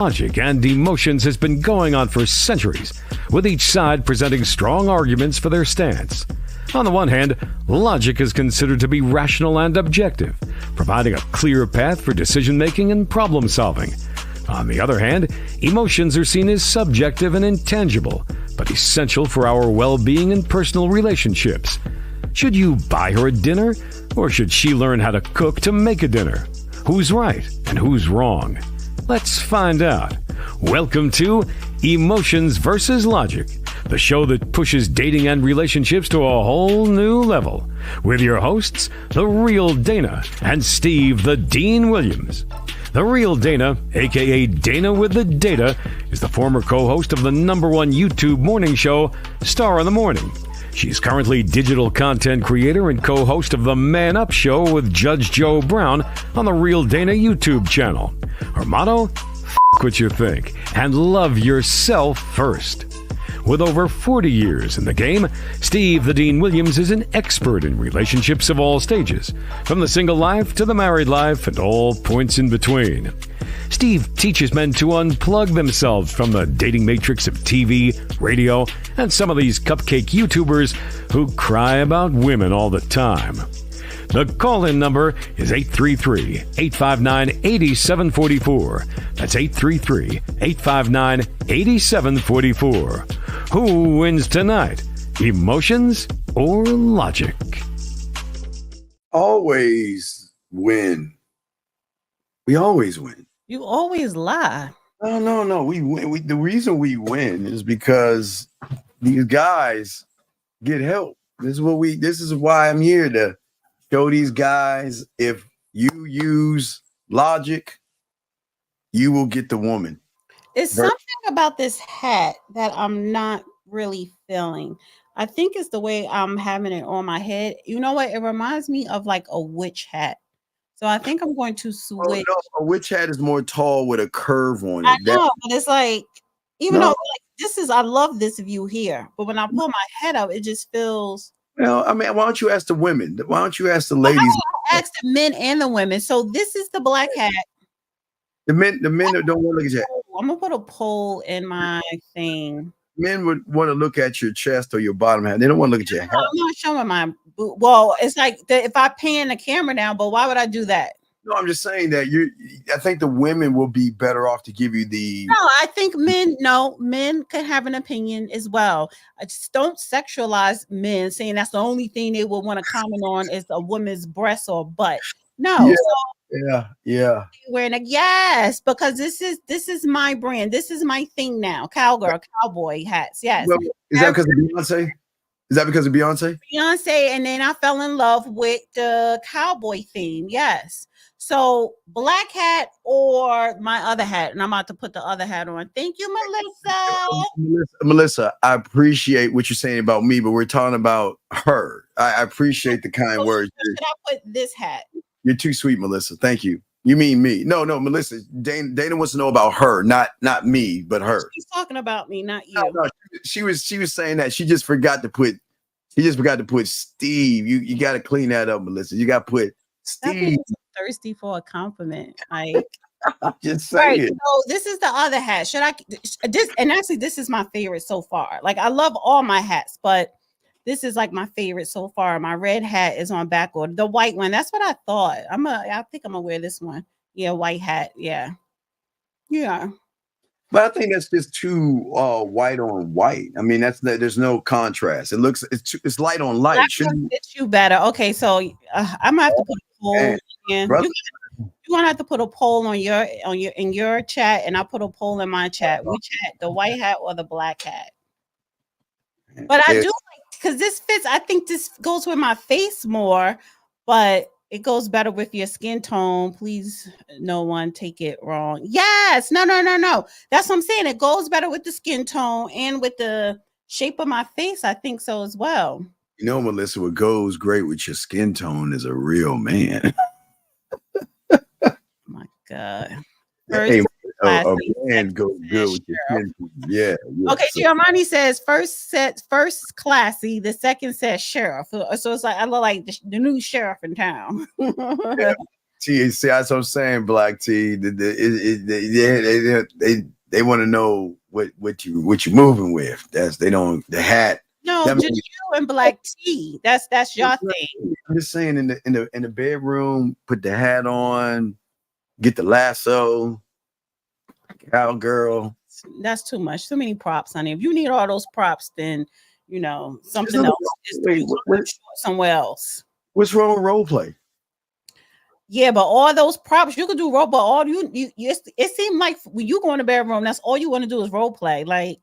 Logic and emotions has been going on for centuries, with each side presenting strong arguments for their stance. On the one hand, logic is considered to be rational and objective, providing a clear path for decision-making and problem-solving. On the other hand, emotions are seen as subjective and intangible, but essential for our well-being and personal relationships. Should you buy her a dinner, or should she learn how to cook to make a dinner? Who's right and who's wrong? Let's find out. Welcome to Emotions versus Logic, the show that pushes dating and relationships to a whole new level, with your hosts, The Real Dana and Steve the Dean Williams. The Real Dana, aka Dana with the Data, is the former co-host of the #1 YouTube morning show, Star in the Morning. She's currently digital content creator and co-host of the Man Up Show with Judge Joe Brown on the Real Dana YouTube channel. Her motto? F*** what you think and love yourself first. With over 40 years in the game, Steve the Dean Williams is an expert in relationships of all stages, from the single life to the married life and all points in between. Steve teaches men to unplug themselves from the dating matrix of TV, radio, and some of these cupcake YouTubers who cry about women all the time. The call-in number is 833-859-8744. That's 833-859-8744. Who wins tonight? Emotions or logic? Always win. We always win. You always lie. No. We win. The reason we win is because these guys get help. This is why I'm here to show these guys, if you use logic, you will get the woman. It's something about this hat that I'm not really feeling. I think it's the way I'm having it on my head. You know what? It reminds me of like a witch hat. So I think I'm going to switch. Oh, no, a witch hat is more tall with a curve on it. I know, but it's like, even though like I love this view here, but when I pull my head up, it just feels. Well, I mean, why don't you ask the women? Why don't you ask the ladies? I ask the men and the women. So this is the black hat. The men don't want to look at your hat. I'm gonna put a poll in my thing. Men would want to look at your chest or your bottom hat. They don't want to look at your hat. I'm not showing my. Well, it's like if I pan the camera down, but why would I do that? No, I'm just saying that I think the women will be better off to give you the. No, I think men could have an opinion as well. I just don't sexualize men, saying that's the only thing they will want to comment on is a woman's breast or butt. No. Yeah. Wearing yes, because this is my brand. This is my thing now. Cowgirl, cowboy hats. Yes. Well, is that because of Beyonce? Is that because of Beyonce? Beyonce, and then I fell in love with the cowboy theme. Yes. So black hat or my other hat, and I'm about to put the other hat on. Thank you, Melissa. Melissa, I appreciate what you're saying about me, but we're talking about her. I appreciate the kind words. Should I put this hat? You're too sweet, Melissa. Thank you. You mean me? No, Melissa. Dana wants to know about her, not me, but her. She's talking about me, not you. No, she was saying that she just forgot to put Steve. You got to clean that up, Melissa. You got to put Steve. Thirsty for a compliment. Like I'm just saying. Right, so this is the other hat. Should I this is my favorite so far. Like I love all my hats, but this is like my favorite so far. My red hat is on back order. The white one, that's what I thought. I think I'm gonna wear this one. Yeah, white hat. Yeah. But I think that's just too white on white. I mean, there's no contrast. It's light on light. Fits you better. Okay, so I'm gonna have to put a poll in. You're gonna have to put a poll on in your chat, and I'll put a poll in my chat. Which hat, the white hat or the black hat? But I do like, because this fits. I think this goes with my face more, but it goes better with your skin tone. Please, no one take it wrong. Yes, no. That's what I'm saying. It goes better with the skin tone and with the shape of my face. I think so as well. You know, Melissa, what goes great with your skin tone is a real man. Oh my God. Hey, a man goes good with your skin tone. Yeah. Okay, Giovanni says first classy, the second says sheriff. So it's like I look like the new sheriff in town. T. See, that's what I'm saying, Black T. They want to know what you moving with. That's the hat. No, just you and Black T. That's your thing. I'm just saying in the bedroom, put the hat on, get the lasso, cowgirl. That's too much. Too many props, honey. If you need all those props, then something else is somewhere else. What's wrong with role play? Yeah, but all those props you could do role, but all it seemed like when you go in the bedroom, that's all you want to do is role play. Like,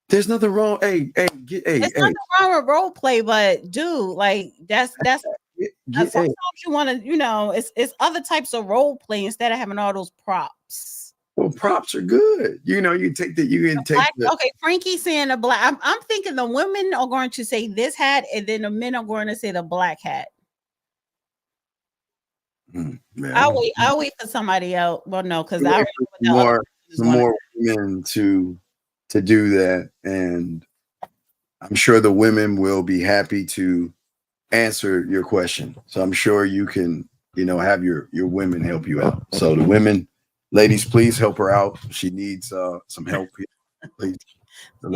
there's nothing wrong. There's nothing wrong with role play, but dude, like that's sometimes you want to, it's other types of role play instead of having all those props. Well, props are good. You can take okay, Frankie saying the black. I'm thinking the women are going to say this hat, and then the men are going to say the black hat. I'll wait for somebody else. Well, no, because I more women to do that, and I'm sure the women will be happy to answer your question. So I'm sure you can, have your women help you out. So the women, ladies, please help her out. She needs some help here, please. The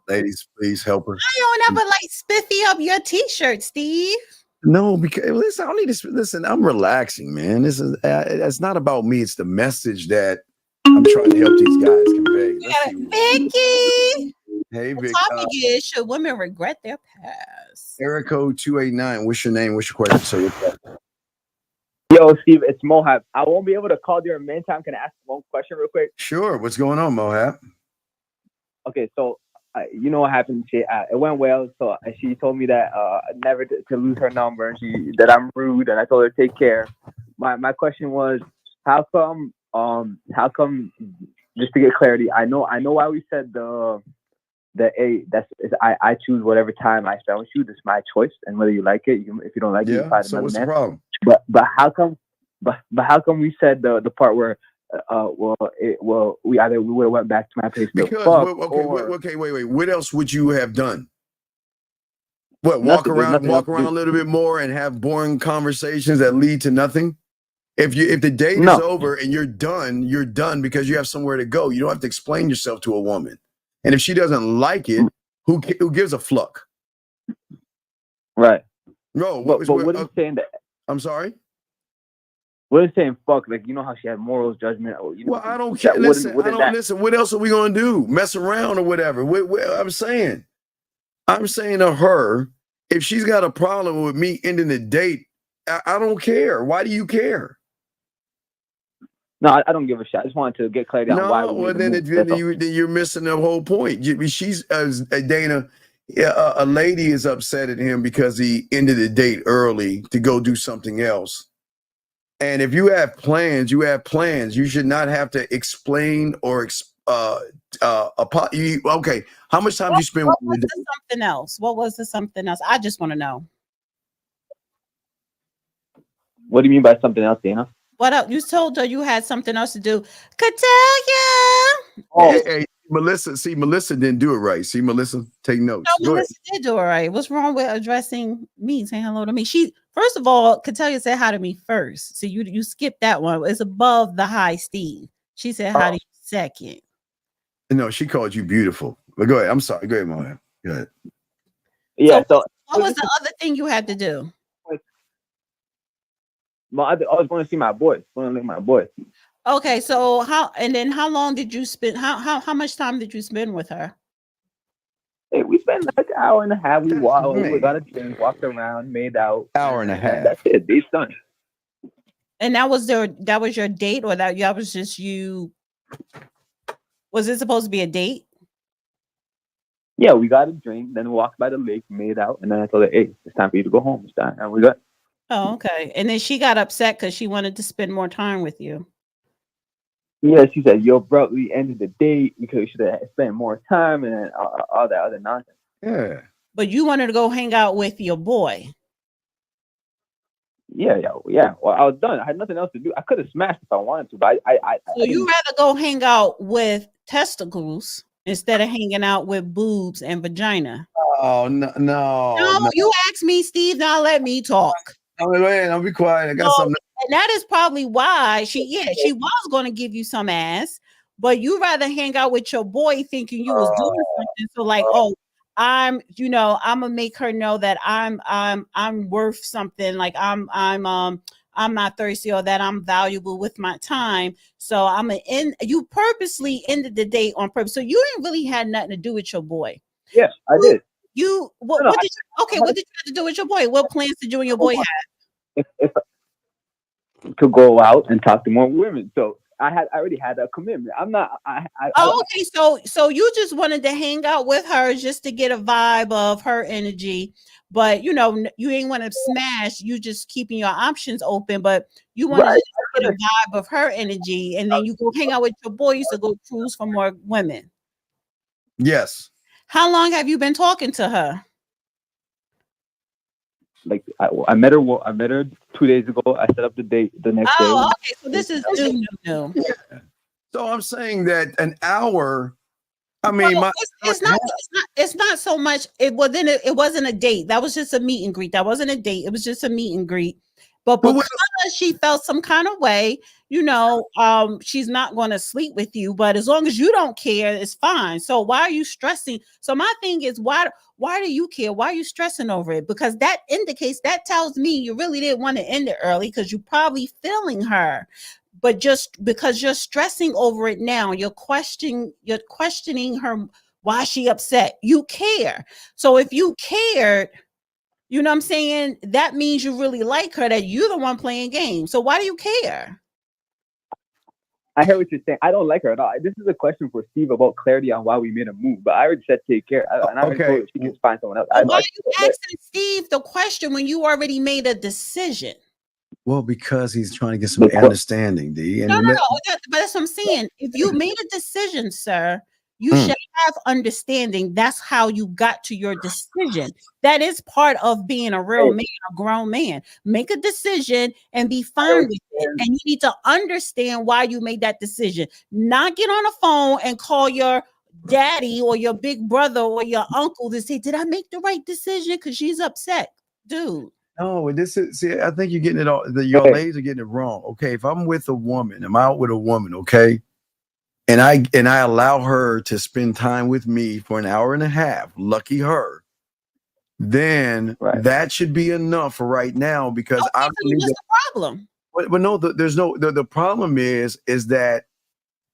ladies, please help her. I don't ever spiffy up your t-shirt, Steve. No, because listen, I don't need to listen. I'm relaxing, man. This is it's not about me. It's the message that I'm trying to help these guys convey. Vicky. Hey, Vicky. The topic is, should women regret their past? Area code 289. What's your name? What's your question? So yo, Steve, it's Mohab. I won't be able to call during main time. Can I ask one question real quick? Sure. What's going on, Mohab? Okay, so you know what happened? It went well. So she told me that never to lose her number, and that I'm rude, and I told her to take care. My question was, how come? Just to get clarity, I know why we said the I choose whatever time I spend with you. This is my choice, and whether you like it, if you don't like it, you find so another what's man. The problem? But how come? But how come we said the part where we either would have went back to my place because wait. What else would you have done? What, walk around a little bit more and have boring conversations that lead to nothing? If the date is over and you're done because you have somewhere to go. You don't have to explain yourself to a woman. And if she doesn't like it, who gives a fluck? Right. No, but what are you saying that? I'm sorry? What is saying fuck? Like, you know how she had morals, judgment. Well, I don't care. Listen, what else are we going to do? Mess around or whatever? I'm saying to her, if she's got a problem with me ending the date, I don't care. Why do you care? No, I don't give a shit. I just wanted to get clarity on why. Well, then you're missing the whole point. She's Dana. A lady is upset at him because he ended the date early to go do something else. And if you have plans, you have plans. You should not have to explain or okay. How much time do you spend? What was the something else? What was the something else? I just want to know. What do you mean by something else, Dana? What else? You told her you had something else to do. Katalia. Hey, Melissa. See, Melissa didn't do it right. See, Melissa, take notes. No, Melissa did do it right. What's wrong with addressing me, saying hello to me? First of all, Katalia said hi to me first. So you skipped that one. It's above the hi, Steve. She said hi to you second. No, she called you beautiful. But go ahead. I'm sorry. Go ahead, Mohan. Go ahead. Yeah. So what was the other thing you had to do? I was going to see my boys. Going to look at my boys. Okay, so how long did you spend? How much time did you spend with her? Hey, we spent like an hour and a half. We walked. We got a drink, walked around, made out. Hour and a half. That's it. Date's done. And that was your date, or that was just you? Was it supposed to be a date? Yeah, we got a drink, then we walked by the lake, made out, and then I told her, "Hey, it's time for you to go home." It's time, and we got. Oh, okay. And then she got upset because she wanted to spend more time with you. Yeah, she said, "Yo, bro, we ended the date because we should have spent more time," and all that other nonsense. Yeah. But you wanted to go hang out with your boy. Yeah. Well, I was done. I had nothing else to do. I could have smashed if I wanted to, but So you rather go hang out with testicles instead of hanging out with boobs and vagina? Oh no! You asked me, Steve. Now let me talk. I'll be quiet. I got something. And that is probably why she was going to give you some ass, but you rather hang out with your boy thinking you was doing something. So like, I'm gonna make her know that I'm worth something. Like I'm not thirsty or that I'm valuable with my time. So you purposely ended the date on purpose. So you didn't really had nothing to do with your boy. Yeah, I did. What did you have to do with your boy? What plans did you and your boy have? If to go out and talk to more women. So I already had a commitment. I'm not. Okay. So you just wanted to hang out with her just to get a vibe of her energy, but you ain't want to smash. You just keeping your options open, but you wanted to get a vibe of her energy, and then you go hang out with your boys to go cruise for more women. Yes. How long have you been talking to her? Like I met her 2 days ago. I set up the date the next day. Oh, okay. So this is new. Yeah. So I'm saying that an hour. I mean, it's not so much. It wasn't a date. That was just a meet and greet. That wasn't a date. It was just a meet and greet. But because she felt some kind of way, she's not going to sleep with you. But as long as you don't care, it's fine. So why are you stressing? So my thing is, why do you care? Why are you stressing over it? Because that tells me you really didn't want to end it early because you're probably feeling her. But just because you're stressing over it now, you're questioning her why she upset. You care. So if you cared, you know what I'm saying? That means you really like her, that you're the one playing games. So why do you care? I hear what you're saying. I don't like her at all. This is a question for Steve about clarity on why we made a move. But I already said take care. And I already told her she can find someone else. Why are you asking Steve the question when you already made a decision? Well, because he's trying to get some understanding, D. No. But that's what I'm saying. If you made a decision, sir, you should have understanding. That's how you got to your decision. That is part of being a real man, a grown man. Make a decision and be fine with it. And you need to understand why you made that decision. Not get on the phone and call your daddy or your big brother or your uncle to say, did I make the right decision? Because she's upset. Dude. No, I think you're getting it all. Your ladies are getting it wrong. Okay, if I'm with a woman, I'm out with a woman, okay, and I allow her to spend time with me for an hour and a half, lucky her, then that should be enough for right now because what's the problem? But no, there's no the problem is that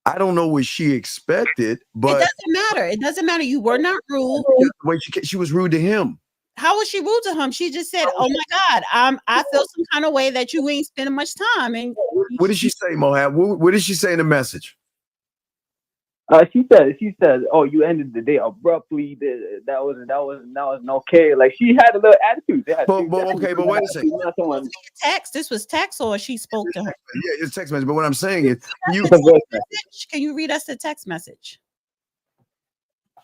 I don't know what she expected, but it doesn't matter. It doesn't matter. You were not rude. Wait, she was rude to him. How was she rude to him? She just said, "Oh my God, I feel some kind of way that you ain't spending much time." And what did she say, Mohab? What did she say in the message? She said, "Oh, you ended the day abruptly. That wasn't okay." Like she had a little attitude. But wait a second. Text. This was text, or she spoke to her. Yeah, it's text message. But what I'm saying is, can you read us the text message?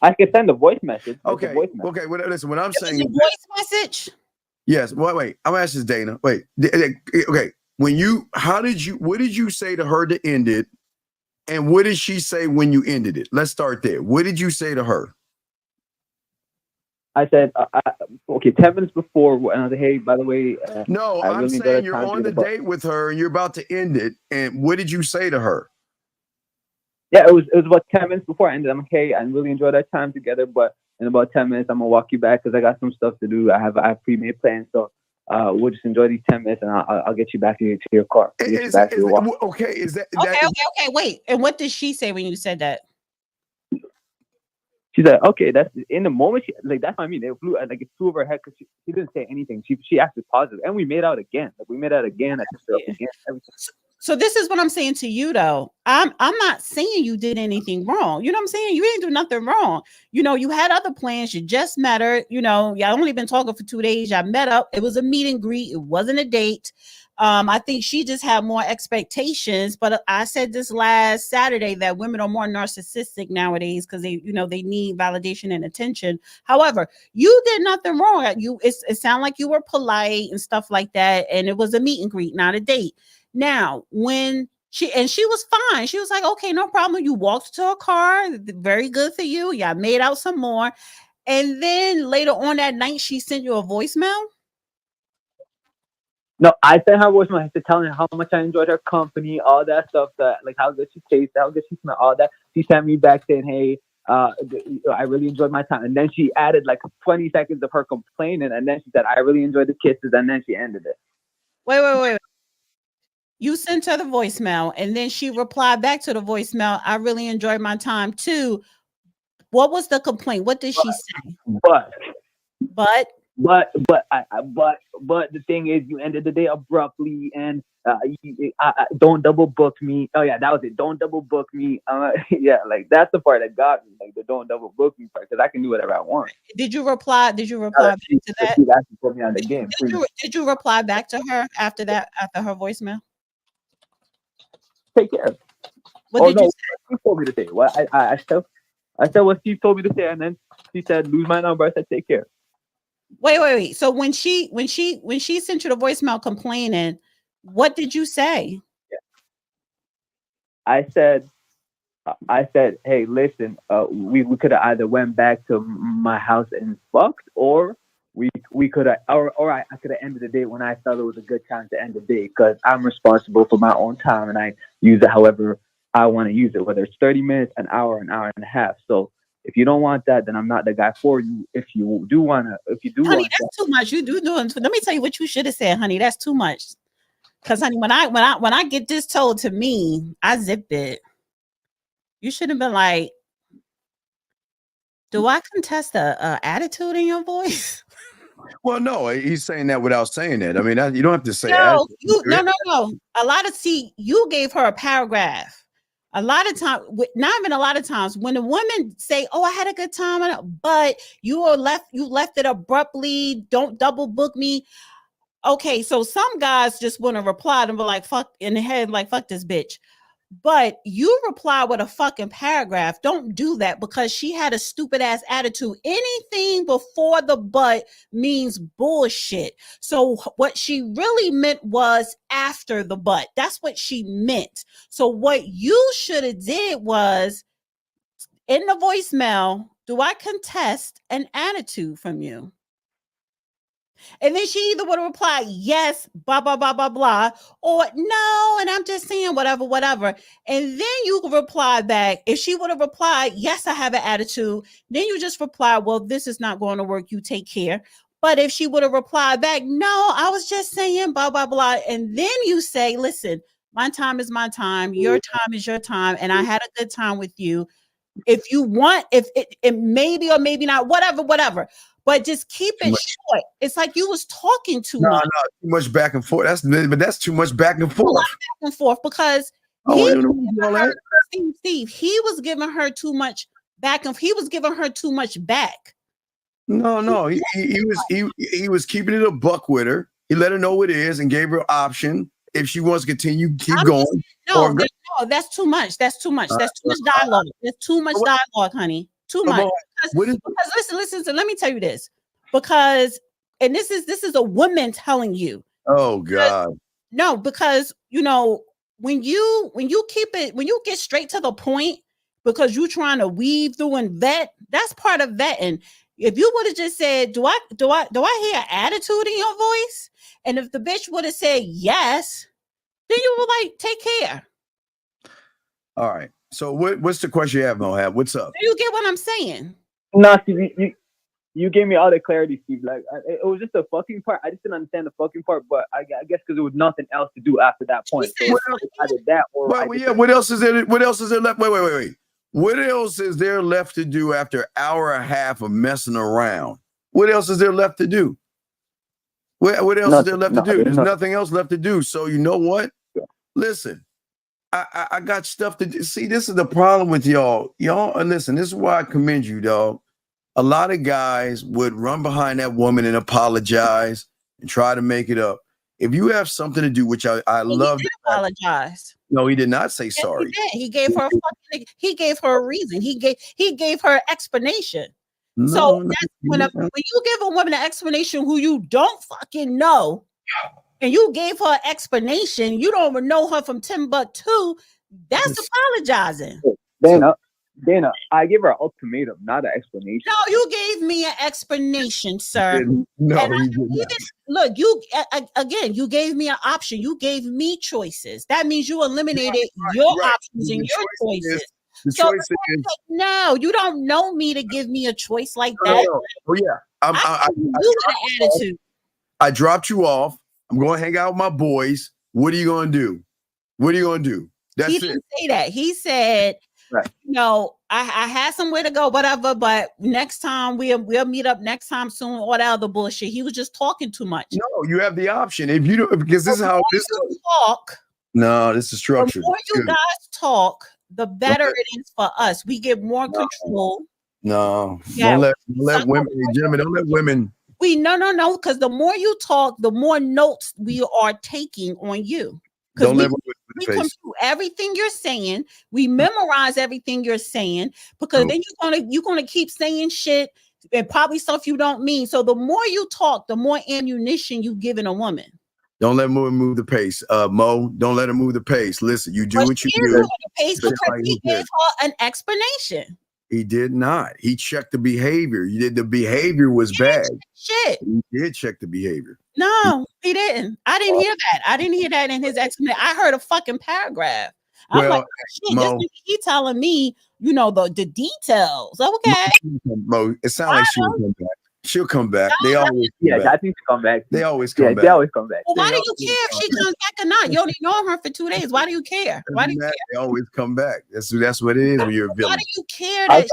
I can send a voice message. Okay. Okay. Listen, what I'm saying. A voice message. Yes. Wait. I'm asking Dana. Wait. Okay. What did you say to her to end it? And what did she say when you ended it? Let's start there. What did you say to her? I said, 10 minutes before, and I said, hey, by the way. No, I'm saying you're on the date with her and you're about to end it. And what did you say to her? Yeah, it was about 10 minutes before I ended. I'm like, hey, I really enjoyed our time together, but in about 10 minutes, I'm gonna walk you back because I got some stuff to do. I have pre-made plans, so we'll just enjoy these 10 minutes, and I'll get you back to your car. Okay, is that okay? Wait, and what did she say when you said that? She's like, okay, that's in the moment. That's what I mean. It flew it flew over her head because she didn't say anything. She acted positive, and we made out again. I kissed her up again. Everything. So this is what I'm saying to you, though. I'm not saying you did anything wrong. You know what I'm saying? You didn't do nothing wrong. You had other plans. You just met her. Y'all only been talking for 2 days. Y'all met up. It was a meet and greet. It wasn't a date. I think she just had more expectations. But I said this last Saturday that women are more narcissistic nowadays because they need validation and attention. However, you did nothing wrong. It sounded like you were polite and stuff like that. And it was a meet and greet, not a date. Now, when she was fine, she was like, okay, no problem. You walked to her car. Very good for you. Y'all made out some more. And then later on that night, she sent you a voicemail. No, I sent her voicemail to telling her how much I enjoyed her company, all that stuff, that like how good she tastes, how good she smelled, all that. She sent me back saying, "Hey, I really enjoyed my time." And then she added like 20 seconds of her complaining, and then she said, "I really enjoyed the kisses," and then she ended it. Wait. You sent her the voicemail, and then she replied back to the voicemail, "I really enjoyed my time too." What was the complaint? What did she say? But But the thing is, you ended the day abruptly, and don't double book me. Oh yeah, that was it. Don't double book me. Yeah, like that's the part that got me, like the don't double book me part, because I can do whatever I want. Did you reply? Back to that? She actually put me on the game. Did you reply back to her after that? After her voicemail? Take care. What did you say? She told me to say. Well, I said what Steve told me to say, and then she said, "Lose my number." I said, "Take care." Wait. So when she sent you the voicemail complaining, what did you say? I said, "Hey, listen, we could have either went back to my house and fucked, or we could have, or I could have ended the day when I felt it was a good time to end the day, because I'm responsible for my own time and I use it however I want to use it, whether it's 30 minutes, an hour and a half. So if you don't want that, then I'm not the guy for you. If you do want to, honey, that's too much. You do doing. Let me tell you what you should have said, honey. That's too much. Because honey, when I get this told to me, I zip it. You should have been like, "Do I contest a attitude in your voice?" Well, no, he's saying that without saying it. I mean, you don't have to say no. attitude. You gave her a paragraph. A lot of times, not even a lot of times, when a woman say, "Oh, I had a good time," but you left it abruptly. Don't double book me. Okay, so some guys just want to reply and be like, "Fuck," in the head, like, "Fuck this bitch." But you reply with a fucking paragraph. Don't do that, because she had a stupid ass attitude. Anything before the but means bullshit. So what she really meant was after the but. That's what she meant. So what you should have did was, in the voicemail, "Do I contest an attitude from you?" And then she either would have replied, "Yes, blah, blah, blah, blah, blah," or "No, and I'm just saying whatever. And then you could reply back. If she would have replied, "Yes, I have an attitude," then you just reply, "Well, this is not going to work. You take care." But if she would have replied back, "No, I was just saying blah, blah, blah," and then you say, "Listen, my time is my time. Your time is your time. And I had a good time with you. If you want, if it maybe or maybe not, whatever. But just keep it short." It's like you was talking too much. No, too much back and forth. That's too much back and forth. Back and forth, because Steve, he was giving her too much back, and he was giving her too much back. No, he was keeping it a buck with her. He let her know what it is and gave her an option. If she wants to continue, keep going. No, that's too much. That's too much dialogue. There's too much dialogue, honey. Too much. Because listen. Let me tell you this. Because, and this is a woman telling you. Oh God. No, because when you get straight to the point, because you're trying to weave through and vet, that's part of vetting. If you would have just said, "Do I hear attitude in your voice?" And if the bitch would have said yes, then you were like, "Take care." All right. So what's the question you have, Mohab? What's up? Do you get what I'm saying? No, Steve, you gave me all the clarity, Steve. Like, it was just the fucking part. I just didn't understand the fucking part, but I guess because there was nothing else to do after that point. So either that or what else is there? What else is there left? Wait. What else is there left to do after an hour and a half of messing around? What else is there left to do? What else is there left to do? There's nothing else left to do. So you know what? Yeah. Listen, I got stuff to do. See, this is the problem with y'all. Y'all, listen, this is why I commend you, dog. A lot of guys would run behind that woman and apologize and try to make it up. If you have something to do, which I love. He did apologize. No, he did not say sorry. He gave her a reason. He gave her an explanation. When you give a woman an explanation who you don't fucking know, and you gave her an explanation, you don't even know her from Timbuktu, that's apologizing. Dana, I gave her an ultimatum, not an explanation. No, you gave me an explanation, sir. No, he did not. Look, again, you gave me an option. You gave me choices. That means you eliminated your options and your choices. The choice is no, you don't know me to give me a choice like that. No. Oh yeah, I got an attitude. I dropped you off. I'm going to hang out with my boys. What are you going to do? What are you going to do? That's he didn't say that. He said, I had somewhere to go, whatever. But next time we'll meet up next time soon. All that other bullshit. He was just talking too much. No, you have the option if you don't, because this is how this talk. No, this is structured. The more you guys talk, the better it is for us. We get more control. No, don't let women, gentlemen, don't let women. No, because the more you talk, the more notes we are taking on you. Don't let we compute everything you're saying. We memorize everything you're saying because then you're gonna keep saying shit and probably stuff you don't mean. So the more you talk, the more ammunition you giving a woman. Don't let women move the pace. Mo, don't let her move the pace. Listen, you do what you do. The pace because he gave her an explanation. He did not. He checked the behavior. You did. The behavior was bad. Shit. He did check the behavior. No, he didn't. I didn't hear that. I didn't hear that in his explanation. I heard a fucking paragraph. I'm like, shit, Mo, he telling me, the details. Okay. Mo, it sounds like she'll come back. She'll come back. They always come back. I think she'll come back. They always come back. They always come back. Well, why do you care if she comes back or not? You only know her for 2 days. Why do you care? Why do you care? They always come back. That's what it is when you're a villain. Why do you care that she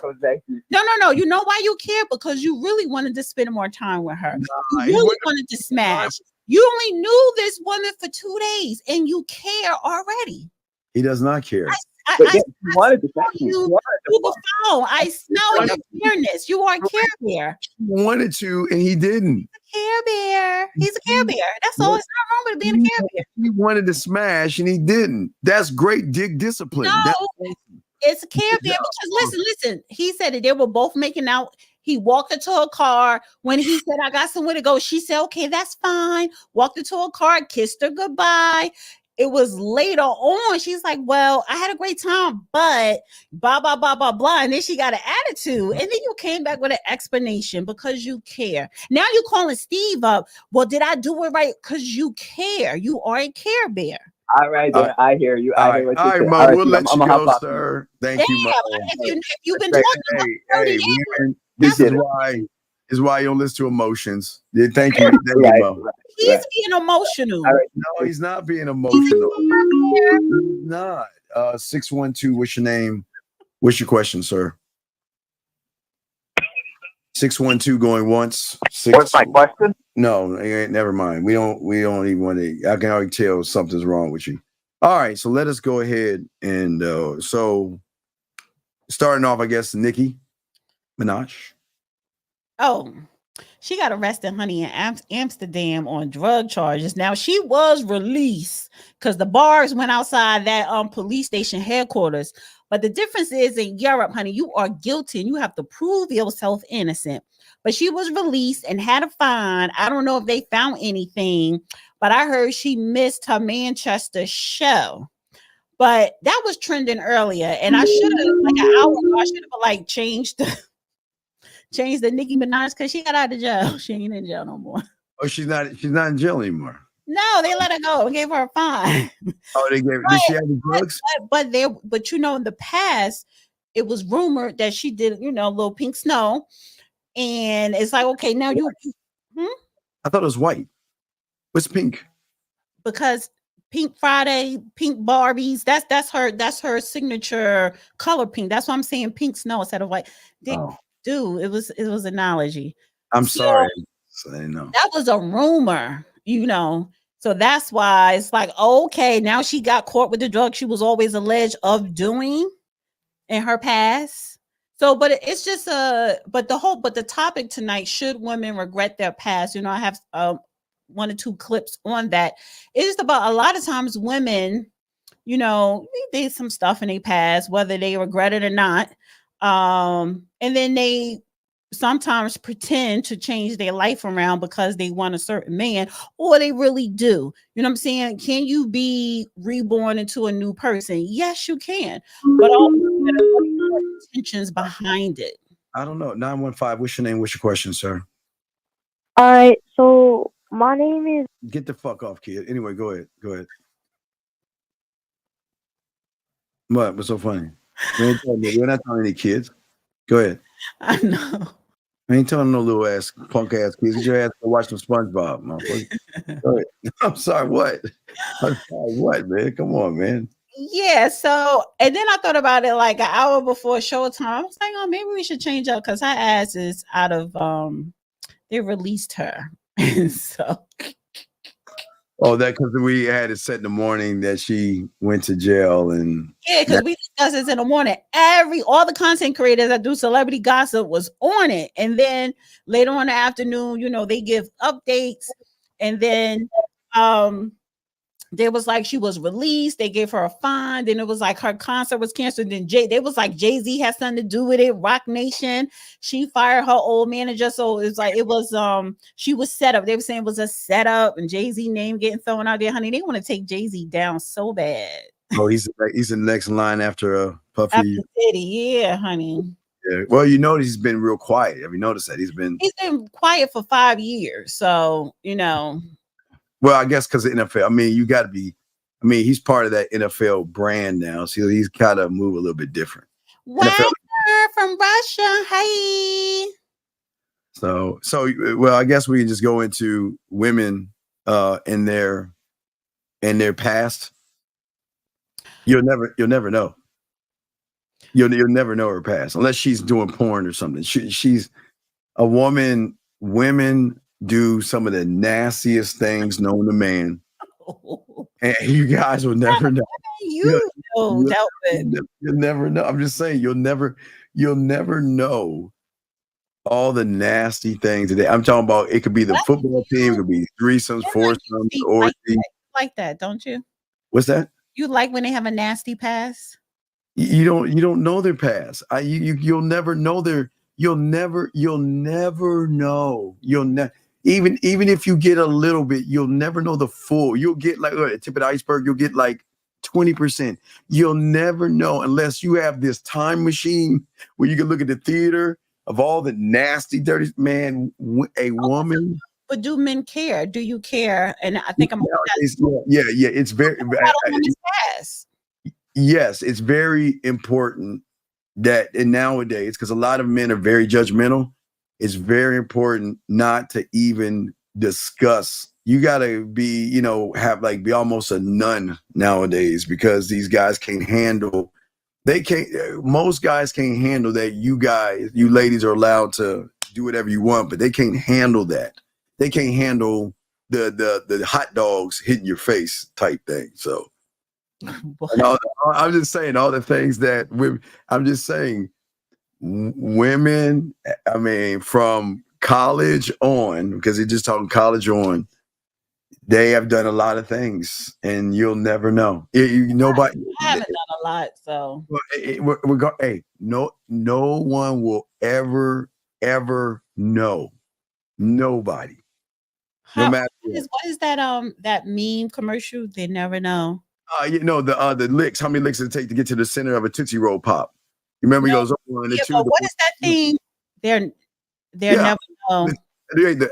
comes back? No. You know why you care? Because you really wanted to spend more time with her. You really wanted to smash. You only knew this woman for 2 days and you care already. He does not care. I smell you through the phone. I smell your fairness. You are a Care Bear. He wanted to, and he didn't. Care Bear. He's a Care Bear. That's all. It's not wrong with being a Care Bear. He wanted to smash, and he didn't. That's great dick discipline. No, it's a Care Bear because listen. He said that they were both making out. He walked into a car. When he said, I got somewhere to go, she said, okay, that's fine. Walked into a car, kissed her goodbye. It was later on. She's like, well, I had a great time, but blah, blah, blah, blah, blah. And then she got an attitude. And then you came back with an explanation because you care. Now you're calling Steve up. Well, did I do it right? Because you care. You are a Care Bear. All right, I hear you. All right, Mo, we'll let you go, sir. Thank you, Mo. If you've been talking about 30 years. This is why you don't listen to emotions. Thank you, Mo. He's being emotional. Right. No, he's not being emotional. He's not. 612, what's your name? What's your question, sir? 612 going once. What's my question? No, never mind. We don't even want to. I can already tell something's wrong with you. All right, so let us go ahead and so starting off, I guess, Nicki Minaj. Oh, she got arrested, honey, in Amsterdam on drug charges. Now she was released because the bars went outside that police station headquarters. But the difference is in Europe, honey, you are guilty and you have to prove yourself innocent. But she was released and had a fine. I don't know if they found anything, but I heard she missed her Manchester show. But that was trending earlier, and I should have like an hour ago. I should have like changed the Nicki Minaj because she got out of jail. She ain't in jail no more. Oh, she's not in jail anymore. No, they let her go and gave her a fine. Oh, they gave. Did she have the drugs? But in the past, it was rumored that she did, little pink snow, and it's like, okay, now you. I thought it was white. What's pink? Because Pink Friday, Pink Barbies. That's her signature color, pink. That's why I'm saying pink snow instead of white. Dude, it was an analogy. I'm sorry. No. That was a rumor, So that's why it's like, okay, now she got caught with the drug she was always alleged of doing in her past. So, but it's just but the topic tonight, should women regret their past? I have 1 or 2 clips on that. It's just about a lot of times women, they did some stuff in their past, whether they regret it or not. And then they sometimes pretend to change their life around because they want a certain man, or they really do. You know what I'm saying? Can you be reborn into a new person? Yes, you can. But also, what are your intentions behind it? I don't know. 915. What's your name? What's your question, sir? All right, so my name is. Get the fuck off, kid. Anyway, go ahead. Go ahead. What? What's so funny? We're not telling any kids. Go ahead. I know. I ain't telling no little ass punk ass kids. Get your ass to watch some SpongeBob, motherfucker. Go ahead. I'm sorry. What? I'm sorry. What, man? Come on, man. Yeah. So, and then I thought about it like an hour before showtime. I was like, oh, maybe we should change up because her ass is out of. They released her, so. Oh, that because we had it set in the morning that she went to jail and yeah, because we discussed this in the morning. All the content creators that do celebrity gossip was on it, and then later on in the afternoon, you know, they give updates, and then there was like she was released. They gave her a fine. Then it was like her concert was canceled. Then they was like Jay-Z has something to do with it. Rock Nation. She fired her old manager. So it's like it was she was set up. They were saying it was a setup and Jay-Z name getting thrown out there. Honey, they want to take Jay-Z down so bad. Oh, he's the next line after Puffy. After Diddy, yeah, honey. Yeah. Well, you notice he's been real quiet. Have you noticed that? He's been quiet for 5 years. So, you know. Well, I guess because the NFL, I mean, you got to be, I mean, he's part of that NFL brand now. So he's got to move a little bit different. Wagner from Russia. Hey. So, well, I guess we can just go into women in their past. You'll never know. You'll never know her past unless she's doing porn or something. She's a woman. Women do some of the nastiest things known to man, and you guys will never know. You'll never know. I'm just saying, you'll never know all the nasty things today. I'm talking about. It could be the football team, it could be threesomes, foursomes, orgies. Like that, don't you? What's that? You like when they have a nasty past? You don't know their past. You'll never know their. You'll never know. Even if you get a little bit, you'll never know the full. You'll get like a tip of the iceberg. You'll get like 20%. You'll never know unless you have this time machine where you can look at the theater of all the nasty, dirty man. A woman. But do men care? Do you care? And I think yeah. It's very. Yes, it's very important that and nowadays, because a lot of men are very judgmental. It's very important not to even discuss. You gotta be, be almost a nun nowadays because these guys can't handle. Most guys can't handle that. You ladies are allowed to do whatever you want, but they can't handle that. They can't handle the hot dogs hitting your face type thing. So, I'm just saying all the things that I'm just saying. Women, I mean, from college on, because they're just talking college on, they have done a lot of things, and you'll never know. Nobody. I haven't done a lot, so. No one will ever know. Nobody. No matter what is that meme commercial? They never know. The licks. How many licks does it take to get to the center of a Tootsie Roll Pop? You remember he goes on the two. But what is that thing? They're never know.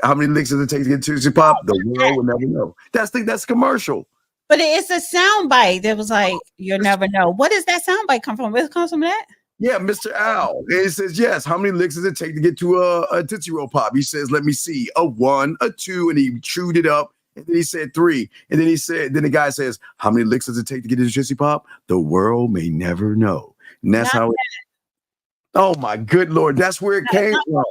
How many licks does it take to get to Tootsie Pop? The world will never know. That's commercial. But it's a soundbite that was like, you'll never know. What does that soundbite come from? Where it comes from that? Yeah, Mr. Owl. And it says, yes, how many licks does it take to get to a Tootsie Roll Pop? He says, let me see, a 1, a 2, and he chewed it up. And then he said 3. And then the guy says, how many licks does it take to get to the Tootsie Pop? The world may never know. And that's how oh my good Lord, that's where it came from.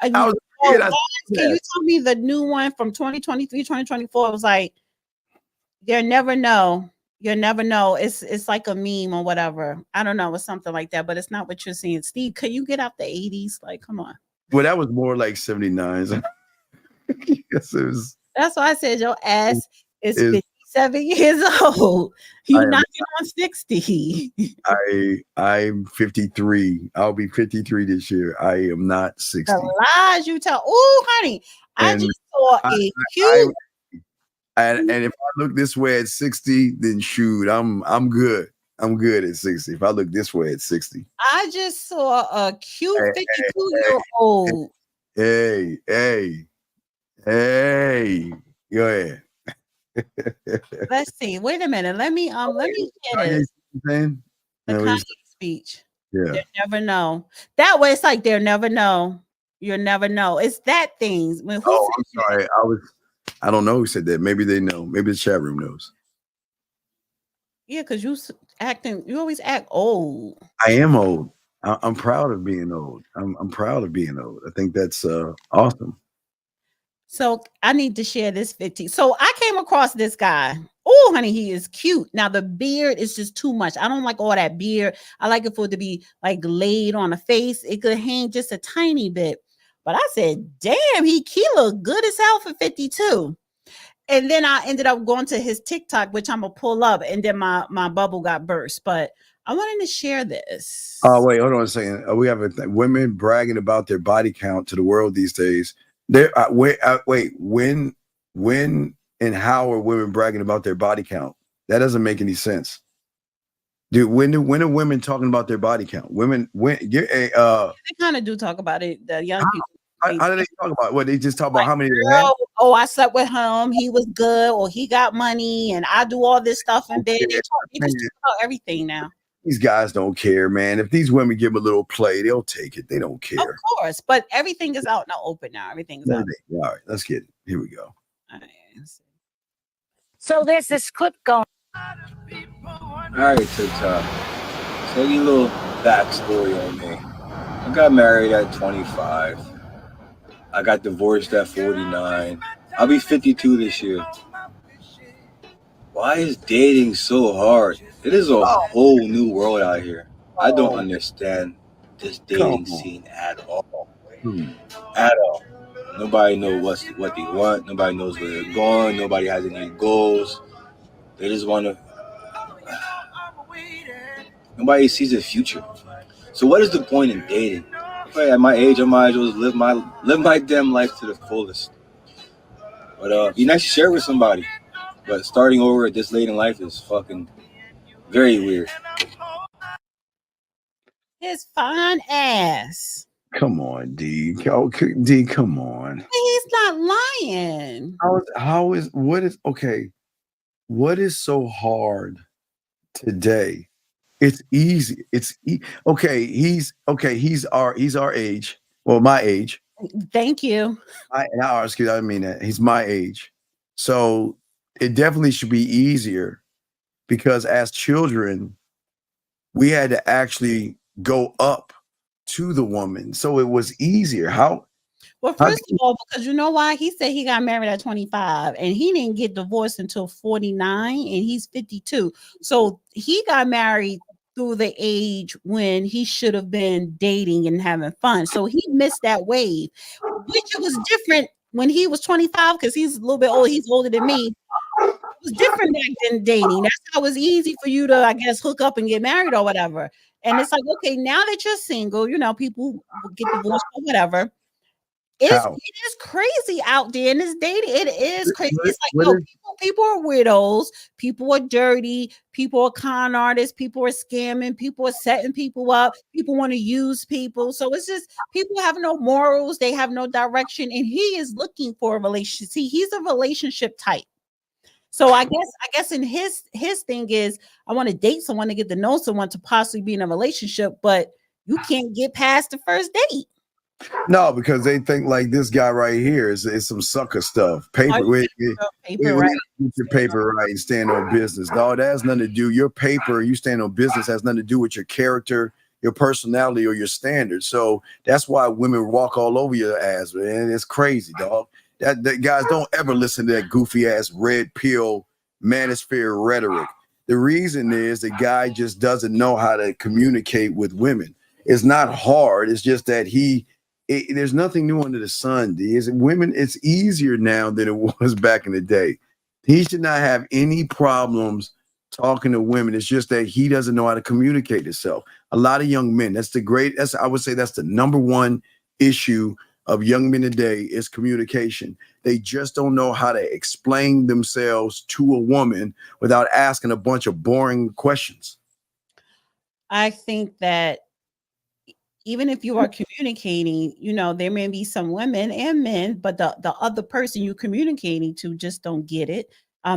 Can you tell me the new one from 2023, 2024? It was like, you'll never know. You'll never know. It's like a meme or whatever. I don't know. It's something like that, but it's not what you're seeing. Steve, can you get out the 80s? Like, come on. Well, that was more like 79s. Yes, it was. That's why I said your ass is 50 7 years old. You're not on 60. I'm 53. I'll be 53 this year. I am not 60. The lies you tell. Oh, honey, I just saw a cute. And if I look this way at 60, then shoot, I'm good. I'm good at 60. If I look this way at 60. I just saw a cute 52-year-old. Hey, go ahead. Let's see. Wait a minute. Let me share this. The Kanye speech. Yeah. They'll never know. That way, it's like they'll never know. You'll never know. It's that things. I'm sorry. I don't know who said that. Maybe they know. Maybe the chat room knows. Yeah, because you always act old. I am old. I'm proud of being old. I'm proud of being old. I think that's awesome. So I need to share this 50. So I came across this guy. Oh, honey, he is cute. Now the beard is just too much. I don't like all that beard. I like it for it to be like laid on the face. It could hang just a tiny bit. But I said, damn, he look good as hell for 52. And then I ended up going to his TikTok, which I'm gonna pull up, and then my bubble got burst. But I wanted to share this. Oh, wait, hold on a second. We have women bragging about their body count to the world these days. Wait, when and how are women bragging about their body count? That doesn't make any sense. Dude, when are women talking about their body count? They kind of do talk about it. The young people. How do they talk about what? They just talk about how many they have? Oh, I slept with him. He was good, or he got money, and I do all this stuff in bed. They just talk about everything now. These guys don't care, man. If these women give them a little play, they'll take it. They don't care. Of course, but everything is out in the open now. Everything's out. All right, let's get it. Here we go. All right. So there's this clip going. All right, TikTok. So you a little backstory on me. I got married at 25. I got divorced at 49. I'll be 52 this year. Why is dating so hard? It is a whole new world out here. I don't understand this dating scene at all. At all. Nobody knows what they want. Nobody knows where they're going. Nobody has any goals. They just want to. Nobody sees the future. So what is the point in dating? At my age, I might as well live my damn life to the fullest. But be nice to share with somebody. But starting over at this late in life is fucking very weird. His fine ass. Come on, D. D, come on. He's not lying. What is so hard today? It's easy. He's our age. Well, my age. Thank you. I didn't mean that. He's my age. So it definitely should be easier because as children, we had to actually go up to the woman. So it was easier. Well, first of all, because you know why? He said he got married at 25 and he didn't get divorced until 49 and he's 52. So he got married through the age when he should have been dating and having fun. So he missed that wave, which it was different when he was 25 because he's a little bit older. He's older than me. It was different back then dating. That's how it was easy for you to, I guess, hook up and get married or whatever. And it's like, okay, now that you're single, people get divorced or whatever. It is crazy out there in this dating. It is crazy. It's like, people are weirdos. People are dirty. People are con artists. People are scamming. People are setting people up. People want to use people. So it's just people have no morals. They have no direction. And he is looking for a relationship. See, he's a relationship type. So I guess in his thing is I want to date someone to get to know someone to possibly be in a relationship, but you can't get past the first date. No, because they think like this guy right here is some sucker stuff. Paper right. Get your paper right and stand on business. No, that has nothing to do. Your paper, you stand on business has nothing to do with your character, your personality, or your standards. So that's why women walk all over your ass, man. It's crazy, dog. That guys don't ever listen to that goofy ass red pill manosphere rhetoric. The reason is the guy just doesn't know how to communicate with women. It's not hard. It's just that there's nothing new under the sun. Women, it's easier now than it was back in the day. He should not have any problems talking to women. It's just that he doesn't know how to communicate himself. A lot of young men, I would say that's the number one issue of young men today is communication. They just don't know how to explain themselves to a woman without asking a bunch of boring questions. I think that even if you are communicating, there may be some women and men, but the other person you're communicating to just don't get it.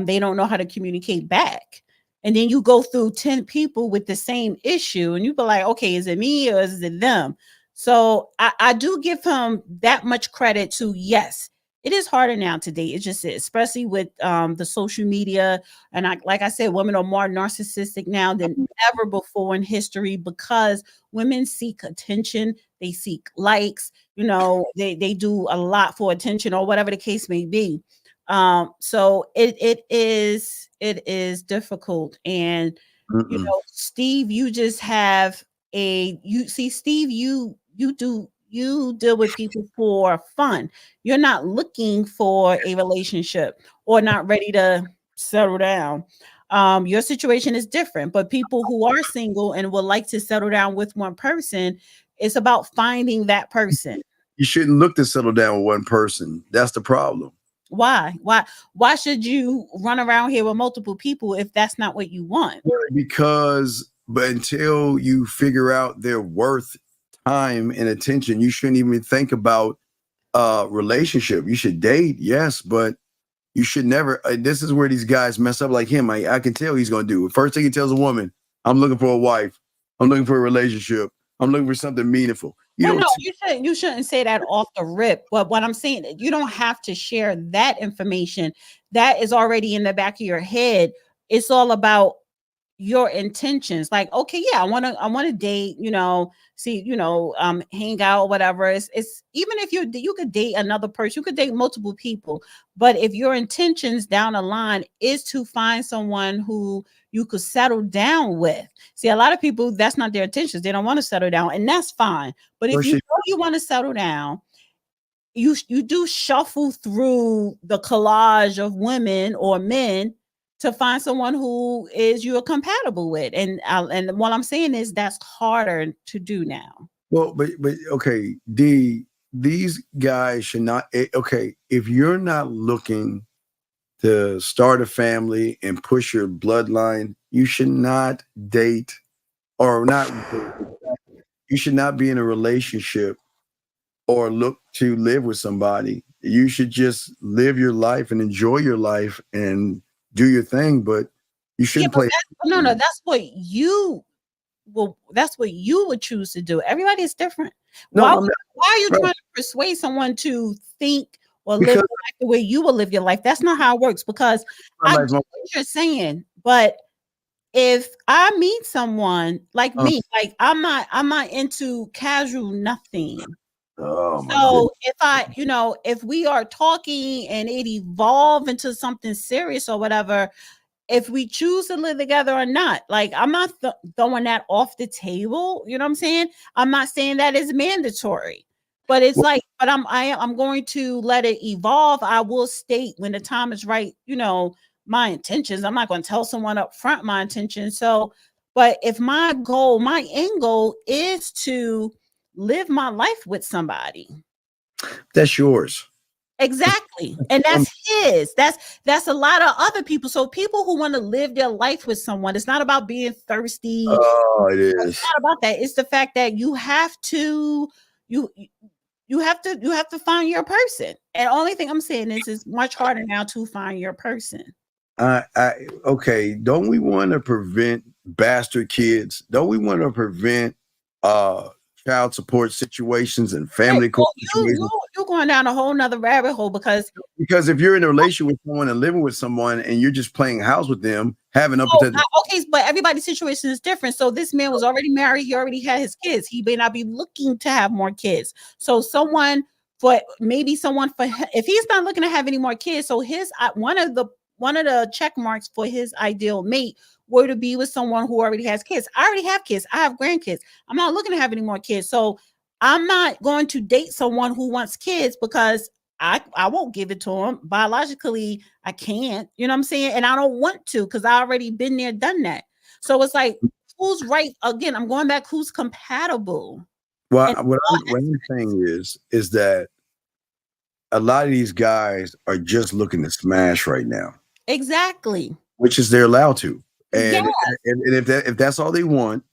They don't know how to communicate back. And then you go through 10 people with the same issue and you be like, okay, is it me or is it them? So I do give him that much credit to, yes, it is harder now today. It's just, especially with the social media. And like I said, women are more narcissistic now than ever before in history because women seek attention. They seek likes, they do a lot for attention or whatever the case may be. So it is difficult. And, Steve, you just have Steve, you deal with people for fun. You're not looking for a relationship or not ready to settle down. Your situation is different, but people who are single and would like to settle down with one person, it's about finding that person. You shouldn't look to settle down with one person. That's the problem. Why should you run around here with multiple people if that's not what you want? But until you figure out their worth, time, and attention, you shouldn't even think about relationship. You should date, yes, but you should never. This is where these guys mess up like him. I can tell he's going to do it. First thing he tells a woman, I'm looking for a wife. I'm looking for a relationship. I'm looking for something meaningful. You shouldn't say that off the rip. But what I'm saying, you don't have to share that information. That is already in the back of your head. It's all about your intentions. Like, okay, yeah, I want to date, hang out, whatever. It's even if you could date another person, you could date multiple people. But if your intentions down the line is to find someone who you could settle down with. See, a lot of people, that's not their intentions. They don't want to settle down, and that's fine. But if you know you want to settle down, you do shuffle through the collage of women or men to find someone who is you're compatible with. And what I'm saying is that's harder to do now. Well, but okay, these guys should not. Okay, if you're not looking to start a family and push your bloodline, you should not date or not. You should not be in a relationship or look to live with somebody. You should just live your life and enjoy your life and do your thing, but you shouldn't play. That's what you would choose to do. Everybody is different. No, why are you trying to persuade someone to think or live your life the way you will live your life? That's not how it works, because I get what you're saying, but if I meet someone like me, like I'm not into casual nothing. So if we are talking and it evolve into something serious or whatever, if we choose to live together or not, like I'm not throwing that off the table. You know what I'm saying? I'm not saying that is mandatory, but it's but I'm going to let it evolve. I will state when the time is right, my intentions. I'm not going to tell someone up front my intentions. So, but if my end goal is to live my life with somebody, that's yours. Exactly. And that's his. That's a lot of other people. So people who want to live their life with someone, it's not about being thirsty. Oh, it is. It's not about that. It's the fact that you have to find your person. And the only thing I'm saying is it's much harder now to find your person. Okay. Don't we want to prevent bastard kids? Don't we want to prevent child support situations and family situations? You're going down a whole nother rabbit hole because if you're in a relationship with someone and living with someone and you're just playing house with them, having up okay, but everybody's situation is different. So this man was already married, he already had his kids. He may not be looking to have more kids. So if he's not looking to have any more kids, so one of the check marks for his ideal mate were to be with someone who already has kids. I already have kids. I have grandkids. I'm not looking to have any more kids. So I'm not going to date someone who wants kids because I won't give it to him. Biologically, I can't. You know what I'm saying? And I don't want to because I already been there, done that. So it's like, who's right? Again, I'm going back. Who's compatible? Well, what I'm saying is that a lot of these guys are just looking to smash right now. Exactly. Which is they're allowed to. And, yes. and if that's all they want,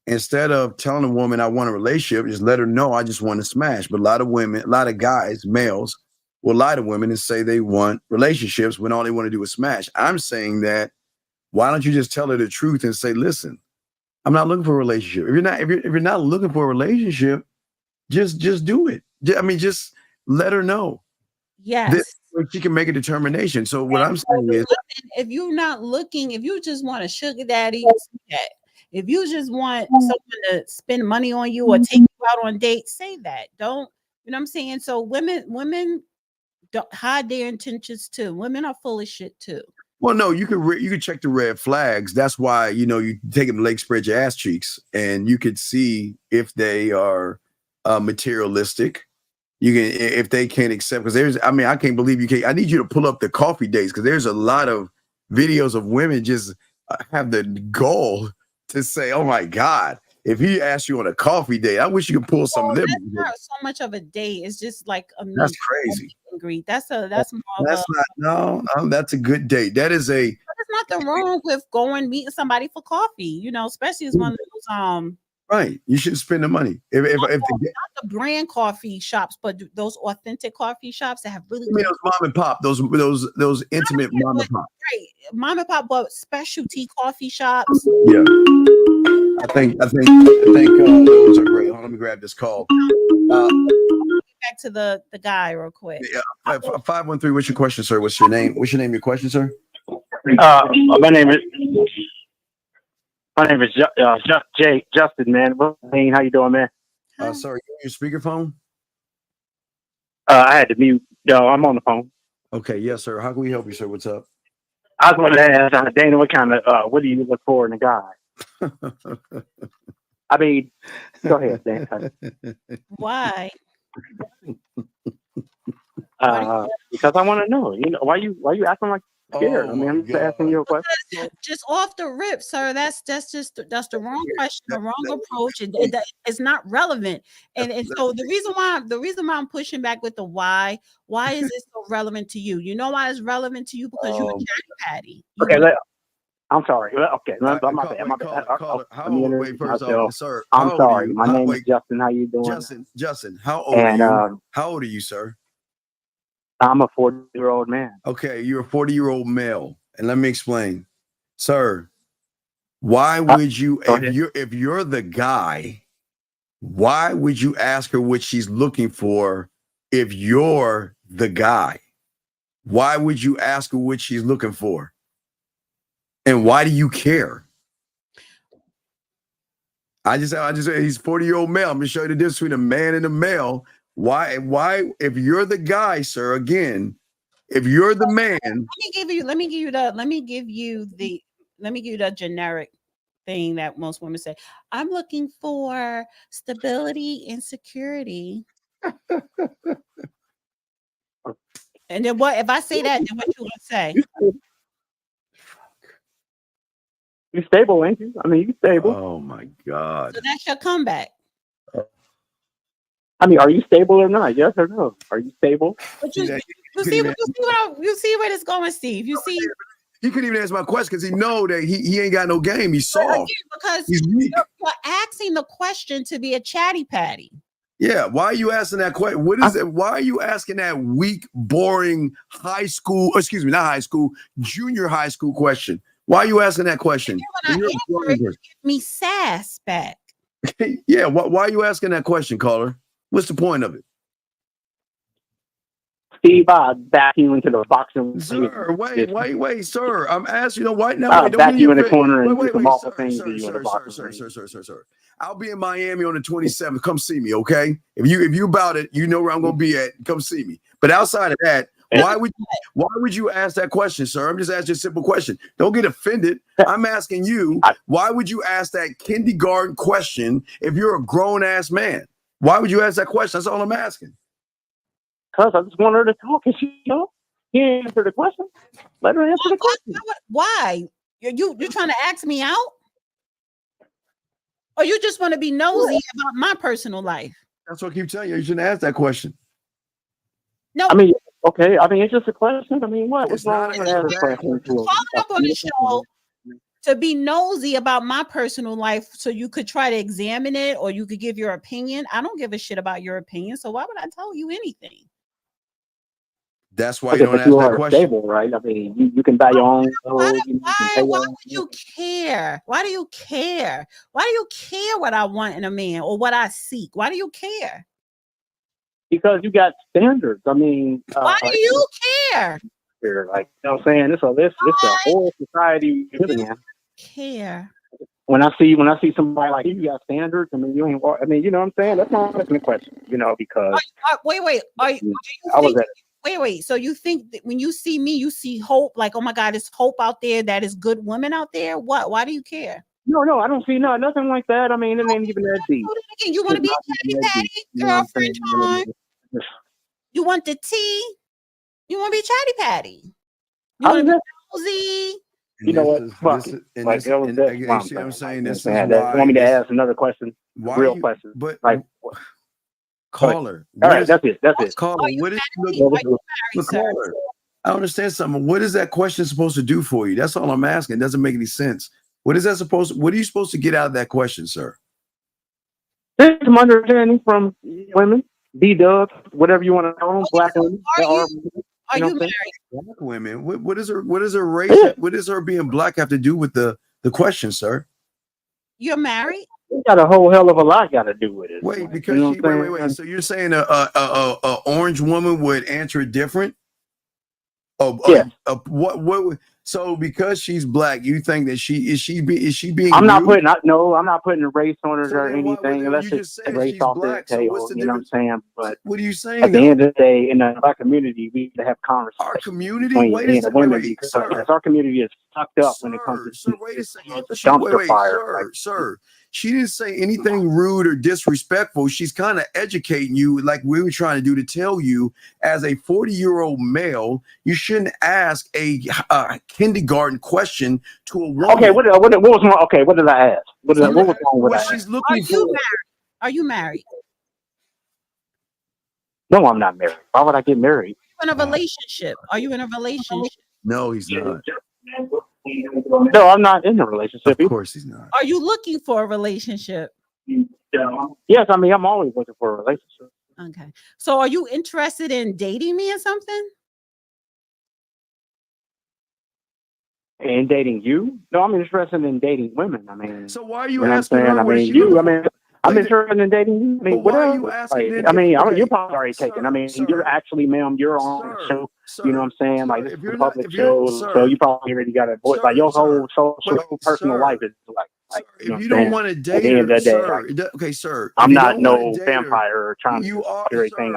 instead of telling a woman I want a relationship, just let her know I just want to smash. But a lot of guys, males, will lie to women and say they want relationships when all they want to do is smash. I'm saying that why don't you just tell her the truth and say, listen, I'm not looking for a relationship. If you're not looking for a relationship, just do it. I mean, just let her know. Yes. She can make a determination. So what I'm saying is, if you're not looking, if you just want a sugar daddy, that. If you just want someone to spend money on you or take you out on dates, say that. Don't, you know what I'm saying? So women don't hide their intentions too. Women are full of shit too. Well, no, you can check the red flags. That's why, you take them to Lake, spread your ass cheeks, and you could see if they are materialistic. You can, if they can't accept, because I can't believe you can't. I need you to pull up the coffee dates, because there's a lot of videos of women just have the goal to say, oh my God, if he asked you on a coffee date, I wish you could pull some of them. That's not so much of a date. It's just like that's crazy. That's more that's a good date. That is there's nothing wrong with meeting somebody for coffee, especially as one of those right. You should spend the money. If not the brand coffee shops, but those authentic coffee shops that have really those mom and pop, those intimate mom and pop. Right. Mom and pop, but specialty coffee shops. Yeah. I think those are great. Let me grab this call. Back to the guy real quick. Yeah. 513. What's your question, sir? What's your name? Your question, sir? My name is Justin, man. How you doing, man? Sorry, your speakerphone? I had to mute. I'm on the phone. Okay, yes, sir. How can we help you, sir? What's up? I was going to ask Dana, what do you look for in a guy? I mean, go ahead, Dana. Why? Because I want to know. Why you acting like scared? I'm just asking you a question. Just off the rip, sir. That's the wrong question, the wrong approach. It's not relevant. And so the reason why I'm pushing back with the why is it so relevant to you? You know why it's relevant to you? Because you're a chatty patty. I'm sorry. Okay, my bad. Wait, first off, sir. I'm sorry. My name is Justin. How you doing? Justin. How old are you? How old are you, sir? I'm a 40-year-old man. Okay, you're a 40-year-old male, and let me explain, sir. Why would you, if you're the guy, why would you ask her what she's looking for? If you're the guy, why would you ask her what she's looking for? And why do you care? I just he's 40-year-old male. I'm gonna show you the difference between a man and a male. Why, if you're the guy, sir, again, if you're the man, let me give you the generic thing that most women say. I'm looking for stability and security. And then what if I say that, then what you gonna say? You stable, ain't you? I mean, you stable. Oh my God. So that's your comeback. I mean, are you stable or not? Yes or no? Are you stable? But you see where it's going, Steve. You see, he couldn't even answer my question because he know that he ain't got no game. He's soft. Because you're asking the question to be a chatty patty. Yeah, why are you asking that question? What is it? Why are you asking that weak, boring not high school, junior high school question? Why are you asking that question? You give me sass back. Yeah, why are you asking that question, caller? What's the point of it? Steve, back you into the boxing. Sir, wait, sir. I'm asking why now. I'll back you in the corner and do some awful things to you in the boxing. Sir. I'll be in Miami on the 27th. Come see me, okay? If you about it, you know where I'm gonna be at. Come see me. But outside of that, why would you ask that question, sir? I'm just asking a simple question. Don't get offended. I'm asking you, why would you ask that kindergarten question if you're a grown ass man? Why would you ask that question? That's all I'm asking. Because I just want her to talk, and she answer the question. Let her answer the question. Why? You're trying to ask me out? Or you just want to be nosy about my personal life? That's what I keep telling you. You shouldn't ask that question. No. I mean, okay. I mean, it's just a question. I mean, what's wrong with asking a question? Following up on the show to be nosy about my personal life so you could try to examine it or you could give your opinion. I don't give a shit about your opinion. So why would I tell you anything? That's why you don't ask that question. Stable, right? I mean, you can buy your own. Why would you care? Why do you care? Why do you care what I want in a man or what I seek? Why do you care? Because you got standards. I mean, why do you care? Like, you know what I'm saying? This a whole society we're living in. Care. When I see somebody like you got standards, I mean, you ain't. I mean, you know what I'm saying? That's not asking the question, you know, because wait. Wait. So you think that when you see me, you see hope? Like, oh my God, there's hope out there. That is good women out there. What? Why do you care? No, I don't see nothing like that. I mean, it ain't even that deep. You want to be chatty girlfriend time? You want the tea? You want to be chatty patty? You want to be cozy? You know what? Fuck it. Like, see what I'm saying? This is why. You want me to ask another question? Real question. But like, caller. All right, that's it. Caller, what is caller? I understand something. What is that question supposed to do for you? That's all I'm asking. It doesn't make any sense. What is that supposed to, what are you supposed to get out of that question, sir? There's some understanding from women, B-dubs, whatever you want to call them, black women. Are you married? Black women. What is her race? Yeah. What does her being black have to do with the question, sir? You're married? It got a whole hell of a lot got to do with it. Wait, because wait. So you're saying a orange woman would answer different? Yeah. What? So because she's black, you think that is she being? I'm not putting a race on her or anything. Unless it's race off the table, you know what I'm saying? But what are you saying? At the end of the day, in the black community, we need to have conversations. Our community, wait, our community is fucked up when it comes to the dumpster fire. Sir. She didn't say anything rude or disrespectful. She's kind of educating you like we were trying to do, to tell you as a 40-year-old male, you shouldn't ask a kindergarten question to a woman. Okay, what was wrong? Okay, what did I ask? What was wrong with that? She's looking for. Are you married? No, I'm not married. Why would I get married? In a relationship. Are you in a relationship? No, he's not. No, I'm not in a relationship. Of course he's not. Are you looking for a relationship? Yes, I mean, I'm always looking for a relationship. Okay. So are you interested in dating me or something? And dating you? No, I'm interested in dating women. I mean, so why are you asking her? I'm interested in dating you. I mean, why are you asking? You're probably already taken. I mean, you're actually, ma'am, you're on a show. You know what I'm saying? Like, this is a public show, so you probably already got a voice. Like, your whole personal life is like if you don't want to date her, sir. Okay, sir. I'm not no vampire trying to do everything.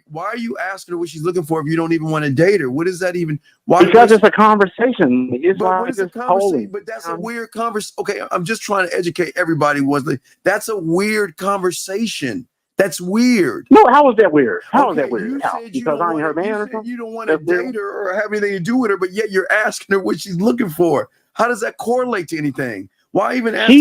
Why are you asking her what she's looking for if you don't even want to date her? What is that even? Because it's a conversation. What is a conversation? But that's a weird conversation. Okay, I'm just trying to educate everybody. That's a weird conversation. That's weird. No, how is that weird? How is that weird? Because I ain't her man or something? You don't want to date her or have anything to do with her, but yet you're asking her what she's looking for. How does that correlate to anything? Why even ask? If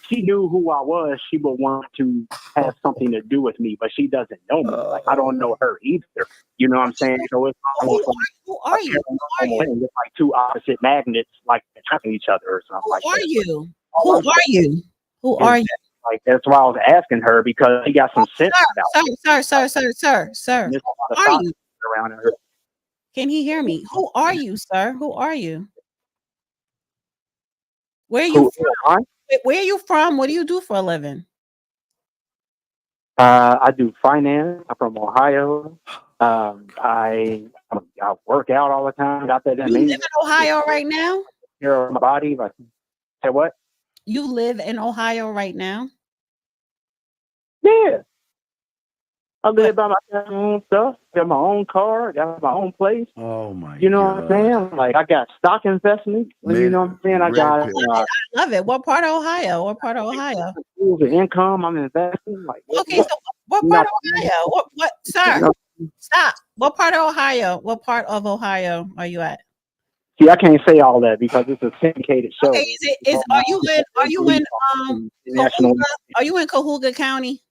she knew who I was, she would want to have something to do with me, but she doesn't know me. Like, I don't know her either. You know what I'm saying? So it's almost who are you? It's like two opposite magnets, like attracting each other or something like that. Who are you? Who are you? Like, that's why I was asking her, because he got some sense about Sir. Who are you? Around her. Can he hear me? Who are you, sir? Who are you? Where are you from? Where are you from? What do you do for a living? I do finance. I'm from Ohio. I work out all the time. Got that? You live in Ohio right now? Here on my body. Like, say what? You live in Ohio right now? Yeah. I live by my own stuff. Got my own car. Got my own place. Oh my! You know what I'm saying? Like, I got stock investments. You know what I'm saying? I love it. What part of Ohio? The income I'm investing. Like, okay, so What part of Ohio? What, sir? Stop. What part of Ohio? What part of Ohio are you at? See, I can't say all that because it's a syndicated show. Okay, are you in Cahuga? Are you in Cahuga County?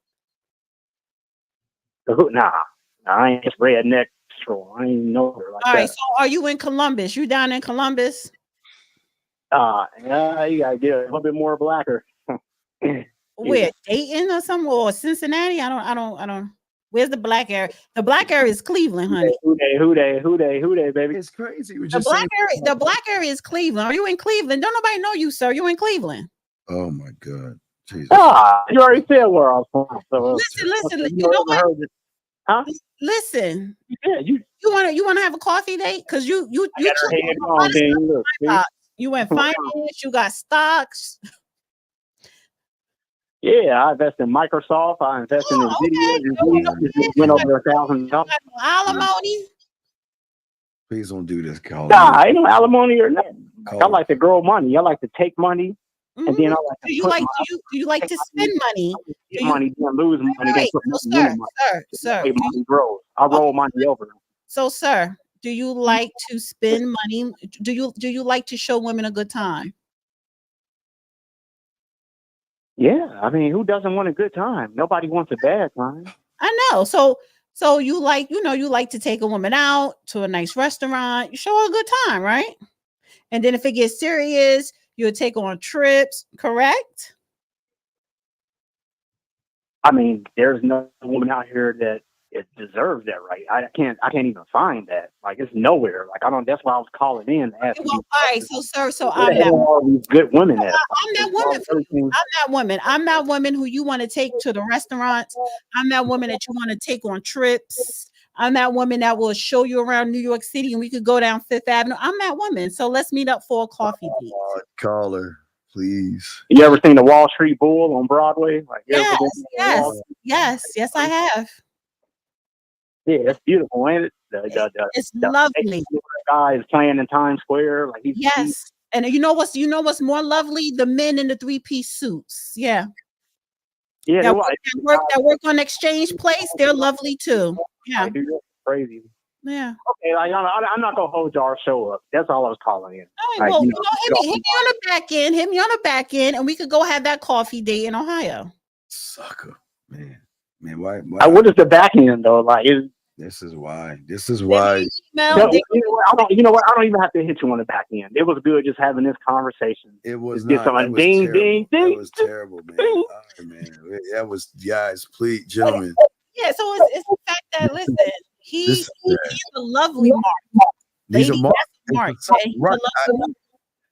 Nah, I ain't just redneck. So I ain't know her like all that. right, so are you in Columbus? You down in Columbus? Yeah, you gotta get a little bit more blacker. Where, Dayton or somewhere, or Cincinnati? I don't. Where's the black area? The black area is Cleveland, honey. Who they, baby? It's crazy. The black area is Cleveland. Are you in Cleveland? Don't nobody know you, sir. You in Cleveland? Oh my God, Jesus! You already said where I was from. So, listen. You know what? Huh? Listen. Yeah, you want to have a coffee date? Because you in finance. You got stocks. Yeah, I invest in Microsoft. I invest in Nvidia. It went over $1,000. Alimony. Please don't do this, Colin. Nah, ain't no alimony or nothing. I like to grow money. I like to take money, and then I like to do you like to spend money? Get money, then lose money. Right. Sir. Money grows. I roll money over. So, sir, do you like to spend money? Do you like to show women a good time? Yeah, I mean, who doesn't want a good time? Nobody wants a bad time. I know. So you like, you like to take a woman out to a nice restaurant. You show her a good time, right? And then if it gets serious, you'll take her on trips, correct? I mean, there's no woman out here that it deserves that, right? I can't even find that. Like, it's nowhere. Like, I don't. That's why I was calling in. All right, so sir, I'm that all these good women. I'm that woman. I'm that woman who you want to take to the restaurants. I'm that woman that you want to take on trips. I'm that woman that will show you around New York City, and we could go down Fifth Avenue. I'm that woman. So let's meet up for a coffee date. Call her, please. You ever seen the Wall Street Bull on Broadway? Like, yes, I have. Yeah, it's beautiful, ain't it? It's lovely. The guy is playing in Times Square. Like, yes. And you know what's more lovely? The men in the 3-piece suits. Yeah. Yeah, that work on Exchange Place. They're lovely too. Yeah. Crazy. Yeah. Okay, like, I'm not gonna hold our show up. That's all I was calling in. All right, well, hit me on the back end. Hit me on the back end, and we could go have that coffee date in Ohio. Sucker, man. Why? What is the back end though? Like, This is why. You know what? I don't even have to hit you on the back end. It was good just having this conversation. It was not. It was ding, terrible. ding, ding. It was terrible, man. All right, man. That was, guys, please, gentlemen. Yeah, so it's the fact that, listen, he's a lovely mark. He's a mark. Right.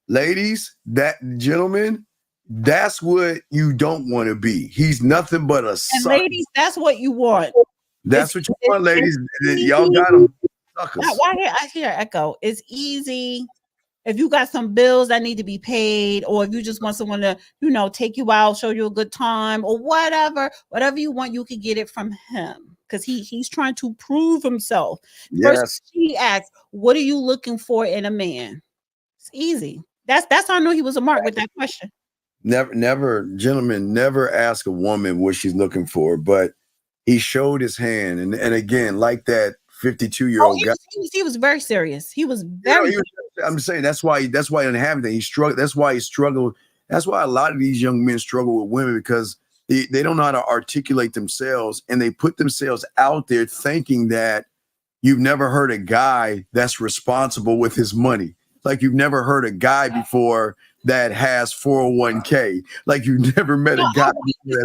Ladies, gentlemen, that's what you don't want to be. He's nothing but a sucker. And ladies, that's what you want. That's what you want, ladies. Y'all got them. Suckers. I hear echo. It's easy. If you got some bills that need to be paid, or if you just want someone to, take you out, show you a good time, or whatever you want, you can get it from him because he's trying to prove himself. Yes. First, he asks, "What are you looking for in a man?" It's easy. That's how I know he was a mark with that question. Never, gentlemen, never ask a woman what she's looking for, but he showed his hand, and again, like that 52-year-old guy. He was very serious. He was very. I'm saying that's why he didn't have anything. He struggled. That's why he struggled. That's why a lot of these young men struggle with women because they don't know how to articulate themselves, and they put themselves out there thinking that you've never heard a guy that's responsible with his money. Like you've never heard a guy before that has 401k. Like you've never met a guy.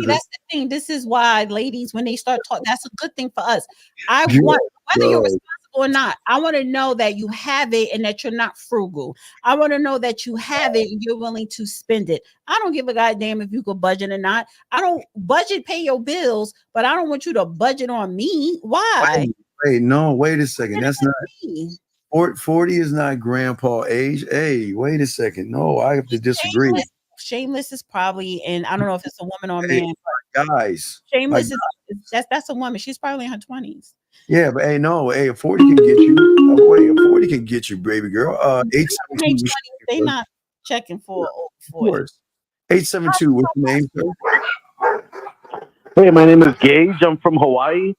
That's the thing. This is why, ladies, when they start talking, that's a good thing for us. I want, whether you're responsible or not, I want to know that you have it and that you're not frugal. I want to know that you have it and you're willing to spend it. I don't give a goddamn if you could budget or not. I don't budget, pay your bills, but I don't want you to budget on me. Why? Wait a second. That's not me. 40 is not grandpa age. Hey, wait a second. No, I have to disagree. Shameless is probably, and I don't know if it's a woman or a man. Guys, Shameless that's a woman. She's probably in her 20s. Yeah, but a 40 can get you. A 40 can get you, baby girl. 872. They not checking for. 872. What's your name, sir? Hey, my name is Gage. I'm from Hawaii.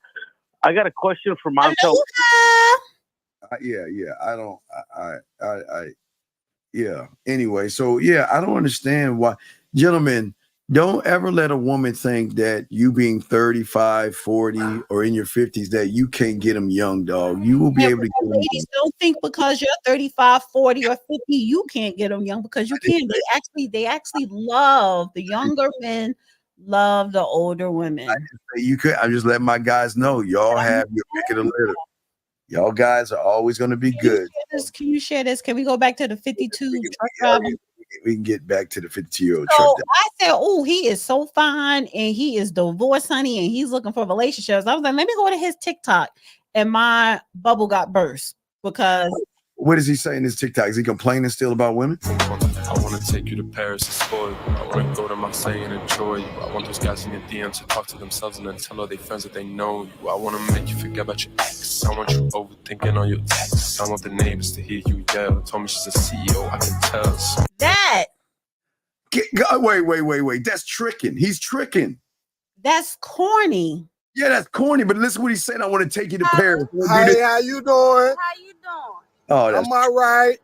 I got a question for Montel. Yeah. Yeah. Anyway, so yeah, I don't understand why, gentlemen, don't ever let a woman think that you being 35, 40, or in your 50s that you can't get them young, dog. You will be able to get them. Ladies, don't think because you're 35, 40, or 50, you can't get them young, because you can. They actually love the younger men, love the older women. You could. I'm just letting my guys know, y'all have your pick of the litter. Y'all guys are always going to be good. Can you share this? Can we go back to the 52 truck driver? We can get back to the 52-year-old So truck driver. I said, oh, he is so fine, and he is divorced, honey, and he's looking for relationships. I was like, let me go to his TikTok, and my bubble got burst because. What is he saying in his TikTok? Is he complaining still about women? I want to take you to Paris and spoil you. I want to go to Marseille and enjoy you. I want those guys in your DMs to talk to themselves and then tell all their friends that they know you. I want to make you forget about your ex. I want you overthinking on your texts. I want the neighbors to hear you yell. Told me she's a CEO, I can tell. That. Wait. That's tricking. He's tricking. That's corny. Yeah, that's corny. But listen what he said. I want to take you to Paris. Hey, how you doing? Oh, that's I'm all right.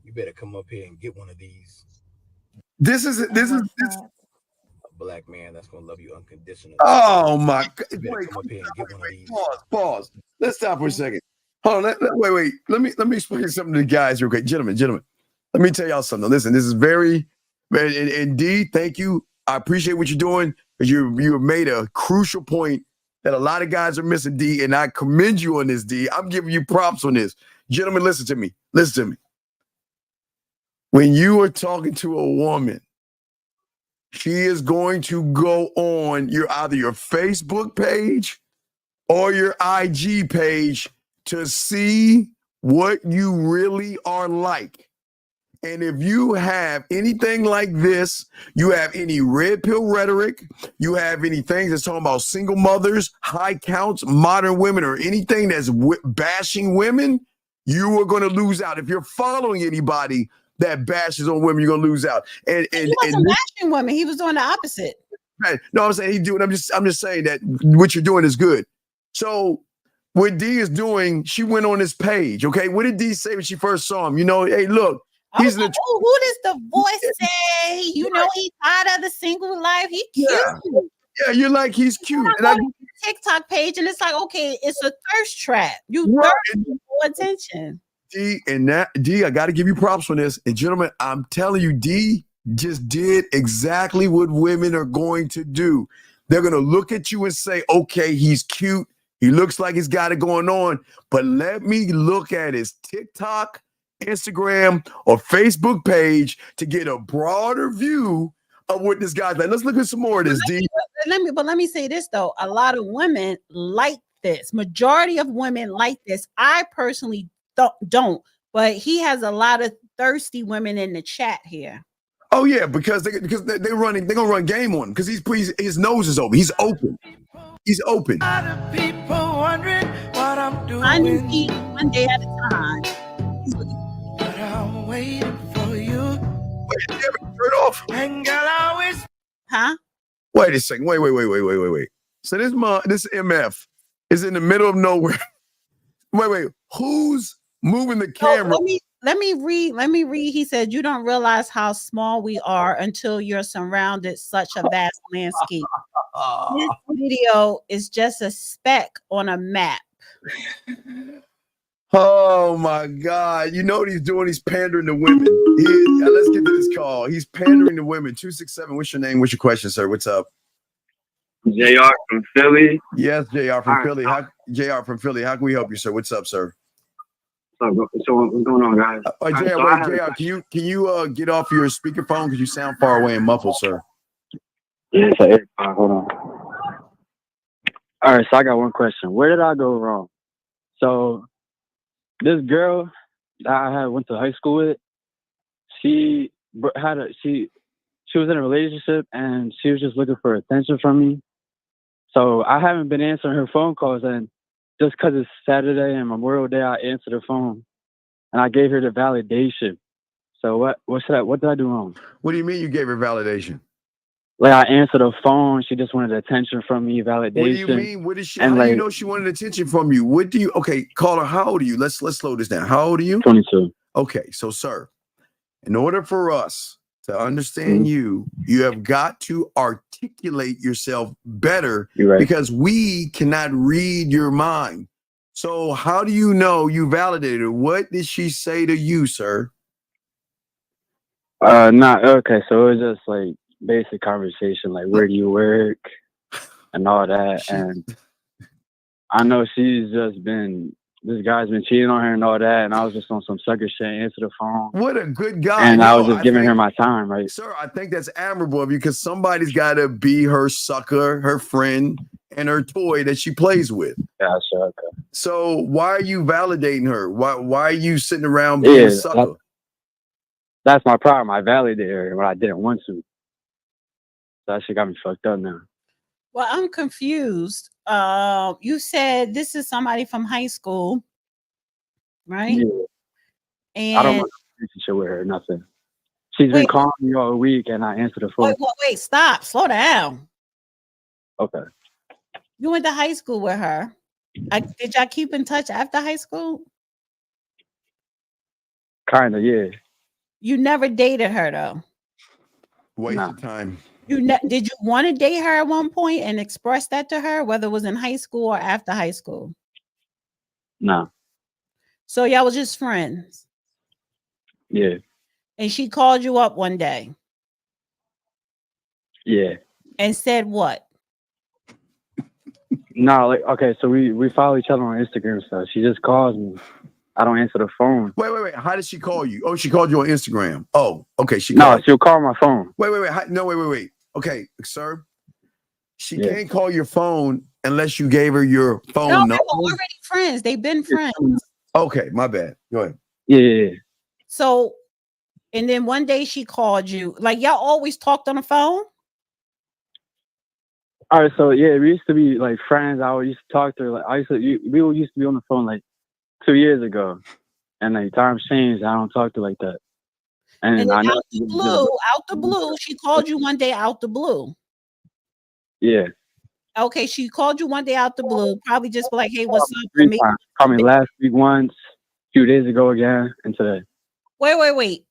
You better come up here and get one of these. This is a black man that's gonna love you unconditionally. Oh my God! Wait, come up here and get one of these. Pause. Let's stop for a second. Hold on. Wait. Let me explain something to the guys real quick, gentlemen. Let me tell y'all something. Listen, this is very, and D, thank you. I appreciate what you're doing, because you have made a crucial point that a lot of guys are missing, D, and I commend you on this, D. I'm giving you props on this. Gentlemen, listen to me. When you are talking to a woman, she is going to go on either your Facebook page or your IG page to see what you really are like. And if you have anything like this, you have any red pill rhetoric, you have any things that's talking about single mothers, high counts, modern women, or anything that's bashing women, you are going to lose out. If you're following anybody that bashes on women, you're going to lose out. And he wasn't bashing women. He was doing the opposite. Right. No, I'm saying he's doing. I'm just saying that what you're doing is good. So what D is doing, she went on his page. Okay, what did D say when she first saw him? Hey, look. He's like, who does the voice say? He's tired of the single life. He cute. Yeah, you're like, he's cute. And I go to the TikTok page, and it's like, okay, it's a thirst trap. You thirst for attention. D, I got to give you props on this. And gentlemen, I'm telling you, D just did exactly what women are going to do. They're going to look at you and say, okay, he's cute. He looks like he's got it going on. But let me look at his TikTok, Instagram, or Facebook page to get a broader view of what this guy's like. Let's look at some more of this, D. Let me say this, though. A lot of women like this. Majority of women like this. I personally don't. But he has a lot of thirsty women in the chat here. Oh yeah, because they're gonna run game on him because his nose is open. He's open. He's open. People wondering what I'm doing. I need to eat one day at a time. But I'm waiting for you. Wait, you have a shirt off? And girl, always. Huh? Wait a second. Wait. So this MF is in the middle of nowhere. Wait. Who's moving the camera? Let me read. He said, you don't realize how small we are until you're surrounded such a vast landscape. This video is just a speck on a map. Oh my God. You know what he's doing? He's pandering to women. Let's get to this call. He's pandering to women. 267. What's your name? What's your question, sir? What's up? JR from Philly. Yes, JR from Philly. JR from Philly. How can we help you, sir? What's up, sir? So what's going on, guys? JR, can you get off your speakerphone because you sound far away and muffled, sir? Yeah, hold on. All right, so I got one question. Where did I go wrong? So this girl that I went to high school with, she was in a relationship and she was just looking for attention from me. So I haven't been answering her phone calls, and just because it's Saturday and Memorial Day, I answered her phone, and I gave her the validation. So what did I do wrong? What do you mean you gave her validation? Like I answered the phone, she just wanted attention from me, validation. What do you mean? What is she? And how do you know she wanted attention from you? What do you? Okay, caller, how old are you? Let's slow this down. How old are you? 22. Okay, so sir, in order for us to understand you have got to articulate yourself better because we cannot read your mind. So how do you know you validated her? What did she say to you, sir? Okay, so it was just like basic conversation, like where do you work and all that. And I know this guy's been cheating on her and all that, and I was just on some sucker shit, answer the phone. What a good guy. And I was just giving her my time, right? Sir, I think that's admirable of you because somebody's got to be her sucker, her friend, and her toy that she plays with. Yeah, sure, okay. So why are you validating her? Why are you sitting around being a sucker? That's my problem. I validated her when I didn't want to. That shit got me fucked up now. Well, I'm confused. You said this is somebody from high school, right? Yeah. And I don't want a relationship with her, nothing. She's been calling me all week and I answered the phone. Wait, stop. Slow down. Okay. You went to high school with her. Did y'all keep in touch after high school? Kind of, yeah. You never dated her though. Waste of time. Did you want to date her at one point and express that to her, whether it was in high school or after high school? No. So y'all was just friends. Yeah. And she called you up one day. Yeah. And said what? No, like okay, so we follow each other on Instagram and stuff. She just calls me. I don't answer the phone. Wait. How did she call you? Oh, she called you on Instagram. Oh, okay. No, she'll call my phone. Wait. Wait. Okay, sir. She can't call your phone unless you gave her your phone number. They were already friends. They've been friends. Okay, my bad. Go ahead. Yeah. So, and then one day she called you. Like y'all always talked on the phone? All right, so yeah, we used to be like friends. I used to talk to her. Like we used to be on the phone like 2 years ago, and like times changed. I don't talk to her like that. And then I know out the blue, she called you one day out the blue. Yeah. Okay, she called you one day out the blue. Probably just be like, "Hey, what's up?" Called me last week once, 2 days ago again, and today. Wait.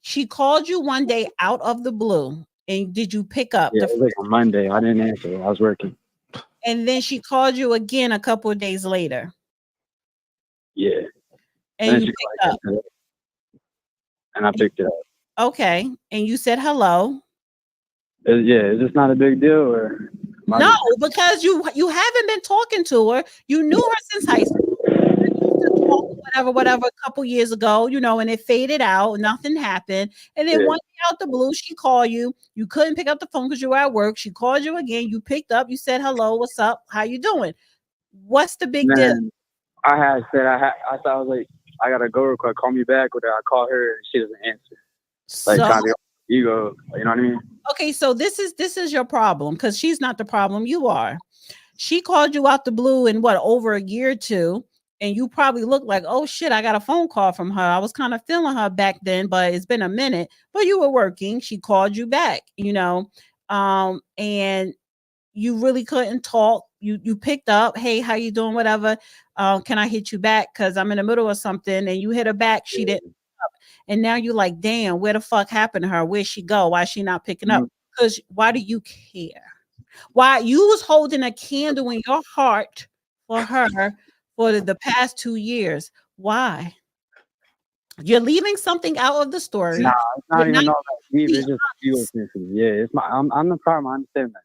She called you one day out of the blue, and did you pick up? Yeah, it was like on Monday. I didn't answer. I was working. And then she called you again a couple of days later. Yeah. And you picked up. And I picked it up. Okay. And you said hello. Is this not a big deal or? No, because you haven't been talking to her. You knew her since high school. Whatever, a couple years ago, and it faded out. Nothing happened. And then one day out the blue, she called you. You couldn't pick up the phone because you were at work. She called you again. You picked up. You said hello. What's up? How you doing? What's the big deal? I thought I was like, I gotta go real quick. Call me back. Or I call her and she doesn't answer. Like kind of ego. You know what I mean? Okay, so this is your problem because she's not the problem. You are. She called you out the blue in over a year or two. And you probably look like, oh shit, I got a phone call from her. I was kind of feeling her back then, but it's been a minute. But you were working. She called you back, and you really couldn't talk. You picked up, hey, how you doing? Whatever. Can I hit you back? Because I'm in the middle of something. And you hit her back. She didn't pick up. And now you're like, damn, where the fuck happened to her? Where'd she go? Why is she not picking up? Because why do you care? Why you was holding a candle in your heart for her for the past 2 years. Why? You're leaving something out of the story. Nah, it's not even all that deep. It's just ego sensitive. Yeah, I'm the problem. I understand that.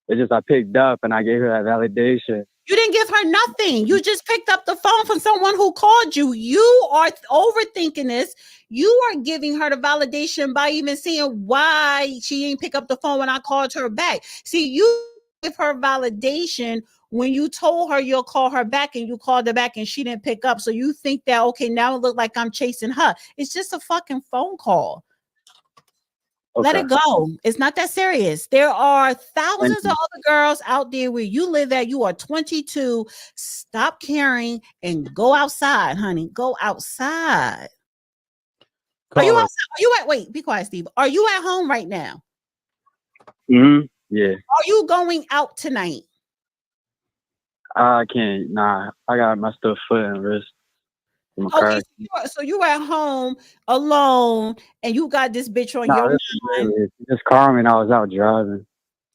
It's just I picked up and I gave her that validation. You didn't give her nothing. You just picked up the phone from someone who called you. You are overthinking this. You are giving her the validation by even seeing why she didn't pick up the phone when I called her back. See, you give her validation when you told her you'll call her back and you called her back and she didn't pick up. So you think that, okay, now it look like I'm chasing her. It's just a fucking phone call. Okay. Let it go. It's not that serious. There are thousands of other girls out there where you live at. You are 22. Stop caring and go outside, honey. Go outside. Are you outside? Wait, be quiet, Steve. Are you at home right now? Yeah. Are you going out tonight? I can't. Nah, I got my stuff foot and wrist. Okay, so you at home alone, and you got this bitch on your mind. Just called me and I was out driving.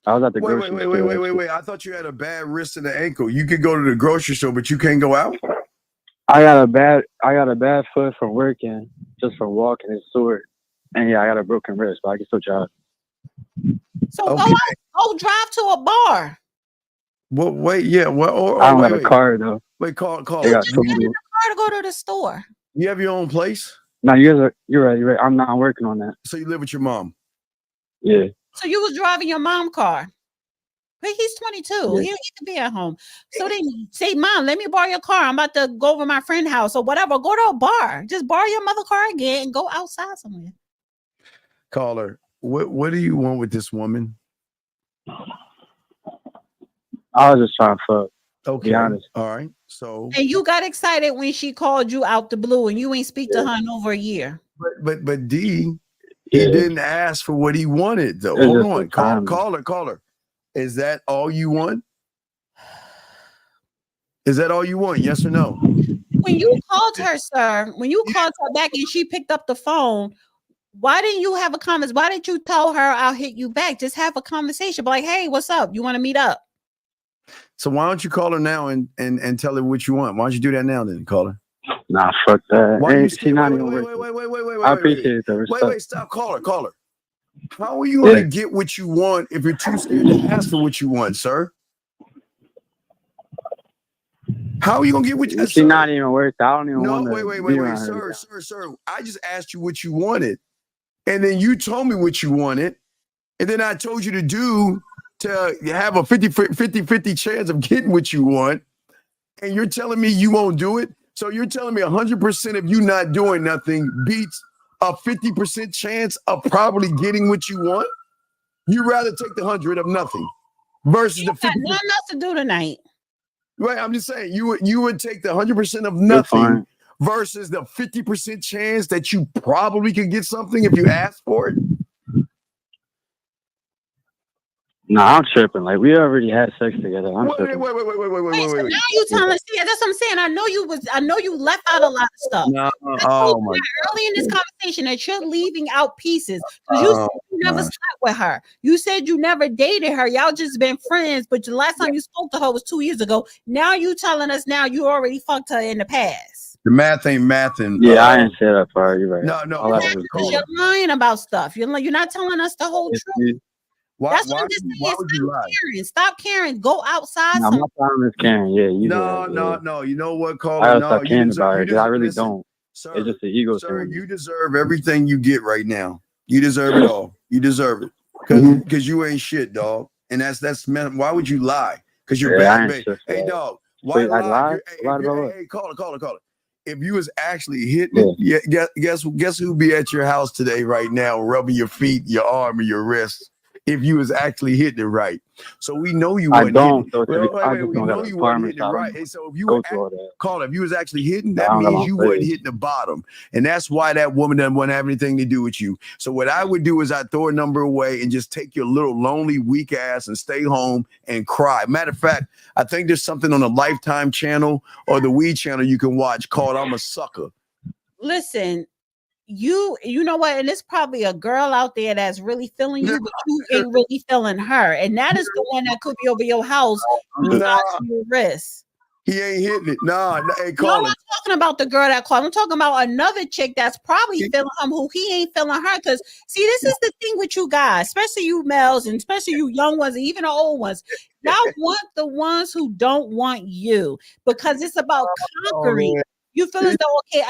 I was at the grocery store. Wait. I thought you had a bad wrist and an ankle. You could go to the grocery store, but you can't go out? I got a bad foot from working, just from walking and sore. And yeah, I got a broken wrist, but I can still drive. So go drive to a bar. Well, wait, yeah. Well, I don't have a car though. Wait, call. You just get in the car to go to the store. You have your own place? No, you're right. I'm not working on that. So you live with your mom? Yeah. So you was driving your mom's car. But he's 22. Yeah. He don't need to be at home. So they say, Mom, let me borrow your car. I'm about to go over my friend's house or whatever. Go to a bar. Just borrow your mother's car again and go outside somewhere. Caller, what do you want with this woman? I was just trying to fuck. Okay. Be honest. All right. So. And you got excited when she called you out the blue and you ain't speak to her in over a year. But D, he didn't ask for what he wanted though. Hold on. Caller. Is that all you want? Is that all you want? Yes or no? When you called her, sir, when you called her back and she picked up the phone, why didn't you have a conversation? Why didn't you tell her I'll hit you back? Just have a conversation. Be like, hey, what's up? You want to meet up? So why don't you call her now and tell her what you want? Why don't you do that now then, call her? Nah, fuck that. Why Wait, I appreciate the respect. Wait, stop. Call her. How are you going to get what you want if you're too scared to ask for what you want, sir? How are you going to get what you want? She's not even worth it. I don't even want to. Wait, sir. I just asked you what you wanted. And then you told me what you wanted. And then I told you to have a 50-50 chance of getting what you want. And you're telling me you won't do it? So you're telling me 100% of you not doing nothing beats a 50% chance of probably getting what you want? You'd rather take the 100 of nothing versus the 50. Nothing else to do tonight. Right, I'm just saying you would take the 100% of nothing versus the 50% chance that you probably could get something if you ask for it. Nah, I'm tripping. Like we already had sex together. Wait. So now you telling us? Yeah, that's what I'm saying. I know you left out a lot of stuff. No, early in this conversation that you're leaving out pieces because you said you never slept with her. You said you never dated her. Y'all just been friends, but the last time you spoke to her was 2 years ago. Now you telling us now you already fucked her in the past. The math ain't mathing. Yeah, I didn't say that part. You're right. No. You're lying about stuff. You're not telling us the whole truth. That's what I'm just saying. Stop caring. Go outside. No, my problem is caring. Yeah, you No. You know what, Caller? I caring about it. I really don't. Sir, it's just the ego. Sir, you deserve everything you get right now. You deserve it all. You deserve it because you ain't shit, dog. And that's why would you lie? Because you're bad, baby. Hey, dog. Why lie? Hey, caller. If you was actually hitting it, guess who be at your house today right now, rubbing your feet, your arm, or your wrist? If you was actually hitting it right. So we know you wasn't hitting it. We know you wasn't hitting it right. And so if you were if you was actually hitting, that means you wasn't hitting the bottom. And that's why that woman doesn't want to have anything to do with you. So what I would do is I'd throw a number away and just take your little lonely, weak ass and stay home and cry. Matter of fact, I think there's something on the Lifetime channel or the We channel you can watch called I'm a Sucker. Listen. You know what, and it's probably a girl out there that's really feeling you, but you ain't really feeling her, and that is the one that could be over your house your wrist. He ain't hitting it. Hey, no, I'm not talking about the girl that called. I'm talking about another chick that's probably feeling him who he ain't feeling her. Because see, this is the thing with you guys, especially you males, and especially you young ones, and even the old ones. Y'all want the ones who don't want you because it's about conquering. You feel as though, okay,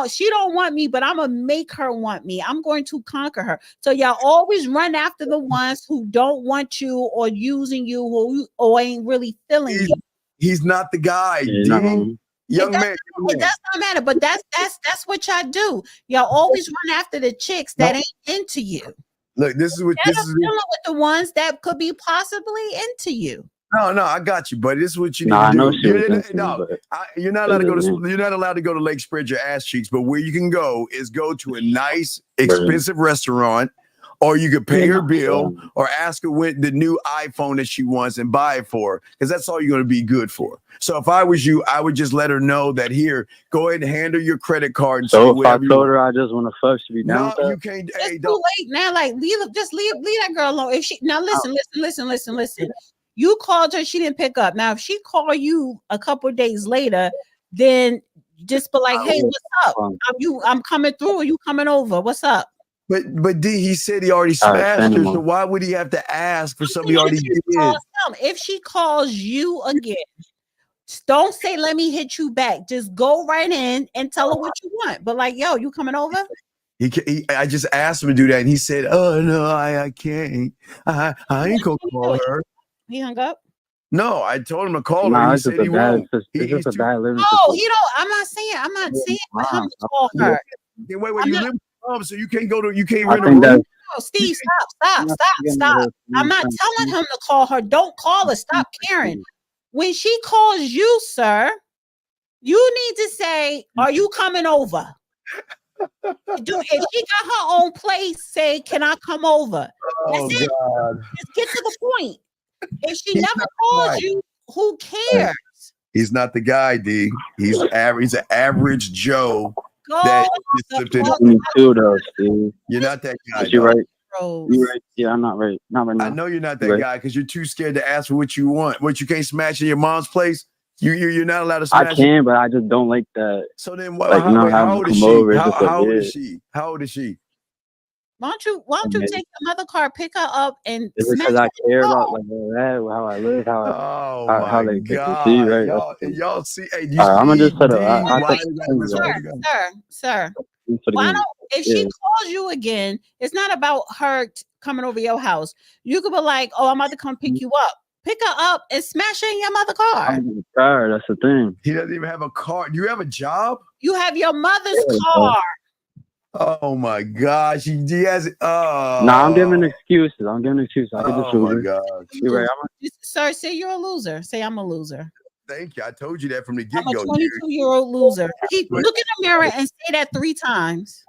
she don't want me, but I'm going to make her want me. I'm going to conquer her. So y'all always run after the ones who don't want you or using you or ain't really feeling you. He's not the guy. Young man. It does not matter, but that's what y'all do. Y'all always run after the chicks that ain't into you. Look, this is what this is dealing with the ones that could be possibly into you. No, I got you, but this is what you need to do. You're not allowed to go to. You're not allowed to go to Lake Spread your ass cheeks. But where you can go is go to a nice, expensive restaurant or you could pay her bill or ask her when the new iPhone that she wants and buy it for her, because that's all you're going to be good for. So if I was you, I would just let her know that here, go ahead and hand her your credit card. And so if I told her I just want to fuck, she be down with that? You can't. It's too late now. Like leave that girl alone. If she now listen. You called her, she didn't pick up. Now if she called you a couple of days later, then just be like, hey, what's up? I'm coming through. Are you coming over? What's up? But D, he said he already smashed her, so why would he have to ask for something he already did? If she calls you again, don't say, let me hit you back. Just go right in and tell her what you want. But like, yo, you coming over? I just asked him to do that, and he said, oh, no, I can't. I ain't going to call her. He hung up? No, I told him to call her. He said he won't. It's just a bad living. Oh, he don't. I'm not saying for him to call her. Wait, you live with mom, so you can't rent a room. No, Steve, stop. I'm not telling him to call her. Don't call her. Stop caring. When she calls you, sir, you need to say, are you coming over? If she got her own place, say, can I come over? That's it. God. Just get to the point. If she never calls you, who cares? He's not the guy, D. He's average. He's an average Joe. That just slipped in. You're not that guy. You're right. You're right. Yeah, I'm not right. Not right now. I know you're not that guy because you're too scared to ask for what you want. What you can't smash in your mom's place. You're not allowed to smash. I can, but I just don't like that. So then, how old is she? How old is she? Why don't you take the mother car, pick her up, and it's because I care about like that, how I live, how they see, right? Y'all see, hey, I'm gonna just set up. Sir. Why don't if she calls you again? It's not about her coming over your house. You could be like, "Oh, I'm about to come pick you up." Pick her up and smash her in your mother's car. I'm in the car. That's the thing. He doesn't even have a car. Do you have a job? You have your mother's car. Oh my gosh, he has. I'm giving excuses. I can just my God, you're right. Sir, say you're a loser. Say I'm a loser. Thank you. I told you that from the get-go. I'm a 22-year-old loser. Look in the mirror and say that 3 times.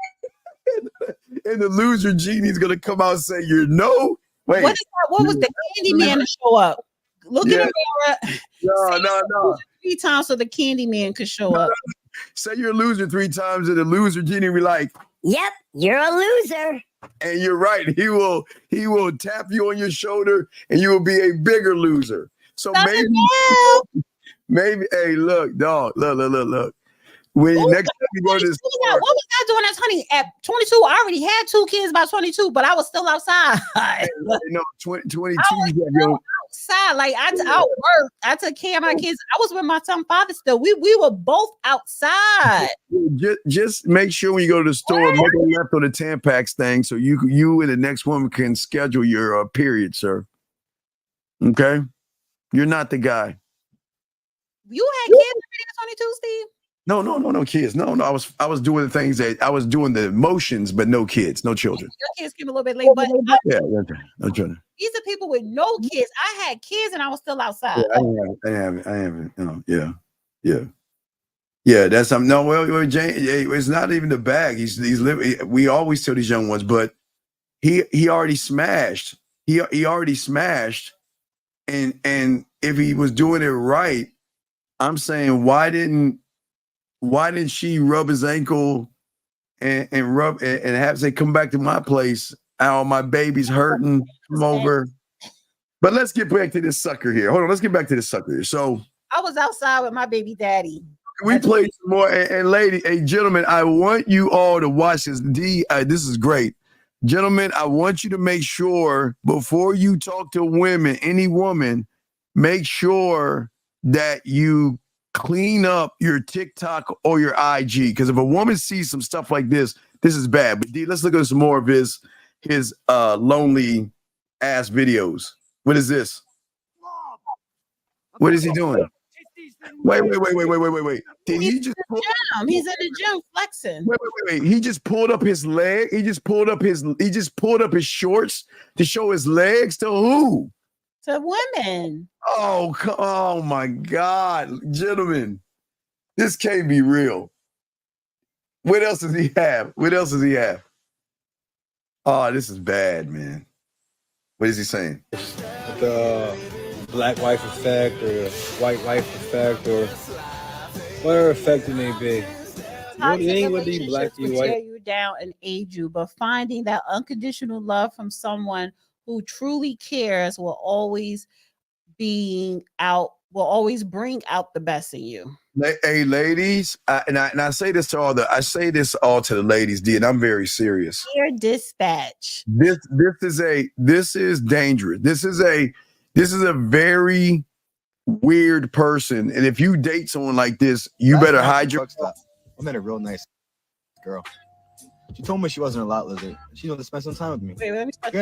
And the loser genie's gonna come out and say, "You're no." Wait. What is that? What was the candy man to show up? Look in the mirror. No. 3 times so the candy man could show up. Say you're a loser 3 times, and the loser genie be like, "Yep, you're a loser." And you're right. He will tap you on your shoulder, and you will be a bigger loser. So maybe. Hey, look, dog. Look. When next time you go to this store, what was I doing as honey at 22? I already had 2 kids by 22, but I was still outside. No, 22. Outside, like I worked. I took care of my kids. I was with my father still. We were both outside. Just make sure when you go to the store, make a left on the Tampax thing, so you and the next woman can schedule your period, sir. Okay, you're not the guy. You had kids at 22, Steve? No kids. No. I was doing the things that I was doing the motions, but no kids, no children. Your kids came a little bit late, but no children. These are people with no kids. I had kids and I was still outside. Yeah, I haven't. Yeah. That's something. No, well, Jane, it's not even the bag. He's living. We always tell these young ones, but he already smashed. He already smashed, and if he was doing it right, I'm saying why didn't she rub his ankle and have say come back to my place? Oh, my baby's hurting. Come over. But let's get back to this sucker here. Hold on. Let's get back to this sucker here. So I was outside with my baby daddy. We played some more. And gentlemen, I want you all to watch this. This is great. Gentlemen, I want you to make sure before you talk to women, any woman, make sure that you clean up your TikTok or your IG. Because if a woman sees some stuff like this is bad. But let's look at some more of his lonely ass videos. What is this? What is he doing? Wait. Did he just he's in the gym flexing. Wait. He just pulled up his leg. He just pulled up his shorts to show his legs to who? To women. Oh my God, gentlemen. This can't be real. What else does he have? Oh, this is bad, man. What is he saying? The black wife effect or the white wife effect or whatever effect it may be. Toxic It ain't what you black, relationships you will tear white. you down and age you, but finding that unconditional love from someone who truly cares will always bring out the best in you. Hey, ladies, and I say this to all to the ladies, D, and I'm very serious. Dear dispatch. This is dangerous. This is a very weird person, and if you date someone like this, you better hide your. I met a real nice girl. She told me she wasn't a lot lizard. She wanted to spend some time with me. Wait, let me start.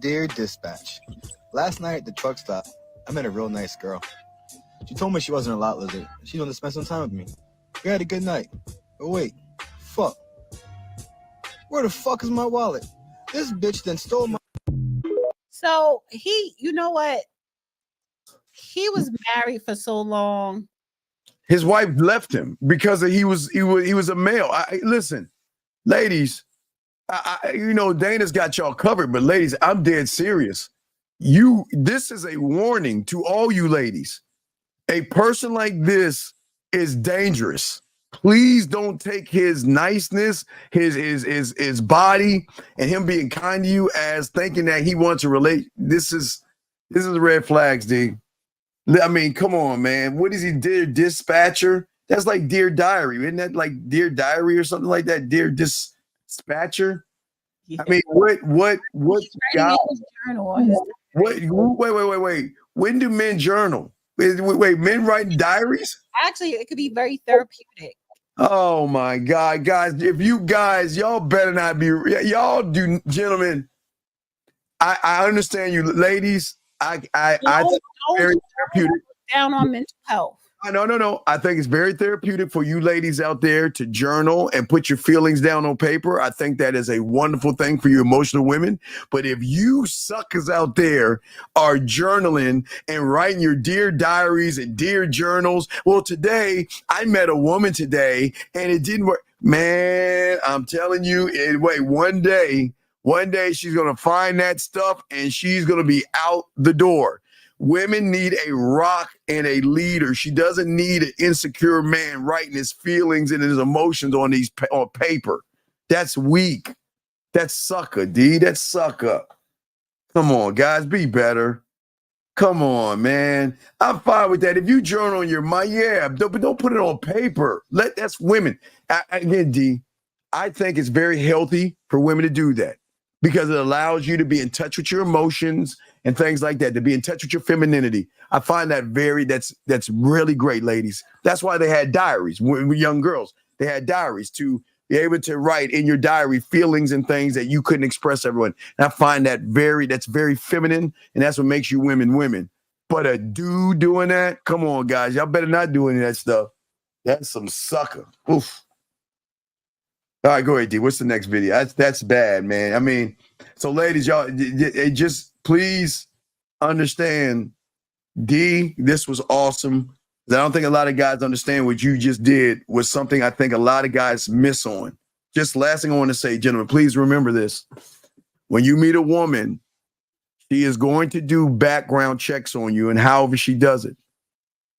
Dear dispatch, last night at the truck stop, I met a real nice girl. She told me she wasn't a lot lizard. She wanted to spend some time with me. We had a good night. But wait, fuck. Where the fuck is my wallet? This bitch then stole my. So you know what? He was married for so long. His wife left him because he was a male. Listen, ladies, Dana's got y'all covered, but ladies, I'm dead serious. This is a warning to all you ladies. A person like this is dangerous. Please don't take his niceness, his body, and him being kind to you as thinking that he wants to relate. This is red flags, D. I mean, come on, man. What is he, Dear Dispatcher? That's like Dear Diary. Isn't that like Dear Diary or something like that? Dear Dispatcher? Yeah. I mean, what guy, wait. When do men journal? Wait, men write diaries? Actually, it could be very therapeutic. Oh my God, guys! If you guys, y'all better not be. Y'all do, gentlemen. I understand you, ladies. I think it's very therapeutic. Down on mental health. No. I think it's very therapeutic for you ladies out there to journal and put your feelings down on paper. I think that is a wonderful thing for you emotional women. But if you suckers out there are journaling and writing your dear diaries and dear journals, well, today I met a woman today and it didn't work. Man, I'm telling you, one day she's going to find that stuff and she's going to be out the door. Women need a rock and a leader. She doesn't need an insecure man writing his feelings and his emotions on paper. That's weak. That's sucker, D. That's sucker. Come on, guys, be better. Come on, man. I'm fine with that. If you journal on your mind, but don't put it on paper. That's women. Again, D, I think it's very healthy for women to do that because it allows you to be in touch with your emotions and things like that, to be in touch with your femininity. I find that that's really great, ladies. That's why they had diaries. When young girls, they had diaries to be able to write in your diary feelings and things that you couldn't express to everyone. And I find that's very feminine, and that's what makes you women. But a dude doing that, come on, guys, y'all better not do any of that stuff. That's some sucker. Oof. All right, go ahead, D. What's the next video? That's bad, man. I mean, so ladies, y'all, just please understand, D, this was awesome. I don't think a lot of guys understand what you just did was something I think a lot of guys miss on. Just last thing I want to say, gentlemen, please remember this. When you meet a woman, she is going to do background checks on you and however she does it.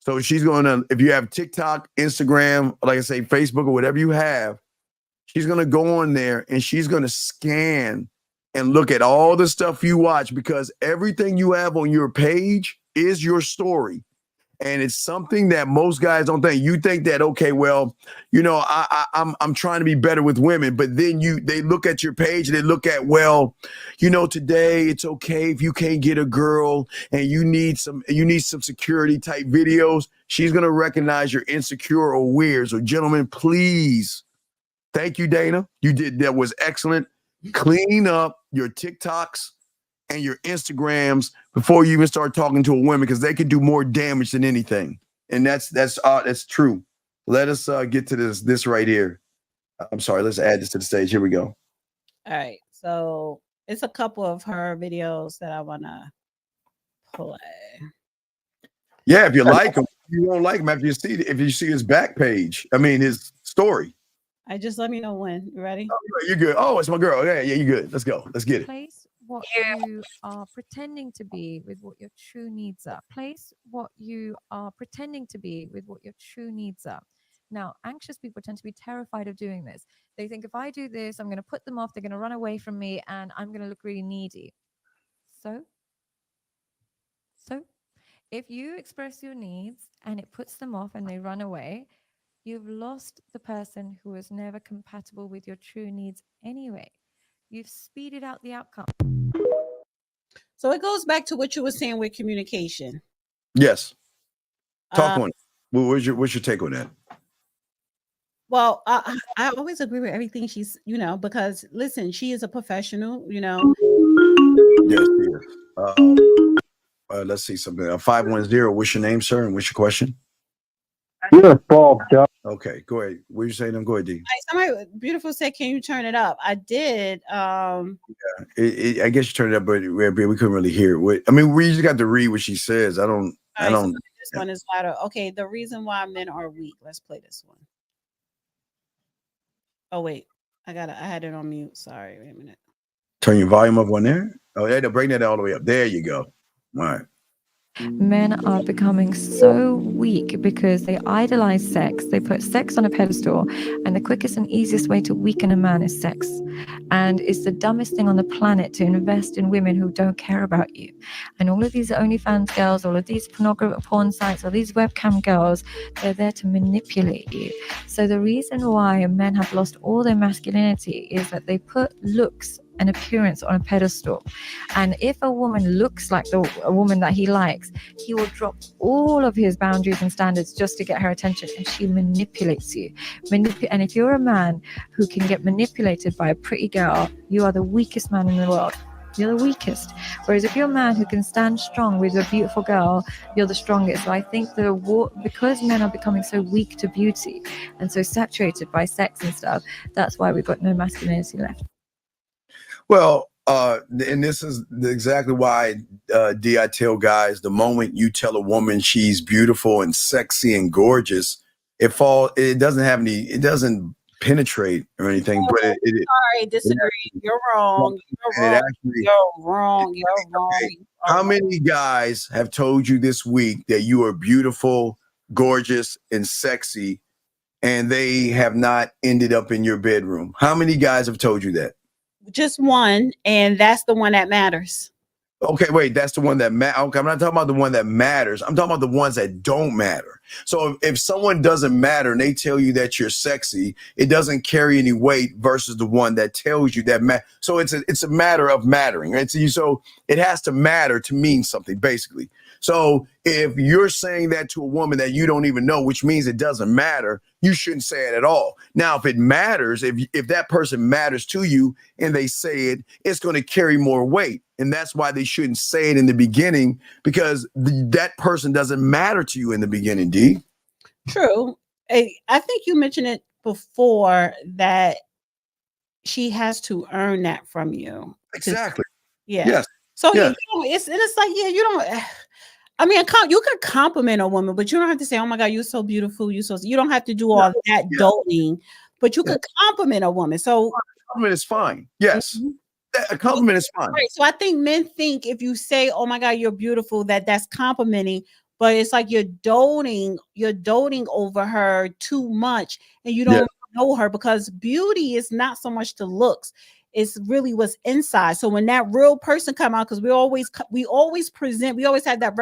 So she's going to, if you have TikTok, Instagram, like I say, Facebook or whatever you have, she's going to go on there and she's going to scan and look at all the stuff you watch because everything you have on your page is your story. And it's something that most guys don't think. You think that, okay, well, I'm trying to be better with women, but then they look at your page and they look at, well, today it's okay if you can't get a girl and you need some security type videos. She's gonna recognize you're insecure or weird. So, gentlemen, please, thank you, Dana. That was excellent. Clean up your TikToks and your Instagrams before you even start talking to a woman because they can do more damage than anything. And that's true. Let us get to this right here. I'm sorry. Let's add this to the stage. Here we go. All right. So it's a couple of her videos that I want to play. Yeah, if you like him, you won't like him after you see his back page. I mean, his story. I just let me know when. You ready? You're good. Oh, it's my girl. Yeah, you're good. Let's go. Let's get it. Place what you are pretending to be with what your true needs are. Place what you are pretending to be with what your true needs are. Now, anxious people tend to be terrified of doing this. They think if I do this, I'm going to put them off, they're going to run away from me, and I'm going to look really needy. So, if you express your needs and it puts them off and they run away, you've lost the person who was never compatible with your true needs anyway. You've speeded out the outcome. So it goes back to what you were saying with communication. Yes. Talk on it. Well, what's your take on that? Well, I always agree with everything she's, because listen, she is a professional, Yes, she is. Let's see something. 510. What's your name, sir? And what's your question? You're false, Joe. Okay, go ahead. What are you saying? Go ahead, D. Somebody beautiful said, "Can you turn it up?" I did. Yeah, I guess you turned it up, but we couldn't really hear it. We just got to read what she says. I don't. So this one is louder. Okay, the reason why men are weak. Let's play this one. Oh wait, I had it on mute. Sorry, wait a minute. Turn your volume up on there. Oh, yeah, bring that all the way up. There you go. All right. Men are becoming so weak because they idolize sex. They put sex on a pedestal, and the quickest and easiest way to weaken a man is sex. And it's the dumbest thing on the planet to invest in women who don't care about you. And all of these OnlyFans girls, all of these porn sites, all these webcam girls, they're there to manipulate you. So the reason why men have lost all their masculinity is that they put looks and appearance on a pedestal. And if a woman looks like a woman that he likes, he will drop all of his boundaries and standards just to get her attention, and she manipulates you. And if you're a man who can get manipulated by a pretty girl, you are the weakest man in the world. You're the weakest. Whereas if you're a man who can stand strong with a beautiful girl, you're the strongest. So I think because men are becoming so weak to beauty and so saturated by sex and stuff, that's why we've got no masculinity left. Well, and this is exactly why, D, I tell guys, the moment you tell a woman she's beautiful and sexy and gorgeous, it doesn't penetrate or anything, but sorry, disagree. You're wrong. You're wrong. How many guys have told you this week that you are beautiful, gorgeous, and sexy, and they have not ended up in your bedroom? How many guys have told you that? Just one, and that's the one that matters. Okay, wait, that's the one that matters. Okay, I'm not talking about the one that matters. I'm talking about the ones that don't matter. So if someone doesn't matter and they tell you that you're sexy, it doesn't carry any weight versus the one that tells you that. So it's a matter of mattering, right? So it has to matter to mean something, basically. So if you're saying that to a woman that you don't even know, which means it doesn't matter, you shouldn't say it at all. Now, if it matters, if that person matters to you and they say it, it's going to carry more weight. And that's why they shouldn't say it in the beginning, because that person doesn't matter to you in the beginning, D. True. I think you mentioned it before that she has to earn that from you. Exactly. Yeah. Yes. So yes. It's like, you don't. I mean, you can compliment a woman, but you don't have to say, "Oh my God, you're so beautiful." You don't have to do all that doting, but you can compliment a woman. So compliment is fine. Yes. A compliment is fine. Right. So I think men think if you say, "Oh my God, you're beautiful," that's complimenting, but it's like you're doting over her too much, and you don't know her, because beauty is not so much the looks. It's really what's inside. So when that real person come out, because we always have that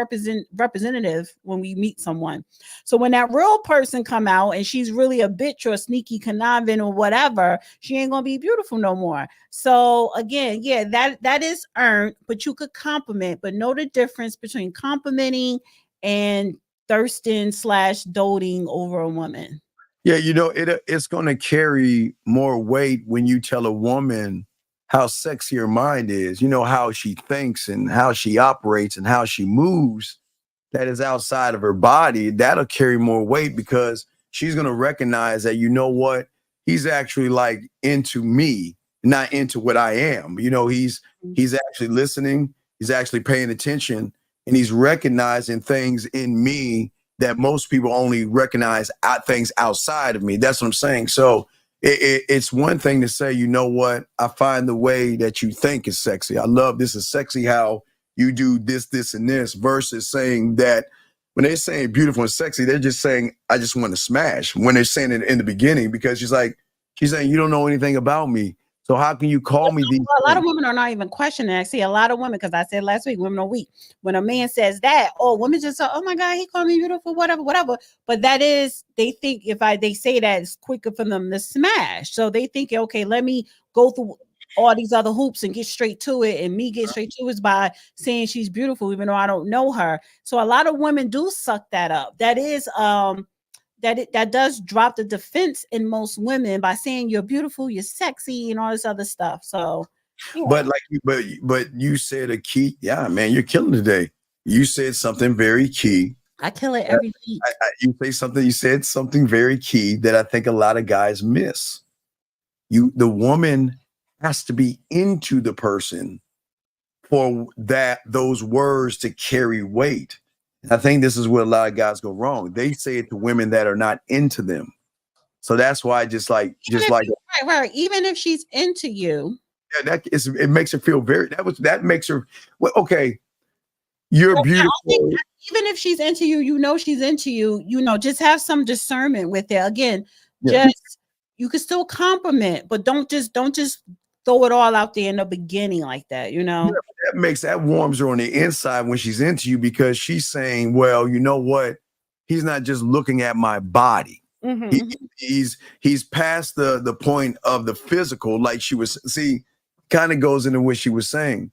representative when we meet someone. So when that real person come out and she's really a bitch or sneaky conniving or whatever, she ain't gonna be beautiful no more. So again, that is earned, but you could compliment, but know the difference between complimenting and thirsting / doting over a woman. Yeah, it's going to carry more weight when you tell a woman how sexy her mind is, how she thinks and how she operates and how she moves, that is outside of her body. That'll carry more weight, because she's going to recognize that, he's actually like into me, not into what I am. He's actually listening, he's actually paying attention, and he's recognizing things in me that most people only recognize things outside of me. That's what I'm saying. So it's one thing to say, you know what, I find the way that you think is sexy. I love this is sexy how you do this, this, and this, versus saying that when they're saying beautiful and sexy, they're just saying, I just want to smash, when they're saying it in the beginning, because she's saying, you don't know anything about me. So how can you call me these a lot of women are not even questioning. I see a lot of women, because I said last week, women are weak. When a man says that, women just say, oh my God, he called me beautiful, whatever. But that is, they think they say that, it's quicker for them to smash. So they think, okay, let me go through all these other hoops and get straight to it. And me get straight to it is by saying she's beautiful, even though I don't know her. So a lot of women do suck that up. That is, that does drop the defense in most women by saying you're beautiful, you're sexy, and all this other stuff. So, yeah. but you said a key, man, you're killing today. You said something very key. I kill it every week. You said something very key that I think a lot of guys miss. The woman has to be into the person for those words to carry weight. I think this is where a lot of guys go wrong. They say it to women that are not into them. So that's why right. Even if she's into you. Yeah, it makes her feel that makes her, well, okay, you're beautiful. Even if she's into you, she's into you, just have some discernment with it. Again, just, you can still compliment, but don't just throw it all out there in the beginning like that, that warms her on the inside when she's into you, because she's saying, well, you know what, he's not just looking at my body. Mm-hmm. He's past the point of the physical, like she was, kind of goes into what she was saying.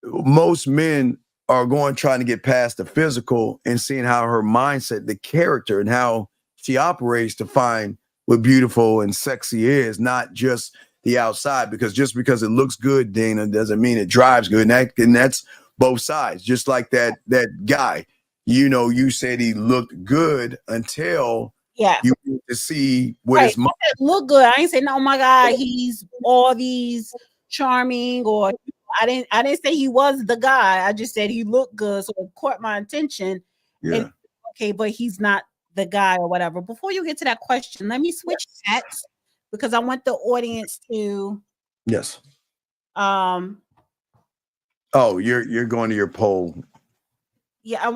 Most men are trying to get past the physical and seeing how her mindset, the character, and how she operates to find what beautiful and sexy is, not just the outside, because just because it looks good, Dana, doesn't mean it drives good. And that's both sides. Just like that guy, you said he looked good until you get to see what his mind look good. I ain't saying, oh my God, he's all these charming, or I didn't say he was the guy. I just said he looked good, so it caught my attention. Yeah. And, but he's not the guy or whatever. Before you get to that question, let me switch hats, because I want the audience to. Yes. Oh, you're going to your poll. Yeah,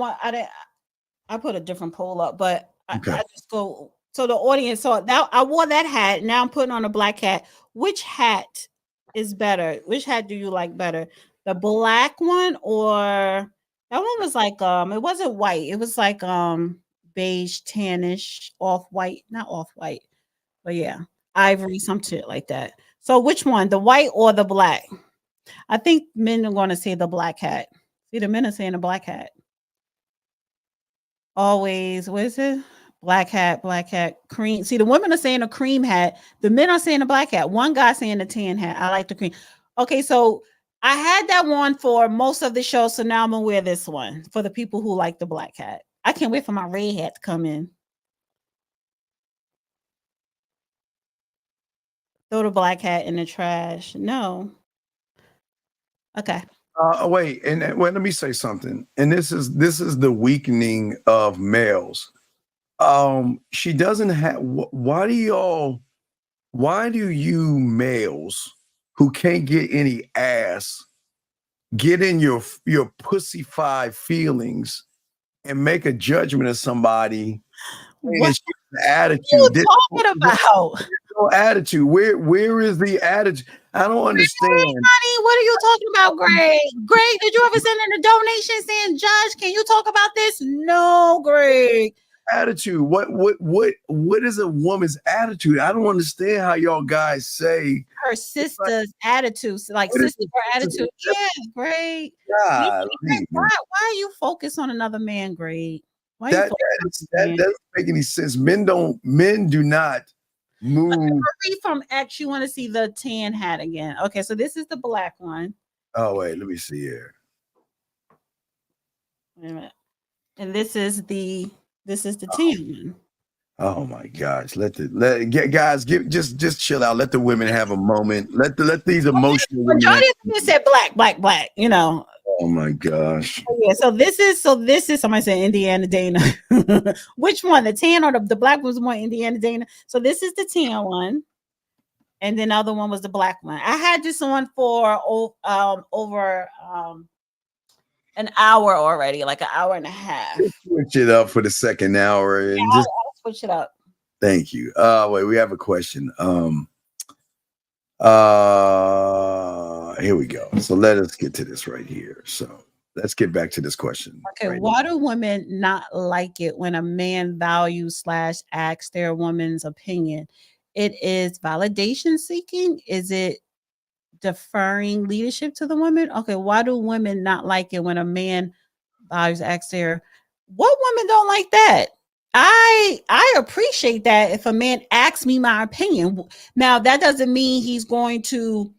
I put a different poll up, but I just go. So the audience saw now. I wore that hat. Now I'm putting on a black hat. Which hat is better? Which hat do you like better? The black one, or that one was like it wasn't white. It was like beige, tannish, off-white, not off-white, but yeah, ivory, some shit like that. So which one, the white or the black? I think men are going to say the black hat. See, the men are saying the black hat. Always, what is it? Black hat, cream. See, the women are saying a cream hat. The men are saying a black hat. One guy saying a tan hat. I like the cream. Okay, so I had that one for most of the show, so now I'm gonna wear this one for the people who like the black hat. I can't wait for my red hat to come in. Throw the black hat in the trash. No. Okay. Wait, let me say something. And this is the weakening of males. She doesn't have. Why do you males who can't get any ass get in your pussyfied feelings and make a judgment of somebody? What attitude? What are you talking about? No attitude. Where is the attitude? I don't understand. Honey, what are you talking about, Greg? Greg, did you ever send in a donation saying, Josh, can you talk about this? No, Greg. Attitude. What is a woman's attitude? I don't understand how y'all guys say her sister's attitude, like sister attitude. Yeah, Greg. God, why are you focused on another man, Greg? That doesn't make any sense. Men do not move. Okay, from X, you want to see the tan hat again? Okay, so this is the black one. Oh wait, let me see here. Wait a minute. And this is the tan one. Oh my gosh! Guys just chill out. Let the women have a moment. Let these emotional women. Majority of them said black. Oh my gosh! Yeah. So this is somebody said Indiana Dana. Which one? The tan or the black was more Indiana Dana? So this is the tan one. and then the other one was the black one. I had this on for over an hour already, like an hour and a half. Switch it up for the second hour and just I'll switch it up. Thank you. Wait, we have a question. Here we go. So let us get to this right here. So let's get back to this question. Okay, right why do women not like it when a man values / asks their woman's opinion? It is validation seeking? Is it deferring leadership to the woman? Okay, why do women not like it when a man values asks their? What women don't like that? I appreciate that if a man asks me my opinion. Now that doesn't mean he's going to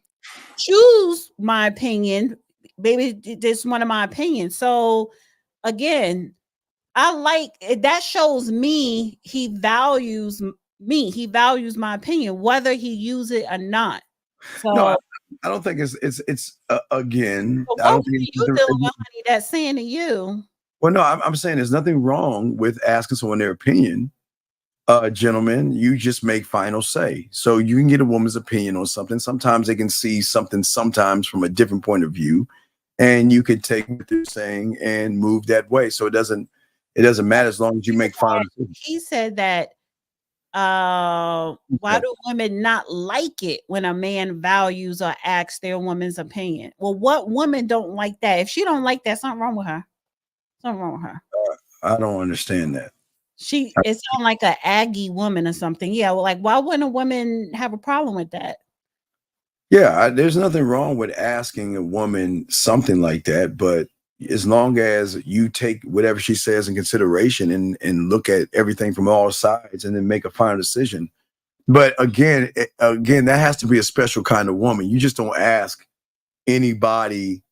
choose my opinion. Maybe this is one of my opinions. So again, I like that shows me he values me. He values my opinion, whether he use it or not. So No, I don't think it's again. But I what don't think you dealing with, honey, that's saying to you? Well, no, I'm saying there's nothing wrong with asking someone their opinion. Gentlemen, you just make final say. So you can get a woman's opinion on something. Sometimes they can see something sometimes from a different point of view, and you could take what they're saying and move that way. So it doesn't matter as long as you make final decisions. He said that why do women not like it when a man values or asks their woman's opinion? Well, what woman don't like that? If she don't like that, something wrong with her. Something wrong with her. I don't understand that. It sounds like an Aggie woman or something. Yeah, well, like why wouldn't a woman have a problem with that? Yeah, there's nothing wrong with asking a woman something like that, but as long as you take whatever she says in consideration and look at everything from all sides and then make a final decision. But again, that has to be a special kind of woman. You just don't ask anybody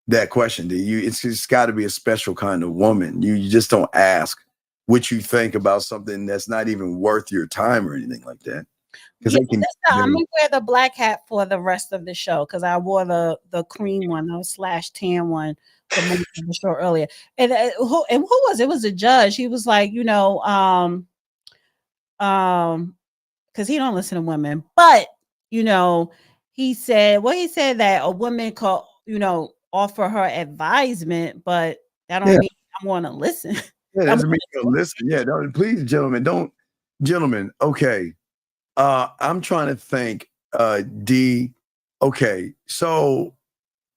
that question. It's just got to be a special kind of woman. You just don't ask what you think about something that's not even worth your time or anything like that. Yeah, I'm gonna wear the black hat for the rest of the show because I wore the cream one, the / tan one for the show earlier. And who was it? It was a judge. He was like, because he don't listen to women, but he said that a woman could offer her advisement, but that don't mean I want to listen. Yeah, that doesn't mean you don't listen. Yeah, please, gentlemen. Okay. I'm trying to think, D. Okay, so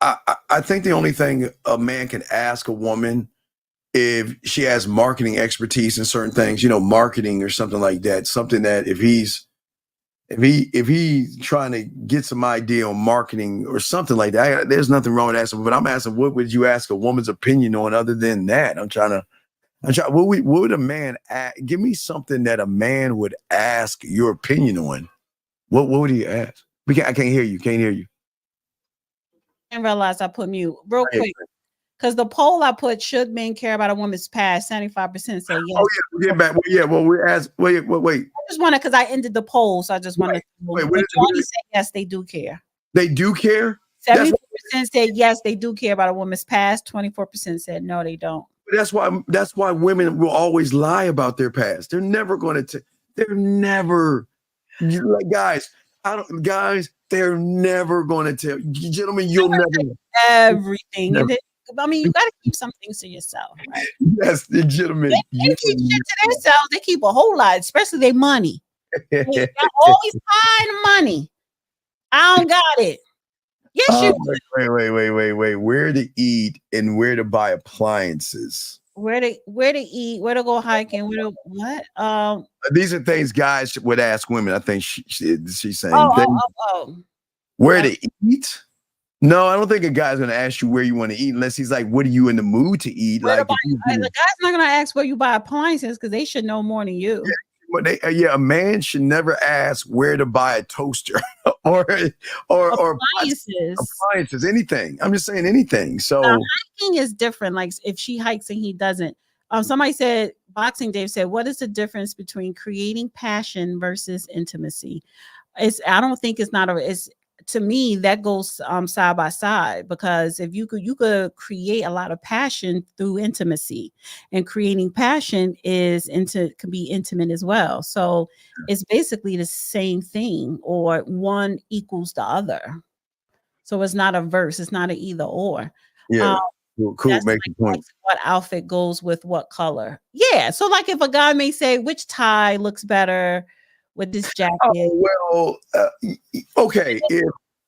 I think the only thing a man can ask a woman if she has marketing expertise in certain things, marketing or something like that, something that if he's trying to get some idea on marketing or something like that, there's nothing wrong with asking. But I'm asking, what would you ask a woman's opinion on other than that? What would a man give me something that a man would ask your opinion on? What would he ask? I can't hear you. Can't hear you. I didn't realize I put mute real quick because the poll I put: should men care about a woman's past? 75% say yes. Oh yeah, we'll get back. Well, yeah, well we asked. Wait. I just wanted because I ended the poll, so I just wanted. Majority say yes, they do care. They do care. 74% said yes, they do care about a woman's past. 24% said no, they don't. That's why women will always lie about their past. They're never going to. They're never. Guys, they're never going to tell you, gentlemen. You'll never everything. Never. I mean, you got to keep some things to yourself, right? Yes, the gentlemen. They keep shit to themselves. They keep a whole lot, especially their money. They got all these kind of money. I don't got it. Yes, you do. Wait. Where to eat and where to buy appliances? Where to eat, where to go hiking, where to what? These are things guys would ask women. I think she's saying. Where to eat? No, I don't think a guy's gonna ask you where you want to eat unless he's like, "What are you in the mood to eat?" The guy's not gonna ask where you buy appliances because they should know more than you. A man should never ask where to buy a toaster or appliances, anything. I'm just saying anything. So hiking is different. Like if she hikes and he doesn't. Somebody said, Boxing Dave said, what is the difference between creating passion versus intimacy? I don't think it's to me, that goes side by side, because if you could create a lot of passion through intimacy, and creating passion can be intimate as well. So it's basically the same thing, or one equals the other. So it's not a verse, it's not an either or. Yeah. Cool. That's Make the point. what outfit goes with what color. Yeah. So like if a guy may say, which tie looks better with this jacket? Oh, well, okay.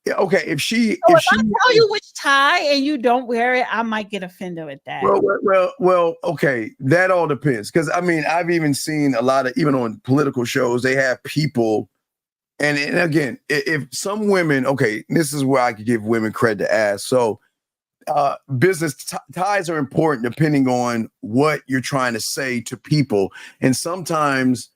If she I tell you which tie and you don't wear it, I might get offended with that. Well, okay. That all depends. Because I mean, I've even seen a lot of, even on political shows, they have people. And again, if some women, okay, this is where I could give women credit to ask. So business ties are important depending on what you're trying to say to people. And sometimes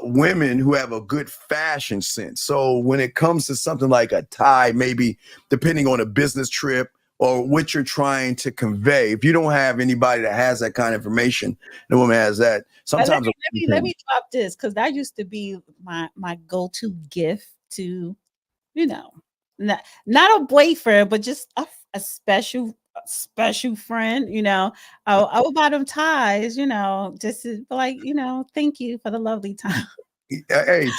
women who have a good fashion sense. So when it comes to something like a tie, maybe depending on a business trip or what you're trying to convey, if you don't have anybody that has that kind of information, the woman has that. Sometimes let me drop this, because that used to be my go-to gift to, not a boyfriend, but just a special friend. I would buy them ties, just to be like, thank you for the lovely time. Hey,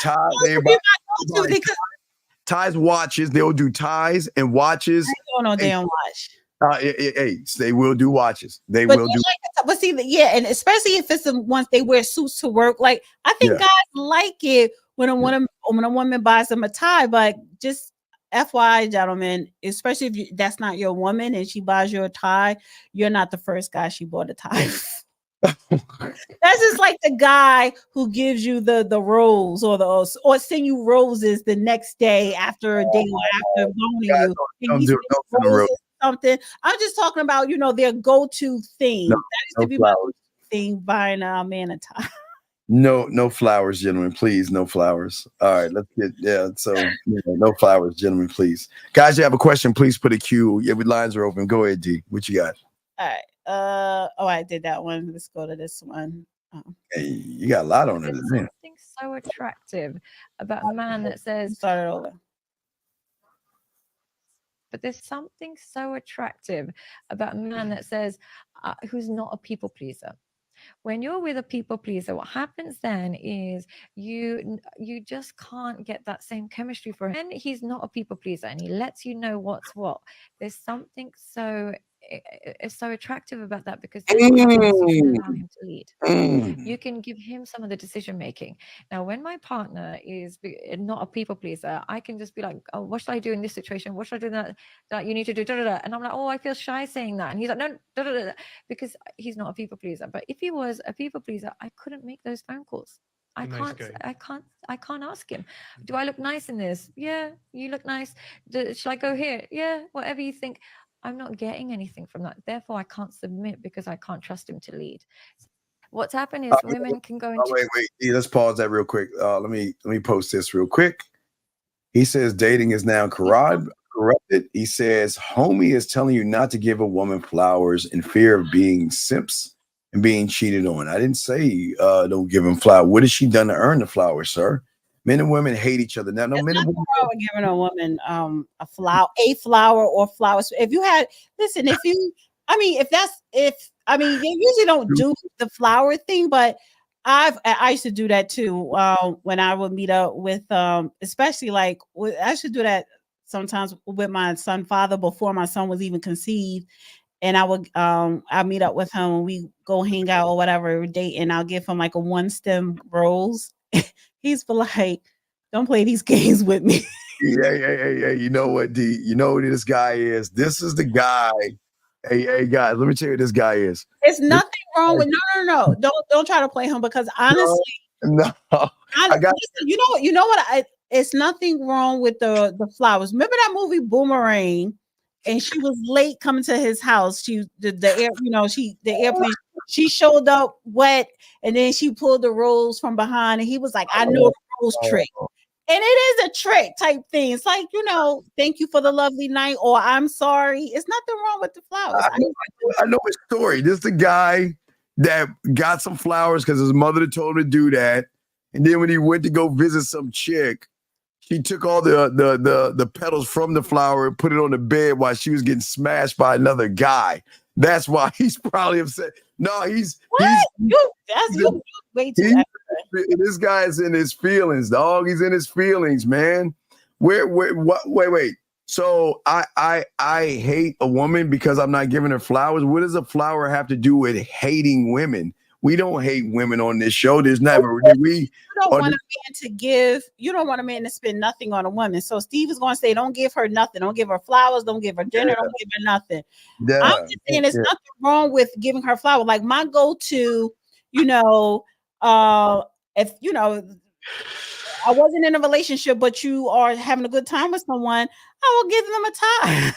ties, watches. They'll do ties and watches. I don't know damn watch. Hey, they will do watches. They will do. But see, and especially if it's the ones they wear suits to work. Like, I think guys like it when a woman buys them a tie. But just FYI, gentlemen, especially if that's not your woman and she buys you a tie, you're not the first guy she bought a tie. That's just like the guy who gives you the rose or send you roses the next day after a day or after boning you. Something. I'm just talking about, their go-to thing. That used to be my thing, buying a man a tie. No flowers, gentlemen, please. No flowers. All right, let's get So no flowers, gentlemen, please. Guys, you have a question? Please put a Q. Yeah, lines are open. Go ahead, D. What you got? All right. I did that one. Let's go to this one. Hey, you got a lot on it. There's something so attractive about a man that says. Start it over. But there's something so attractive about a man that says, who's not a people pleaser. When you're with a people pleaser, what happens then is you just can't get that same chemistry for him. And he's not a people pleaser and he lets you know what's what. There's something so attractive about that, because you can allow him to lead. You can give him some of the decision making. Now, when my partner is not a people pleaser, I can just be like, oh, what should I do in this situation? What should I do that you need to do? And I'm like, oh, I feel shy saying that. And he's like, no, because he's not a people pleaser. But if he was a people pleaser, I couldn't make those phone calls. I can't ask him, do I look nice in this? Yeah, you look nice. Should I go here? Yeah, whatever you think. I'm not getting anything from that. Therefore, I can't submit because I can't trust him to lead. What's happened is women can go into. Wait. Let's pause that real quick. Let me post this real quick. He says dating is now corrupted. He says homie is telling you not to give a woman flowers in fear of being simps and being cheated on. I didn't say don't give him flowers. What has she done to earn the flowers, sir? Men and women hate each other. Now, no men and women. Giving a woman a flower or flowers. If you had, listen, they usually don't do the flower thing, but I used to do that too. When I would meet up with, especially I should do that sometimes with my son father before my son was even conceived. And I meet up with him when we go hang out or whatever, date, and I'll give him like a one stem rose. He's like, don't play these games with me. Yeah. You know what, D? You know who this guy is? This is the guy. Hey, guys, let me tell you who this guy is. It's nothing wrong with no. Don't try to play him, because honestly, no. You know what? It's nothing wrong with the flowers. Remember that movie Boomerang? And she was late coming to his house. The airplane. She showed up wet, and then she pulled the rose from behind, and he was like, "I know a rose trick," and it is a trick type thing. It's like, thank you for the lovely night, or I'm sorry. It's nothing wrong with the flowers. I know his story. This is the guy that got some flowers because his mother told him to do that, and then when he went to go visit some chick, She took all the petals from the flower and put it on the bed while she was getting smashed by another guy. That's why he's probably upset. No, he's way too this guy's in his feelings, dog. He's in his feelings, man. Wait. So I hate a woman because I'm not giving her flowers. What does a flower have to do with hating women? We don't hate women on this show. There's never You don't want a man to give. You don't want a man to spend nothing on a woman. So Steve is going to say, don't give her nothing. Don't give her flowers. Don't give her dinner. Don't give her nothing. Yeah. I'm just saying, there's nothing wrong with giving her flowers. Like my go-to, if I wasn't in a relationship, but you are having a good time with someone, I will give them a tie.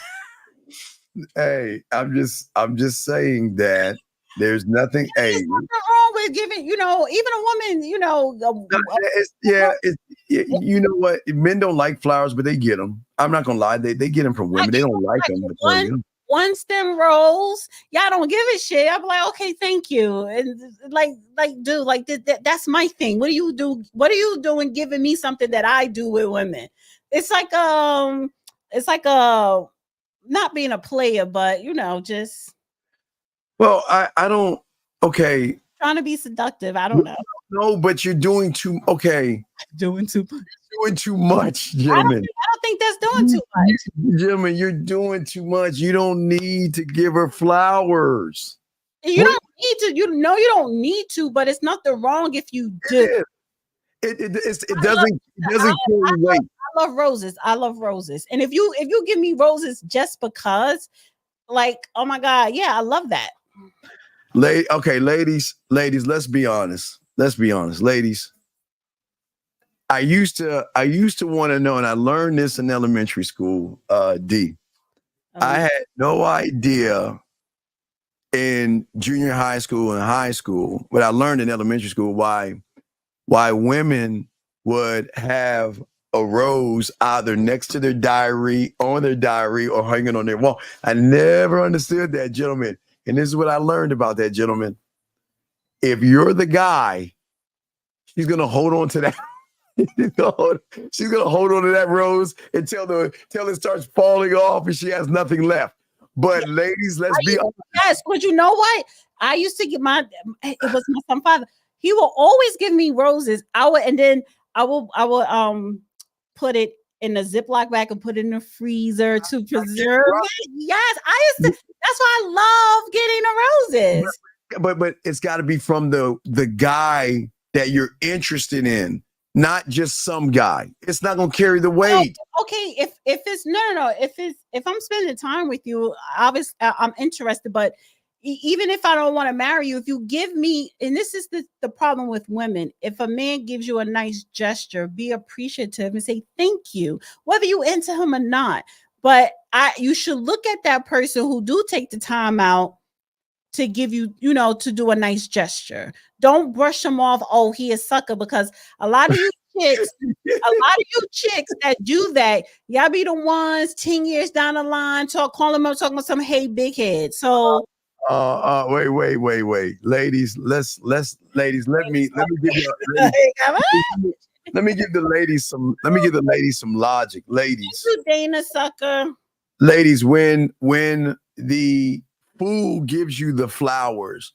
Hey, I'm just saying that there's nothing. There's nothing wrong with giving, even a woman, you know what? Men don't like flowers, but they get them. I'm not gonna lie, they get them from women. They don't like them. One stem rose, y'all don't give a shit. I'm like, okay, thank you. And dude, that's my thing. What do you do? What are you doing giving me something that I do with women? It's like not being a player, but just. Well, I don't. Okay. Trying to be seductive. I don't know. No, but you're doing too. Okay. Doing too much. Doing too much, gentlemen. I don't think that's doing too much. Gentlemen, you're doing too much. You don't need to give her flowers. You don't need to. You don't need to. But it's nothing wrong if you do. It doesn't carry weight. I love roses. I love roses. And if you give me roses just because, oh my God, yeah, I love that. Okay, ladies, let's be honest. Ladies, I used to want to know, and I learned this in elementary school, D. I had no idea in junior high school and high school, but I learned in elementary school why women would have a rose either next to their diary, on their diary, or hanging on their wall. I never understood that, gentlemen. And this is what I learned about that, gentlemen. If you're the guy, she's gonna hold on to that. She's gonna hold on to that rose until it starts falling off and she has nothing left. But ladies, let's be honest. Yes, but you know what? I used to get it was my son father. He will always give me roses. I will put it in a Ziploc bag and put it in the freezer to preserve it. Yes, that's why I love getting the roses. But it's got to be from the guy that you're interested in, not just some guy. It's not gonna carry the weight. Okay, if it's no, if I'm spending time with you, obviously I'm interested. But even if I don't want to marry you, if you give me, and this is the problem with women, if a man gives you a nice gesture, be appreciative and say thank you, whether you into him or not. But you should look at that person who do take the time out to give you, to do a nice gesture. Don't brush them off. Oh, he is sucker, because a lot of you chicks that do that, y'all be the ones 10 years down the line calling them up, talking about some hey big head. So. Wait. Ladies, let me give the ladies some logic. Ladies. You Dana sucker. Ladies, when the fool gives you the flowers,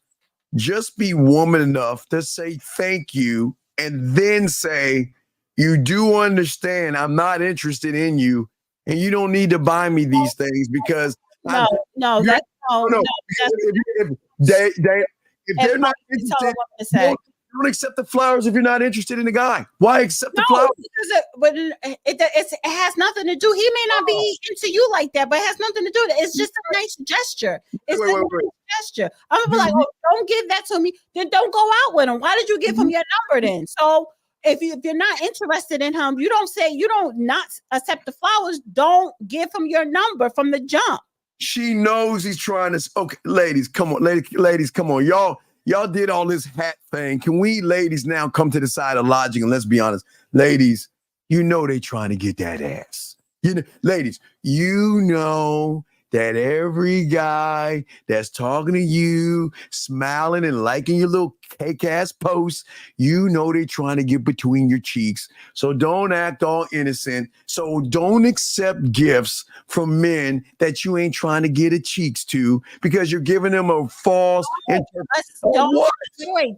just be woman enough to say thank you and then say, you do understand I'm not interested in you and you don't need to buy me these things because if they're not interested, don't accept the flowers if you're not interested in the guy. Why accept the flowers? Because it has nothing to do. He may not be into you like that, but it has nothing to do with it. It's just a nice gesture. It's a nice gesture. I'm gonna be like, oh, don't give that to me. Then don't go out with him. Why did you give him your number then? So if you're not interested in him, you don't not accept the flowers. Don't give him your number from the jump. She knows he's trying to. Okay, ladies, come on, ladies, come on, y'all did all this hat thing. Can we, ladies, now come to the side of logic and let's be honest, ladies? You know they trying to get that ass. Ladies, you know that every guy that's talking to you, smiling and liking your little cake-ass posts, you know they're trying to get between your cheeks. So don't act all innocent. So don't accept gifts from men that you ain't trying to get a cheeks to because you're giving them a false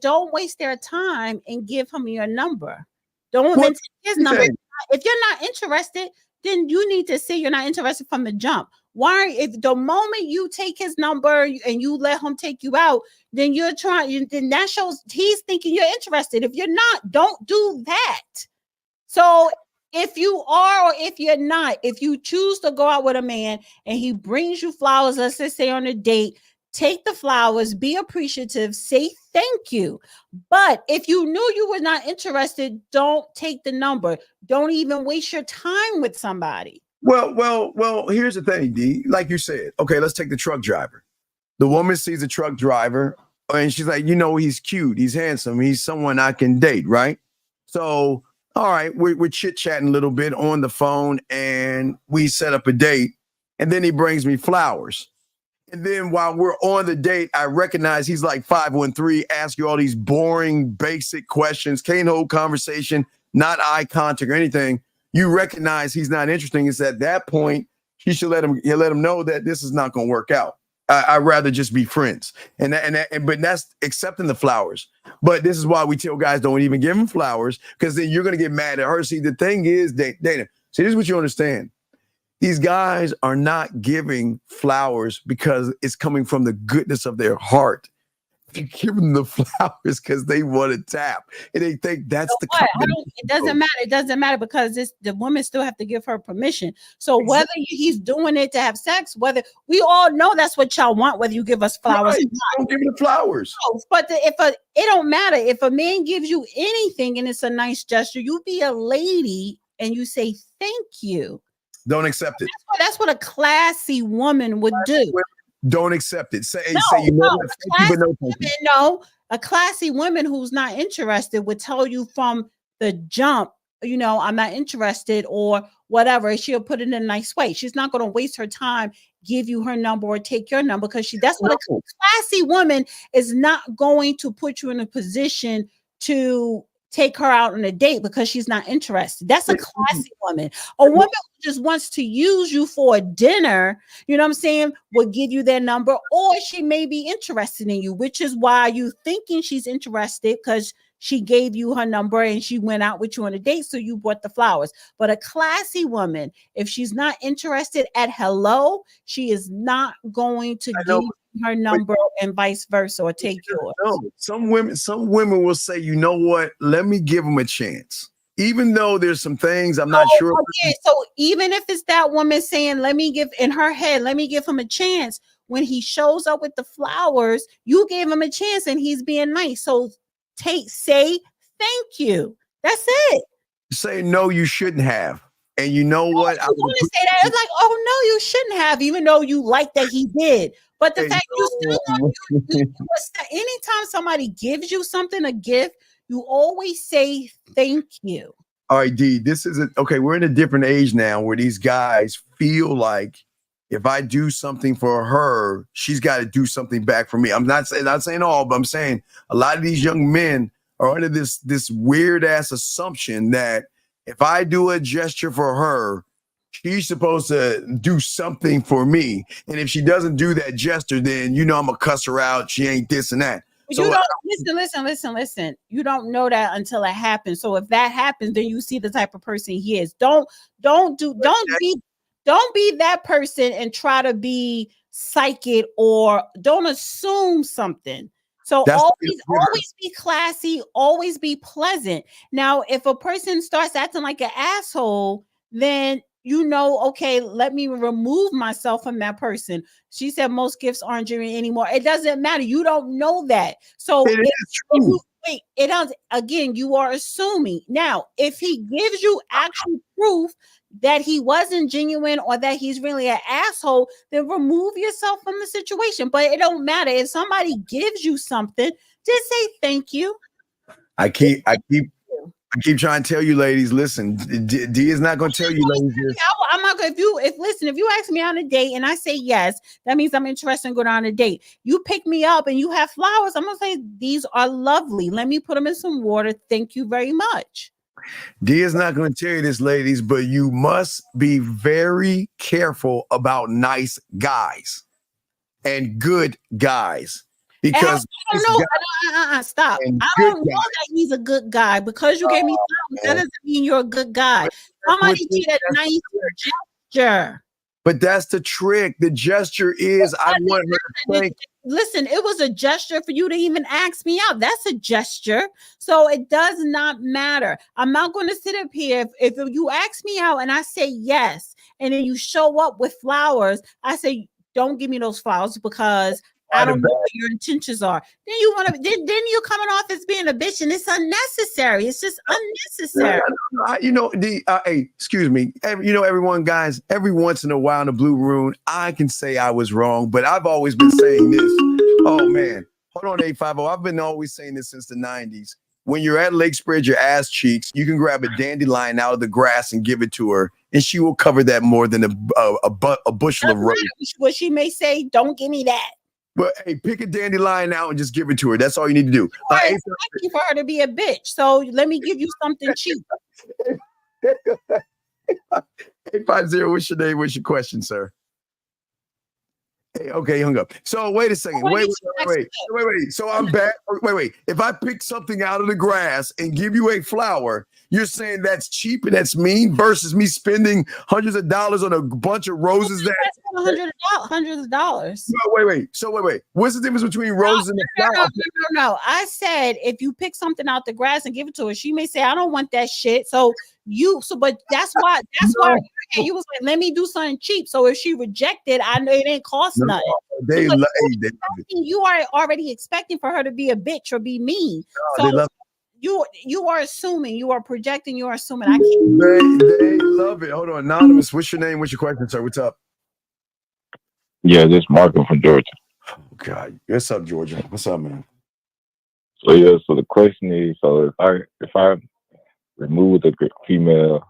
don't waste their time and give him your number. Don't even take his number. If you're not interested, then you need to say you're not interested from the jump. Why? If the moment you take his number and you let him take you out, then you're trying. Then that shows he's thinking you're interested. If you're not, don't do that. So if you are or if you're not, if you choose to go out with a man and he brings you flowers, let's just say on a date, take the flowers, be appreciative, say thank you. But if you knew you were not interested, don't take the number. Don't even waste your time with somebody. Well, here's the thing, D. Like you said, okay, let's take the truck driver. The woman sees a truck driver and she's like, he's cute, he's handsome, he's someone I can date, right? So, all right, we're chit-chatting a little bit on the phone and we set up a date and then he brings me flowers. And then while we're on the date, I recognize he's like 5'13", ask you all these boring, basic questions, can't hold conversation, not eye contact or anything. You recognize he's not interesting. It's at that point, you should let him know that this is not going to work out. I'd rather just be friends. But that's accepting the flowers. But this is why we tell guys don't even give him flowers, because then you're going to get mad at her. See, the thing is, Dana, see, this is what you understand. These guys are not giving flowers because it's coming from the goodness of their heart. They're giving the flowers because they want to tap, and they think that's it doesn't matter. It doesn't matter because the women still have to give her permission. So whether he's doing it to have sex, whether we all know that's what y'all want, whether you give us flowers or not. Don't give me the flowers. No, but it don't matter if a man gives you anything and it's a nice gesture. You be a lady and you say thank you. Don't accept it. That's what a classy woman would do. Don't accept it. Say a classy woman who's not interested would tell you from the jump, I'm not interested or whatever. She'll put it in a nice way. She's not going to waste her time, give you her number or take your number because that's what a classy woman is not going to put you in a position to take her out on a date because she's not interested. That's a classy woman. A woman who just wants to use you for a dinner, will give you their number, or she may be interested in you, which is why you thinking she's interested because she gave you her number and she went out with you on a date, so you bought the flowers. But a classy woman, if she's not interested at hello, she is not going to give her number and vice versa or take yours. No, some women will say, you know what? Let me give him a chance. Even though there's some things I'm not sure. Okay. So even if it's that woman saying, let me give him a chance. When he shows up with the flowers, you gave him a chance and he's being nice. So say thank you. That's it. Say no, you shouldn't have. And you know what? I want to say that. It's like, oh no, you shouldn't have, even though you like that he did. But the fact you still anytime somebody gives you something, a gift, you always say thank you. All right, D, this isn't okay. We're in a different age now where these guys feel like if I do something for her, she's got to do something back for me. I'm not saying all, but I'm saying a lot of these young men are under this weird ass assumption that if I do a gesture for her, she's supposed to do something for me. And if she doesn't do that gesture, then I'm gonna cuss her out. She ain't this and that. So you don't listen. You don't know that until it happens. So if that happens, then you see the type of person he is. Don't be that person and try to be psychic or don't assume something. So always be classy, always be pleasant. Now, if a person starts acting like an asshole, then okay, let me remove myself from that person. She said most gifts aren't genuine anymore. It doesn't matter. You don't know that. So again, you are assuming. Now, if he gives you actual proof that he wasn't genuine or that he's really an asshole, then remove yourself from the situation. But it don't matter. If somebody gives you something, just say thank you. I keep I keep trying to tell you, ladies. Listen, D is not going to tell you, ladies. I'm not going. If you ask me on a date and I say yes, that means I'm interested in going on a date. You pick me up and you have flowers. I'm gonna say these are lovely. Let me put them in some water. Thank you very much. D is not going to tell you this, ladies, but you must be very careful about nice guys and good guys. Because I don't know. Stop. I don't know that he's a good guy because you gave me flowers. That doesn't mean you're a good guy. Somebody did a nice gesture. But that's the trick. The gesture is I want her to think. Listen, it was a gesture for you to even ask me out. That's a gesture. So it does not matter. I'm not going to sit up here. If you ask me out and I say yes, and then you show up with flowers, I say, don't give me those flowers because I don't know what your intentions are. Then you want to. Then you're coming off as being a bitch, and it's unnecessary. It's just unnecessary. Hey, excuse me. Everyone, guys. Every once in a while in the Blue Room, I can say I was wrong, but I've always been saying this. Oh man, hold on, 850. I've been always saying this since the 90s. When you're at Lake Spread your ass cheeks, you can grab a dandelion out of the grass and give it to her, and she will cover that more than a bushel of rose. What she may say, don't give me that. But hey, pick a dandelion out and just give it to her. That's all you need to do. It's lucky for her to be a bitch. So let me give you something cheap. 850, what's your name? What's your question, sir? Hey, okay, hung up. So wait a second. Wait. So I'm back. Wait. If I pick something out of the grass and give you a flower, you're saying that's cheap and that's mean versus me spending hundreds of dollars on a bunch of roses hundreds of dollars. No, wait. So wait. What's the difference between roses and the flower? No. I said if you pick something out the grass and give it to her, she may say, I don't want that shit. But that's why you was like, let me do something cheap. So if she rejected, I know it ain't cost nothing. You are already expecting for her to be a bitch or be mean. You are assuming, you are projecting, you are assuming. I can't. They love it. Hold on, anonymous. What's your name? What's your question, sir? What's up? Yeah, this is Marco from Georgia. Oh God, what's up, Georgia? What's up, man? So the question is, so if I remove the female,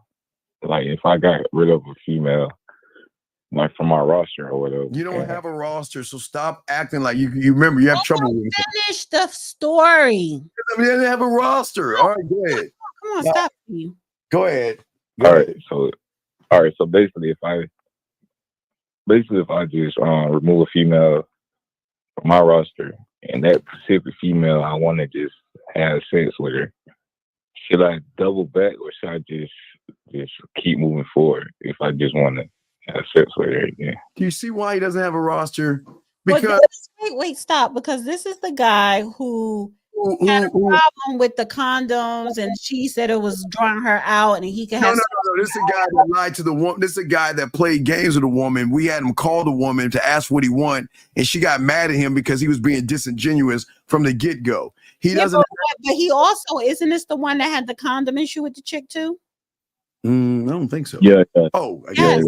like if I got rid of a female, like from my roster or whatever. You don't have a roster, so stop acting like you remember you have trouble with it. Finish the story. I mean, they have a roster. All right, go ahead. Come on, stop you. Go ahead. All right. So basically, if I just remove a female from my roster, and that specific female, I want to just have sex with her, should I double back or should I just keep moving forward if I just want to have sex with her again? Do you see why he doesn't have a roster? Because wait, stop. Because this is the guy who had a problem with the condoms, and she said it was drawing her out, and he could have. No. This is a guy that lied to the woman. This is a guy that played games with a woman. We had him call the woman to ask what he want, and she got mad at him because he was being disingenuous from the get-go. He doesn't. But he also isn't this the one that had the condom issue with the chick too? I don't think so. Yeah. Oh, yes.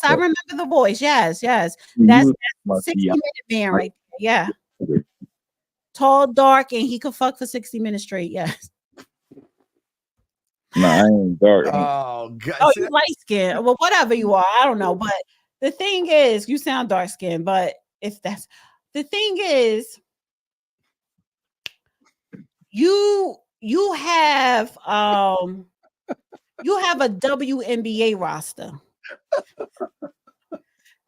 I remember the voice. Yes. That's 60-minute man right there. Yeah. Tall, dark, and he could fuck for 60 minutes straight. Yes. No, I ain't dark. Oh, God. Oh, you light skin. Well, whatever you are, I don't know. But the thing is, you sound dark skinned. But if that's the thing is, you have a WNBA roster.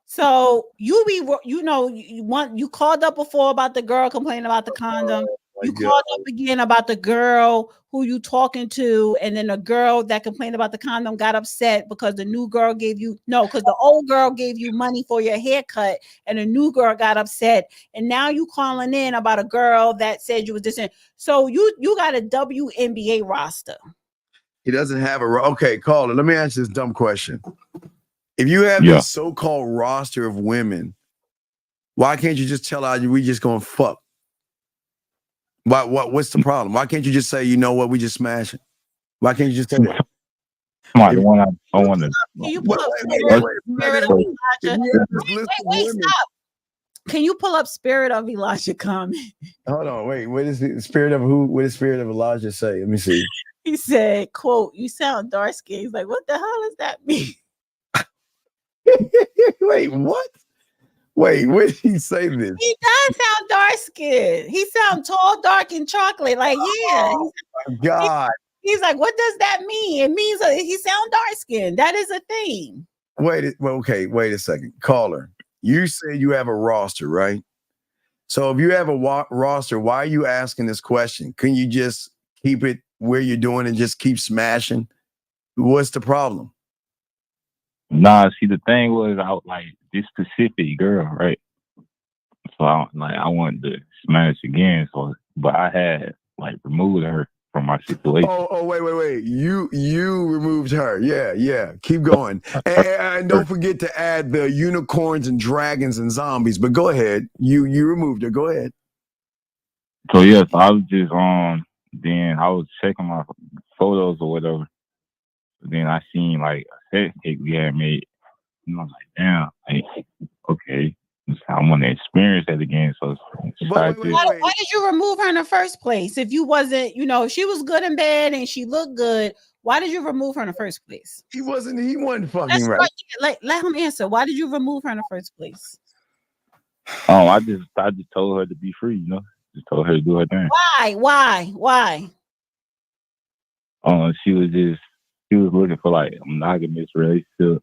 So you called up before about the girl complaining about the condom. You called up again about the girl who you talking to, and then the girl that complained about the condom got upset because the new girl because the old girl gave you money for your haircut, and the new girl got upset, and now you calling in about a girl that said you was this. So you got a WNBA roster. He doesn't have okay, caller. Let me ask you this dumb question. If you have this so-called roster of women, why can't you just tell her we just gonna fuck? What's the problem? Why can't you just say, you know what, we just smashing? Why can't you just say that? Come on, the one I want to. Can you pull up Spirit of Elijah? Wait, stop. Can you pull up Spirit of Elijah comment? Hold on, wait. What is the Spirit of who? What does Spirit of Elijah say? Let me see. He said, quote, "You sound dark skinned." He's like, what the hell does that mean? Wait, what? Wait, when did he say this? He does sound dark skinned. He sounds tall, dark, and chocolate. Like, yeah. Oh my God. He's like, what does that mean? It means he sound dark skinned. That is a thing. Wait a second. Caller, you said you have a roster, right? So if you have a roster, why are you asking this question? Can you just keep it where you're doing and just keep smashing? What's the problem? Nah, see, the thing was, I like this specific girl, right? So I wanted to smash again. So, but I had like removed her from my situation. Oh, wait. You removed her. Yeah. Keep going. And don't forget to add the unicorns and dragons and zombies. But go ahead. You removed her. Go ahead. So yes, I was just then I was checking my photos or whatever. Then I seen like a sex tape we had made. And I was like, damn, like, okay. I want to experience that again. So why did you remove her in the first place? If you wasn't, if she was good in bed and she looked good, why did you remove her in the first place? He wasn't fucking That's right. Let him answer. Why did you remove her in the first place? I just told her to be free, just told her to do her thing. Why? She was looking for like a monogamous relationship.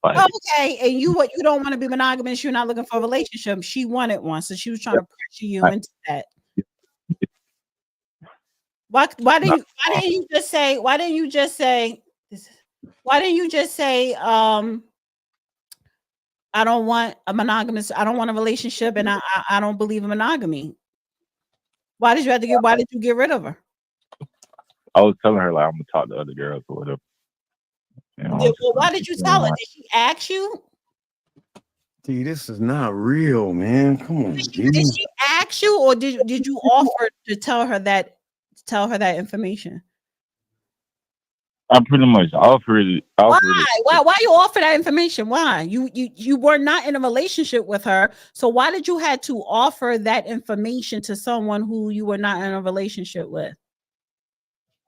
Like, okay, and you don't want to be monogamous. You're not looking for a relationship. She wanted one, so she was trying to pressure you into that. Why didn't you just say I don't want a monogamous, I don't want a relationship, and I don't believe in monogamy? Why did you get rid of her? I was telling her like I'm gonna talk to other girls or whatever. Why did you tell her? Did she ask you? See, this is not real, man. Come on. Did she ask you, or did you offer to tell her that information? I pretty much offered it. Why you offer that information? Why? You were not in a relationship with her, so why did you have to offer that information to someone who you were not in a relationship with?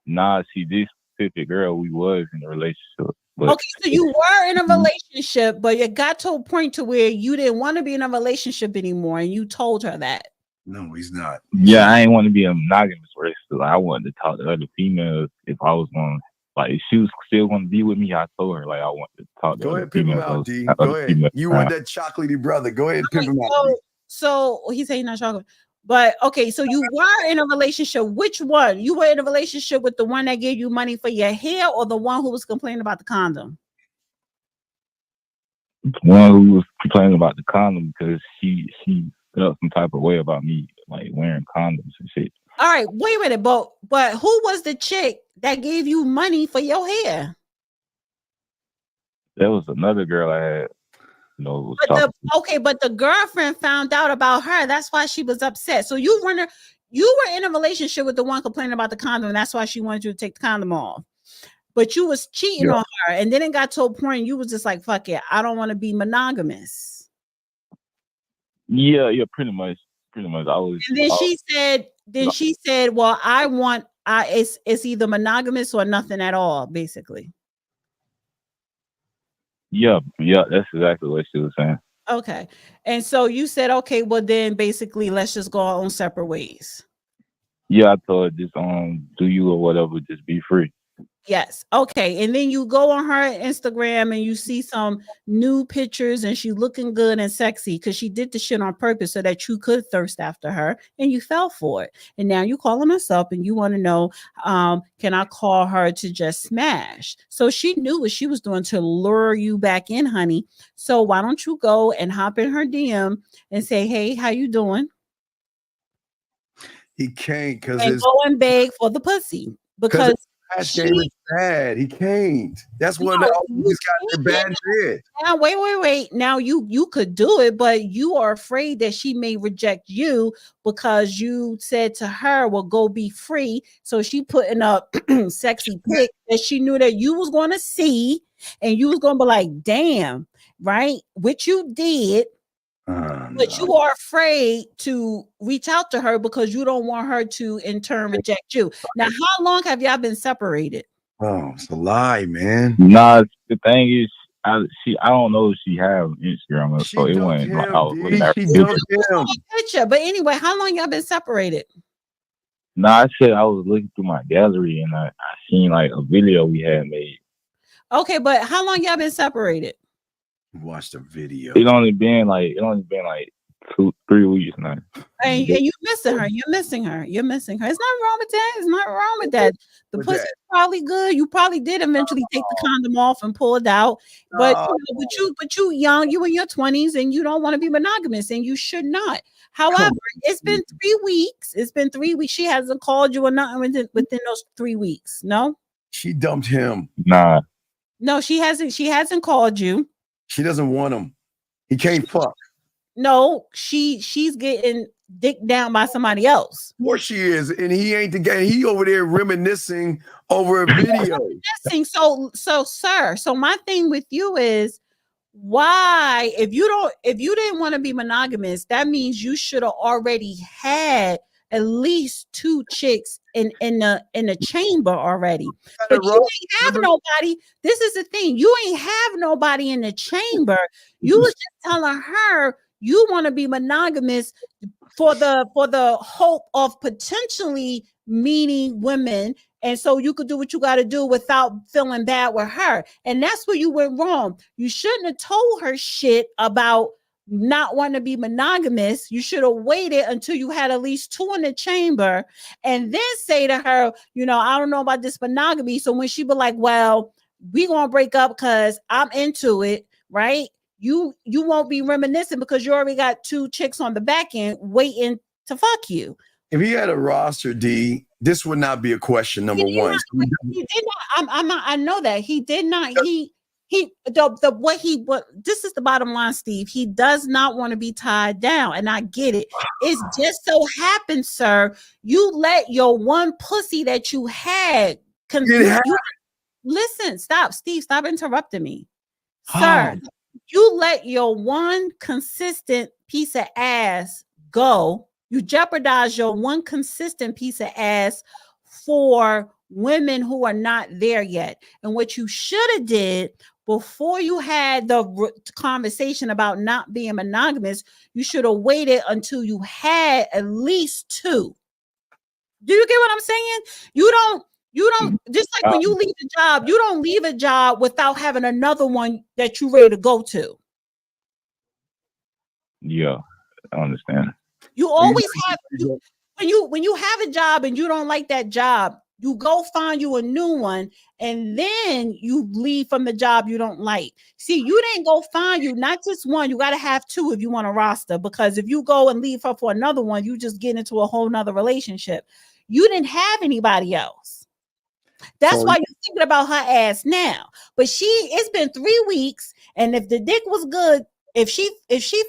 Nah, see, this specific girl, we was in a relationship. But okay, so you were in a relationship, but it got to a point to where you didn't want to be in a relationship anymore, and you told her that. No, he's not. Yeah, I ain't want to be a monogamous relationship. I wanted to talk to other females if I was going. Like, if she was still going to be with me, I told her like I wanted to talk to Go other ahead, pimp him females. out, D. Go ahead. You want that chocolatey brother? Go ahead, pimp him out. So he said he's not chocolate. But okay, so you were in a relationship. Which one? You were in a relationship with the one that gave you money for your hair, or the one who was complaining about the condom? The one who was complaining about the condom because she felt some type of way about me like wearing condoms and shit. All right, wait a minute, but who was the chick that gave you money for your hair? There was another girl I had. But the girlfriend found out about her. That's why she was upset. So you were in a relationship with the one complaining about the condom, and that's why she wanted you to take the condom off. But you was cheating on her, and then it got to a point you was just like, "Fuck it, I don't want to be monogamous." Yeah, pretty much. I was. And then she said, "Well, it's either monogamous or nothing at all, basically." Yeah, that's exactly what she was saying. Okay. And so you said, okay, well then basically let's just go our own separate ways. Yeah, I told her just do you or whatever, just be free. Yes. Okay. And then you go on her Instagram and you see some new pictures and she looking good and sexy because she did the shit on purpose so that you could thirst after her, and you fell for it. And now you calling us up and you want to know, can I call her to just smash? So she knew what she was doing to lure you back in, honey. So why don't you go and hop in her DM and say, hey, how you doing? He can't because go and beg for the pussy because game is bad. He can't. That's what he's got the bad shit. Now wait. Now you could do it, but you are afraid that she may reject you because you said to her, "Well, go be free." So she putting up sexy pic that she knew that you was going to see, and you was going to be like, "Damn, right? What you did." But you are afraid to reach out to her because you don't want her to in turn reject you. Now, how long have y'all been separated? Oh, it's a lie, man. Nah, the thing is, I don't know if she have Instagram, so it wasn't like I was looking at her picture. But anyway, how long y'all been separated? Nah, I said I was looking through my gallery and I seen like a video we had made. Okay, but how long y'all been separated? Watch the video. It only been like 2-3 weeks now. And you're missing her. You're missing her. You're missing her. It's not wrong with that. It's not wrong with that. The pussy's probably good. You probably did eventually take the condom off and pull it out. But but you young, you in your 20s, and you don't want to be monogamous, and you should not. However, it's been 3 weeks. It's been 3 weeks. She hasn't called you or nothing within those 3 weeks. No? She dumped him. Nah. No, she hasn't. She hasn't called you. She doesn't want him. He can't fuck. No, she's getting dick down by somebody else. Of course she is, and he ain't the guy. He over there reminiscing over a video. So, sir. So my thing with you is, why, if you didn't want to be monogamous, that means you should have already had at least 2 chicks in the chamber already. But you ain't have nobody. This is the thing. You ain't have nobody in the chamber. You was just telling her you want to be monogamous for the hope of potentially meeting women, and so you could do what you got to do without feeling bad with her. And that's where you went wrong. You shouldn't have told her shit about not wanting to be monogamous. You should have waited until you had at least 2 in the chamber and then say to her, I don't know about this monogamy. So when she be like, well, we gonna break up because I'm into it, right? You won't be reminiscing because you already got 2 chicks on the back end waiting to fuck you. If he had a roster, D, this would not be a question. Number one, he did not. I know that he did not. This is the bottom line, Steve. He does not want to be tied down, and I get it. It's just so happens, sir, you let your one pussy that you had. Listen, stop, Steve. Stop interrupting me, sir. You let your one consistent piece of ass go. You jeopardize your one consistent piece of ass for women who are not there yet. And what you should have did before you had the conversation about not being monogamous, you should have waited until you had at least 2. Do you get what I'm saying? You don't just like when you leave a job, you don't leave a job without having another one that you're ready to go to. Yeah, I understand. You always have when you have a job and you don't like that job, you go find you a new one, and then you leave from the job you don't like. See, you didn't go find you not just one, you got to have 2 if you want a roster, because if you go and leave her for another one, you just get into a whole nother relationship. You didn't have anybody else. That's why you're thinking about her ass now. But it's been 3 weeks, and if the dick was good, if she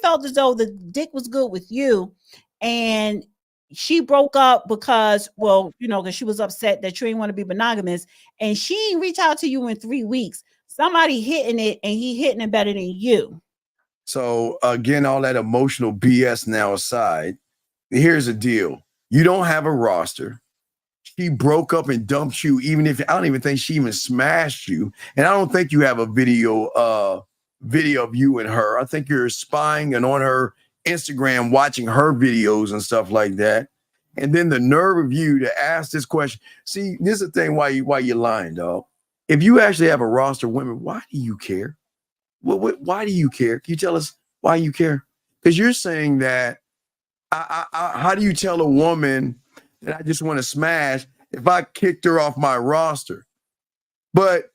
felt as though the dick was good with you, and she broke up because she was upset that you didn't want to be monogamous, and she didn't reach out to you in 3 weeks, somebody hitting it, and he hitting it better than you. So again, all that emotional BS now aside, here's the deal. You don't have a roster. She broke up and dumped you, even if I don't even think she even smashed you. And I don't think you have a video of you and her. I think you're spying and on her Instagram watching her videos and stuff like that. And then the nerve of you to ask this question. See, this is the thing why you're lying, dog. If you actually have a roster of women, why do you care? Why do you care? Can you tell us why you care? Because you're saying that how do you tell a woman that I just want to smash if I kicked her off my roster? But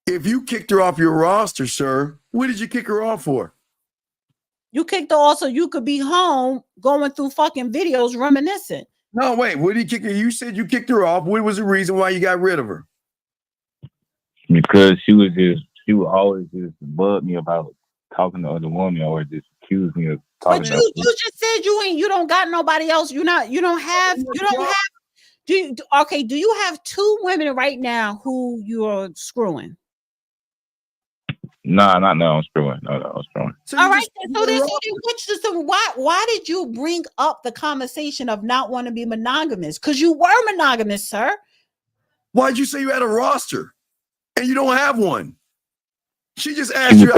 if you kicked her off your roster, sir, what did you kick her off for? You kicked her off so you could be home going through fucking videos reminiscing. No, wait, what did you kick her? You said you kicked her off. What was the reason why you got rid of her? Because she would always just bug me about talking to other women, or just accuse me of talking. But you just said you don't got nobody else. Do you have 2 women right now who you are screwing? Nah, not now. I'm screwing. No, I'm screwing. All right. So why did you bring up the conversation of not want to be monogamous? Because you were monogamous, sir. Why'd you say you had a roster and you don't have one? She just asked you.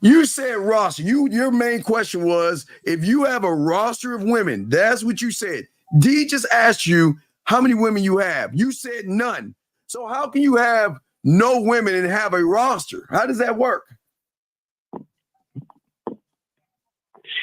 You said roster. Your main question was if you have a roster of women. That's what you said. D just asked you how many women you have. You said none. So how can you have no women and have a roster? How does that work?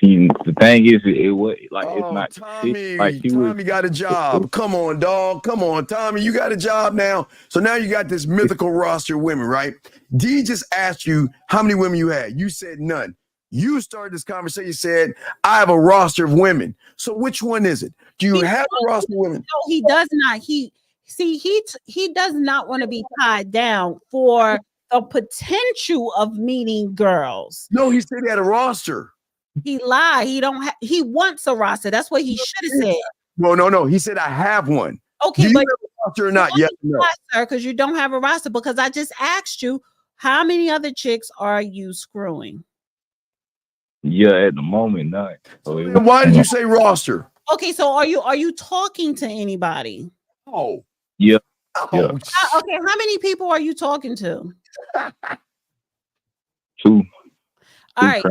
The thing is, it was like it's not. Tommy, like Tommy got a job. Come on, dog. Come on, Tommy. You got a job now. So now you got this mythical roster of women, right? D just asked you how many women you had. You said none. You started this conversation. You said, I have a roster of women. So which one is it? Do you have a roster of women? No, he does not. He does not want to be tied down for the potential of meeting girls. No, he said he had a roster. He lied. He wants a roster. That's what he should have said. No. He said I have one. Okay, do you but have a roster or not? Yes, no, sir, because you don't have a roster. Because I just asked you, how many other chicks are you screwing? Yeah, at the moment, not. So why did you say roster? Okay, so are you talking to anybody? Oh, yeah. Okay, how many people are you talking to? 2. All right.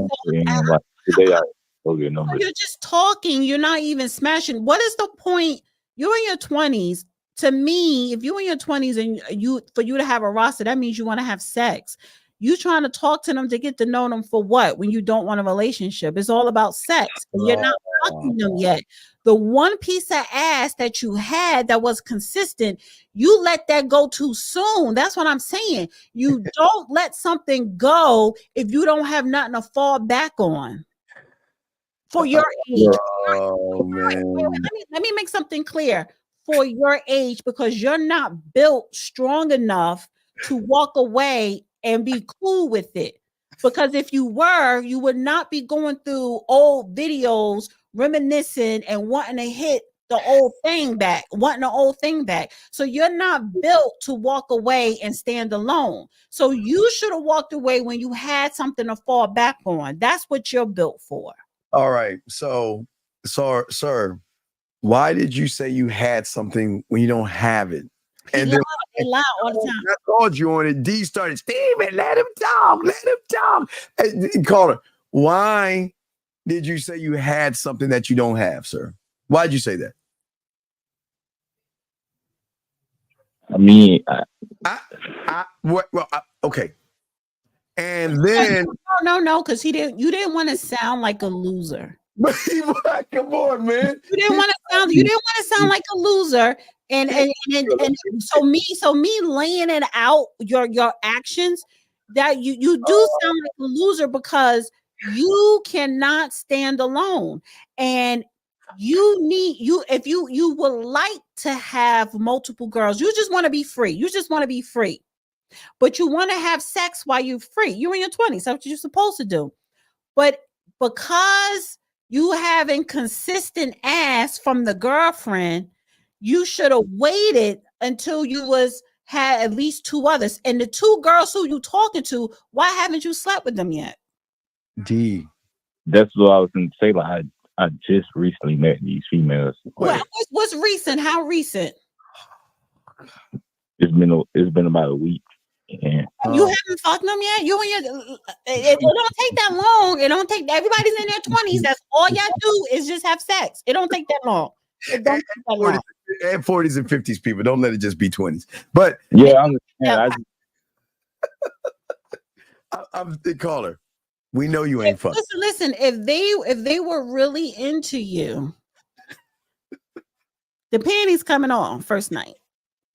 You're just talking. You're not even smashing. What is the point? You're in your 20s. To me, if you're in your 20s and for you to have a roster, that means you want to have sex. You trying to talk to them to get to know them for what? When you don't want a relationship, it's all about sex. You're not fucking them yet. The one piece of ass that you had that was consistent, you let that go too soon. That's what I'm saying. You don't let something go if you don't have nothing to fall back on. For your age. Oh man. Let me make something clear. For your age, because you're not built strong enough to walk away and be cool with it. Because if you were, you would not be going through old videos, reminiscing and wanting to hit the old thing back, So you're not built to walk away and stand alone. So you should have walked away when you had something to fall back on. That's what you're built for. All right. So, sir, why did you say you had something when you don't have it? And then lie all the time. I called you on it. D started, Steven, let him talk. And call her. Why did you say you had something that you don't have, sir? Why did you say that? I mean, okay. And then no, because you didn't want to sound like a loser. Come on, man. You didn't want to sound like a loser. And so me laying it out, your actions, that you do sound like a loser because you cannot stand alone. And if you would like to have multiple girls, you just want to be free. But you want to have sex while you're free. You're in your 20s. That's what you're supposed to do. But because you having consistent ass from the girlfriend, you should have waited until you had at least 2 others. And the 2 girls who you talking to, why haven't you slept with them yet? D. That's what I was going to say. Like I just recently met these females. What's recent? How recent? It's been about a week. Yeah. You haven't fucked them yet? It don't take that long. It don't take. Everybody's in their 20s. That's all y'all do is just have sex. It don't take that long. It don't take that long. And 40s and 50s people, don't let it just be 20s. But yeah, I'm the caller. We know you ain't fucked. Listen. If they were really into you, the panties coming on first night.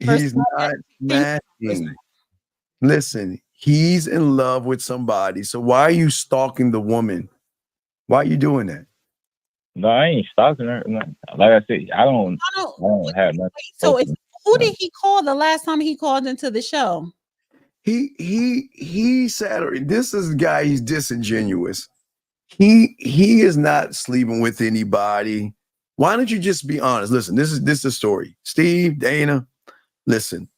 He's not smashing. Listen, he's in love with somebody. So why are you stalking the woman? Why are you doing that? No, I ain't stalking her. Like I said, I don't have nothing. So who did he call the last time he called into the show? He said, this is a guy, he's disingenuous. He is not sleeping with anybody. Why don't you just be honest? Listen, this is the story. Steve, Dana, listen.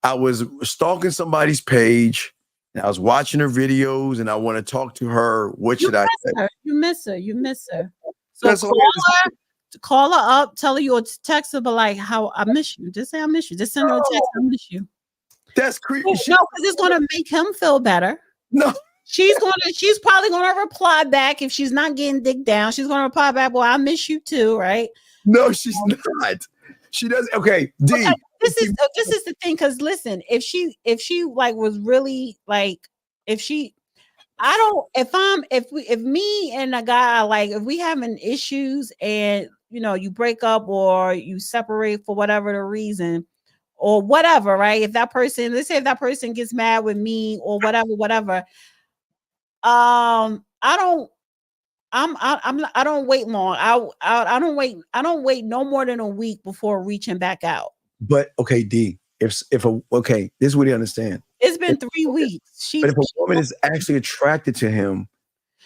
I was stalking somebody's page. And I was watching her videos, and I want to talk to her. What should I say? You miss her. So call her up, tell her you or text her, but like, how I miss you. Just say I miss you. Just send her a text. I miss you. That's creepy. No, because it's gonna make him feel better. No. She's probably gonna reply back if she's not getting dick down. She's gonna reply back, well, I miss you too, right? No, she's not. She doesn't. Okay, D. Okay, this is the thing, because listen, if she like was really like, if me and a guy, like, if we having issues and you break up or you separate for whatever the reason or whatever, right? If that person, let's say if that person gets mad with me or whatever, I don't wait long. I don't wait no more than a week before reaching back out. But okay, D. This is what you understand. It's been 3 weeks. But if a woman is actually attracted to him,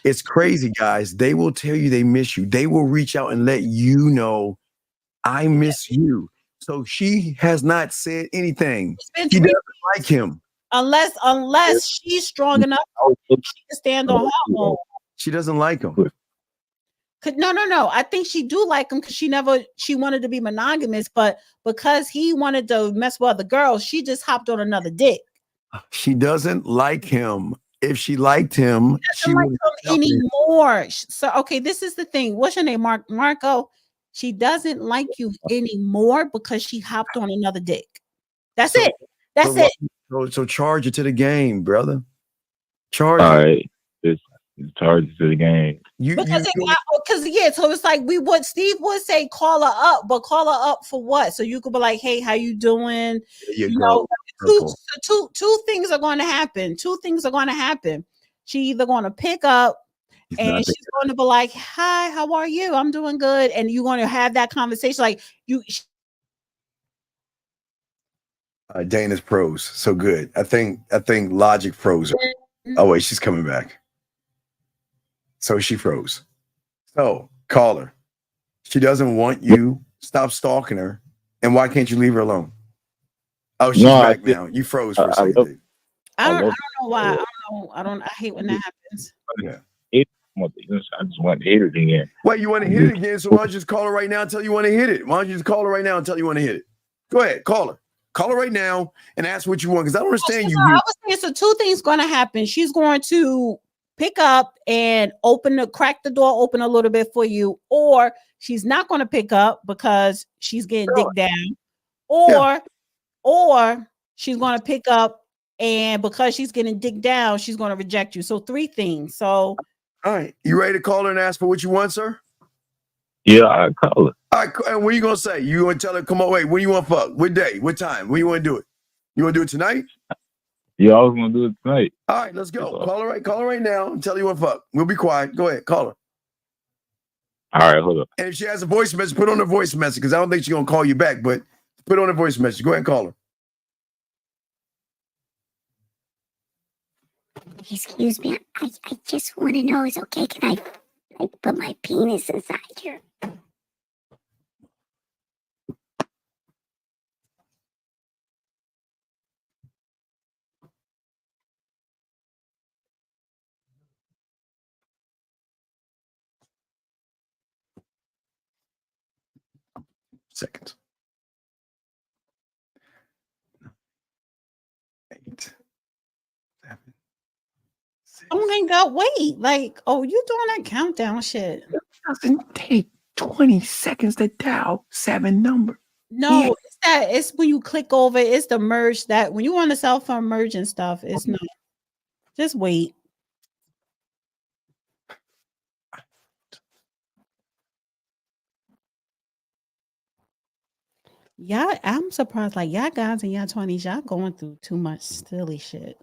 it's crazy, guys. They will tell you they miss you. They will reach out and let you know, I miss you. So she has not said anything. She doesn't like him. Unless she's strong enough, she can stand on her own. She doesn't like him. No. I think she do like him because she wanted to be monogamous, but because he wanted to mess with other girls, she just hopped on another dick. She doesn't like him. If she liked him, she doesn't like him anymore. So okay, this is the thing. What's your name, Marco? She doesn't like you anymore because she hopped on another dick. That's it. So charge it to the game, brother. Charge. All right. Charge it to the game. So it's like Steve would say call her up, but call her up for what? So you could be like, hey, how you doing? Two things are going to happen. She either going to pick up and she's going to be like, hi, how are you? I'm doing good. And you're going to have that conversation. Like Dana's pros. So good. I think Logic froze her. Oh, wait, she's coming back. So she froze. So call her. She doesn't want you. Stop stalking her. And why can't you leave her alone? Oh, she's back now. You froze for a second. I don't know why. I hate when that happens. Yeah. I just want to hit it again. Wait, you want to hit it again? So why don't you just call her right now and tell you want to hit it? Why don't you just call her right now and tell you want to hit it? Go ahead, call her. Call her right now and ask what you want, because I don't understand you. I was saying, so two things going to happen. She's going to pick up and crack the door open a little bit for you, or she's not going to pick up because she's getting dick down, or she's going to pick up and because she's getting dick down, she's going to reject you. So 3 things. So all right, you ready to call her and ask for what you want, sir? Yeah, I call her. All right, and what are you gonna say? You gonna tell her, come on, wait, when you want to fuck? What day? What time? When you want to do it? You want to do it tonight? Yeah, I was gonna do it tonight. All right, let's go. Call her right now and tell her you want to fuck. We'll be quiet. Go ahead, call her. All right, hold up. And if she has a voice message, put on her voice message, because I don't think she's gonna call you back, but put on her voice message. Go ahead and call her. Excuse me, I just want to know, is okay? Can I put my penis inside here? Seconds. 8, 7. don't hang up. Wait, like, oh, you doing that countdown shit? It doesn't take 20 seconds to dial 7 number. No, it's when you click over. It's the merge that when you on the cell phone merge and stuff. It's not. Just wait. Yeah, I'm surprised. Like y'all guys in y'all 20s, y'all going through too much silly shit.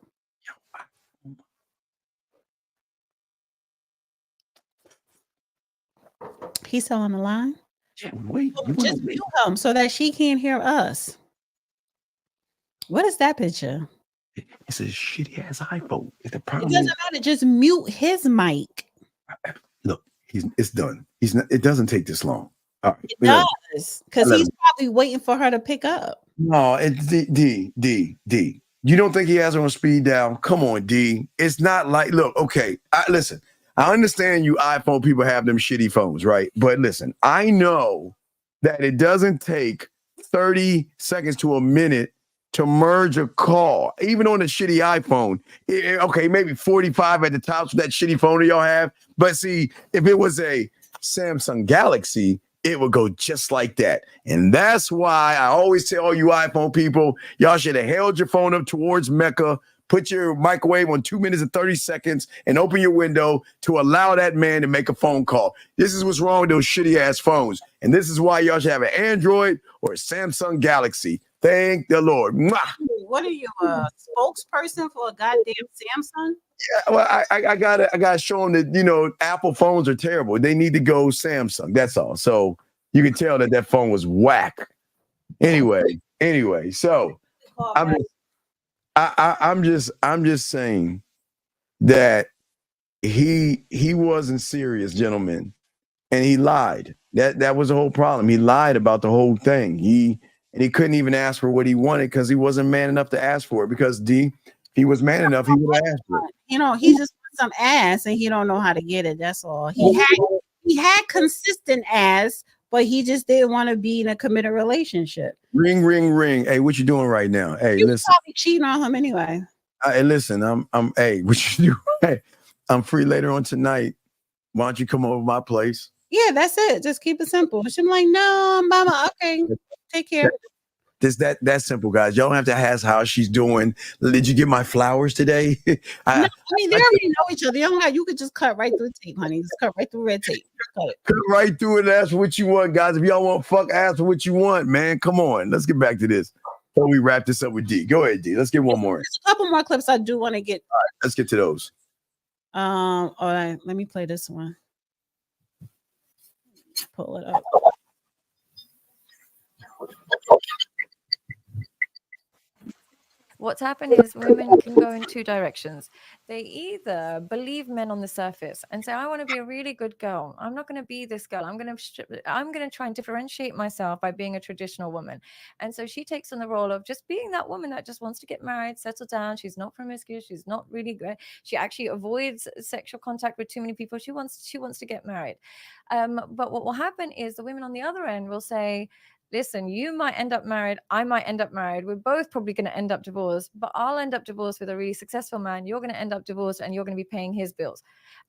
He's still on the line. Yeah, wait. Just mute him so that she can't hear us. What is that picture? It's a shitty ass iPhone. It's the problem. It doesn't matter. Just mute his mic. Look, it's done. It doesn't take this long. All right, it does, because he's probably waiting for her to pick up. No, it's D. You don't think he has her on speed dial? Come on, D. It's not like, look, okay, listen, I understand you iPhone people have them shitty phones, right? But listen, I know that it doesn't take 30 seconds to a minute to merge a call, even on a shitty iPhone. Okay, maybe 45 at the top for that shitty phone that y'all have. But see, if it was a Samsung Galaxy, it would go just like that. And that's why I always tell all you iPhone people, y'all should have held your phone up towards Mecca, put your microwave on 2 minutes and 30 seconds, and open your window to allow that man to make a phone call. This is what's wrong with those shitty ass phones. And this is why y'all should have an Android or a Samsung Galaxy. Thank the Lord. Mwah. What are you, a spokesperson for a goddamn Samsung? Yeah, well, I gotta show them that, you know, Apple phones are terrible. They need to go Samsung. That's all. So you can tell that phone was whack. Anyway, so I'm just saying that he wasn't serious, gentlemen, and he lied. That was the whole problem. He lied about the whole thing. He couldn't even ask for what he wanted because he wasn't man enough to ask for it. Because D, if he was man enough, he would have asked for it. You know, he just wants some ass and he don't know how to get it. That's all. He had consistent ass, but he just didn't want to be in a committed relationship. Ring, ring, ring. Hey, what you doing right now? Hey, You listen. probably cheating on him anyway. Hey, listen. Hey, what you do? Hey, I'm free later on tonight. Why don't you come over to my place? Yeah, that's it. Just keep it simple. I'm like, no, mama. Okay, take care. That's simple, guys. You don't have to ask how she's doing. Did you get my flowers today? I mean, they already know each other. You could just cut right through tape, honey. Just cut right through red tape. Cut right through it and ask for what you want, guys. If y'all want fuck, ask for what you want, man. Come on. Let's get back to this. Before we wrap this up with D. Go ahead, D. Let's get one more. There's a couple more clips I do want to get. All right, let's get to those. All right, let me play this one. Pull it up. What's happened is women can go in two directions. They either believe men on the surface and say, I want to be a really good girl. I'm not going to be this girl. I'm going to try and differentiate myself by being a traditional woman. And so she takes on the role of just being that woman that just wants to get married, settle down. She's not promiscuous. She's not really good. She actually avoids sexual contact with too many people. She wants to get married. But what will happen is the women on the other end will say, listen, you might end up married. I might end up married. We're both probably going to end up divorced, but I'll end up divorced with a really successful man. You're going to end up divorced and you're going to be paying his bills.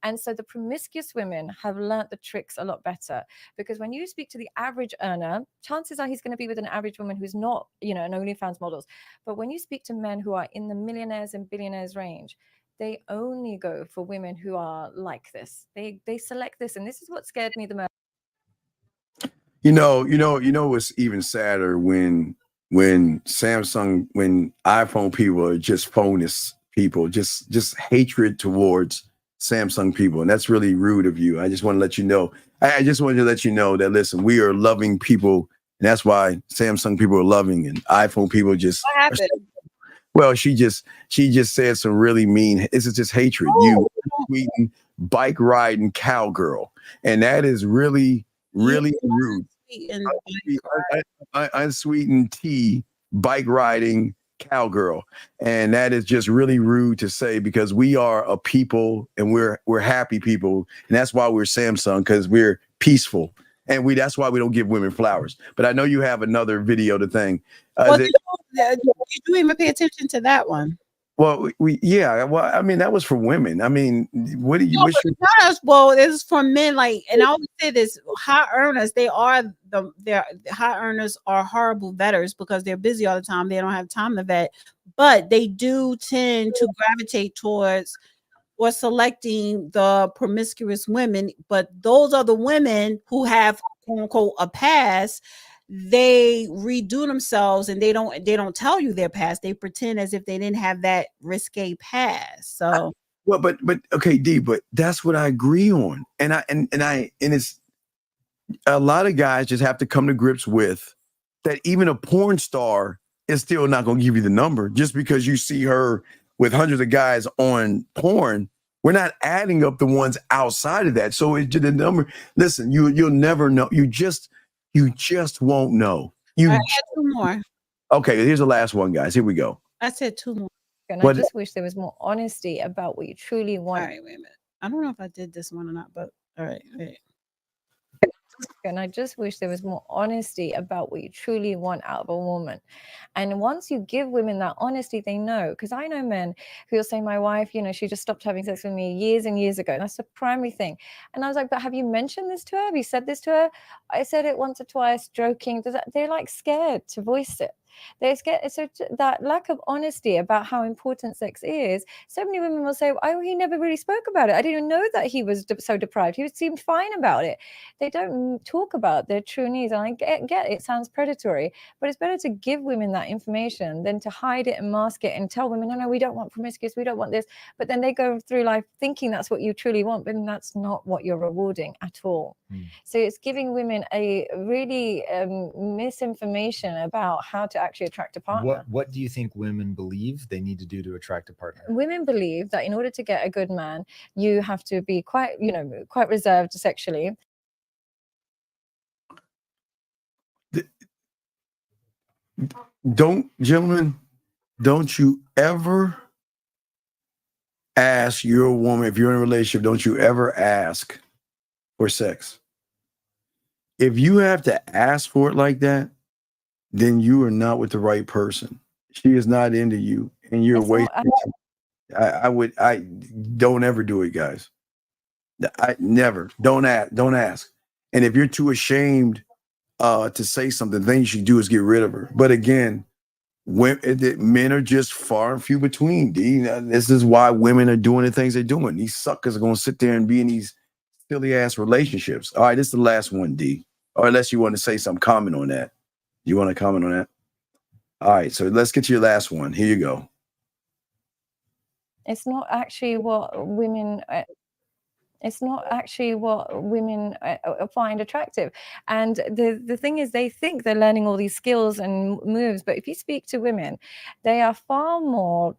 And so the promiscuous women have learnt the tricks a lot better, because when you speak to the average earner, chances are he's going to be with an average woman who's not, an OnlyFans models. But when you speak to men who are in the millionaires and billionaires range, they only go for women who are like this. They select this. And this is what scared me the most. You know what's even sadder when iPhone people are just phoniest people, just hatred towards Samsung people. And that's really rude of you. I just want to let you know. I just wanted to let you know that, listen, we are loving people. And that's why Samsung people are loving and iPhone people just. What happened? Well, she just said some really mean. This is just hatred. You sweeting, bike riding cowgirl. And that is really, really rude. Unsweetened tea, bike riding cowgirl, and that is just really rude to say, because we are a people and we're happy people, and that's why we're Samsung, because we're peaceful, and that's why we don't give women flowers. But I know you have another video to thing. You do even pay attention to that one. Well, I mean, that was for women. I mean, what do you wish? Well, it's for men. Like, and I always say this: high earners, their high earners are horrible vetters because they're busy all the time. They don't have time to vet, but they do tend to gravitate towards or selecting the promiscuous women. But those are the women who have, quote unquote, a past. They redo themselves and they don't tell you their past. They pretend as if they didn't have that risque past. So but okay, D, but that's what I agree on. And it's a lot of guys just have to come to grips with that. Even a porn star is still not going to give you the number just because you see her with hundreds of guys on porn. We're not adding up the ones outside of that. So it's the number. Listen, you'll never know. You just won't know. I had two more. Okay, here's the last one, guys. Here we go. I said 2 more. And I just wish there was more honesty about what you truly want. All right, wait a minute. I don't know if I did this one or not, but all right, wait. And I just wish there was more honesty about what you truly want out of a woman. And once you give women that honesty, they know. Because I know men who will say, my wife, you know, she just stopped having sex with me years and years ago. And that's the primary thing. And I was like, but have you mentioned this to her? Have you said this to her? I said it once or twice, joking. They're like scared to voice it. They're scared. So that lack of honesty about how important sex is, so many women will say, oh, he never really spoke about it. I didn't even know that he was so deprived. He seemed fine about it. They don't talk about their true needs. And I get it sounds predatory, but it's better to give women that information than to hide it and mask it and tell women, no, we don't want promiscuous, we don't want this. But then they go through life thinking that's what you truly want, but that's not what you're rewarding at all. So it's giving women a really misinformation about how to actually attract a partner. What do you think women believe they need to do to attract a partner? Women believe that in order to get a good man, you have to be quite reserved sexually. Gentlemen, don't you ever ask your woman, if you're in a relationship, don't you ever ask for sex. If you have to ask for it like that, then you are not with the right person. She is not into you, and you're wasting. I don't ever do it, guys. I never. Don't ask. And if you're too ashamed to say something, the thing you should do is get rid of her. But again, men are just far and few between. D. This is why women are doing the things they're doing. These suckers are gonna sit there and be in these silly ass relationships. All right, this is the last one, D. Or unless you want to say some comment on that. You want to comment on that? All right, so let's get to your last one. Here you go. It's not actually what women. It's not actually what women find attractive. And the thing is, they think they're learning all these skills and moves. But if you speak to women, they are far more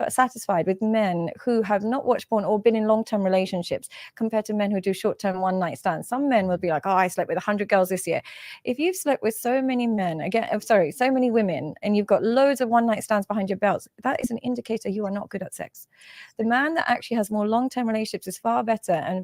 satisfied with men who have not watched porn or been in long-term relationships compared to men who do short-term one-night stands. Some men will be like, oh, I slept with 100 girls this year. If you've slept with so many men, so many women, and you've got loads of one-night stands behind your belts, that is an indicator you are not good at sex. The man that actually has more long-term relationships is far better. And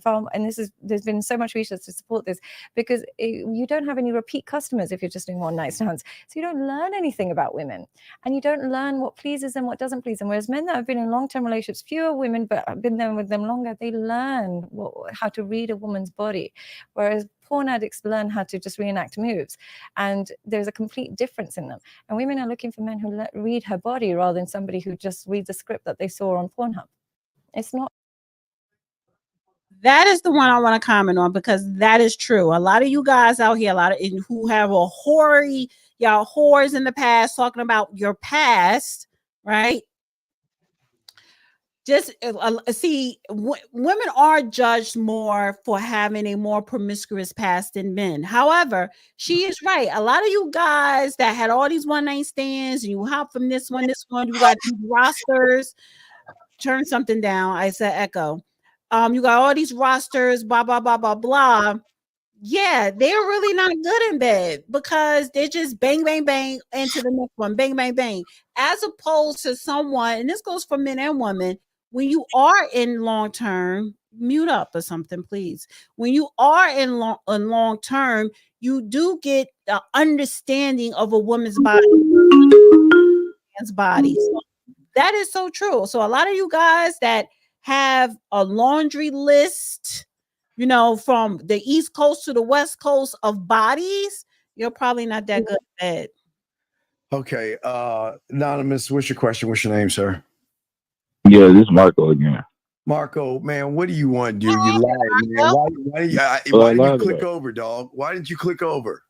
there's been so much research to support this, because you don't have any repeat customers if you're just doing one night stands. So you don't learn anything about women, and you don't learn what pleases them, what doesn't please them. Whereas men that have been in long-term relationships, fewer women, but have been there with them longer, they learn how to read a woman's body. Whereas porn addicts learn how to just reenact moves, and there's a complete difference in them. And women are looking for men who read her body rather than somebody who just reads a script that they saw on Pornhub. It's not. That is the one I want to comment on, because that is true. A lot of you guys out here, who have a y'all whores in the past, talking about your past, right? Just see, women are judged more for having a more promiscuous past than men. However, she is right. A lot of you guys that had all these one-night stands, and you hop from this one, you got these rosters. Turn something down. I said echo. You got all these rosters, blah, blah, blah, blah, blah. Yeah, they're really not good in bed, because they're just bang, bang, bang into the next one, bang, bang, bang. As opposed to someone, and this goes for men and women, when you are in long term, mute up or something, please. When you are in long term, you do get the understanding of a woman's body, man's body. So that is so true. So a lot of you guys that have a laundry list, from the East Coast to the West Coast of bodies, you're probably not that good at bed. Okay. Anonymous, what's your question? What's your name, sir? Yeah, this is Marco again. Marco, man, what do you want to do? You lied, man. Why did you click over, dog? Why didn't you click over?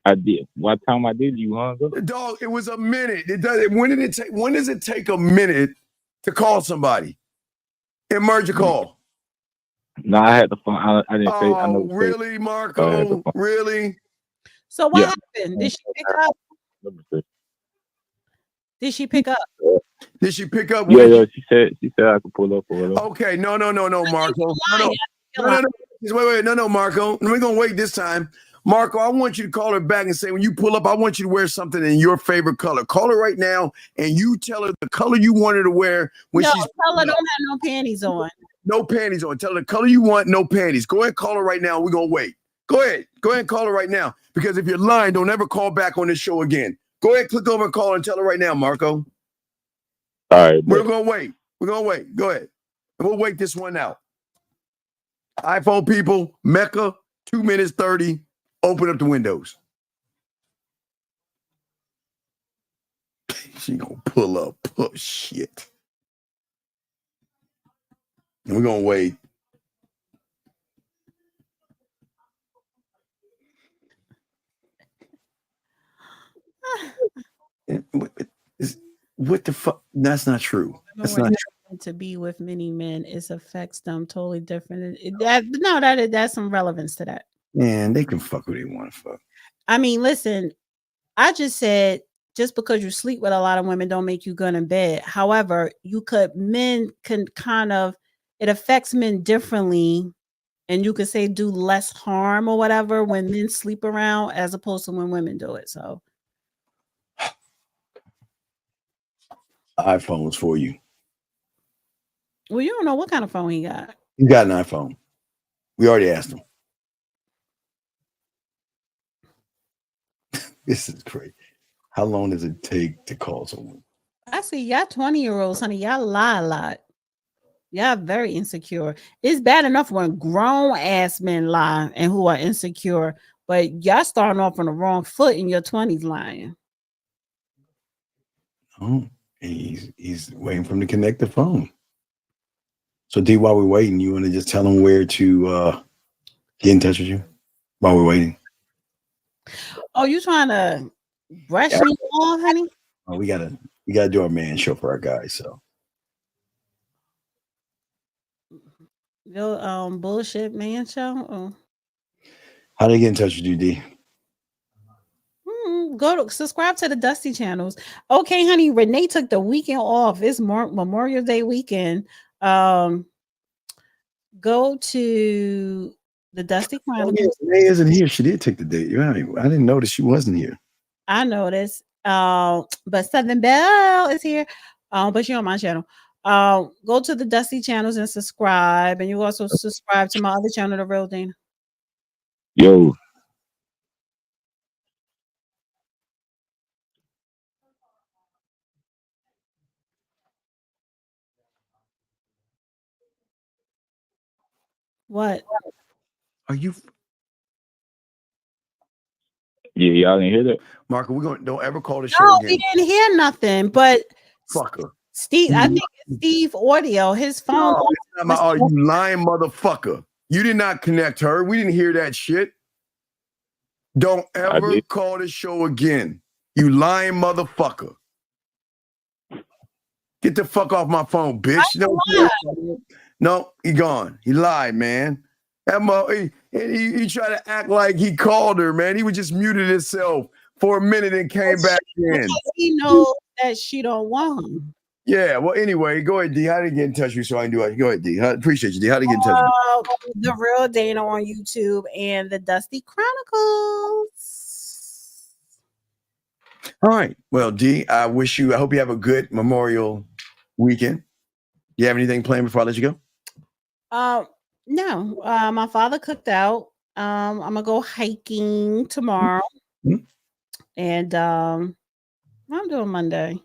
I did. What time I did, you hung up? Dog, it was a minute. When does it take a minute to call somebody? Emerge a call. No, I had the phone. I didn't say. I know. Really, Marco? Really? So what happened? Did she pick up? Did she pick up? Did she pick up? Yeah. She said I could pull up or whatever. Okay. No, Marco. No. Wait, Marco. We're gonna wait this time. Marco, I want you to call her back and say, when you pull up, I want you to wear something in your favorite color. Call her right now and you tell her the color you want her to wear when she's. Tell her don't have no panties on. No panties on. Tell her the color you want, no panties. Go ahead and call her right now. We're going to wait. Go ahead and call her right now. Because if you're lying, don't ever call back on this show again. Go ahead, click over and call her and tell her right now, Marco. All right. We're going to wait. We're going to wait. Go ahead. And we'll wait this one out. iPhone people, Mecca, 2 minutes 30. Open up the windows. She gonna pull up. Oh, shit. And we're gonna wait. What the fuck? That's not true. That's not true. To be with many men, it affects them totally different. That's some relevance to that. Man, they can fuck who they want to fuck. I mean, listen, I just said just because you sleep with a lot of women don't make you good in bed. However, men can kind of, it affects men differently. And you could say do less harm or whatever when men sleep around as opposed to when women do it. So iPhones for you. Well, you don't know what kind of phone he got. He got an iPhone. We already asked him. This is crazy. How long does it take to call someone? I see y'all 20-year-olds, honey. Y'all lie a lot. Y'all very insecure. It's bad enough when grown ass men lie and who are insecure, but y'all starting off on the wrong foot in your 20s lying. Oh, he's waiting for him to connect the phone. So D, while we're waiting, you want to just tell him where to get in touch with you while we're waiting? Oh, you trying to brush me off, honey? Oh, we gotta do our man show for our guys. So your bullshit man show. Oh. How do they get in touch with you, D? Go to subscribe to the Dusty channels. Okay, honey. Renee took the weekend off. It's Memorial Day weekend. Go to the Dusty Chronicles. Oh, yeah, Renee isn't here. She did take the date. I didn't notice she wasn't here. I noticed. But Southern Belle is here. But she on my channel. Go to the Dusty channels and subscribe. And you also subscribe to my other channel, The Real Dana. Yo. What? Are you? Yeah, y'all didn't hear that? Marco, don't ever call the show No, again. we didn't hear nothing. But fucker. Steve, I think it's Steve audio. His phone. No, it's not my audio, you lying motherfucker. You did not connect her. We didn't hear that shit. Don't ever call the show again. You lying motherfucker. Get the fuck off my phone, bitch. No, he gone. He lied, man. He tried to act like he called her, man. He was just muted himself for a minute and came back in. He knows that she don't want him. Yeah, well, anyway, go ahead, D. How did he get in touch with you so I can do it? Go ahead, D. I appreciate you, D. How did he get in touch with you? The Real Dana on YouTube and the Dusty Chronicles. All right. Well, D, I hope you have a good Memorial weekend. Do you have anything planned before I let you go? No. My father cooked out. I'm gonna go hiking tomorrow. Mm-hmm. And I'm doing Monday.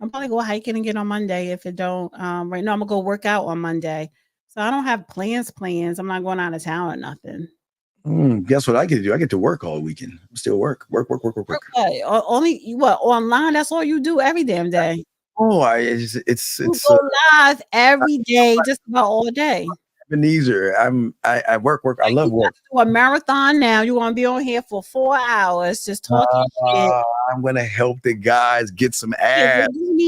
I'll probably go hiking again on Monday if it don't. Right now I'm gonna go work out on Monday. So I don't have plans. I'm not going out of town or nothing. Guess what I get to do? I get to work all weekend. Still work. Okay. Only online. That's all you do every damn day. Oh, it's go live every day, just about all day. Ebenezer, I work. I love work. Do a marathon now. You're gonna be on here for 4 hours just talking shit. I'm gonna help the guys get some ass.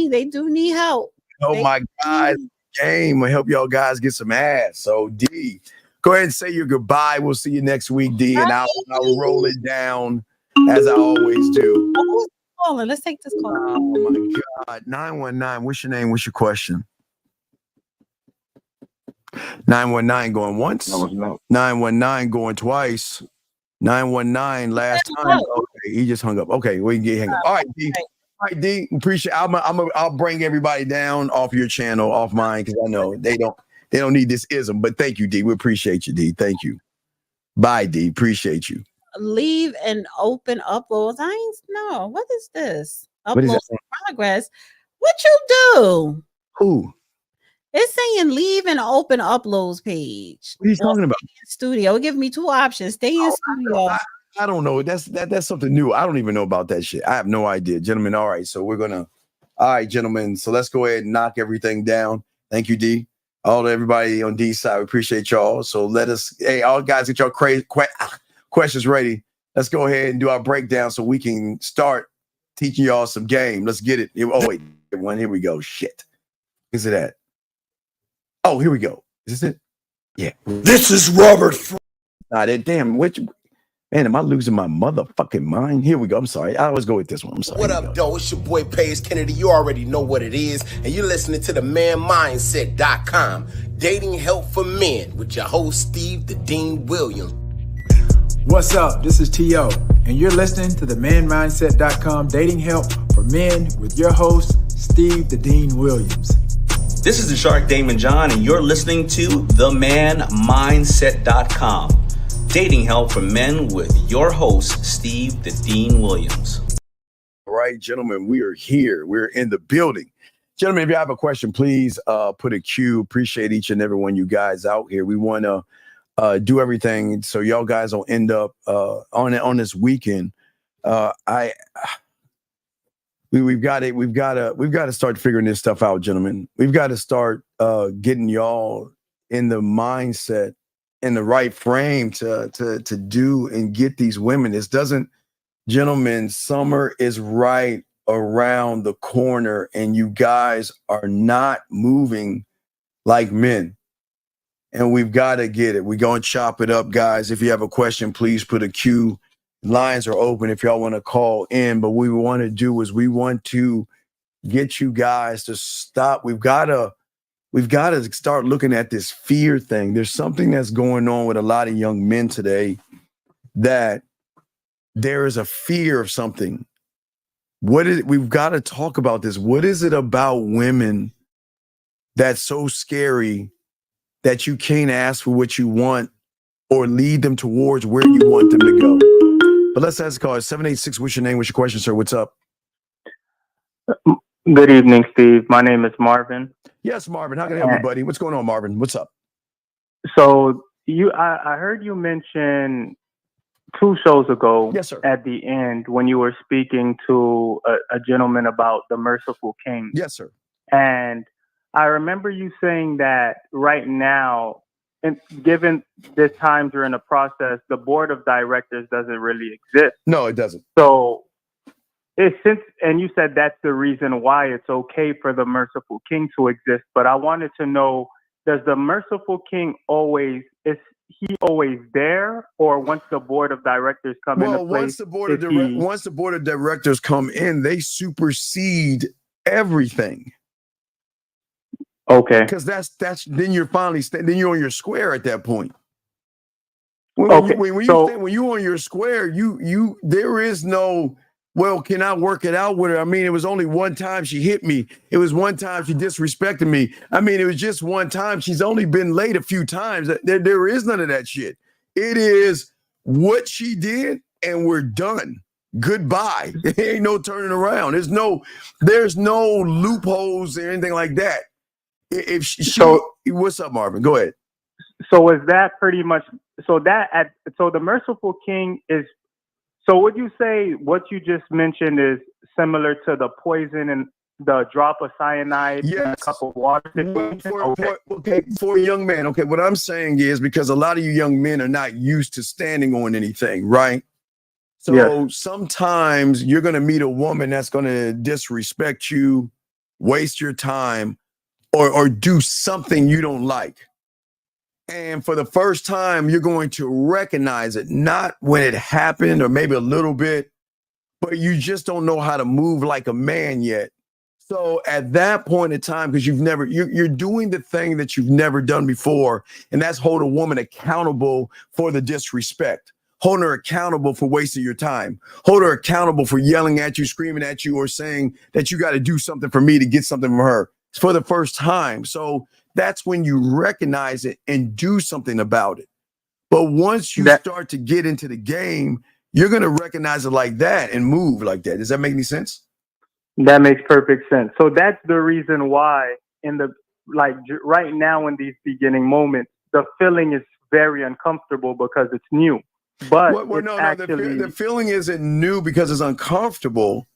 They do need help. Help my guys game. I help y'all guys get some ass. So D, go ahead and say your goodbye. We'll see you next week, D, and I'll roll it down as I always do. Let's take this call. Oh my God. 919. What's your name? What's your question? 919 going once. 919 going twice. 919 last time. Okay, he just hung up. Okay, we can get hang up. All right, D. All right, D. Appreciate. I'll bring everybody down off your channel, off mine, because I know they don't need this ism. But thank you, D. We appreciate you, D. Thank you. Bye, D. Appreciate you. Leave and open uploads. I ain't know. What is this? What is Upload that? progress. What you do? Who? It's saying leave and open uploads page. What are you talking about? Stay in studio. Give me two options. Stay in studio. I don't know. That's something new. I don't even know about that shit. I have no idea, gentlemen. All right, so all right, gentlemen. So let's go ahead and knock everything down. Thank you, D. All everybody on D's side, we appreciate y'all. So all guys, get your questions ready. Let's go ahead and do our breakdown so we can start teaching y'all some game. Let's get it. Oh wait, here we go. Shit, is it that? Oh, here we go. Is this it? Yeah. This is Robert. Damn. Man, am I losing my motherfucking mind? Here we go. I'm sorry. I always go with this one. I'm sorry. What up, though? It's your boy Paige Kennedy. You already know what it is. And you're listening to the manmindset.com. Dating help for men with your host, Steve the Dean Williams. What's up? This is T.O. And you're listening to the manmindset.com dating help for men with your host, Steve the Dean Williams. This is the Shark Damon John, and you're listening to themanmindset.com. Dating help for men with your host, Steve the Dean Williams. All right, gentlemen, we are here. We're in the building. Gentlemen, if you have a question, please put a Q. Appreciate each and every one of you guys out here. We want to do everything so y'all guys don't end up on this weekend. We've got to start figuring this stuff out, gentlemen. We've got to start getting y'all in the mindset, in the right frame to do and get these women. Gentlemen, summer is right around the corner, and you guys are not moving like men. And we've got to get it. We're going to chop it up, guys. If you have a question, please put a Q. Lines are open if y'all want to call in. But what we want to do is we want to get you guys to stop. We've got to start looking at this fear thing. There's something that's going on with a lot of young men today, that there is a fear of something. We've got to talk about this. What is it about women that's so scary that you can't ask for what you want or lead them towards where you want them to go? But let's ask the call. 786, what's your name? What's your question, sir? What's up? Good evening, Steve. My name is Marvin. Yes, Marvin. How can I help you, buddy? What's going on, Marvin? What's up? So I heard you mention 2 shows ago, yes, sir, at the end when you were speaking to a gentleman about the merciful king. Yes, sir. And I remember you saying that right now, and given the times we're in the process, the board of directors doesn't really exist. No, it doesn't. So and you said that's the reason why it's okay for the merciful king to exist. But I wanted to know, does the merciful king is he always there, or once the board of directors come into place? Once the board of directors come in, they supersede everything. Okay. Because then you're then you're on your square at that point. When you're on your square, there is no, well, can I work it out with her? I mean, it was only one time she hit me. It was one time she disrespected me. I mean, it was just one time. She's only been late a few times. There is none of that shit. It is what she did, and we're done. Goodbye. There ain't no turning around. There's no loopholes or anything like that. What's up, Marvin? Go ahead. So is that pretty much so the merciful king is? So would you say what you just mentioned is similar to the poison and the drop of cyanide in a cup of water situation? For a young man. Okay, what I'm saying is, because a lot of you young men are not used to standing on anything, right? So sometimes you're going to meet a woman that's going to disrespect you, waste your time, or do something you don't like. And for the first time, you're going to recognize it, not when it happened or maybe a little bit, but you just don't know how to move like a man yet. So at that point in time, because you're doing the thing that you've never done before, and that's hold a woman accountable for the disrespect. holding her accountable for wasting your time, hold her accountable for yelling at you, screaming at you, or saying that you got to do something for me to get something from her for the first time. So that's when you recognize it and do something about it. But once you start to get into the game, you're going to recognize it like that and move like that. Does that make any sense? That makes perfect sense. So that's the reason why right now in these beginning moments, the feeling is very uncomfortable because it's new. But the feeling isn't new because it's uncomfortable.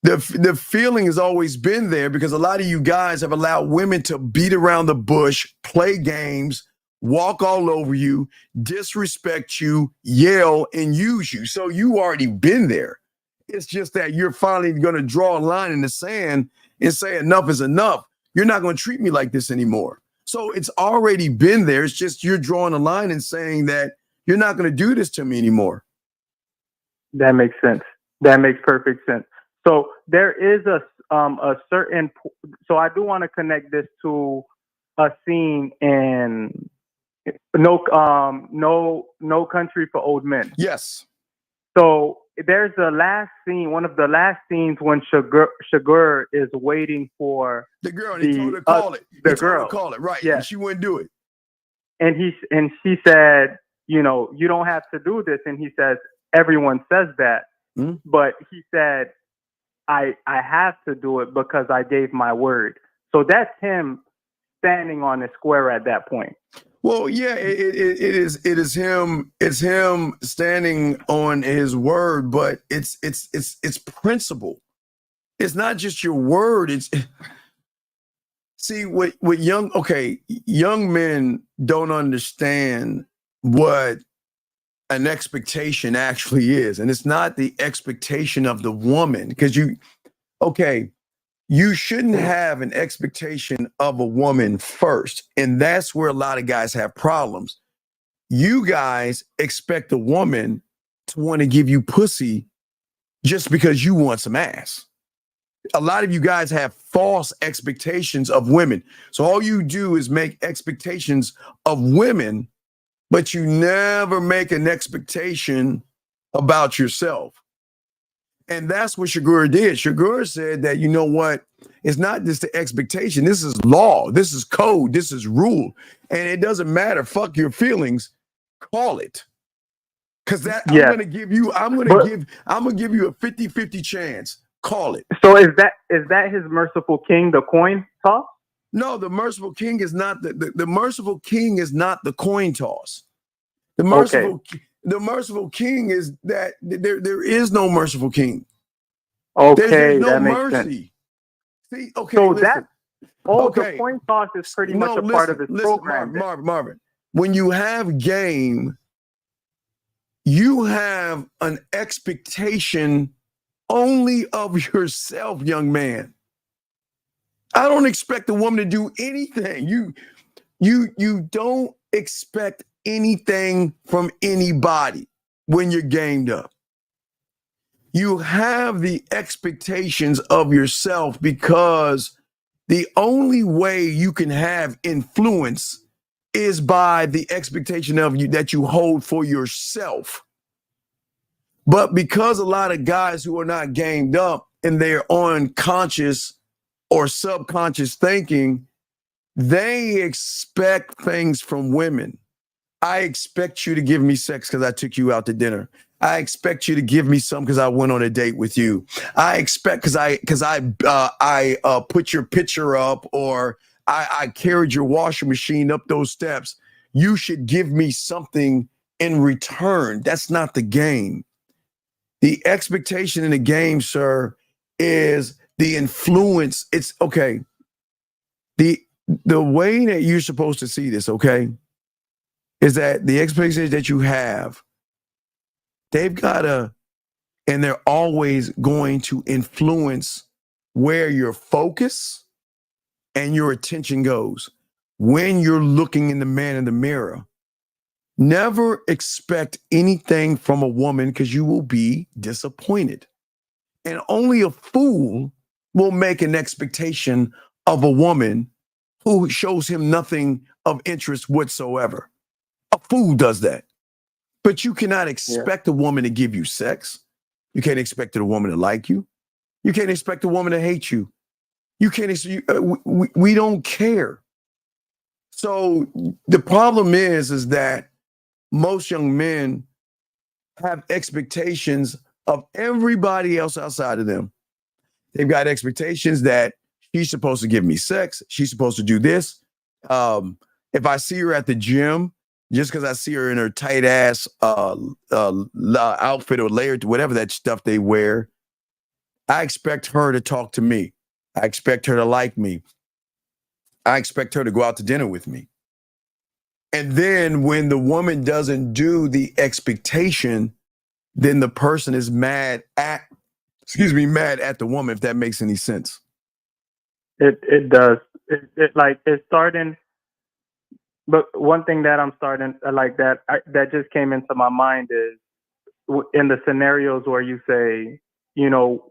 The feeling has always been there because a lot of you guys have allowed women to beat around the bush, play games, walk all over you, disrespect you, yell, and use you. So you already been there. It's just that you're finally going to draw a line in the sand and say enough is enough. You're not going to treat me like this anymore. So it's already been there. It's just you're drawing a line and saying that you're not going to do this to me anymore. That makes sense. That makes perfect sense. So there is a certain. So I do want to connect this to a scene in No Country for Old Men. Yes. So there's the last scene, one of the last scenes when Sugar is waiting for the girl. And he told her to call it. The he told girl. her to call it, right? Yeah. And she wouldn't do it. And she said, you don't have to do this. And he says, everyone says that, but he said, I have to do it because I gave my word. So that's him standing on the square at that point. Well, yeah, it is him. It's him standing on his word, but it's principle. It's not just your word. See what young men don't understand what an expectation actually is, and it's not the expectation of the woman because you shouldn't have an expectation of a woman first. And that's where a lot of guys have problems. You guys expect a woman to want to give you pussy just because you want some ass. A lot of you guys have false expectations of women. So all you do is make expectations of women, but you never make an expectation about yourself. And that's what Sugar did. Sugar said that, you know what? It's not just the expectation. This is law. This is code. This is rule. And it doesn't matter. Fuck your feelings. Call it. Because I'm going to give you a 50-50 chance. Call it. So is that his merciful king, the coin toss? No, the merciful king is not the merciful king is not the coin toss. The merciful king is that there is no merciful king. Okay, there's no that makes mercy. sense. See, okay, so listen. The coin toss is pretty much a part of his program. Marvin, when you have game, you have an expectation only of yourself, young man. I don't expect a woman to do anything. You don't expect anything from anybody when you're gamed up. You have the expectations of yourself because the only way you can have influence is by the expectation of you that you hold for yourself. But because a lot of guys who are not gamed up and they're on conscious or subconscious thinking, they expect things from women. I expect you to give me sex because I took you out to dinner. I expect you to give me some because I went on a date with you. I expect because I put your picture up or I carried your washing machine up those steps. You should give me something in return. That's not the game. The expectation in the game, sir, is the influence. It's okay. The way that you're supposed to see this, okay, is that the expectations that you have, they've got to, and they're always going to influence where your focus and your attention goes. When you're looking in the man in the mirror, never expect anything from a woman because you will be disappointed. And only a fool will make an expectation of a woman who shows him nothing of interest whatsoever. A fool does that. But you cannot expect a woman to give you sex. You can't expect a woman to like you. You can't expect a woman to hate you. You can't. We don't care. So the problem is that most young men have expectations of everybody else outside of them. They've got expectations that she's supposed to give me sex. She's supposed to do this. If I see her at the gym, just because I see her in her tight ass outfit or layered, whatever that stuff they wear, I expect her to talk to me. I expect her to like me. I expect her to go out to dinner with me. And then when the woman doesn't do the expectation, then the person is mad at the woman, if that makes any sense. It does. It's starting. But one thing that I'm starting that just came into my mind is in the scenarios where you say,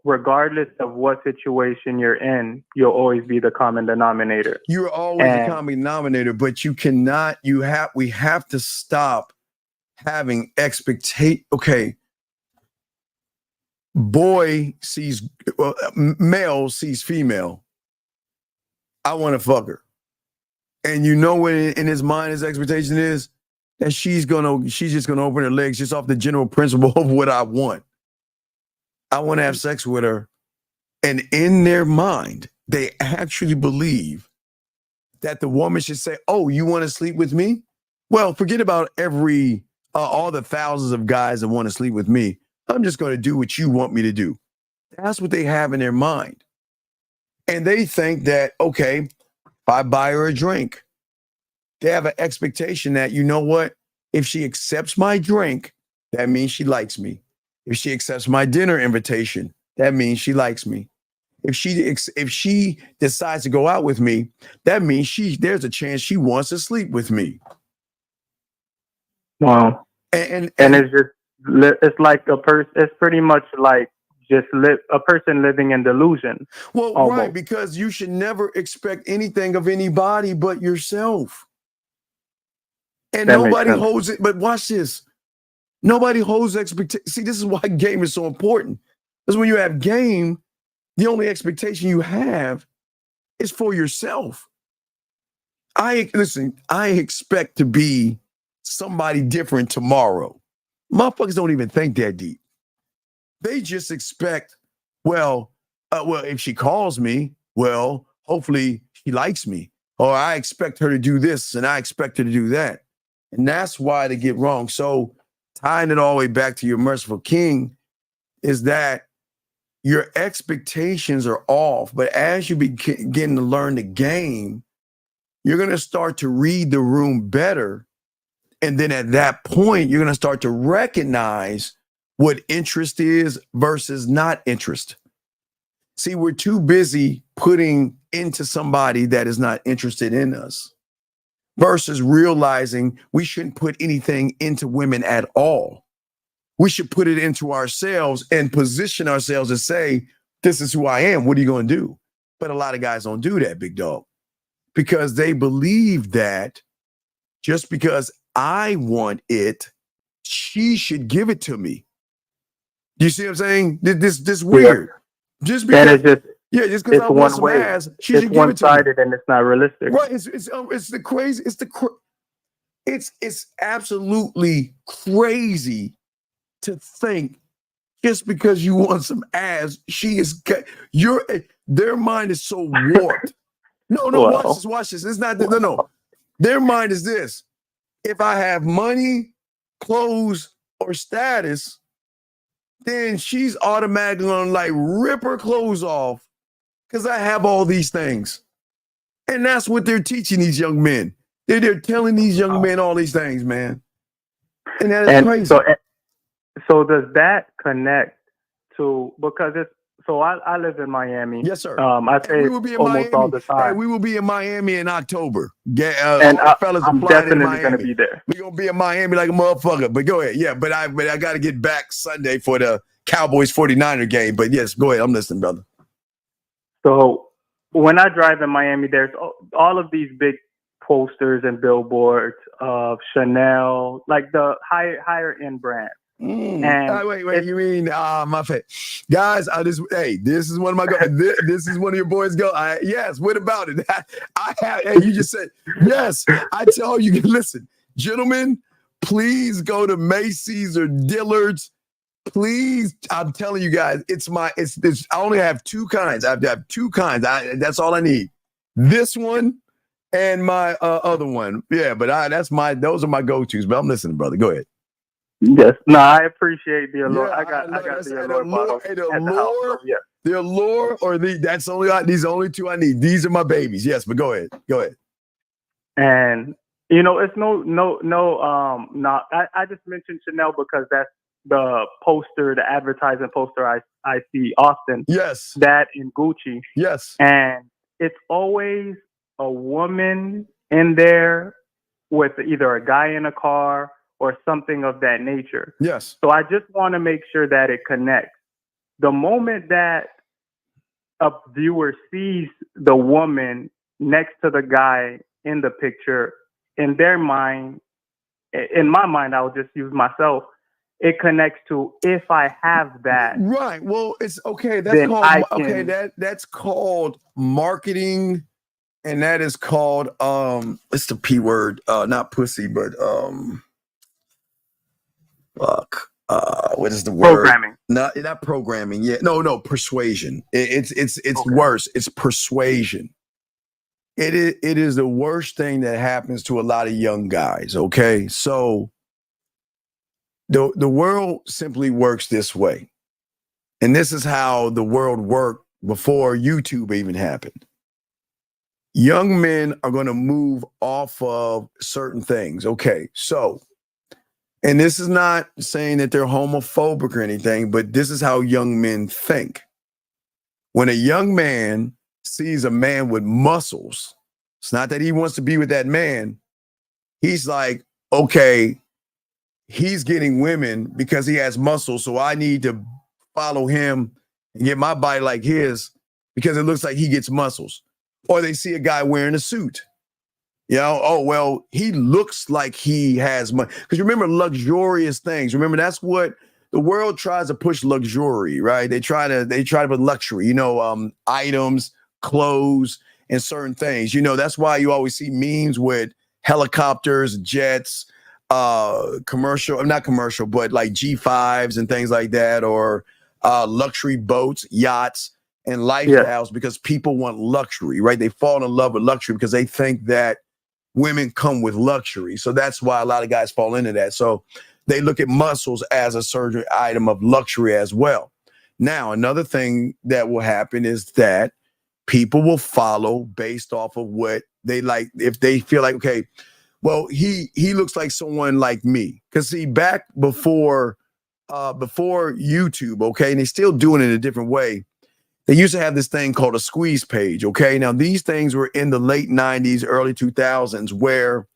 regardless of what situation you're in, you'll always be the common denominator. You're always the common denominator, but you cannot. We have to stop having expectation. Okay. Male sees female. I want to fuck her. And what in his mind his expectation is? That she's just gonna open her legs just off the general principle of what I want. I want to have sex with her. And in their mind, they actually believe that the woman should say, "Oh, you want to sleep with me? Well, forget about all the thousands of guys that want to sleep with me. I'm just going to do what you want me to do." That's what they have in their mind. And they think that, okay, if I buy her a drink, they have an expectation that, if she accepts my drink, that means she likes me. If she accepts my dinner invitation, that means she likes me. If she decides to go out with me, that means there's a chance she wants to sleep with me. Wow. And it's like it's pretty much like a person living in delusion. Well, almost. Right, because you should never expect anything of anybody but yourself. And that nobody holds it. But watch this. Nobody holds expectation. See, this is why game is so important. Because when you have game, the only expectation you have is for yourself. I expect to be somebody different tomorrow. Motherfuckers don't even think that deep. They just expect, if she calls me, hopefully she likes me. Or I expect her to do this and I expect her to do that. And that's why they get wrong. So tying it all the way back to your merciful king is that your expectations are off. But as you begin to learn the game, you're going to start to read the room better. And then at that point, you're going to start to recognize what interest is versus not interest. See, we're too busy putting into somebody that is not interested in us versus realizing we shouldn't put anything into women at all. We should put it into ourselves and position ourselves and say, this is who I am. What are you going to do? But a lot of guys don't do that, big dog, because they believe that just because I want it, she should give it to me. Do you see what I'm saying? This weird. Just because, just because I want some ass, she should give it to me. It's one-sided and it's not realistic. Right? It's the crazy. It's absolutely crazy to think just because you want some ass, their mind is so warped. No, watch this. It's not. No. Their mind is this: if I have money, clothes, or status, then she's automatically gonna rip her clothes off because I have all these things. And that's what they're teaching these young men. They're telling these young men all these things, man. And that is crazy. So does that connect to, because I live in Miami. Yes, sir. I say we will be in almost Miami all the time. Hey, we will be in Miami in October. And I'm definitely going to be there. We're going to be in Miami like a motherfucker. But go ahead. Yeah, but I got to get back Sunday for the Cowboys 49er game. But yes, go ahead. I'm listening, brother. So when I drive in Miami, there's all of these big posters and billboards of Chanel, like the higher end brands. And Wait, you mean my face, guys? This is one of my this is one of your boys yes, what about it? I have, you just said yes. I tell you, listen, gentlemen, please go to Macy's or Dillard's. Please, I'm telling you guys, I only have two kinds. I have two kinds. That's all I need. This one and my other one. Yeah, but those are my go-tos. But I'm listening, brother. Go ahead. Yes, no, I appreciate the allure. I got the allure bottle at the house. So yeah. The allure or these are only two I need. These are my babies. Yes, but go ahead. And it's I just mentioned Chanel because that's the advertising poster I see often. Yes. That in Gucci. Yes. And it's always a woman in there with either a guy in a car or something of that nature. Yes. So I just want to make sure that it connects. The moment that a viewer sees the woman next to the guy in the picture, in their mind, in my mind, I'll just use myself, it connects to if I have that. Right. Well, it's okay. That's called marketing, and that is called it's the P word, not pussy, but what is the word? Programming. Not programming. Yeah. No, persuasion. It's worse. It's persuasion. It is the worst thing that happens to a lot of young guys. Okay. So the world simply works this way. And this is how the world worked before YouTube even happened. Young men are going to move off of certain things. Okay. So, and this is not saying that they're homophobic or anything, but this is how young men think. When a young man sees a man with muscles, it's not that he wants to be with that man. He's like, okay, he's getting women because he has muscles, so I need to follow him and get my body like his because it looks like he gets muscles. Or they see a guy wearing a suit. Oh, well, he looks like he has money. Because remember, luxurious things. Remember, that's what the world tries to push luxury, right? They try to put luxury, items, clothes, and certain things. That's why you always see memes with helicopters, jets, not commercial, but like G5s and things like that, or luxury boats, yachts, and lifestyles, because people want luxury, right? They fall in love with luxury because they think that women come with luxury. So that's why a lot of guys fall into that. So they look at muscles as a certain item of luxury as well. Now, another thing that will happen is that people will follow based off of what they like. If they feel like, okay, well, he looks like someone like me. Because see, back before YouTube, okay, and they're still doing it in a different way. They used to have this thing called a squeeze page, okay? Now, these things were in the late 90s, early 2000s, where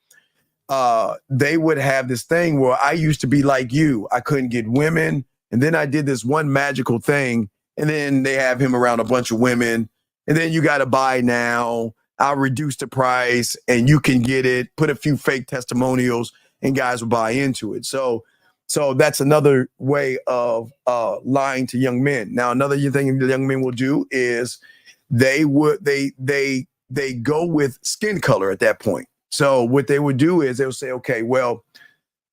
they would have this thing where I used to be like you. I couldn't get women. And then I did this one magical thing. And then they have him around a bunch of women. And then you got to buy now. I'll reduce the price and you can get it. Put a few fake testimonials and guys will buy into it. So that's another way of lying to young men. Now, another thing the young men will do is they go with skin color at that point. So what they would do is they'll say, okay, well,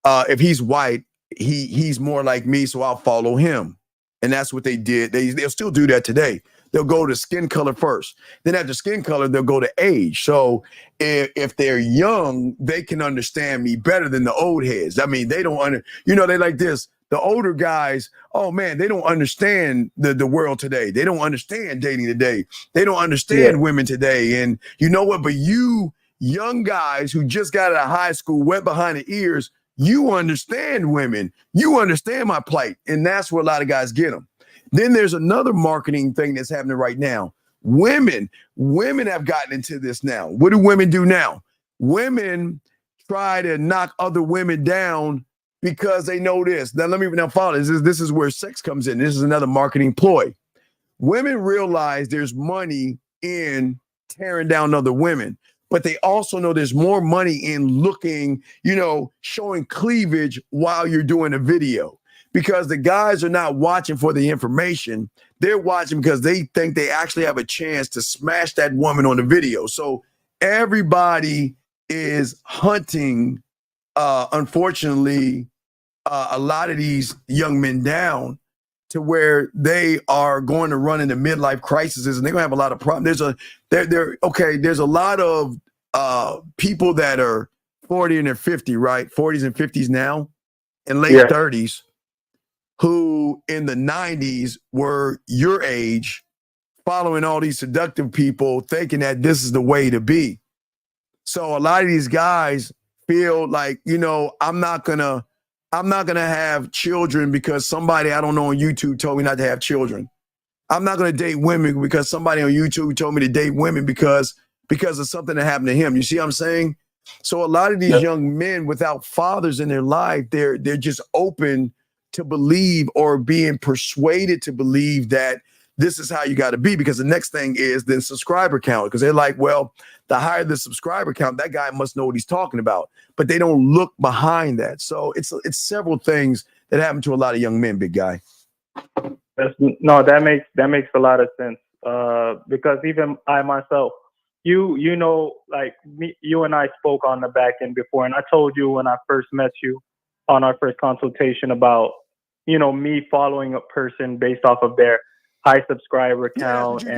if he's white, he's more like me, so I'll follow him. And that's what they did. They'll still do that today. They'll go to skin color first. Then after skin color, they'll go to age. So if they're young, they can understand me better than the old heads. I mean, they don't they like this. The older guys, oh man, they don't understand the world today. They don't understand dating today. They don't understand women today. And you know what? But you young guys who just got out of high school, wet behind the ears, you understand women. You understand my plight. And that's where a lot of guys get them. Then there's another marketing thing that's happening right now. Women have gotten into this now. What do women do now? Women try to knock other women down because they know this. Now follow this. This is where sex comes in. This is another marketing ploy. Women realize there's money in tearing down other women. but they also know there's more money in looking, showing cleavage while you're doing a video, because the guys are not watching for the information. They're watching because they think they actually have a chance to smash that woman on the video. So everybody is hunting, unfortunately, a lot of these young men down to where they are going to run into midlife crises, and they're gonna have a lot of problems. There's a lot of people that are 40 and they're 50, right? 40s and 50s now, and late 30s, who in the 90s were your age, following all these seductive people, thinking that this is the way to be. So a lot of these guys feel like, I'm not gonna have children because somebody I don't know on YouTube told me not to have children. I'm not gonna date women because somebody on YouTube told me to date women because of something that happened to him. You see what I'm saying? So a lot of these young men without fathers in their life, they're just open to believe or being persuaded to believe that this is how you got to be, because the next thing is then subscriber count, because they're like, well, the higher the subscriber count, that guy must know what he's talking about, but they don't look behind that. So it's several things that happen to a lot of young men, big guy. That makes a lot of sense, because even I myself, like me, you and I spoke on the back end before, and I told you when I first met you on our first consultation about me following a person based off of their high subscriber count, you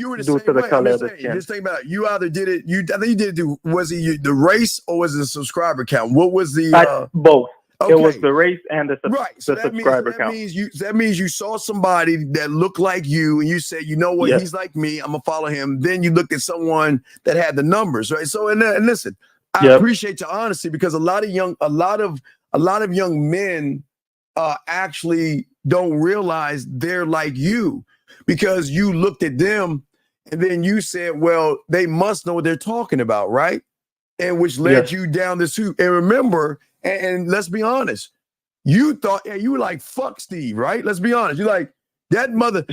were the same way. Just think about it. You either did it. I think you did it. Was it the race or was it the subscriber count? What was the both? Okay. It was the race and the subscriber count. That means you saw somebody that looked like you, and you said, you know what, he's like me, I'm gonna follow him. Then you looked at someone that had the numbers, right? So and listen, I appreciate your honesty, because a lot of young men actually don't realize they're like you, because you looked at them and then you said, well, they must know what they're talking about, right? And which led you down this route. And remember, and let's be honest, you thought, you were like, fuck Steve, right? Let's be honest. You're like, that mother.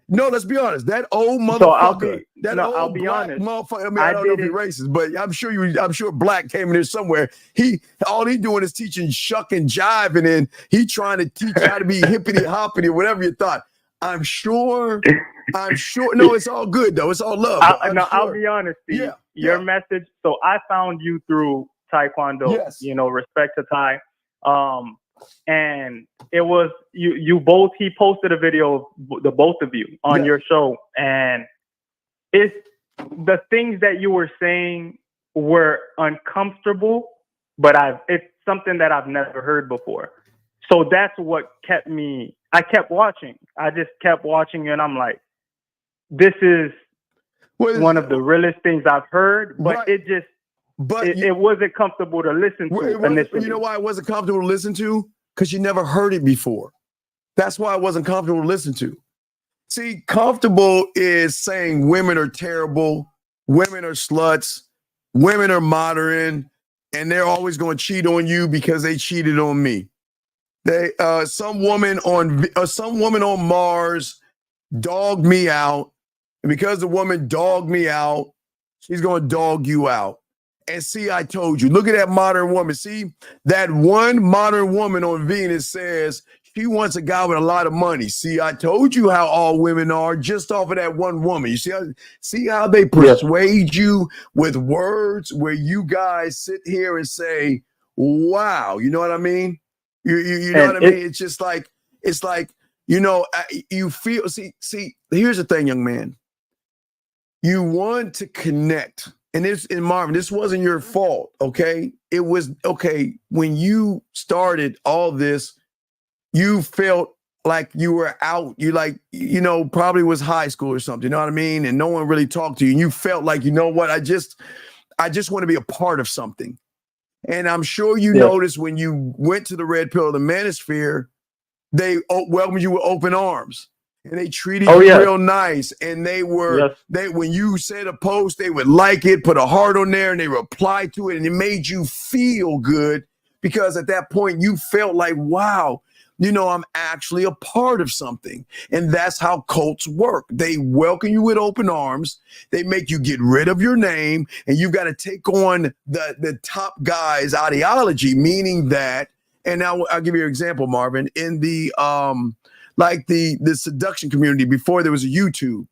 No, let's be honest. That old motherfucker. I'll be honest. Motherfucker. I mean, I don't know if he's racist, but I'm sure Black came in there somewhere. All he doing is teaching shuck and jive, and then he trying to teach how to be hippity hoppity or whatever you thought. I'm sure. No, it's all good though. It's all love. I'll be honest, Steve. Your message. So I found you through Taekwondo. Yes. Respect to Thai. And it was you both. He posted a video of the both of you on your show, and it's the things that you were saying were uncomfortable, but it's something that I've never heard before. So that's what kept me. I kept watching. I just kept watching, and I'm like, this is one of the realest things I've heard, but it wasn't comfortable to listen to initially. You know why it wasn't comfortable to listen to? Because you never heard it before. That's why it wasn't comfortable to listen to. See, comfortable is saying women are terrible, women are sluts, women are modern, and they're always going to cheat on you because they cheated on me. Some woman on Mars dogged me out, and because the woman dogged me out, she's going to dog you out. And see, I told you, look at that modern woman. See, that one modern woman on Venus says she wants a guy with a lot of money. See, I told you how all women are just off of that one woman. You see how they persuade you with words where you guys sit here and say, wow, you know what I mean? You know what I mean? It's just like, you feel, see, here's the thing, young man. You want to connect. And Marvin, this wasn't your fault, okay? It was, when you started all this, you felt like you were out. You probably was high school or something, you know what I mean? And no one really talked to you. And you felt like, you know what, I just want to be a part of something. And I'm sure you noticed when you went to the Red Pill of the Manosphere, they welcomed you with open arms. And they treated you real nice. And they when you said a post, they would like it, put a heart on there, and they replied to it. And it made you feel good, because at that point you felt like, wow, you know I'm actually a part of something. And that's how cults work. They welcome you with open arms. They make you get rid of your name, and you've got to take on the top guy's ideology, meaning that, and now I'll give you an example, Marvin, in the like the seduction community before there was a YouTube.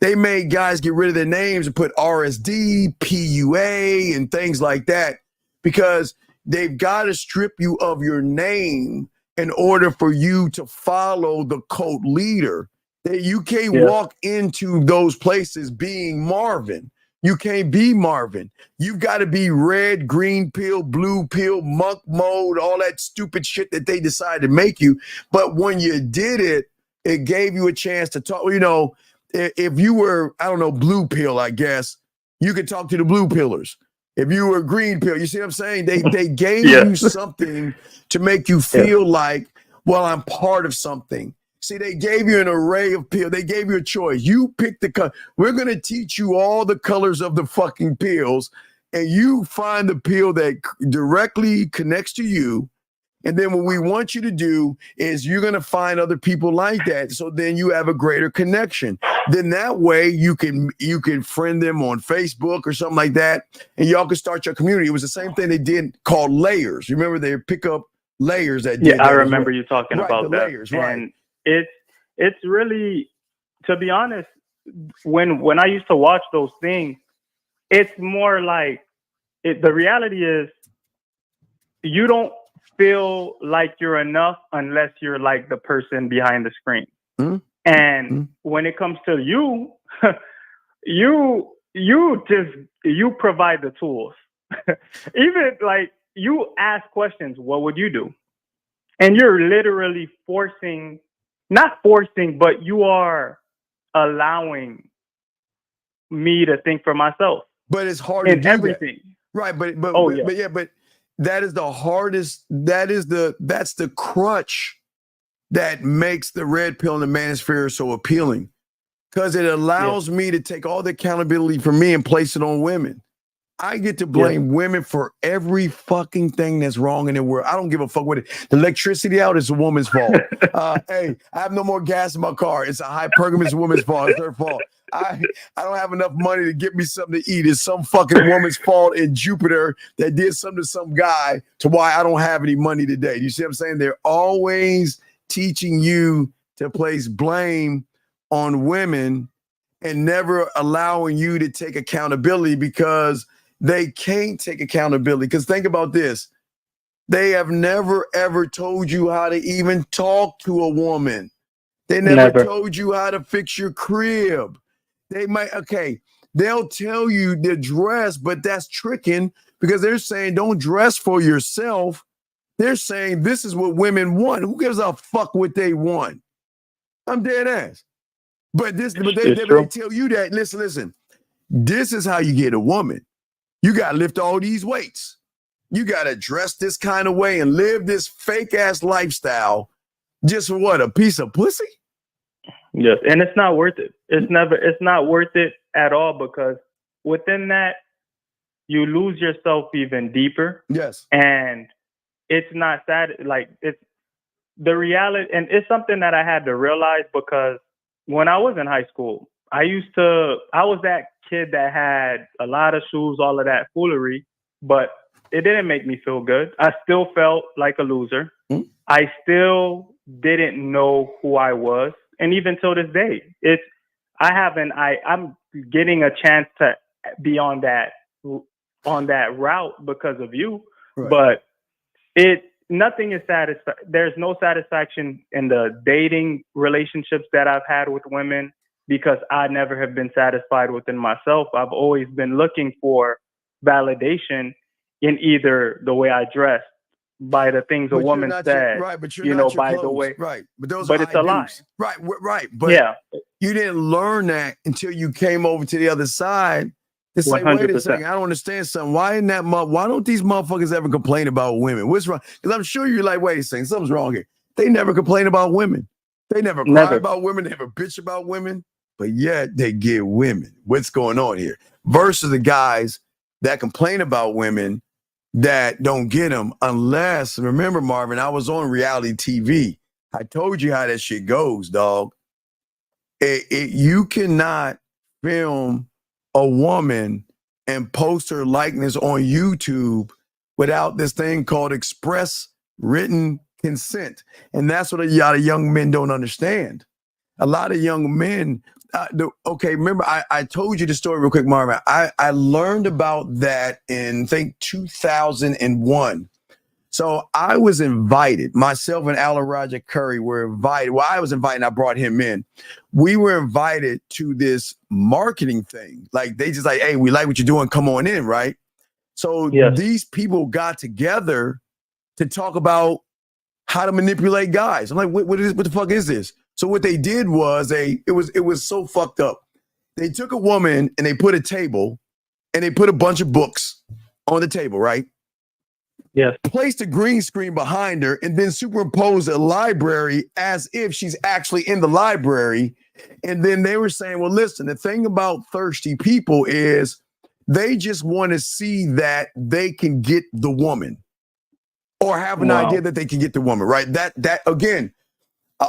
They made guys get rid of their names and put RSD, PUA, and things like that because they've got to strip you of your name in order for you to follow the cult leader. That you can't walk into those places being Marvin. You can't be Marvin. You've got to be red, green pill, blue pill, monk mode, all that stupid shit that they decided to make you. But when you did it, it gave you a chance to talk, you know. If you were, I don't know, blue pill, I guess, you could talk to the blue pillars. If you were green pill, you see what I'm saying? They gave you something to make you feel like, well, I'm part of something. See, they gave you an array of pills. They gave you a choice. You pick the color. We're going to teach you all the colors of the fucking pills, and you find the pill that directly connects to you. And then what we want you to do is you're going to find other people like that. So then you have a greater connection. Then that way you can friend them on Facebook or something like that. And y'all can start your community. It was the same thing they did called layers. You remember they pick up layers that did that. I remember you talking about the that. Layers, and it's really, to be honest, when I used to watch those things, it's more like the reality is you don't feel like you're enough unless you're like the person behind the screen. And when it comes to you, you provide the tools. Even like you ask questions, what would you do? And you're literally not forcing, but you are allowing me to think for myself. But it's hard to do everything. That. Right, but that is the hardest. That's the crutch that makes the red pill and the manosphere so appealing, because it allows me to take all the accountability for me and place it on women. I get to blame women for every fucking thing that's wrong in the world. I don't give a fuck what it. The electricity out is a woman's fault. Hey, I have no more gas in my car. It's a hypergamous woman's fault. It's her fault. I don't have enough money to get me something to eat. It's some fucking woman's fault in Jupiter that did something to some guy to why I don't have any money today. You see what I'm saying? They're always teaching you to place blame on women and never allowing you to take accountability, because they can't take accountability. Because think about this. They have never, ever told you how to even talk to a woman. They never told you how to fix your crib. They'll tell you to dress, but that's tricking, because they're saying don't dress for yourself. They're saying this is what women want. Who gives a fuck what they want? I'm dead ass. But they tell you that, listen, this is how you get a woman. You got to lift all these weights. You got to dress this kind of way and live this fake ass lifestyle just for what? A piece of pussy? Yes. And it's not worth it. It's not worth it at all, because within that, you lose yourself even deeper. Yes. And it's not sad. Like, it's the reality. And it's something that I had to realize, because when I was in high school, I was that kid that had a lot of shoes, all of that foolery, but it didn't make me feel good. I still felt like a loser. I still didn't know who I was. And even till this day, I'm getting a chance to be on that route because of you. Right. But nothing is there's no satisfaction in the dating relationships that I've had with women, because I never have been satisfied within myself. I've always been looking for validation in either the way I dressed, by the things a woman said, by the way. Right, but those but it's a lie. Right. But you didn't learn that until you came over to the other side to say, 100%. Wait a second, I don't understand something. Why don't these motherfuckers ever complain about women? What's wrong? Because I'm sure you're like, wait a second, something's wrong here. They never complain about women. They never cry about women. They never bitch about women. But yet they get women. What's going on here? Versus the guys that complain about women that don't get them, unless, remember, Marvin, I was on reality TV. I told you how that shit goes, dog. You cannot film a woman and post her likeness on YouTube without this thing called express written consent. And that's what a lot of young men don't understand. A lot of young men, remember, I told you the story real quick, Marvin. I learned about that in, I think, 2001. So I was invited, myself and Alan Roger Curry were invited. Well, I was invited, I brought him in. We were invited to this marketing thing. Like, they just like, hey, we like what you're doing, come on in, right? So these people got together to talk about how to manipulate guys. I'm like, what the fuck is this? So what they did was it was so fucked up. They took a woman and they put a table and they put a bunch of books on the table, right? Yes. Placed a green screen behind her and then superimposed a library as if she's actually in the library. And then they were saying, well, listen, the thing about thirsty people is they just want to see that they can get the woman or have an idea that they can get the woman, right? That again,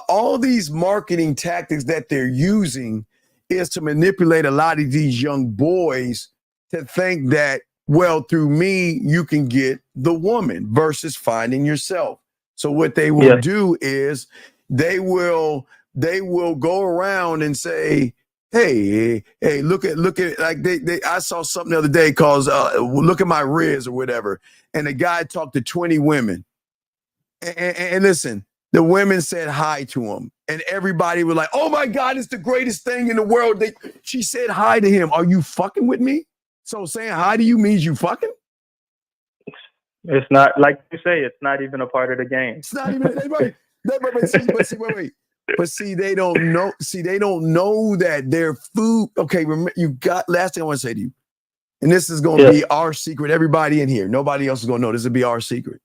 all these marketing tactics that they're using is to manipulate a lot of these young boys to think that, well, through me, you can get the woman versus finding yourself. So what they will do is they will go around and say, hey, look at like I saw something the other day called look at my Riz or whatever. And the guy talked to 20 women. And listen, the women said hi to him. And everybody was like, oh my God, it's the greatest thing in the world. She said hi to him. Are you fucking with me? So saying hi to you means you fucking? It's not, like you say, it's not even a part of the game. It's not even, right. But see, they don't know. See, they don't know that their food. Okay, remember, last thing I want to say to you, and this is going to be our secret. Everybody in here, nobody else is going to know. This will be our secret.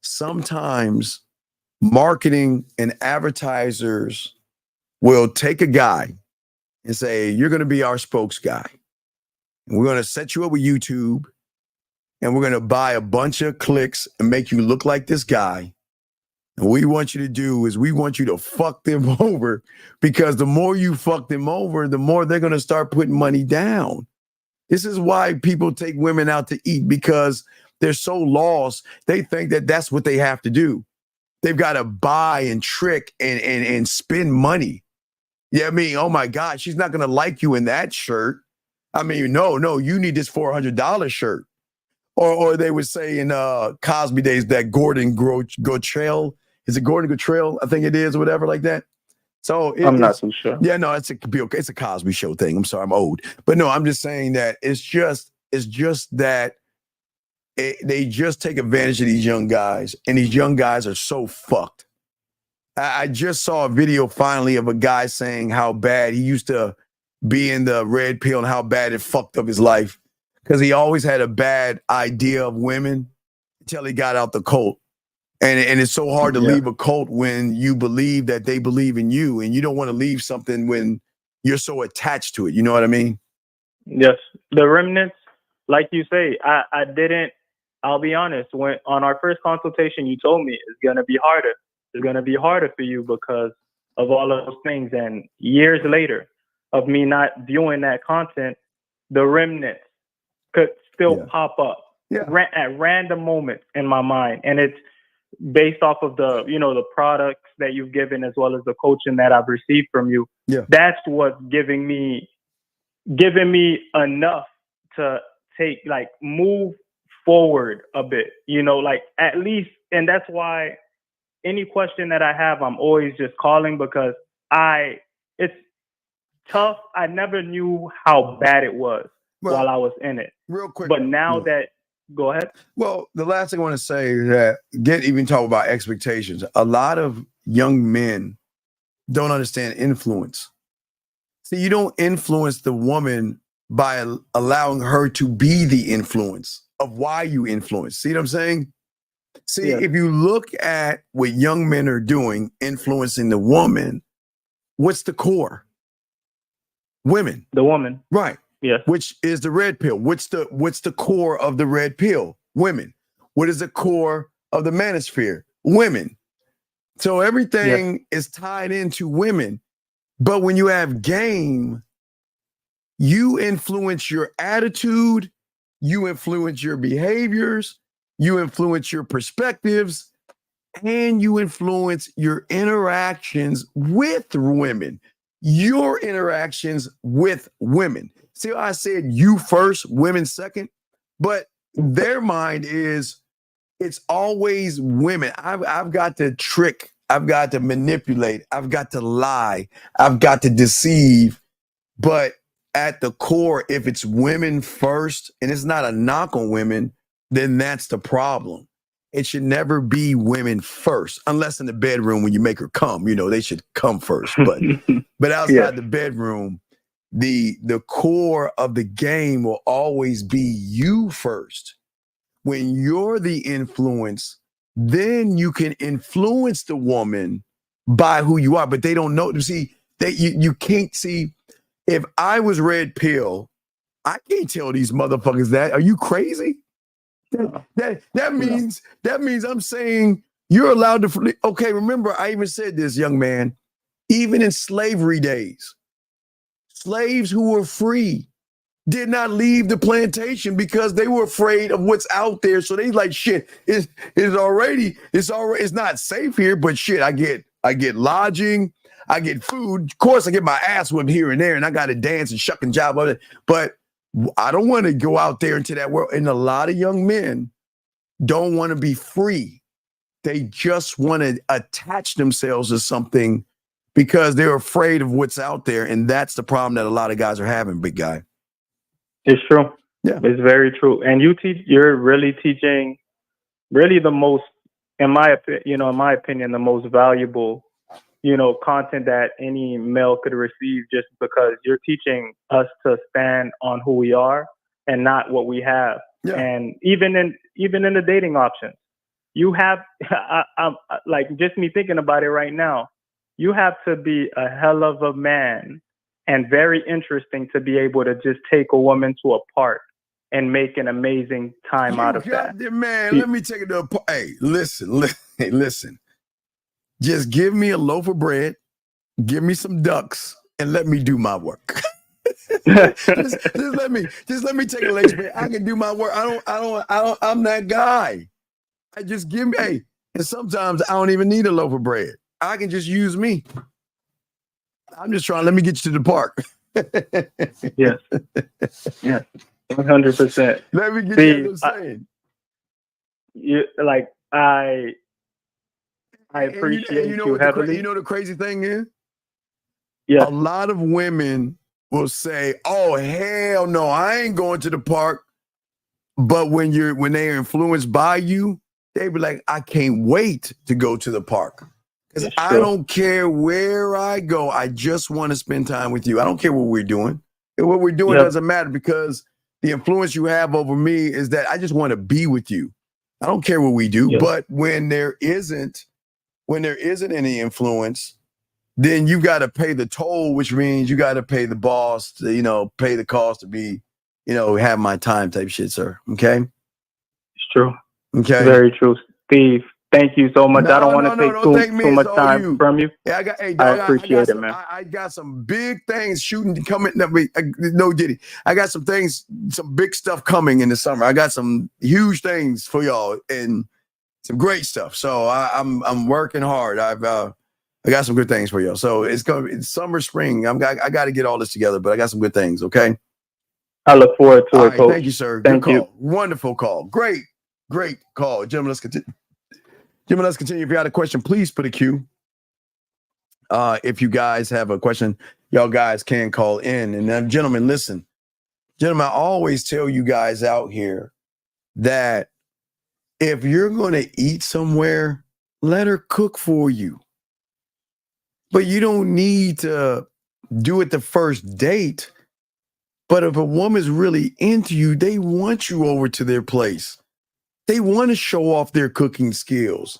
Sometimes marketing and advertisers will take a guy and say, you're going to be our spokes guy. And we're going to set you up with YouTube and we're going to buy a bunch of clicks and make you look like this guy. And what we want you to do is we want you to fuck them over, because the more you fuck them over, the more they're going to start putting money down. This is why people take women out to eat, because they're so lost. They think that that's what they have to do. They've got to buy and trick and spend money. Yeah, I mean, oh my God, she's not going to like you in that shirt. I mean, no, you need this $400 shirt. Or they would say in Cosby days that Gordon Gottrell, is it Gordon Gottrell? I think it is, or whatever like that. So I'm not so sure. Yeah, no, it's a Cosby Show thing. I'm sorry, I'm old. But no, I'm just saying that it's just that they just take advantage of these young guys, and these young guys are so fucked. I just saw a video finally of a guy saying how bad he used to be in the red pill and how bad it fucked up his life, because he always had a bad idea of women until he got out the cult. And it's so hard to leave a cult when you believe that they believe in you, and you don't want to leave something when you're so attached to it. You know what I mean? Yes. The remnants, like you say, I'll be honest, when on our first consultation, you told me it's going to be harder. It's going to be harder for you because of all of those things. And years later of me not viewing that content, the remnants could still pop up at random moments in my mind. And it's based off of the products that you've given, as well as the coaching that I've received from you. Yeah. That's what's giving me enough to move forward a bit, at least. And that's why any question that I have, I'm always just calling, because it's tough. I never knew how bad it was while I was in it. Real quick. But now go ahead. Well, the last thing I want to say is that, even talk about expectations. A lot of young men don't understand influence. See, you don't influence the woman by allowing her to be the influence of why you influence. See what I'm saying? See, if you look at what young men are doing, influencing the woman, what's the core? Women. The woman. Right. Yes. Which is the red pill. What's the core of the red pill? Women. What is the core of the manosphere? Women. So everything is tied into women. But when you have game, you influence your attitude, you influence your behaviors, you influence your perspectives, and you influence your interactions with women. Your interactions with women. See how I said you first, women second? But their mind is it's always women. I've got to trick, I've got to manipulate, I've got to lie, I've got to deceive. But at the core, if it's women first, and it's not a knock on women, then that's the problem. It should never be women first, unless in the bedroom when you make her come, they should come first. But outside the bedroom, the core of the game will always be you first. When you're the influence, then you can influence the woman by who you are, but they don't know. See, you can't see. If I was red pill, I can't tell these motherfuckers that. Are you crazy? That means I'm saying you're allowed to. Okay, remember, I even said this, young man, even in slavery days, slaves who were free did not leave the plantation because they were afraid of what's out there. So they like, shit, it's not safe here, but shit, I get lodging, I get food. Of course, I get my ass whipped here and there, and I got to dance and shuck and jive on it. But I don't want to go out there into that world. And a lot of young men don't want to be free. They just want to attach themselves to something because they're afraid of what's out there. And that's the problem that a lot of guys are having, big guy. It's true. Yeah, it's very true. And you're really teaching really the most, in my opinion, the most valuable, content that any male could receive, just because you're teaching us to stand on who we are and not what we have. Yeah. And even in the dating options, you have, I'm like, just me thinking about it right now, you have to be a hell of a man and very interesting to be able to just take a woman to a park and make an amazing time out of that. Man, let me take it to a park. Hey, listen. Just give me a loaf of bread, give me some ducks, and let me do my work. just let me take a leg spread. I can do my work. I'm that guy. I just give me, and sometimes I don't even need a loaf of bread. I can just use me. I'm just trying, let me get you to the park. Yes. 100%. Let me get you what I'm saying. I appreciate you heavily. You know the crazy thing is? Yeah. A lot of women will say, "Oh, hell no, I ain't going to the park." But when they're influenced by you, they be like, "I can't wait to go to the park." Because I don't care where I go. I just want to spend time with you. I don't care what we're doing. And what we're doing doesn't matter, because the influence you have over me is that I just want to be with you. I don't care what we do. But when there isn't any influence, then you got to pay the toll, which means you got to pay the boss to, pay the cost to be, have my time type shit, sir. Okay? It's true. Okay. Very true. Steve, thank you so much. I don't want to take too much time from you. Yeah, I appreciate it, man. I got some big things coming. No, Diddy. I got some big stuff coming in the summer. I got some huge things for y'all and some great stuff. So I'm working hard. I got some good things for y'all. So it's summer, spring. I got to get all this together, but I got some good things. Okay. I look forward to it, Coach. Thank you, sir. Good call. Wonderful call. Great call, gentlemen. Let's continue. If you got a question, please put a Q. If you guys have a question, y'all guys can call in. And then, gentlemen, listen. Gentlemen, I always tell you guys out here that if you're going to eat somewhere, let her cook for you. But you don't need to do it the first date. But if a woman's really into you, they want you over to their place. They want to show off their cooking skills.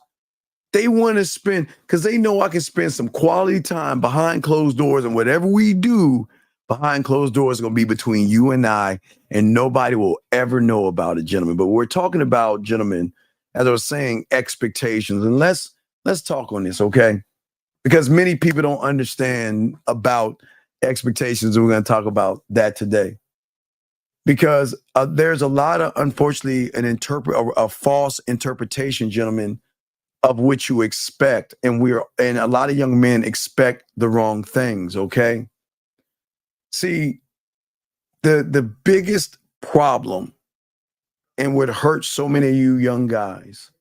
They want to spend, because they know I can spend some quality time behind closed doors, and whatever we do behind closed doors is going to be between you and I, and nobody will ever know about it, gentlemen. But we're talking about, gentlemen, as I was saying, expectations. And let's let's talk on this, okay? Because many people don't understand about expectations, and we're going to talk about that today. Because there's a lot of, unfortunately, a false interpretation, gentlemen, of what you expect, and a lot of young men expect the wrong things. Okay, see, the biggest problem and what hurts so many of you young guys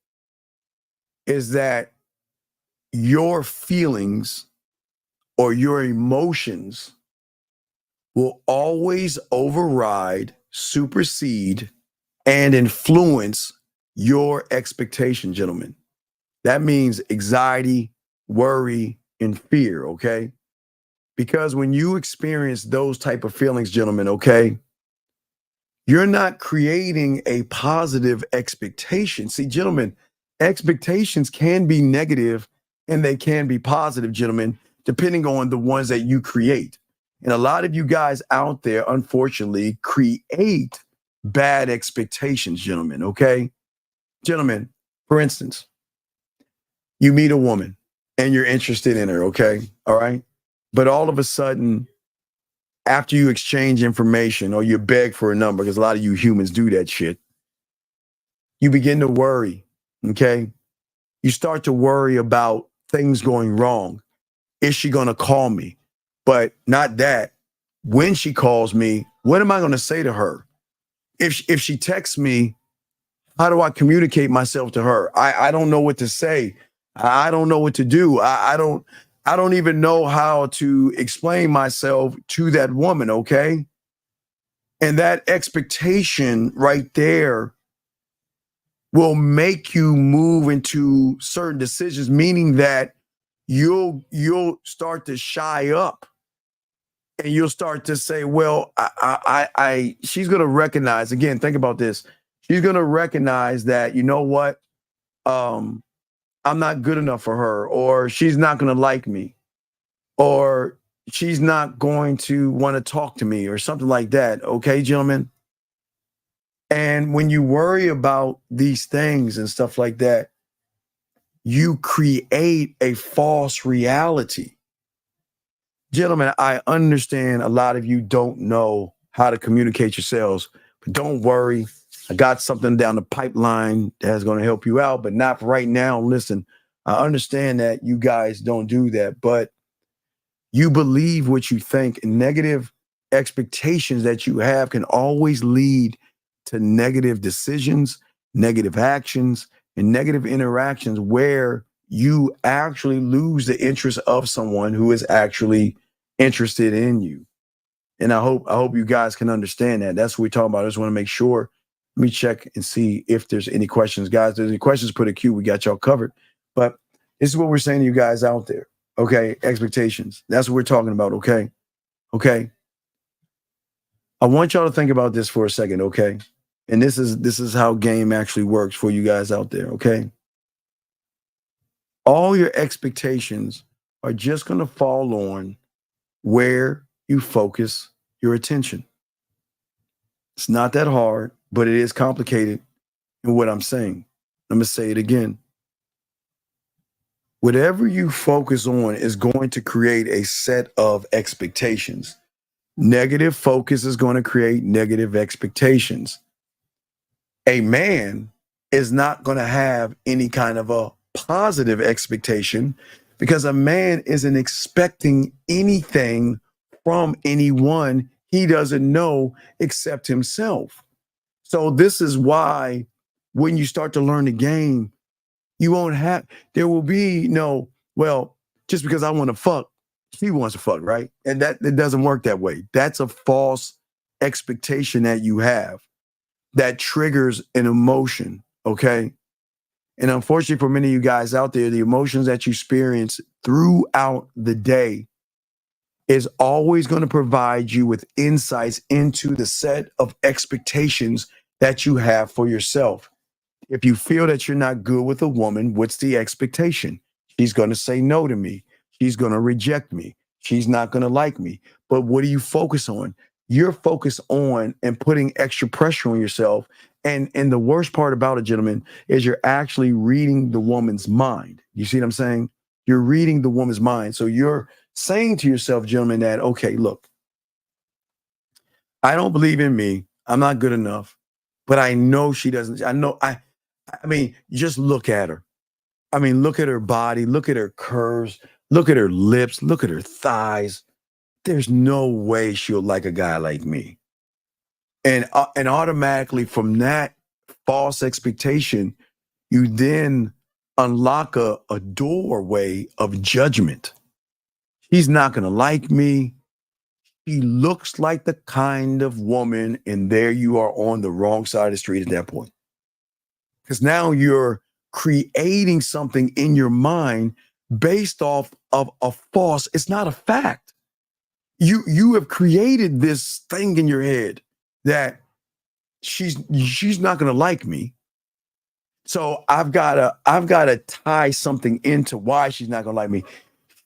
is that your feelings or your emotions will always override, supersede, and influence your expectation, gentlemen. That means anxiety, worry, and fear, okay? Because when you experience those type of feelings, gentlemen, okay, you're not creating a positive expectation. See, gentlemen, expectations can be negative and they can be positive, gentlemen, depending on the ones that you create. And a lot of you guys out there, unfortunately, create bad expectations, gentlemen, okay? Gentlemen, for instance, you meet a woman and you're interested in her, okay? All right. But all of a sudden, after you exchange information or you beg for a number, because a lot of you humans do that shit, you begin to worry, okay? You start to worry about things going wrong. Is she going to call me? But not that. When she calls me, what am I going to say to her? If she texts me, how do I communicate myself to her? I don't know what to say. I don't know what to do. I don't even know how to explain myself to that woman, okay? And that expectation right there will make you move into certain decisions, meaning that you'll start to shy up and you'll start to say, well, she's going to recognize, again, think about this. She's going to recognize that, you know what? I'm not good enough for her, or she's not going to like me, or she's not going to want to talk to me, or something like that. Okay, gentlemen? And when you worry about these things and stuff like that, you create a false reality. Gentlemen, I understand a lot of you don't know how to communicate yourselves, but don't worry. I got something down the pipeline that's going to help you out, but not for right now. Listen, I understand that you guys don't do that, but you believe what you think, and negative expectations that you have can always lead to negative decisions, negative actions, and negative interactions where you actually lose the interest of someone who is actually interested in you. And I hope you guys can understand that. That's what we're talking about. I just want to make sure. Let me check and see if there's any questions. Guys, if there's any questions, put a Q. We got y'all covered. But this is what we're saying to you guys out there. Okay, expectations. That's what we're talking about, okay? Okay. I want y'all to think about this for a second, okay? And this is how game actually works for you guys out there, okay? All your expectations are just going to fall on where you focus your attention. It's not that hard, but it is complicated in what I'm saying. I'm going to say it again. Whatever you focus on is going to create a set of expectations. Negative focus is going to create negative expectations. A man is not going to have any kind of a positive expectation because a man isn't expecting anything from anyone he doesn't know except himself. So this is why when you start to learn the game, there will be no, well, just because I want to fuck, she wants to fuck, right? And that it doesn't work that way. That's a false expectation that you have that triggers an emotion, okay? And unfortunately for many of you guys out there, the emotions that you experience throughout the day is always going to provide you with insights into the set of expectations that you have for yourself. If you feel that you're not good with a woman, what's the expectation? She's going to say no to me. She's going to reject me. She's not going to like me. But what do you focus on? you're focused on and putting extra pressure on yourself. And the worst part about it, gentlemen, is you're actually reading the woman's mind. You see what I'm saying? You're reading the woman's mind. So you're saying to yourself, gentlemen, that, okay, look, I don't believe in me. I'm not good enough, but I know she doesn't. I mean, just look at her. I mean, look at her body, look at her curves, look at her lips, look at her thighs. There's no way she'll like a guy like me. And automatically from that false expectation, you then unlock a doorway of judgment. He's not going to like me. He looks like the kind of woman, and there you are on the wrong side of the street at that point. Because now you're creating something in your mind based off of a false, it's not a fact. You have created this thing in your head that she's not going to like me. So I've got to tie something into why she's not going to like me.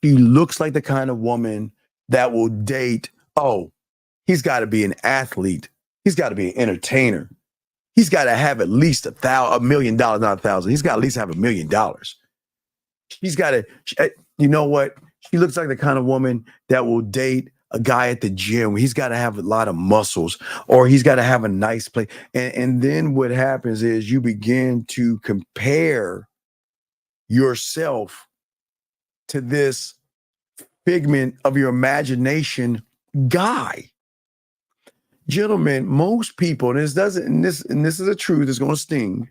He looks like the kind of woman that will date. Oh, he's got to be an athlete. He's got to be an entertainer. He's got to have at least $1 million, not 1,000. He's got to at least have $1 million. He's got to, you know what? She looks like the kind of woman that will date a guy at the gym. He's got to have a lot of muscles, or he's got to have a nice place. And then what happens is you begin to compare yourself to this figment of your imagination guy. Gentlemen, most people, and this is a truth, it's going to sting,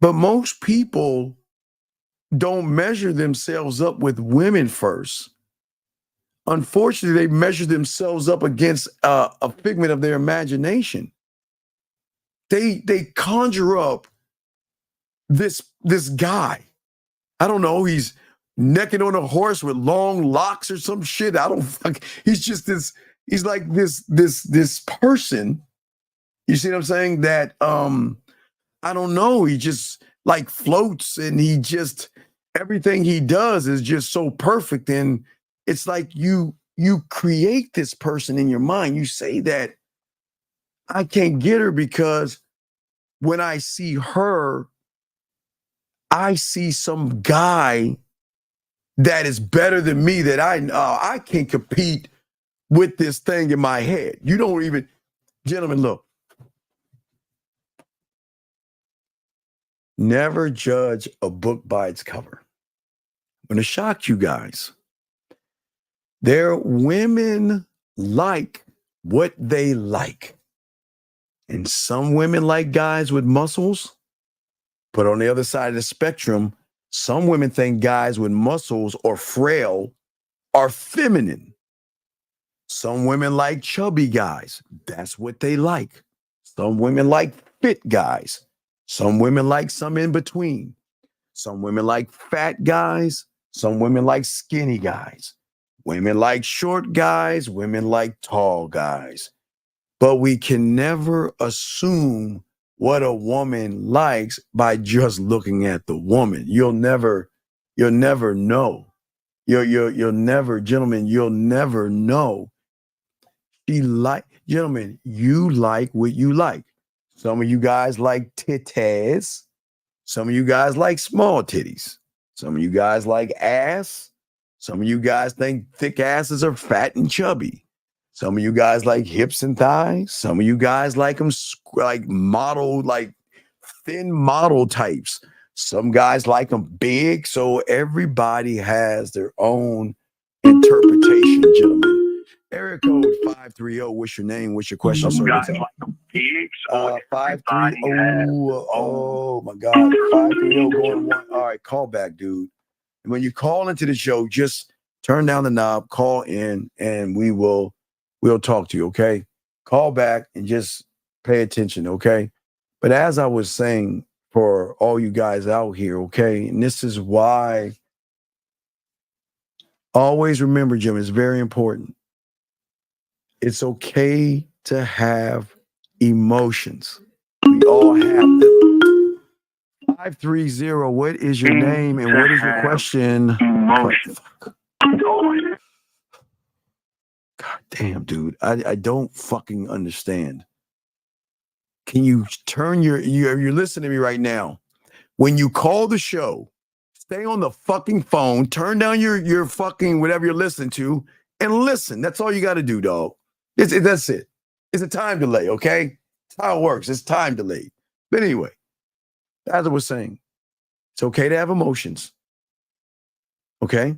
but most people don't measure themselves up with women first. Unfortunately, they measure themselves up against a figment of their imagination. They conjure up this guy. I don't know. He's naked on a horse with long locks or some shit. He's just this. He's like this person. You see what I'm saying? That I don't know. He just like floats, and he just everything he does is just so perfect. And it's like you create this person in your mind. You say that I can't get her because when I see her, I see some guy that is better than me that I can't compete with this thing in my head. You don't even, gentlemen, look. Never judge a book by its cover. I'm going to shock you guys. Their women like what they like. And some women like guys with muscles, but on the other side of the spectrum, some women think guys with muscles or frail are feminine. Some women like chubby guys. That's what they like. Some women like fit guys. Some women like some in between. Some women like fat guys. Some women like skinny guys. Women like short guys. Women like tall guys. But we can never assume what a woman likes by just looking at the woman. You'll never know. You'll never, gentlemen, you'll never know. Gentlemen, you like what you like. Some of you guys like titties. Some of you guys like small titties. Some of you guys like ass. Some of you guys think thick asses are fat and chubby. Some of you guys like hips and thighs. Some of you guys like them like model, like thin model types. Some guys like them big. So everybody has their own interpretation, gentlemen. Area code 530. What's your name? What's your question, sir? Guys like them big. 530. Oh my God. 530 going one. All right, call back, dude. And when you call into the show, just turn down the knob, call in, and we'll talk to you, okay? Call back and just pay attention, okay? But as I was saying, for all you guys out here, okay, and this is why always remember, Jim, it's very important. It's okay to have emotions. We all have them. 530, what is your name and what is your question? God Damn, dude, I don't fucking understand. Can you turn you're listening to me right now. When you call the show, stay on the fucking phone, turn down your fucking whatever you're listening to, and listen. That's all you got to do, dog. That's it. It's a time delay, okay? That's how it works. It's time delay. But anyway, as I was saying, it's okay to have emotions, okay?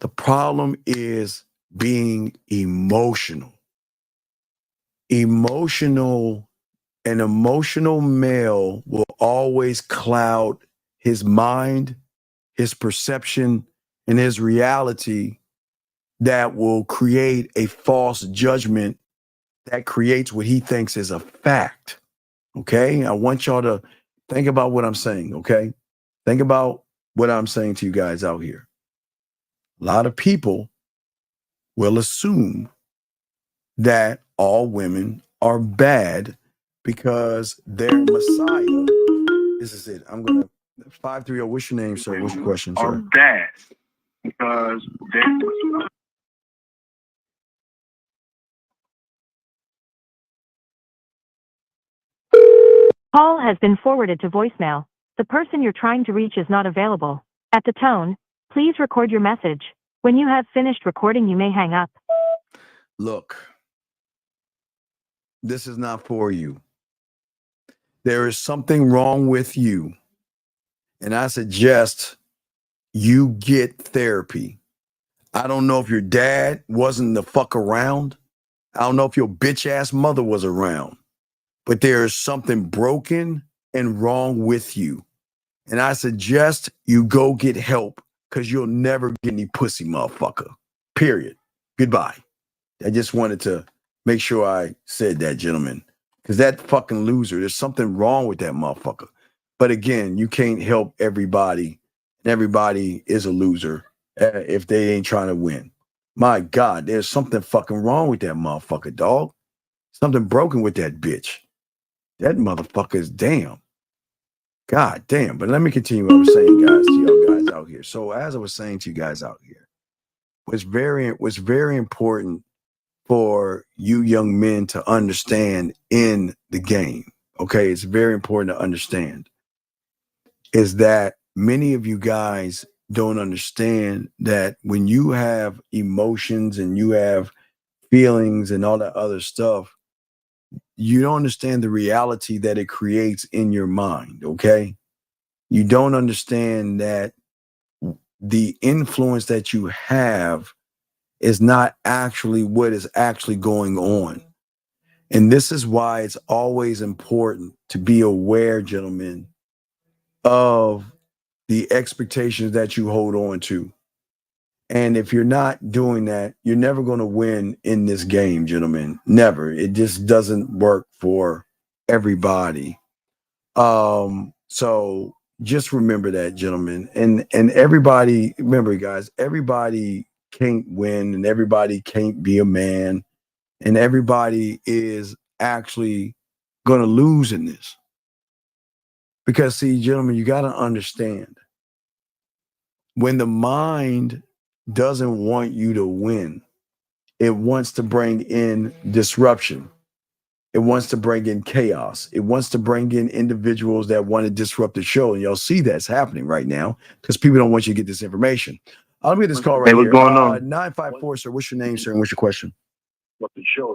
The problem is being emotional. An emotional male will always cloud his mind, his perception, and his reality that will create a false judgment that creates what he thinks is a fact. Okay? I want y'all to think about what I'm saying, okay? Think about what I'm saying to you guys out here. A lot of people will assume that all women are bad because they're Messiah. This is it. I'm going to 530. What's your name, sir? What's your question, sir? Are bad because they're Call has been forwarded to voicemail. The person you're trying to reach is not available. At the tone, please record your message. When you have finished recording, you may hang up. Look, this is not for you. There is something wrong with you. And I suggest you get therapy. I don't know if your dad wasn't the fuck around. I don't know if your bitch ass mother was around. But there is something broken and wrong with you. And I suggest you go get help because you'll never get any pussy, motherfucker. Period. Goodbye. I just wanted to make sure I said that, gentlemen, because that fucking loser, there's something wrong with that motherfucker. But again, you can't help everybody. Everybody is a loser if they ain't trying to win. My God, there's something fucking wrong with that motherfucker, dog. Something broken with that bitch. That motherfucker is damn. God damn. But let me continue what I was saying, guys, to y'all guys out here. So as I was saying to you guys out here, was very important for you young men to understand in the game. Okay, it's very important to understand is that many of you guys don't understand that when you have emotions and you have feelings and all that other stuff, you don't understand the reality that it creates in your mind, okay? You don't understand that the influence that you have is not actually what is actually going on. And this is why it's always important to be aware, gentlemen, of the expectations that you hold on to. And if you're not doing that, you're never going to win in this game, gentlemen. Never. It just doesn't work for everybody. So just remember that, gentlemen. And everybody, remember, guys, everybody can't win and everybody can't be a man. And everybody is actually going to lose in this. Because, see, gentlemen, you got to understand, when the mind doesn't want you to win, it wants to bring in disruption. It wants to bring in chaos. It wants to bring in individuals that want to disrupt the show. And y'all see that's happening right now because people don't want you to get this information. I'll get this call right here. What's going on? 954, sir. What's your name, sir? And what's your question?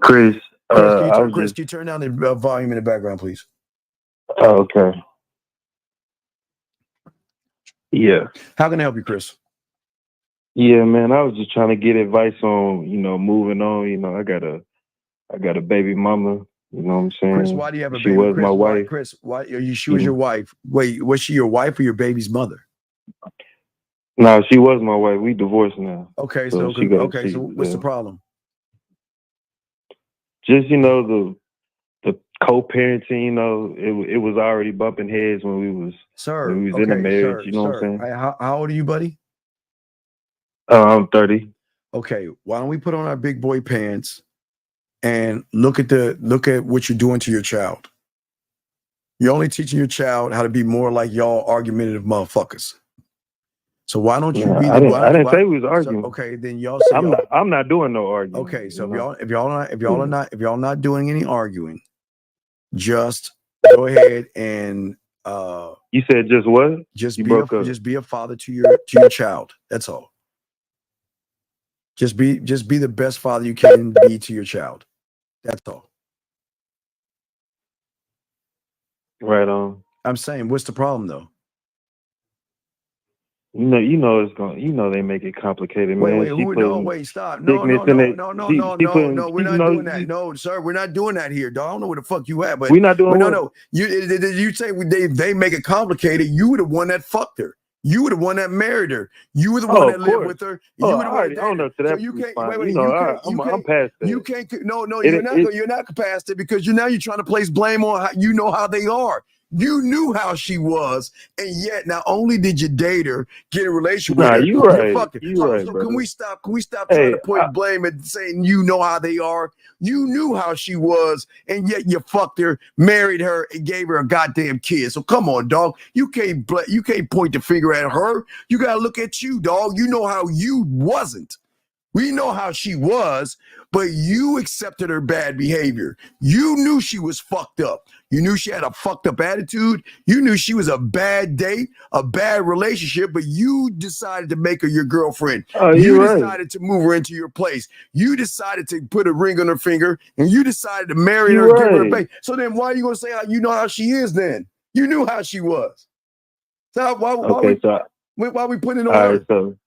Chris. Chris, can you turn down the volume in the background, please? Oh, okay. Yeah. How can I help you, Chris? Yeah, man. I was just trying to get advice on, moving on. I got a baby mama. You know what I'm saying? Chris, why do you have a baby? She was Chris, my wife. Chris, why she was your wife? Wait, was she your wife or your baby's mother? No, she was my wife. We divorced now. Okay, so what's the problem? Just the co-parenting. It was already bumping heads when we was in a marriage. You know what I'm saying? How old are you, buddy? I'm 30. Okay, why don't we put on our big boy pants and look at what you're doing to your child? You're only teaching your child how to be more like y'all argumentative motherfuckers. So why don't you Nah, be I the didn't say we was arguing. So, okay, then y'all I'm not doing no arguing. Okay, so you know? if y'all not doing any arguing, just go ahead and you said just what? Just you be a father to your child. That's all. Just be the best father you can be to your child. That's all. Right on. I'm saying, what's the problem though? You know it's going. You know they make it complicated, man. Stop. No. We're not doing that. No, sir, we're not doing that here, dog. I don't know where the fuck you at, but we're not doing. No. You say they make it complicated. You were the one that fucked her. You were the one that married her. You were the one that lived with her. You were the one that dated her. So you can't. I'm past that. You can't. No. You're not past it because you're trying to place blame on how they are. You knew how she was, and yet not only did you date her, get a relationship with her, you right. fucked her. You right, so brother. can we stop trying to point blame and saying you know how they are? You knew how she was, and yet you fucked her, married her, and gave her a goddamn kid. So come on, dog. You can't point the finger at her. You gotta look at you, dog. You know how you wasn't. We know how she was, but you accepted her bad behavior. You knew she was fucked up. You knew she had a fucked up attitude. You knew she was a bad date, a bad relationship, but you decided to make her your girlfriend. You decided to move her into your place. You decided to put a ring on her finger, and you decided to marry her and give her a baby. So then why are you going to say how you know how she is then? You knew how she was. So why we putting it on her? So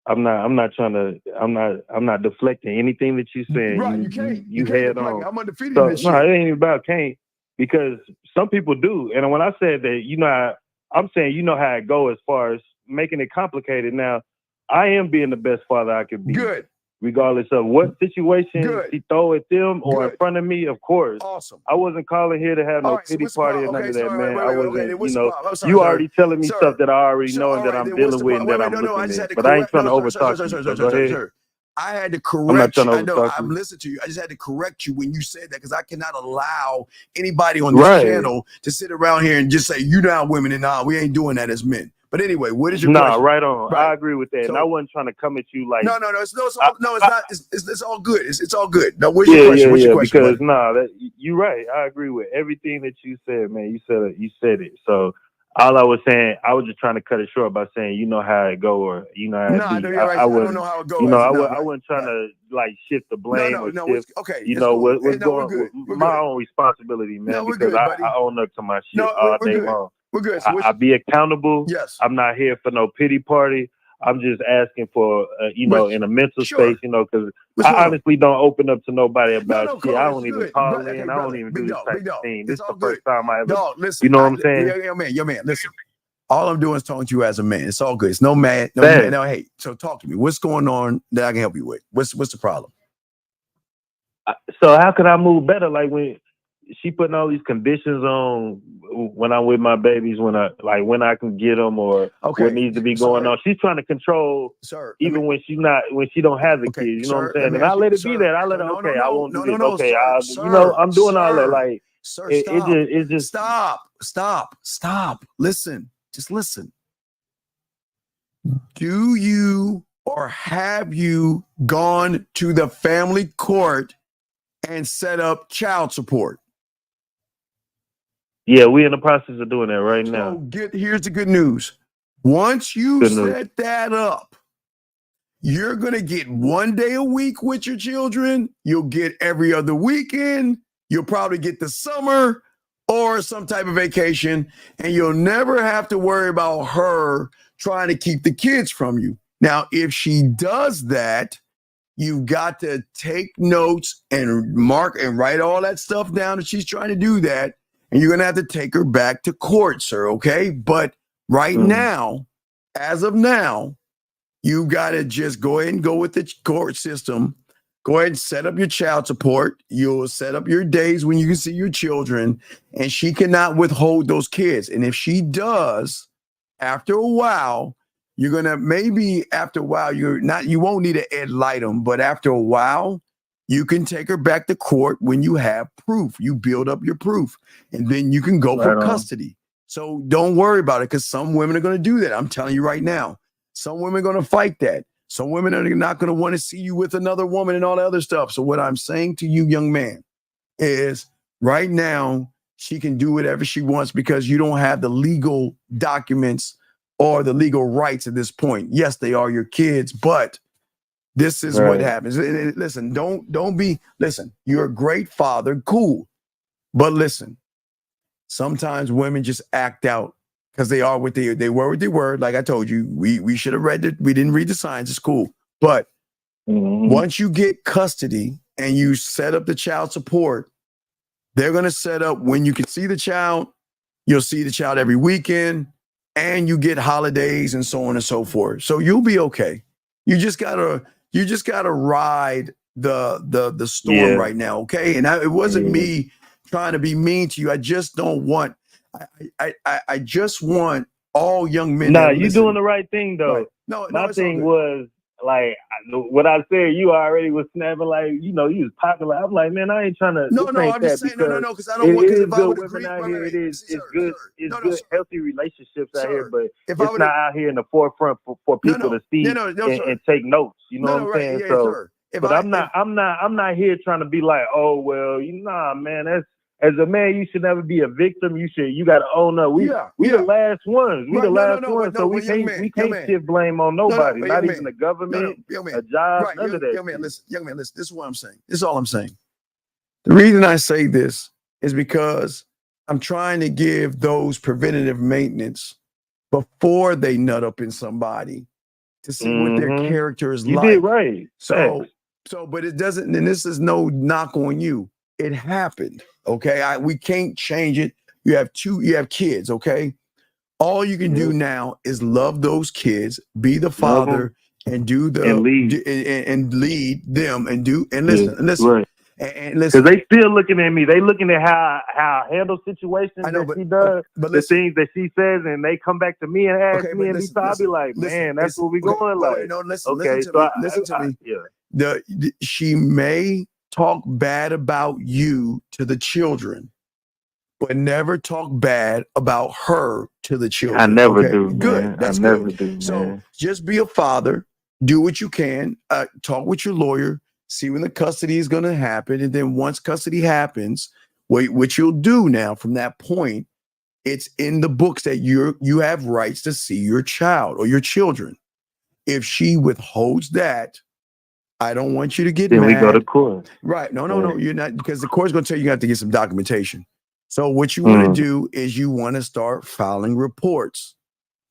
I'm not deflecting anything that you're saying. Right, you can't. You head on. I'm undefeated in this shit. No, it ain't even about can't, because some people do. And when I said that, I'm saying you know how it go as far as making it complicated. Now, I am being the best father I could be. Good. Regardless of what situation she throw at them or in front of me, of course. Awesome. I wasn't calling here to have no pity party or none of that, man. I wasn't, you already telling me stuff that I already know and that I'm dealing with and that I'm looking at. But I ain't trying to overtalk you, so go ahead. I had to correct you. I know, I'm listening to you. I just had to correct you when you said that, because I cannot allow anybody on this channel to sit around here and just say, you know how women and we ain't doing that as men. But anyway, what is your question? Right on. Right. I agree with that. So, and I wasn't trying to come at you like it's not. It's all good. It's all good. Now, what's your question? What's your question? Because you're right. I agree with everything that you said, man. You said it. So all I was saying, I was just trying to cut it short by saying, you know how it go, or you know how it be. I don't know how it goes. I wasn't trying to like shift the blame or shift. Okay. What's going. My own responsibility, man, because I own up to my shit all day long. We're good. So I be accountable. Yes. I'm not here for no pity party. I'm just asking for, in a mental space, because I honestly don't open up to nobody about shit. I don't even call in. I don't even do this type of thing. This is the first time I ever. Listen, you know what I'm saying? Yo, man, listen. All I'm doing is talking to you as a man. It's all good. It's no hate. So talk to me. What's going on that I can help you with? What's the problem? So how could I move better? Like when she putting all these conditions on when I'm with my babies, when I can get them or what needs to be going on. She's trying to control, even when she don't have the kids. You know what I'm saying? And I let it be that. I let her. I won't do this. Okay, I'm doing all that. Like, it just stop. Listen, just listen. Do you or have you gone to the family court and set up child support? Yeah, we're in the process of doing that right now. Here's the good news. Once you set that up, you're going to get 1 day a week with your children. You'll get every other weekend. You'll probably get the summer or some type of vacation, and you'll never have to worry about her trying to keep the kids from you. Now, if she does that, you've got to take notes and mark and write all that stuff down that she's trying to do that. And you're going to have to take her back to court, sir, okay? But right now, as of now, you got to just go ahead and go with the court system. Go ahead and set up your child support. You'll set up your days when you can see your children, and she cannot withhold those kids. And if she does, after a while, you're going to you won't need to ad litem, but after a while, you can take her back to court when you have proof. You build up your proof, and then you can go for custody. So don't worry about it, because some women are going to do that. I'm telling you right now. Some women are going to fight that. Some women are not going to want to see you with another woman and all that other stuff. So what I'm saying to you, young man, is right now she can do whatever she wants because you don't have the legal documents or the legal rights at this point. Yes, they are your kids, but this is what happens. And listen, listen, you're a great father, cool. But listen, sometimes women just act out because they are what they were what they were. Like I told you, we should have read it. We didn't read the signs. It's cool. But once you get custody and you set up the child support, they're going to set up when you can see the child, you'll see the child every weekend, and you get holidays and so on and so forth. So you'll be okay. You just gotta ride the storm right now, okay? And it wasn't me trying to be mean to you. I just don't want. I just want all young men. Nah, you doing the right thing though. Right. No, my thing was like what I said. You already was snapping like you was popular. I'm like, man, I ain't trying to. No, I'm just saying no, because I don't want. Because if I would agree, out here, it's good. It's good, healthy relationships out here, but it's not out here in the forefront for people to see and take notes. You know what I'm saying? So, but I'm not here trying to be like, oh well, man, that's. As a man, you should never be a victim. You got to own up. We the last ones. We the last ones. So we can't shift blame on nobody. Not even the government, a job, none of that. Young man, listen. This is what I'm saying. This is all I'm saying. The reason I say this is because I'm trying to give those preventative maintenance before they nut up in somebody to see what their character is like. You did right. So, but it doesn't. And this is no knock on you. It happened. Okay, we can't change it. You have kids. Okay, all you can do now is love those kids, be the father, and do the and lead them and listen and listen. Right. And listen, because they still looking at me. They looking at how I handle situations that she does, but the things that she says, and they come back to me and ask me, and I'll be like, man, that's what we going like. Listen to me. She may talk bad about you to the children, but never talk bad about her to the children. I never do. Good. Man. That's I good. never do. So man. just be a father. Do what you can. Talk with your lawyer. See when the custody is going to happen, and then once custody happens, what you'll do now from that point, it's in the books that you have rights to see your child or your children. If she withholds that, I don't want you to get mad. Then we go to court. Right. No. You're not, because the court's going to tell you have to get some documentation. So what you want to do is you want to start filing reports.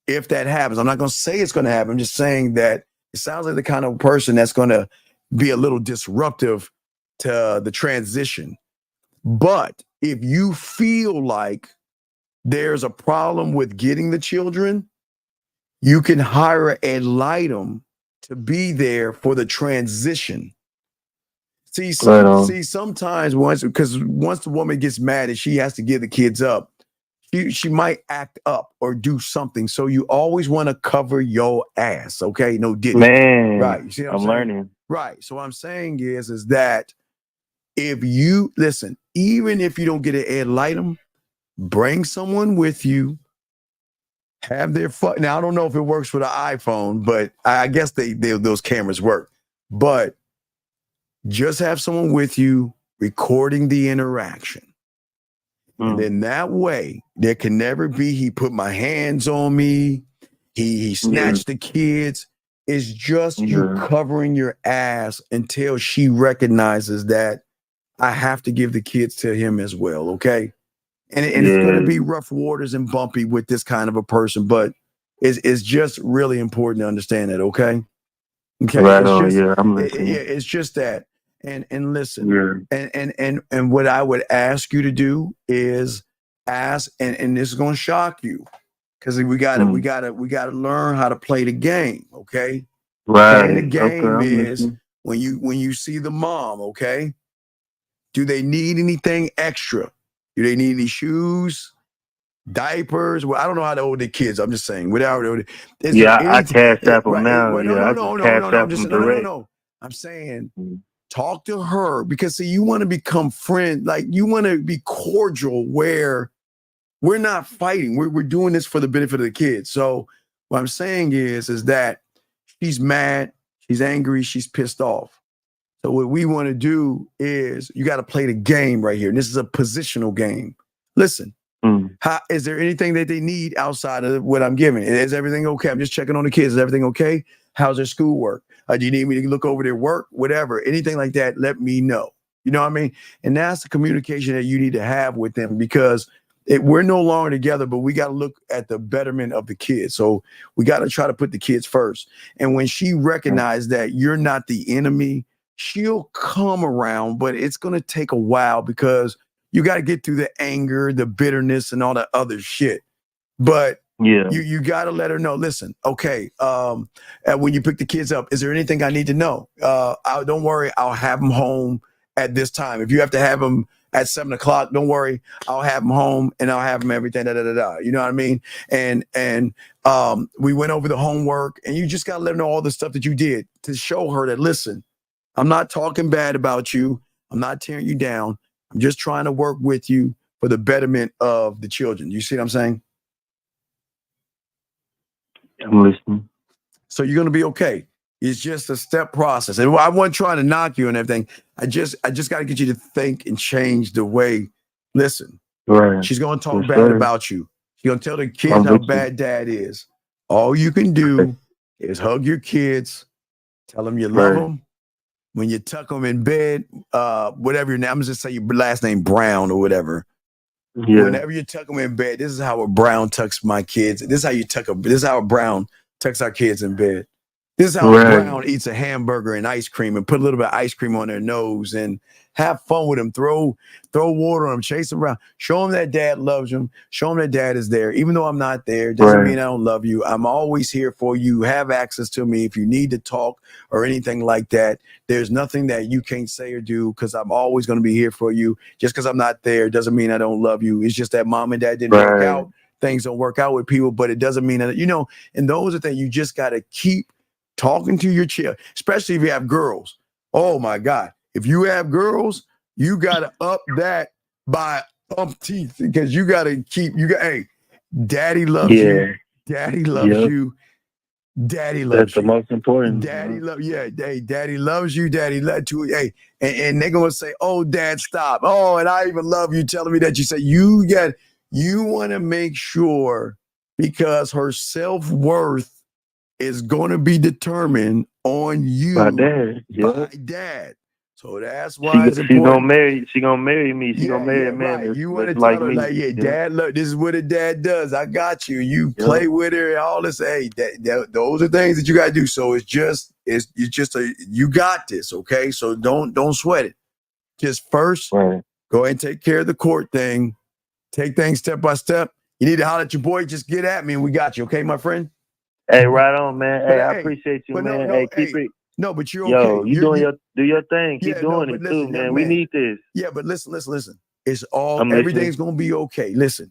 If that happens, I'm not going to say it's going to happen. I'm just saying that it sounds like the kind of person that's going to be a little disruptive to the transition. But if you feel like there's a problem with getting the children, you can hire ad litem to be there for the transition. See, sometimes once the woman gets mad and she has to give the kids up, she might act up or do something. So you always want to cover your ass, okay? No diddy. Man, right? You see what I'm saying? learning. Right. So what I'm saying is that if you listen, even if you don't get an ad litem, bring someone with you. Have their fun. Now I don't know if it works with an iPhone, but I guess those cameras work. But just have someone with you recording the interaction. And then that way, there can never be, he put my hands on me, he snatched the kids. It's just you covering your ass until she recognizes that I have to give the kids to him as well, okay? And it's going to be rough waters and bumpy with this kind of a person, but it's just really important to understand that, okay? Okay, right I'm listening. It's just that. And listen, and what I would ask you to do is ask, and this is going to shock you, because we gotta learn how to play the game, okay? Right. And the game is when you see the mom, okay? Do they need anything extra? Do they need any shoes, diapers? Well, I don't know how old the kids. I'm just saying. I cash app them now. No. I'm saying. Talk to her, because see, you want to become friends, like you want to be cordial where we're not fighting. We're doing this for the benefit of the kids. So What I'm saying is that she's mad, she's angry, she's pissed off. So what we want to do is you got to play the game right here. And this is a positional game. Listen, how is there anything that they need outside of what I'm giving? Is everything okay? I'm just checking on the kids. Is everything okay? How's their schoolwork? Do you need me to look over their work? Whatever, anything like that, let me know. You know what I mean? And that's the communication that you need to have with them, because we're no longer together, but we got to look at the betterment of the kids. So we got to try to put the kids first. And when she recognized that you're not the enemy, she'll come around, but it's going to take a while, because you got to get through the anger, the bitterness, and all that other shit. But you got to let her know, listen, okay, when you pick the kids up, is there anything I need to know? Don't worry, I'll have them home at this time. If you have to have them at 7:00, don't worry, I'll have them home and I'll have them everything, You know what I mean? And we went over the homework, and you just got to let her know all the stuff that you did to show her that, listen, I'm not talking bad about you. I'm not tearing you down. I'm just trying to work with you for the betterment of the children. You see what I'm saying? I'm listening. So you're going to be okay. It's just a step process. And I wasn't trying to knock you and everything. I just got to get you to think and change the way. Listen, she's going to talk bad about you. She's going to tell the kids how bad dad is. All you can do is hug your kids, tell them you love them. When you tuck them in bed, whatever your name, I'm going to just say your last name Brown or whatever. Yeah. Whenever you tuck them in bed, this is how a Brown tucks my kids. This is how you tuck them. This is how a Brown tucks our kids in bed. This is how a Brown eats a hamburger and ice cream and put a little bit of ice cream on their nose and have fun with them. Throw water on them, chase them around. Show them that dad loves them. Show them that dad is there. Even though I'm not there, doesn't mean I don't love you. I'm always here for you. Have access to me if you need to talk or anything like that. There's nothing that you can't say or do, because I'm always going to be here for you. Just because I'm not there doesn't mean I don't love you. It's just that mom and dad didn't work out. Things don't work out with people, but it doesn't mean that, and those are things you just got to keep talking to your child, especially if you have girls. Oh my God. If you have girls, you got to up that by umpteenth, because you got to keep, hey, daddy loves you. Daddy loves you. Daddy loves That's the most important. Daddy love, hey, daddy loves you. Daddy loves you. Hey, and they're gonna say, "Oh, dad, stop." Oh, and I even love you, telling me that you say you want to make sure, because her self-worth is going to be determined on you by dad. So that's why it's important. She gonna marry me. She gonna marry a man. Right. You want to tell her me. Dad, look, this is what a dad does. I got you. You play with her and all this. Hey, those are things that you gotta do. So you got this, okay? So don't sweat it. Just first, go ahead and take care of the court thing. Take things step by step. You need to holler at your boy. Just get at me, and we got you, okay, my friend? Hey, right on, man. Hey, I appreciate you, man. Keep it. No, but you're okay. Yo, you do your thing. Keep doing it too, man. We need this. Yeah, but listen. It's everything's gonna be okay. Listen,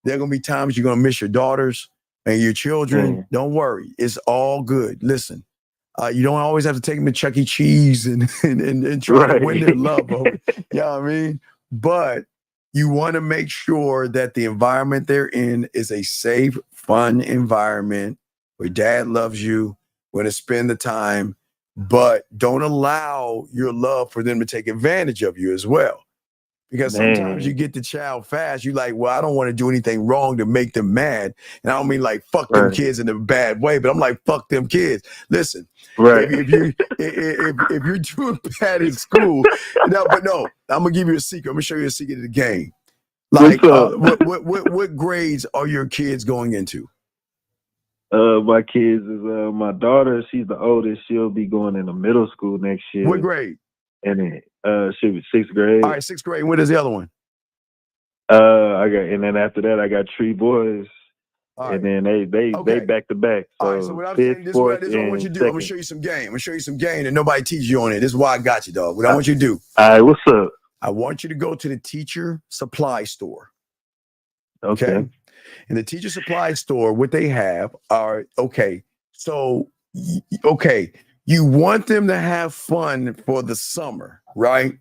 there are gonna be times you're gonna miss your daughters and your children. Don't worry, it's all good. Listen, you don't always have to take them to Chuck E. Cheese and try to win their love over. You know what I mean? But you want to make sure that the environment they're in is a safe, fun environment where dad loves you, where to spend the time. But don't allow your love for them to take advantage of you as well. Because sometimes you get the child fast. You're like, well, I don't want to do anything wrong to make them mad. And I don't mean like fuck them kids in a bad way, but I'm like, fuck them kids. Listen, if you're doing bad in school, I'm gonna give you a secret. I'm gonna show you a secret of the game. Like, what grades are your kids going into? My kids is my daughter. She's the oldest. She'll be going into middle school next year. What grade? And then she'll be 6th grade. All right, 6th grade. What is the other one? And then after that, I got 3 boys. And then they back to back. So, all right, so what I'm saying, this is what I want you to do. I'm gonna show you some game. And nobody teaches you on it. This is why I got you, dog. What I want you to do. All right, what's up? I want you to go to the teacher supply store. Okay. In the teacher supply store, what they have are, you want them to have fun for the summer, right?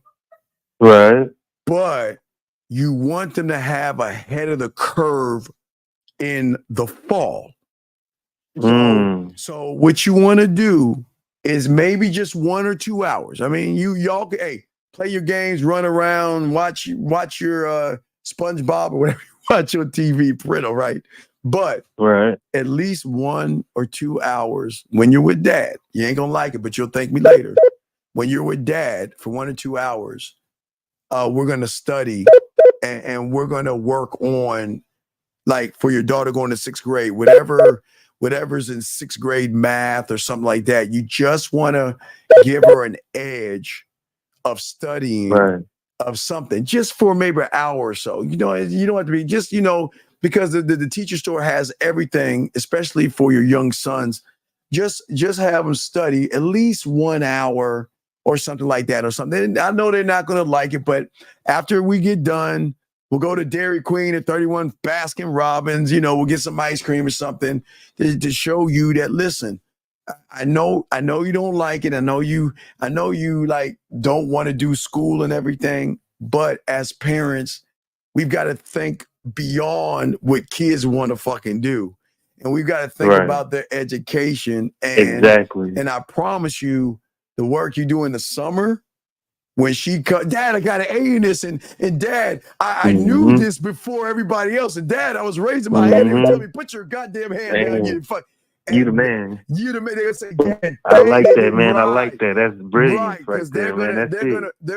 Right. But you want them to have ahead of the curve in the fall. So what you want to do is maybe just 1 or 2 hours. I mean, y'all hey, play your games, run around, watch your SpongeBob or whatever you watch on TV, parental, right? But at least 1 or 2 hours when you're with dad. You ain't gonna like it, but you'll thank me later. When you're with dad for 1 or 2 hours, we're gonna study and we're gonna work on, like, for your daughter going to 6th grade, whatever's in 6th grade math or something like that. You just want to give her an edge of studying of something just for maybe an hour or so. You don't have to be just, because the teacher store has everything, especially for your young sons. Just have them study at least 1 hour or something like that or something. I know they're not going to like it, but after we get done, we'll go to Dairy Queen at 31 Baskin Robbins. We'll get some ice cream or something to show you that, listen, I know you don't like it. I know you like don't want to do school and everything, but as parents, we've got to think beyond what kids want to fucking do. And we've got to think about their education. And I promise you, the work you do in the summer, when she cut, Dad, I got an A in this, and Dad, I knew this before everybody else. And Dad, I was raising my hand. They would tell me, put your goddamn hand down. You the man. You the man. They would say, Dad, I like that, man. I like that. That's brilliant, because they're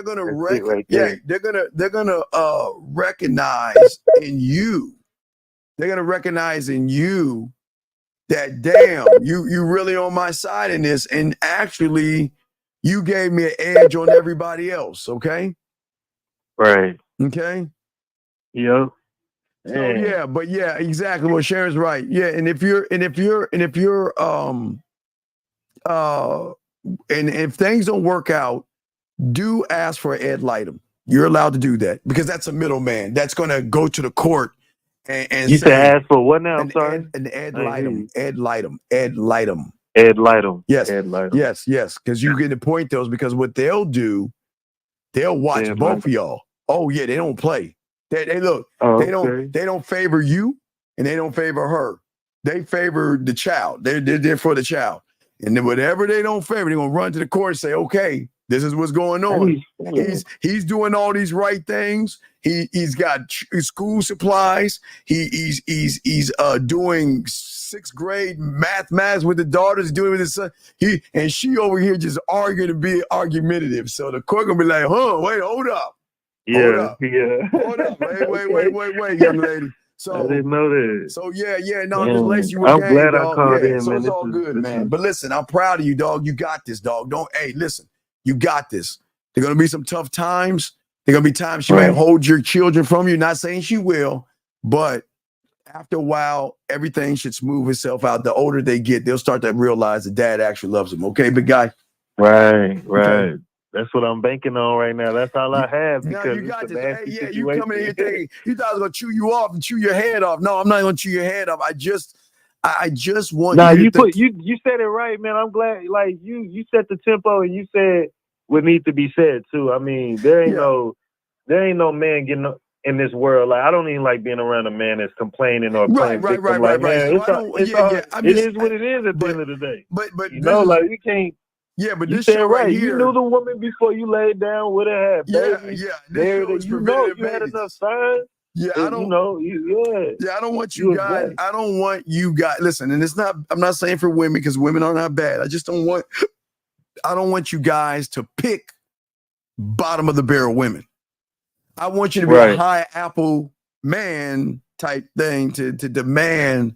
gonna recognize in you. They're gonna recognize in you that, damn, you really on my side in this, and actually, you gave me an edge on everybody else. Okay. Right. Okay. Yep. So yeah, exactly. Well, Sharon's right. Yeah, and if if things don't work out, do ask for Ed Lightem. You're allowed to do that because that's a middleman. That's going to go to the court and you say ask for what now? I'm sorry. Ed Lightem. Ed Lightem. Ed Lightem. Ed Lightem. Yes. Ed Lightem. Yes. Because you get to point those, because what they'll do, they'll watch both of y'all. Oh yeah, they don't play. They look. They don't favor you, and they don't favor her. They favor the child. They're there for the child. And then whatever they don't favor, they're gonna run to the court and say, okay, this is what's going on. He's doing all these right things. He's got school supplies. He's doing 6th grade math with the daughters, doing with his son. And she over here just arguing to be argumentative. So the court gonna be like, wait, hold up. Hold up. Wait, young lady. So I didn't know that. So just lace you with I'm game, glad dog. I called in, so man. it's all good, man. But listen, I'm proud of you, dog. You got this, dog. Listen, you got this. There are gonna be some tough times. There are gonna be times she might hold your children from you. Not saying she will, but after a while, everything should smooth itself out. The older they get, they'll start to realize that dad actually loves them. Okay, big guy? Right. Okay. That's what I'm banking on right now. That's all I have. Now Because you got it's a this. nasty Hey, you coming in here situation. thinking you thought I was gonna chew you off and chew your head off. No, I'm not gonna chew your head off. I just want you you said it right, man. I'm glad. Like you set the tempo and you said what needs to be said too. I mean, there ain't no man getting in this world. Like I don't even like being around a man that's complaining or playing victim. Man, it is what it is at the end of the day. But like you can't. Yeah, but You this said show right here, you knew the woman before you laid down with her. Babies. You had enough signs. Yeah, I don't. I don't want you guys. I don't want you guys. Listen, and it's not. I'm not saying for women because women are not bad. I just don't want. I don't want you guys to pick bottom of the barrel women. I want you to be a high apple man type thing to demand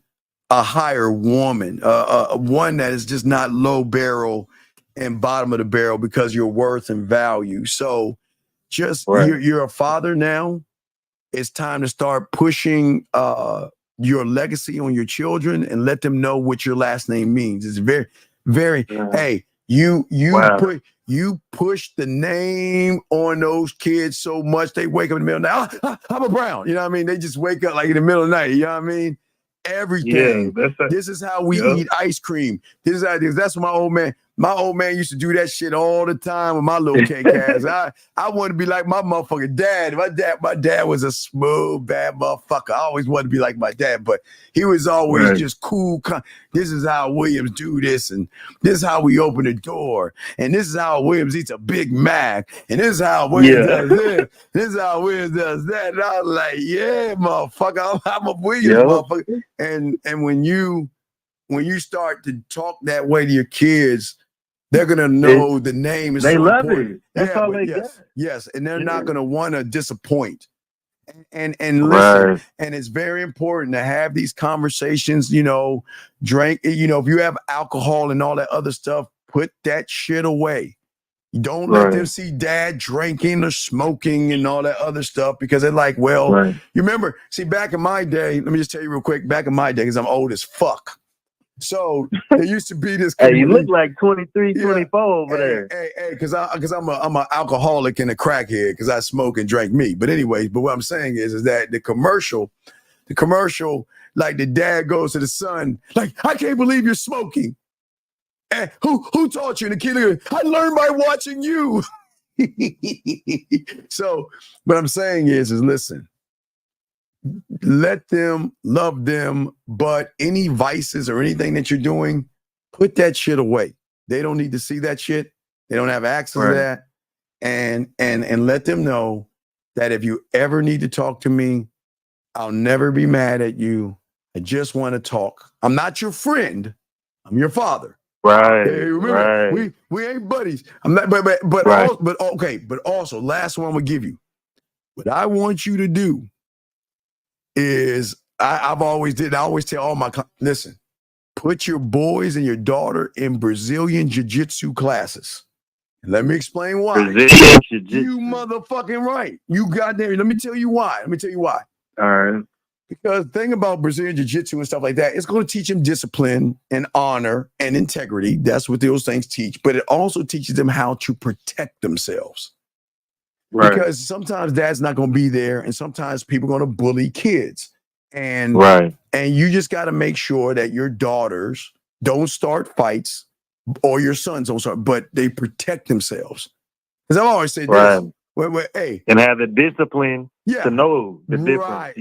a higher woman, one that is just not low barrel and bottom of the barrel because your worth and value. So just you're a father now. It's time to start pushing your legacy on your children and let them know what your last name means. It's very, very, hey, you push the name on those kids so much they wake up in the middle of the night. I'm a Brown. You know what I mean? They just wake up like in the middle of the night. You know what I mean? Everything. This is how we eat ice cream. This is how it is. That's what my old man. My old man used to do that shit all the time with my little K-Cats. I want to be like my motherfucking dad. My dad was a smooth, bad motherfucker. I always wanted to be like my dad, but he was always just cool. This is how Williams do this, and this is how we open the door, and this is how Williams eats a Big Mac, and this is how Williams does this. This is how Williams does that. And I was like, yeah, motherfucker, I'm a Williams motherfucker. And when you start to talk that way to your kids, they're gonna know the name is they so love important. it. That's all they got. Yes, and they're not gonna want to disappoint. And listen, and it's very important to have these conversations. Drink. If you have alcohol and all that other stuff, put that shit away. Don't let them see dad drinking or smoking and all that other stuff, because they're like, well, you remember, see, back in my day, let me just tell you real quick, back in my day, because I'm old as fuck. So there used to be this. Hey, you look like 23, 24 over there. Hey, because I'm an alcoholic and a crackhead because I smoke and drink meat. But anyways, what I'm saying is that the commercial, like the dad goes to the son, like, I can't believe you're smoking. And who taught you? And the kid, I learned by watching you. So what I'm saying is listen. Let them, love them, but any vices or anything that you're doing, put that shit away. They don't need to see that shit. They don't have access to that. And let them know that if you ever need to talk to me, I'll never be mad at you. I just want to talk. I'm not your friend. I'm your father. Right. Hey, remember, we ain't buddies. I'm not, but also, last one I'm gonna give you. What I want you to do is I always tell all my listen, put your boys and your daughter in Brazilian jiu-jitsu classes. And let me explain why. You motherfucking right. You got there. Let me tell you why. All right. Because the thing about Brazilian jiu-jitsu and stuff like that, it's going to teach them discipline and honor and integrity. That's what those things teach. But it also teaches them how to protect themselves. Because sometimes dad's not going to be there, and sometimes people are going to bully kids. And you just got to make sure that your daughters don't start fights, or your sons don't start, but they protect themselves. Because I've always said this. And have the discipline to know the difference.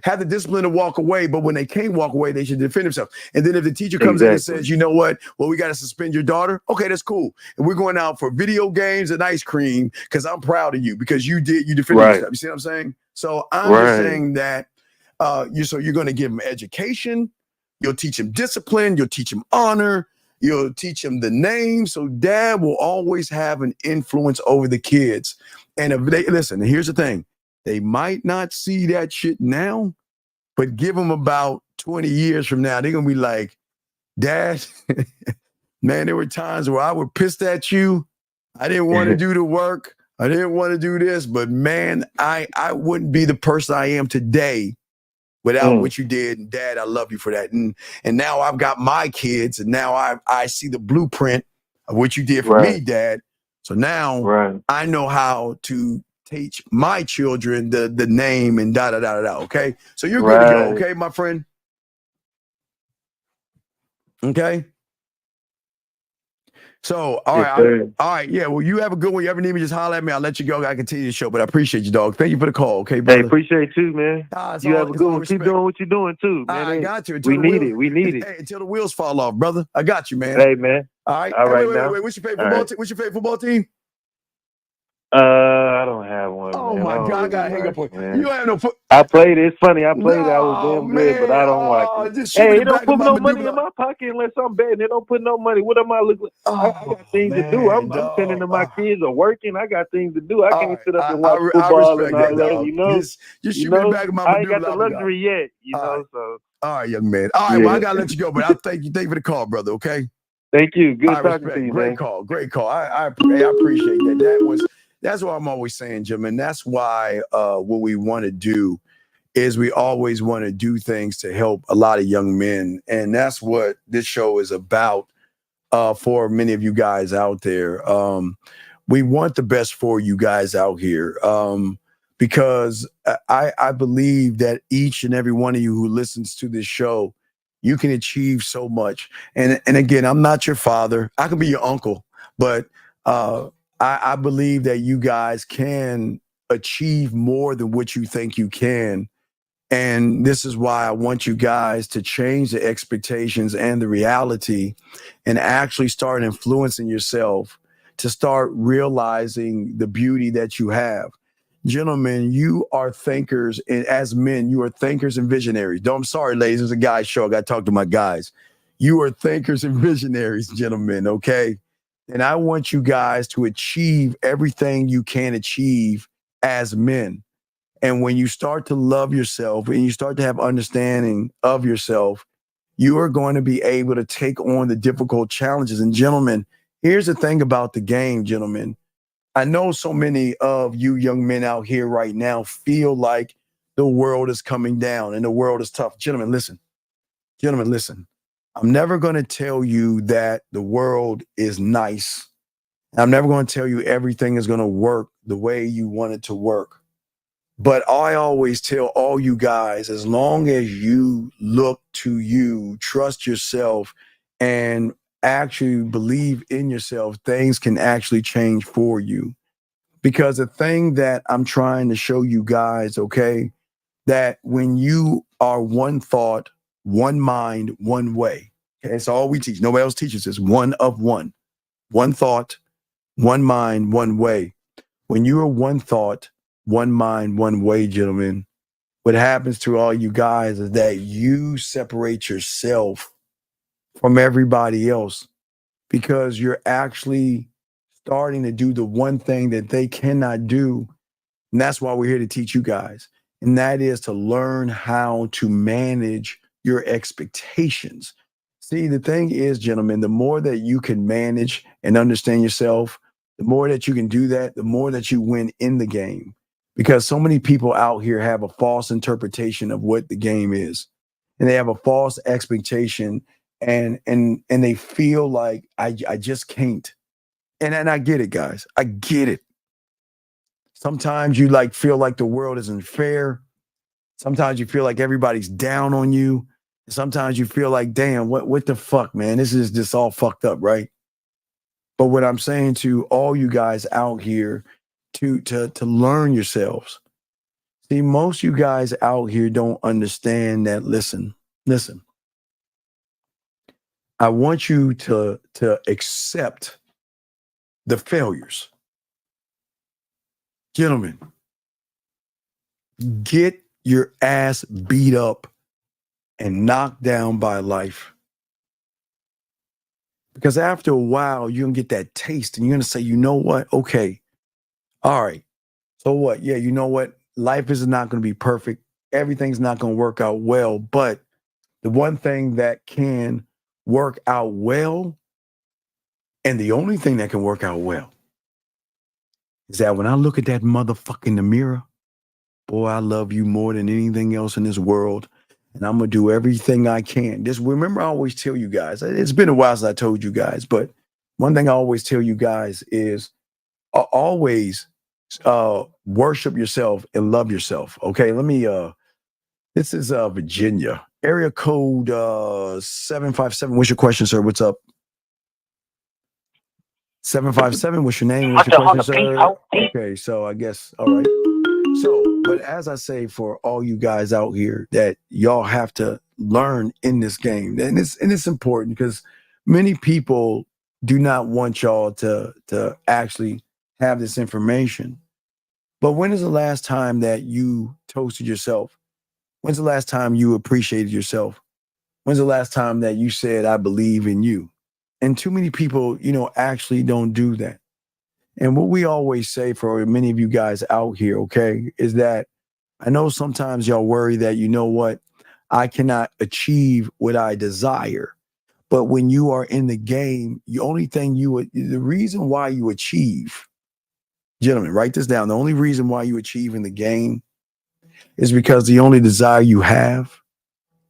Have the discipline to walk away, but when they can't walk away, they should defend themselves. And then if the teacher comes in and says, you know what, well, we got to suspend your daughter. Okay, that's cool. And we're going out for video games and ice cream because I'm proud of you because you defended yourself. You see what I'm saying? So I'm just saying that you're going to give them education. You'll teach them discipline. You'll teach them honor. You'll teach them the name. So dad will always have an influence over the kids. And if they listen, here's the thing. They might not see that shit now, but give them about 20 years from now, they're going to be like, Dad, man, there were times where I was pissed at you. I didn't want to do the work. I didn't want to do this, but man, I wouldn't be the person I am today without what you did. And Dad, I love you for that. And now I've got my kids, and now I see the blueprint of what you did for me, Dad. So now I know how to teach my children the name and da-da-da-da-da, okay? So you're good to go, okay, my friend? Okay? So, all right, yeah, well, you have a good one. You ever need me, just holler at me. I'll let you go. I continue the show, but I appreciate you, dog. Thank you for the call, okay, brother? Hey, appreciate you, man. You have a good one. Keep doing what you're doing, too, man. I got you. We need it. Hey, until the wheels fall off, brother. I got you, man. Hey, man. All right. All right, wait. What's your favorite football team? What's your favorite football team? I don't have one. Oh, man. my God. I got to hang up on you. You don't have no foot. I played it. It's funny. I played it. I was damn good, but I don't watch it. Hey, it don't put no money in my pocket unless I'm betting. It don't put no money. What am I looking? I got things to do. I'm tending to my kids or working. I got things to do. I can't sit up and watch football and all that. You know, just shoot me the back of my I ain't got the luxury yet. You know, so. All right, young man. All right, well, I gotta let you go, but I thank you for the call, brother. Okay. Thank you. Good talking to you, man. Great call. I appreciate that. That's what I'm always saying, Jim, and that's why what we want to do is we always want to do things to help a lot of young men, and that's what this show is about for many of you guys out there. We want the best for you guys out here because I believe that each and every one of you who listens to this show you can achieve so much. And again, I'm not your father. I can be your uncle, but I believe that you guys can achieve more than what you think you can. And this is why I want you guys to change the expectations and the reality and actually start influencing yourself to start realizing the beauty that you have. Gentlemen, you are thinkers, and as men, you are thinkers and visionaries. I'm sorry, ladies, it's a guy show. I got to talk to my guys. You are thinkers and visionaries, gentlemen, okay? And I want you guys to achieve everything you can achieve as men. And when you start to love yourself and you start to have understanding of yourself, you are going to be able to take on the difficult challenges. And gentlemen, here's the thing about the game, gentlemen. I know so many of you young men out here right now feel like the world is coming down and the world is tough. Gentlemen, listen. Gentlemen, listen. I'm never going to tell you that the world is nice. I'm never going to tell you everything is going to work the way you want it to work. But I always tell all you guys, as long as you look to you, trust yourself, and actually believe in yourself, things can actually change for you. Because the thing that I'm trying to show you guys, okay, that when you are one thought, one mind, one way, okay, that's all we teach. Nobody else teaches this. One of one. One thought, one mind, one way. When you are one thought, one mind, one way, gentlemen, what happens to all you guys is that you separate yourself from everybody else because you're actually starting to do the one thing that they cannot do. And that's why we're here to teach you guys. And that is to learn how to manage your expectations. See, the thing is, gentlemen, the more that you can manage and understand yourself, the more that you can do that, the more that you win in the game. Because so many people out here have a false interpretation of what the game is. And they have a false expectation and they feel like I just can't. And I get it, guys. I get it. Sometimes you like feel like the world isn't fair. Sometimes you feel like everybody's down on you. Sometimes you feel like, damn, what the fuck, man? This is just all fucked up, right? But what I'm saying to all you guys out here to learn yourselves. See, most you guys out here don't understand that. Listen. I want you to accept the failures. Gentlemen, get your ass beat up and knocked down by life. Because after a while, you're going to get that taste and you're going to say, you know what? Okay. All right. So what? Yeah, you know what? Life is not going to be perfect. Everything's not going to work out well. But the one thing that can work out well, and the only thing that can work out well, is that when I look at that motherfucker in the mirror, boy, I love you more than anything else in this world. And I'm going to do everything I can. Just remember, I always tell you guys, it's been a while since I told you guys, but one thing I always tell you guys is always worship yourself and love yourself. Okay, let me, this is Virginia. Area code 757. What's your question, sir? What's up? 757, what's your name? What's your question, sir? Okay, so I guess, all right. So, but as I say, for all you guys out here, that y'all have to learn in this game. And it's important because many people do not want y'all to actually have this information. But when is the last time that you toasted yourself? When's the last time you appreciated yourself? When's the last time that you said, I believe in you? And too many people, actually don't do that. And what we always say for many of you guys out here, okay, is that I know sometimes y'all worry that, you know what, I cannot achieve what I desire. But when you are in the game, the only thing the reason why you achieve, gentlemen, write this down. The only reason why you achieve in the game is because the only desire you have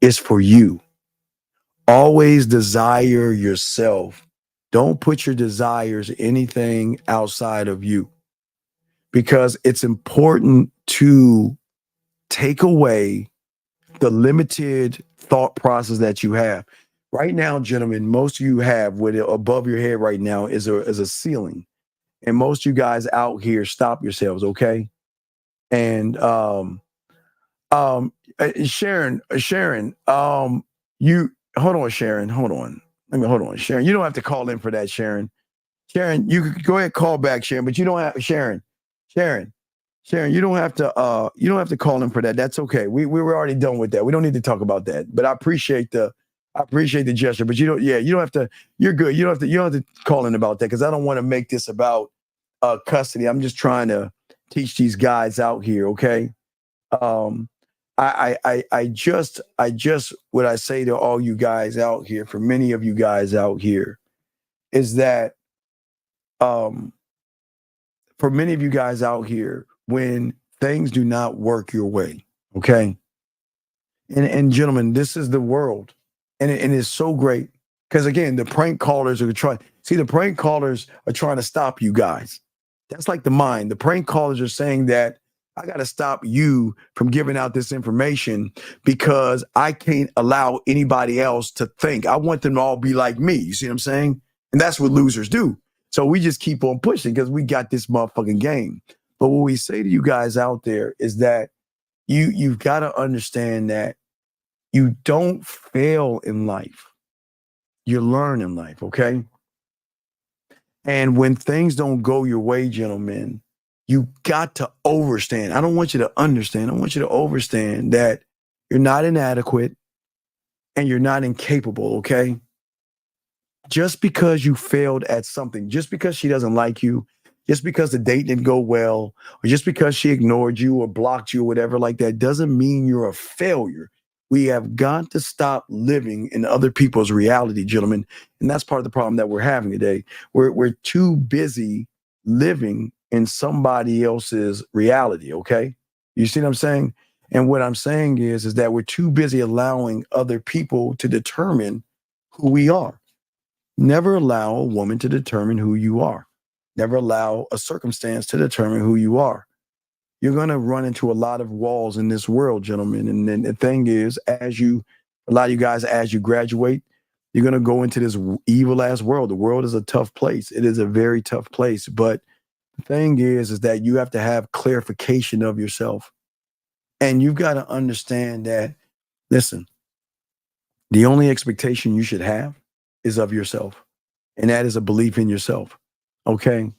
is for you. Always desire yourself. Don't put your desires anything outside of you, because it's important to take away the limited thought process that you have. Right now, gentlemen, most of you have what above your head right now is a ceiling. And most of you guys out here, stop yourselves, okay? And Sharon, you hold on, Sharon, hold on. Hold on, Sharon. You don't have to call in for that, Sharon. Sharon, you could go ahead, call back, Sharon, but you don't have Sharon, you don't have to call in for that. That's okay. We were already done with that. We don't need to talk about that. But I appreciate the gesture. But you don't have to, you're good. You don't have to call in about that because I don't want to make this about custody. I'm just trying to teach these guys out here, okay? I just what I say to all you guys out here, for many of you guys out here, is that for many of you guys out here, when things do not work your way, okay? And gentlemen, this is the world. And it's so great. Because again, the prank callers are trying to stop you guys. That's like the mind. The prank callers are saying that I got to stop you from giving out this information because I can't allow anybody else to think. I want them to all be like me. You see what I'm saying? And that's what losers do. So we just keep on pushing because we got this motherfucking game. But what we say to you guys out there is that you've got to understand that you don't fail in life. You learn in life, okay? And when things don't go your way, gentlemen, you got to overstand. I don't want you to understand. I want you to overstand that you're not inadequate and you're not incapable, okay? Just because you failed at something, just because she doesn't like you, just because the date didn't go well, or just because she ignored you or blocked you or whatever like that, doesn't mean you're a failure. We have got to stop living in other people's reality, gentlemen. And that's part of the problem that we're having today. We're too busy living in somebody else's reality, okay? You see what I'm saying? And what I'm saying is that we're too busy allowing other people to determine who we are. Never allow a woman to determine who you are. Never allow a circumstance to determine who you are. You're going to run into a lot of walls in this world, gentlemen. And then the thing is, a lot of you guys, as you graduate, you're going to go into this evil ass world. The world is a tough place. It is a very tough place. But the thing is that you have to have clarification of yourself. And you've got to understand that, listen, the only expectation you should have is of yourself. And that is a belief in yourself. Okay?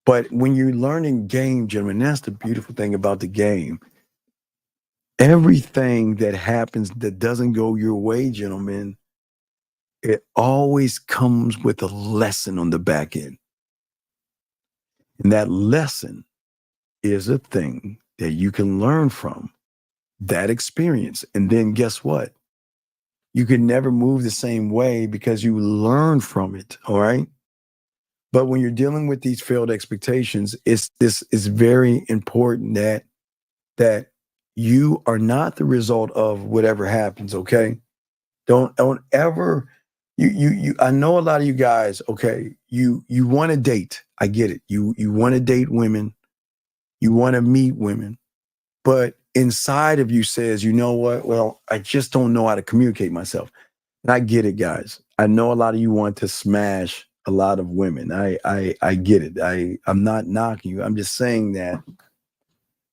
But when you're learning game, gentlemen, that's the beautiful thing about the game. Everything that happens that doesn't go your way, gentlemen, it always comes with a lesson on the back end. And that lesson is a thing that you can learn from that experience. And then guess what? You can never move the same way because you learn from it, all right? But when you're dealing with these failed expectations, it's very important that you are not the result of whatever happens, okay? Don't ever I know a lot of you guys, okay, you want to date. I get it. You want to date women. You want to meet women. But inside of you says, you know what? Well, I just don't know how to communicate myself. And I get it, guys. I know a lot of you want to smash a lot of women. I get it. I'm not knocking you. I'm just saying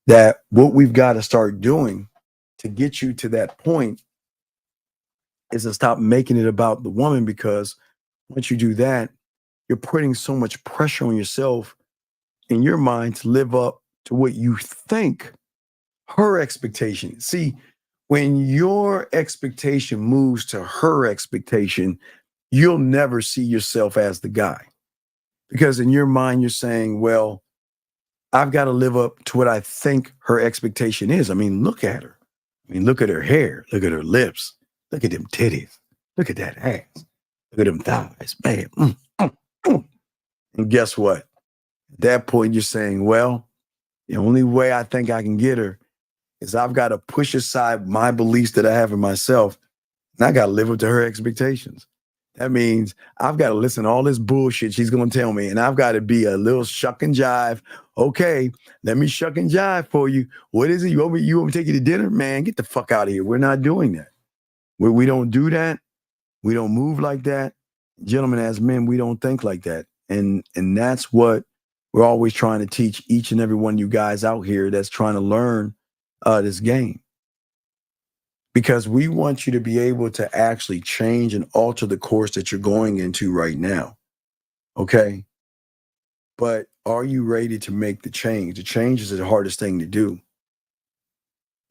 that what we've got to start doing to get you to that point is to stop making it about the woman, because once you do that, you're putting so much pressure on yourself in your mind to live up to what you think her expectation. See, when your expectation moves to her expectation, you'll never see yourself as the guy. Because in your mind, you're saying, well, I've got to live up to what I think her expectation is. I mean, look at her. I mean, look at her hair. Look at her lips. Look at them titties. Look at that ass. Look at them thighs. Man. And guess what? At that point, you're saying, well, the only way I think I can get her is I've got to push aside my beliefs that I have in myself, and I got to live up to her expectations. That means I've got to listen to all this bullshit she's going to tell me, and I've got to be a little shuck and jive. Okay, let me shuck and jive for you. What is it? You want me to take you to dinner? Man, get the fuck out of here. We're not doing that. We don't do that. We don't move like that. Gentlemen, as men, we don't think like that. And that's what we're always trying to teach each and every one of you guys out here that's trying to learn this game. Because we want you to be able to actually change and alter the course that you're going into right now. Okay? But are you ready to make the change? The change is the hardest thing to do.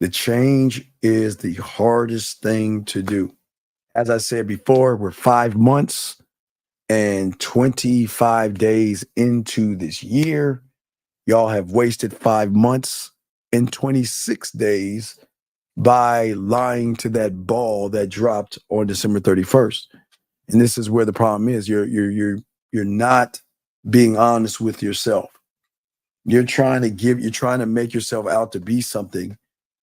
The change is the hardest thing to do. As I said before, we're 5 months and 25 days into this year. Y'all have wasted 5 months and 26 days by lying to that ball that dropped on December 31st. And this is where the problem is. You're not being honest with yourself. You're trying to make yourself out to be something,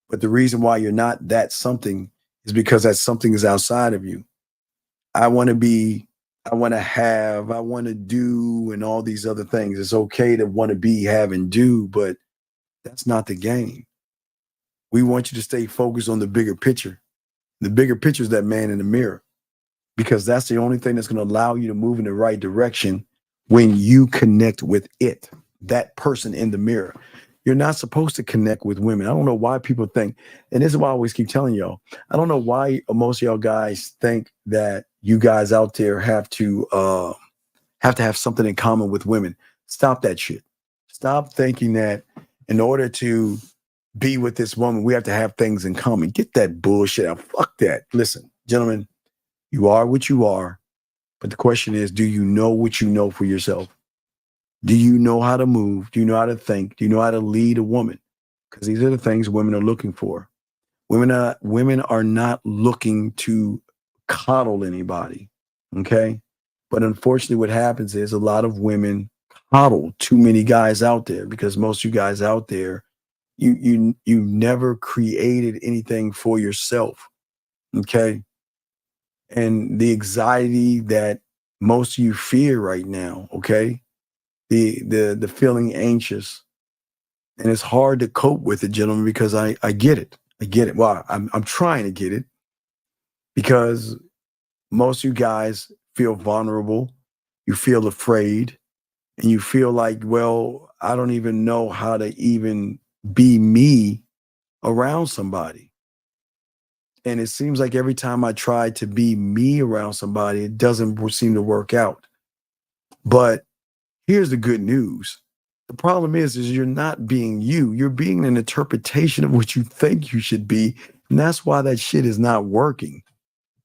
but the reason why you're not that something is because that something is outside of you. I want to be, I want to have, I want to do, and all these other things. It's okay to want to be, have, and do, but that's not the game. We want you to stay focused on the bigger picture. The bigger picture is that man in the mirror, because that's the only thing that's going to allow you to move in the right direction when you connect with it, that person in the mirror. You're not supposed to connect with women. I don't know why people think, and this is why I always keep telling y'all, I don't know why most of y'all guys think that you guys out there have to have something in common with women. Stop that shit. Stop thinking that in order to be with this woman, we have to have things in common. Get that bullshit out. Fuck that. Listen, gentlemen, you are what you are. But the question is, do you know what you know for yourself? Do you know how to move? Do you know how to think? Do you know how to lead a woman? Because these are the things women are looking for. Women are not looking to coddle anybody. Okay. But unfortunately, what happens is a lot of women coddle too many guys out there, because most of you guys out there, you never created anything for yourself. Okay. And the anxiety that most of you fear right now, okay, the feeling anxious, and it's hard to cope with it, gentlemen, because I get it. I get it. Well, I'm trying to get it, because most of you guys feel vulnerable, you feel afraid, and you feel like, well, I don't even know how to even be me around somebody. And it seems like every time I try to be me around somebody, it doesn't seem to work out. But here's the good news. The problem is you're not being you. You're being an interpretation of what you think you should be. And that's why that shit is not working.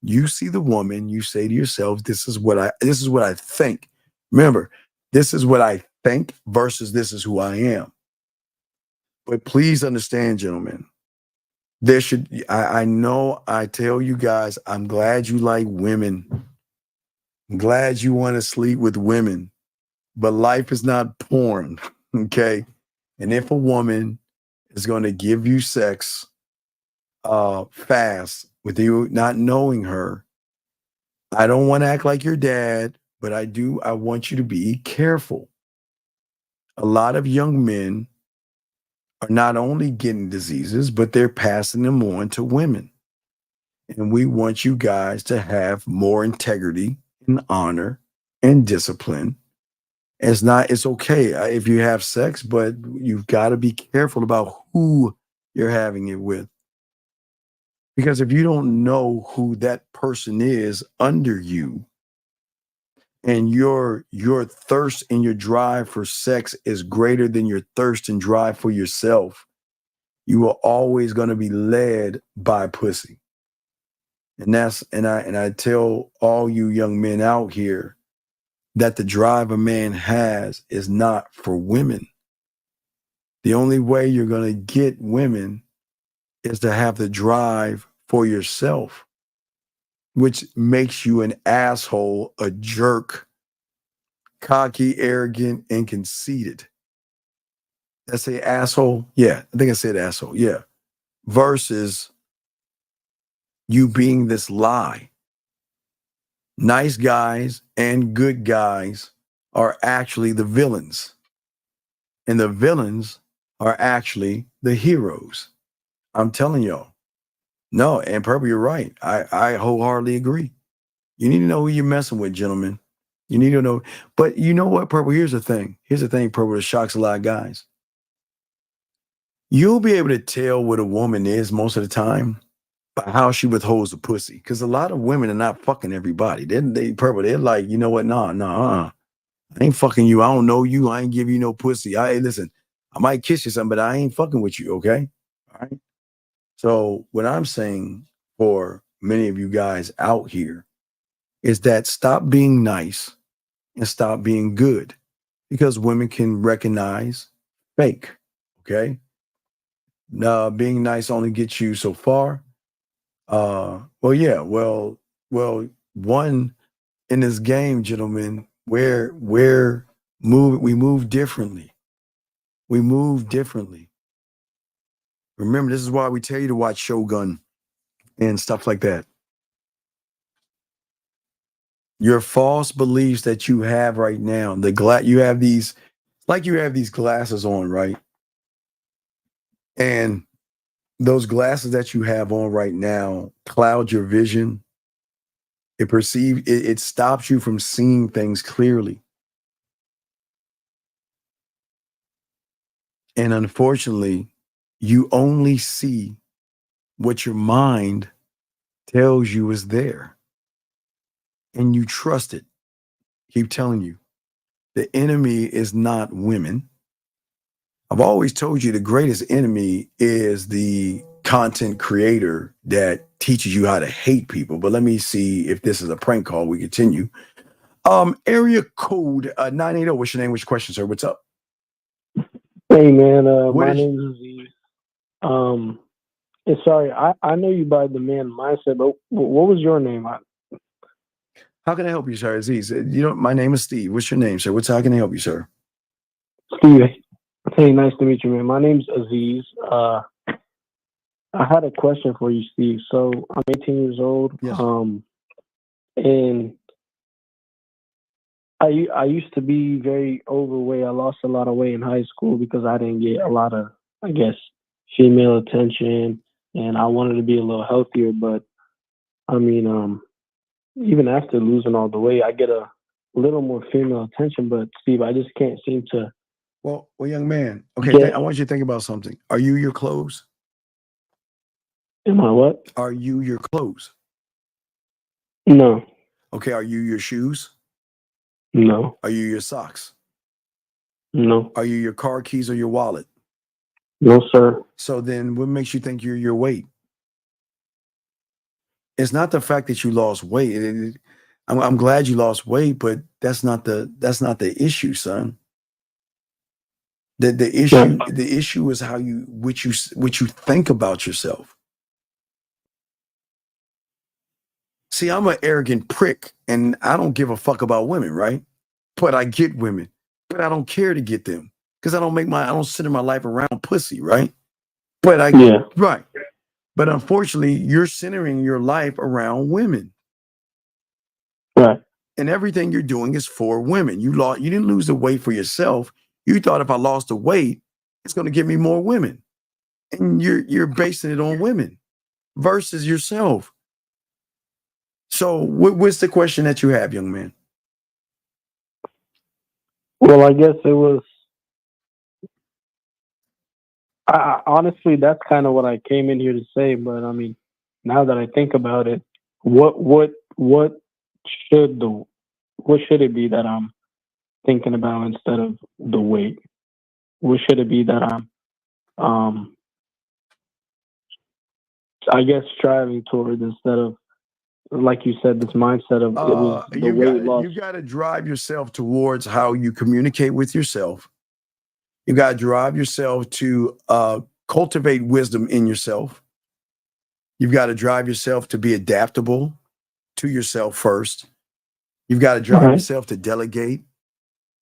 You see the woman, you say to yourself, this is what I think. Remember, this is what I think versus this is who I am. But please understand, gentlemen, I know I tell you guys, I'm glad you like women. I'm glad you want to sleep with women, but life is not porn, okay? And if a woman is going to give you sex fast with you not knowing her, I don't want to act like your dad, but I want you to be careful. A lot of young men are not only getting diseases, but they're passing them on to women. And we want you guys to have more integrity and honor and discipline. It's okay if you have sex, but you've got to be careful about who you're having it with. Because if you don't know who that person is under you, and your thirst and your drive for sex is greater than your thirst and drive for yourself, you are always going to be led by pussy. And I tell all you young men out here that the drive a man has is not for women. The only way you're going to get women is to have the drive for yourself, which makes you an asshole, a jerk, cocky, arrogant, and conceited. Did I say asshole? Yeah, I think I said asshole. Yeah. Versus you being this lie. Nice guys and good guys are actually the villains, and the villains are actually the heroes. I'm telling y'all. No, and Purple, you're right. I wholeheartedly agree. You need to know who you're messing with, gentlemen. You need to know. But you know what, Purple? Here's the thing. Here's the thing, Purple, that shocks a lot of guys. You'll be able to tell what a woman is most of the time by how she withholds the pussy. Because a lot of women are not fucking everybody. Purple, they're like, you know what? Nah. I ain't fucking you. I don't know you. I ain't give you no pussy. Hey, listen, I might kiss you something, but I ain't fucking with you, okay? All right. So what I'm saying for many of you guys out here is that stop being nice and stop being good, because women can recognize fake. Okay. Being nice only gets you so far. Well, one in this game, gentlemen, we move differently. We move differently. Remember, this is why we tell you to watch Shogun and stuff like that. Your false beliefs that you have right now, you have these glasses on, right? And those glasses that you have on right now cloud your vision. It stops you from seeing things clearly. And unfortunately, you only see what your mind tells you is there. And you trust it. Keep telling you. The enemy is not women. I've always told you the greatest enemy is the content creator that teaches you how to hate people. But let me see if this is a prank call. We continue. Area code 980. What's your name? What's your question, sir? What's up? Hey man, my name is Aziz. And sorry, I know you by the man mindset, but what was your name? How can I help you, sir? Aziz. My name is Steve. What's your name, sir? How can I help you, sir? Steve. Hey, nice to meet you, man. My name's Aziz. I had a question for you, Steve. So I'm 18 years old. Yes. And I used to be very overweight. I lost a lot of weight in high school because I didn't get a lot of, I guess, female attention, and I wanted to be a little healthier. But I mean, even after losing all the weight, I get a little more female attention. But Steve, I just can't seem to. Well, young man. Okay, I want you to think about something. Are you your clothes? Am I what? Are you your clothes? No. Okay, are you your shoes? No. Are you your socks? No. Are you your car keys or your wallet? No, sir. So then what makes you think you're your weight? It's not the fact that you lost weight. I'm glad you lost weight, but that's not the issue, son. The issue is what you think about yourself. See, I'm an arrogant prick, and I don't give a fuck about women, right? But I get women, but I don't care to get them because I don't center my life around pussy, right? But right. But unfortunately, you're centering your life around women. Right. And everything you're doing is for women. You didn't lose the weight for yourself. You thought if I lost the weight, it's going to give me more women. And you're basing it on women versus yourself. So what's the question that you have, young man? Well, I guess it was. Honestly, that's kind of what I came in here to say. But I mean, now that I think about it, what should it be that I'm thinking about instead of the weight? What should it be that I'm I guess striving towards instead of, like you said, this mindset of it was the weight loss. You got to drive yourself towards how you communicate with yourself. You got to drive yourself to cultivate wisdom in yourself. You've got to drive yourself to be adaptable to yourself first. You've got to drive yourself to delegate.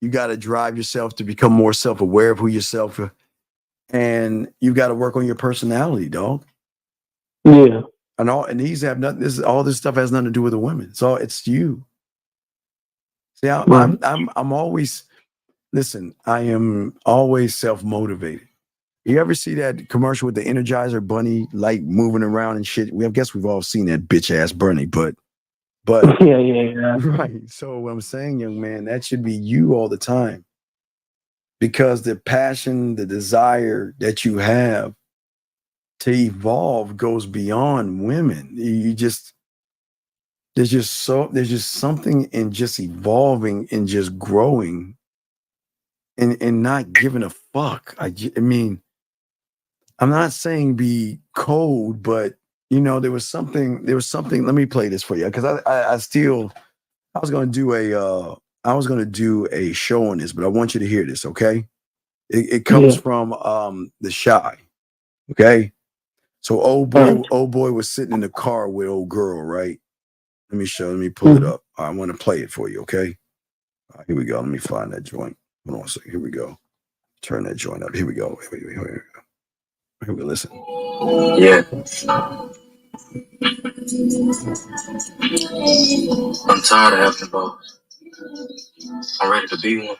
You got to drive yourself to become more self-aware of who yourself are. And you've got to work on your personality, dog. Yeah. And these have nothing. All this stuff has nothing to do with the women. So it's you. See, I'm always listen. I am always self-motivated. You ever see that commercial with the Energizer Bunny like moving around and shit? I guess we've all seen that bitch ass Bunny, but yeah. Right. So what I'm saying, young man, that should be you all the time. Because the passion, the desire that you have to evolve goes beyond women. There's just something in just evolving and just growing and not giving a fuck. I mean, I'm not saying be cold, but there was something. Let me play this for you because I was gonna do a show on this, but I want you to hear this, okay? It comes from The Shy, okay? So old boy was sitting in the car with old girl, right? Let me pull it up. I want to play it for you, okay? Here we go. Let me find that joint. Hold on a second. Here we go. Turn that joint up. Here we go. Here we go. Listen. Yeah. I'm tired of having a boss. I'm ready to be one.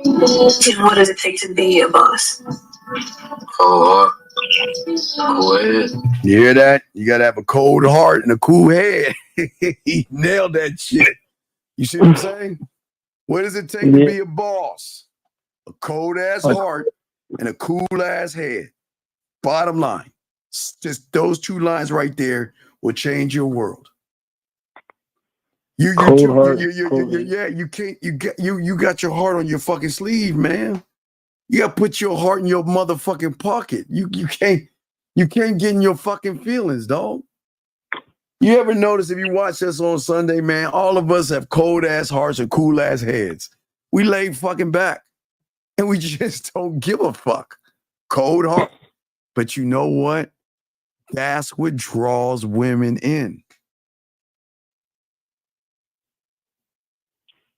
And what does it take to be a boss? Cold heart, cool head. You hear that? You gotta have a cold heart and a cool head. He nailed that shit. You see what I'm saying? What does it take to be a boss? A cold ass heart and a cool ass head. Bottom line. Just those two lines right there will change your world. You got your heart on your fucking sleeve, man. You gotta put your heart in your motherfucking pocket. You can't get in your fucking feelings, dog. You ever notice if you watch us on Sunday, man, all of us have cold ass hearts and cool ass heads. We lay fucking back and we just don't give a fuck. Cold heart. But you know what? That's what draws women in.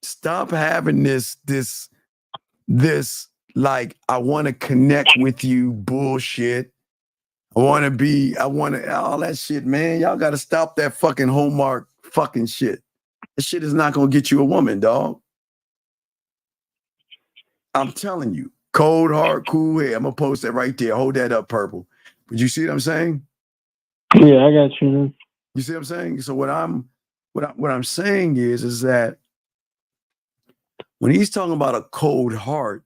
Stop having this like, I want to connect with you bullshit. All that shit, man. Y'all got to stop that fucking Hallmark fucking shit. That shit is not going to get you a woman, dog. I'm telling you. Cold heart, cool head. I'm going to post that right there. Hold that up, Purple. But you see what I'm saying? Yeah, I got you. You see what I'm saying? So what I'm saying is that when he's talking about a cold heart,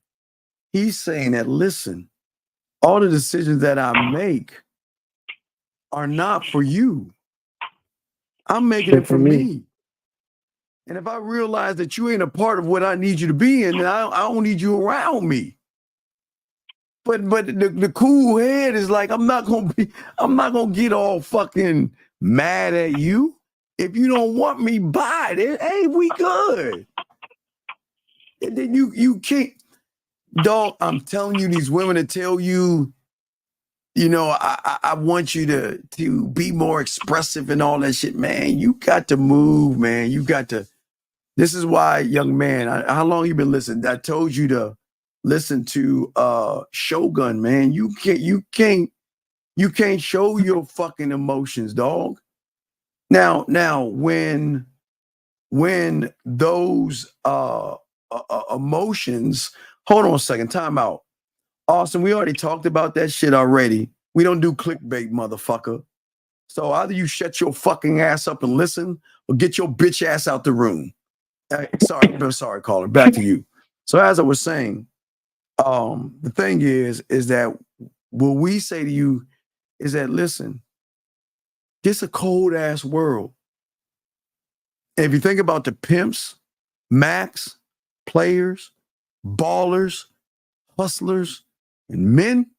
he's saying that, listen, all the decisions that I make are not for you. I'm making it for me. And if I realize that you ain't a part of what I need you to be in, then I don't need you around me. But the cool head is like, I'm not gonna get all fucking mad at you. If you don't want me, bye. Hey, we good. And then you can't, dog. I'm telling you, these women that tell you, I want you to be more expressive and all that shit, man. You got to move, man. You got to. This is why, young man, how long you been listening? I told you to listen to Shogun, man. You can't show your fucking emotions, dog. Now when those emotions, hold on a second, time out. Austin, we already talked about that shit already. We don't do clickbait, motherfucker. So either you shut your fucking ass up and listen or get your bitch ass out the room. Sorry, caller. Back to you. So as I was saying, the thing is that what we say to you is that, listen, this a cold ass world. And if you think about the pimps, max, players, ballers, hustlers, and men,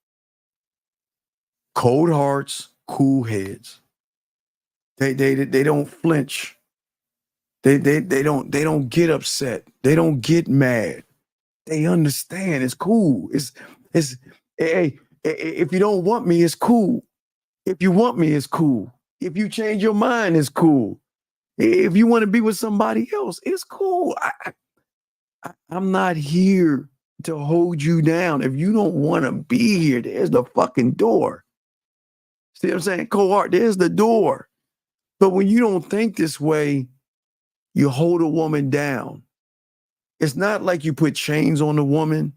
cold hearts, cool heads. They don't flinch. They don't get upset. They don't get mad. They understand. It's cool. It's hey, if you don't want me, it's cool. If you want me, it's cool. If you change your mind, it's cool. If you want to be with somebody else, it's cool. I'm not here to hold you down. If you don't want to be here, there's the fucking door. See what I'm saying? Cold heart, there's the door. But when you don't think this way, you hold a woman down. It's not like you put chains on a woman,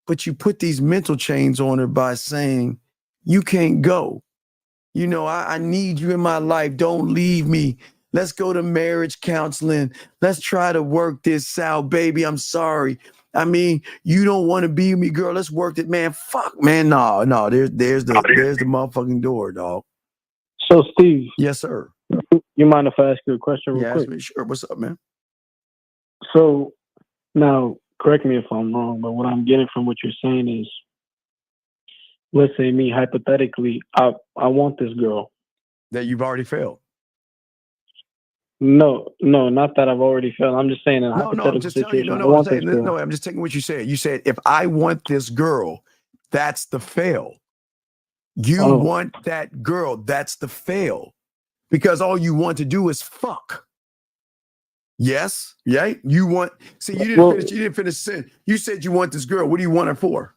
but you put these mental chains on her by saying, you can't go. You know, I need you in my life. Don't leave me. Let's go to marriage counseling. Let's try to work this out, baby. I'm sorry. I mean, you don't want to be with me, girl. Let's work it, man. Fuck, man. No. There's the motherfucking door, dog. So, Steve. Yes, sir. You mind if I ask you a question real quick? Me, sure. What's up, man? So, now, correct me if I'm wrong, but what I'm getting from what you're saying is, let's say me, hypothetically, I want this girl. That you've already failed. No, not that I've already failed. I'm just saying in a hypothetical I'm just situation. telling you, I'm just taking what you said. You said, if I want this girl, that's the fail. You want that girl, that's the fail. Because all you want to do is fuck. Yes? Yeah? You want, see, you didn't finish saying, you said you want this girl. What do you want her for?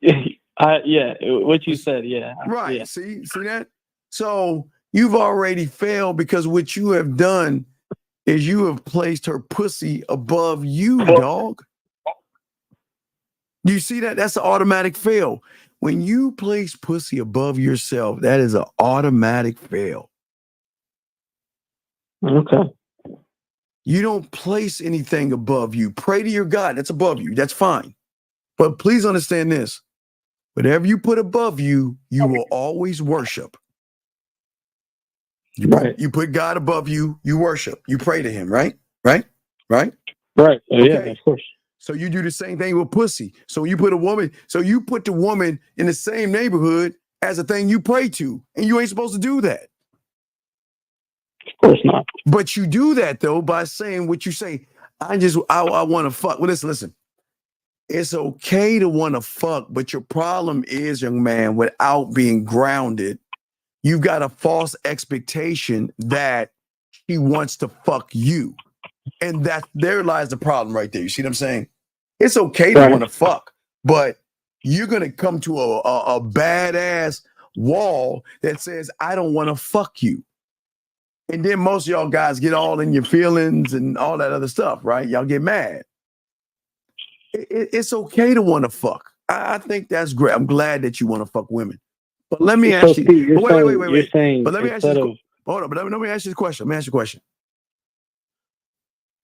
Yeah, what you said, yeah. Right. Yeah. See that? So you've already failed because what you have done is you have placed her pussy above you, dog. Do you see that? That's an automatic fail. When you place pussy above yourself, that is an automatic fail. Okay. You don't place anything above you. Pray to your God. That's above you. That's fine. But please understand this. Whatever you put above you, you will always worship. You put God above you, you worship. You pray to him, right? Right? Right. Okay. Yeah, of course. So you do the same thing with pussy. So you put the woman in the same neighborhood as a thing you pray to, and you ain't supposed to do that. Of course not. But you do that though by saying what you say. I want to fuck. Well, listen. It's okay to want to fuck, but your problem is, young man, without being grounded, you've got a false expectation that he wants to fuck you. And there lies the problem right there. You see what I'm saying? It's okay to want to fuck, but you're going to come to a badass wall that says, I don't want to fuck you. And then most of y'all guys get all in your feelings and all that other stuff, right? Y'all get mad. It's okay to want to fuck. I think that's great. I'm glad that you want to fuck women. But let me ask you. Steve, Wait. You're saying But let me ask you. Hold on. But let me ask you the question. Let me ask you a question.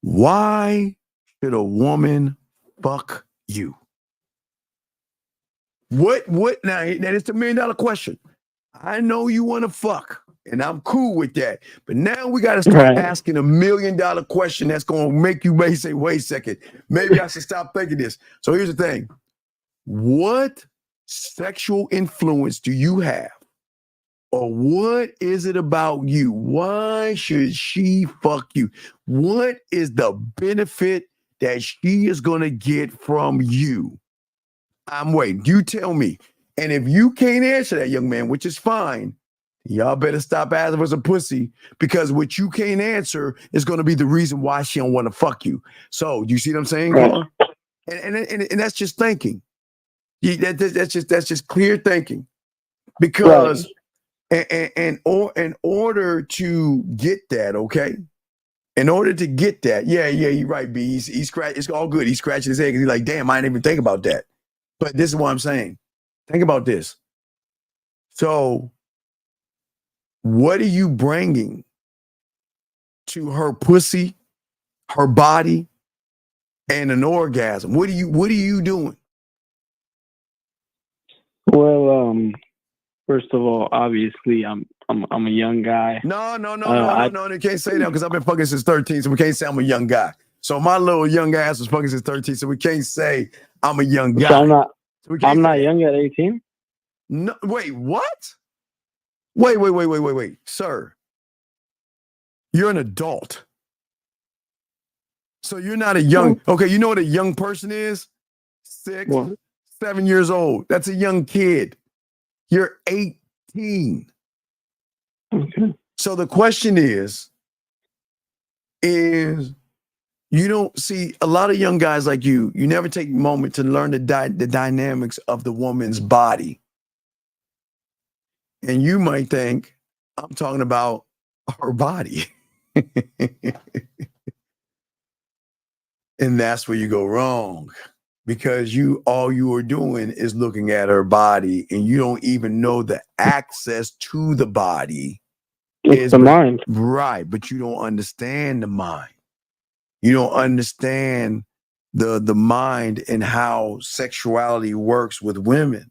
Why should a woman fuck you? What? Now that is the $1 million question. I know you want to fuck, and I'm cool with that. But now we got to start asking a $1 million question that's going to make you may say, wait a second, maybe I should stop thinking this. So here's the thing. What sexual influence do you have? Or what is it about you? Why should she fuck you? What is the benefit that she is going to get from you? I'm waiting. You tell me. And if you can't answer that, young man, which is fine, y'all better stop asking for some pussy, because what you can't answer is going to be the reason why she don't want to fuck you. So you see what I'm saying? Right. And that's just thinking. That's just clear thinking. Because in order to get that, okay? In order to get that, yeah, you're right, B. He's it's all good. He's scratching his head because he's like, damn, I didn't even think about that. But this is what I'm saying. Think about this. So, what are you bringing to her pussy, her body, and an orgasm? What are you doing? Well, first of all, obviously, I'm a young guy. No. You can't say that because I've been fucking since 13, so we can't say I'm a young guy. So my little young ass was fucking since 13, so we can't say I'm a young guy. So I'm not young at 18? No, wait, what? Wait, sir. You're an adult. So you're not a young, okay, you know what a young person is? 6, 7 years old. That's a young kid. You're 18. Okay. So the question is you don't see a lot of young guys like you never take a moment to learn the dynamics of the woman's body. And you might think I'm talking about her body. And that's where you go wrong, because all you are doing is looking at her body, and you don't even know the access to the body. It's the mind. Right, but you don't understand the mind. You don't understand the mind and how sexuality works with women,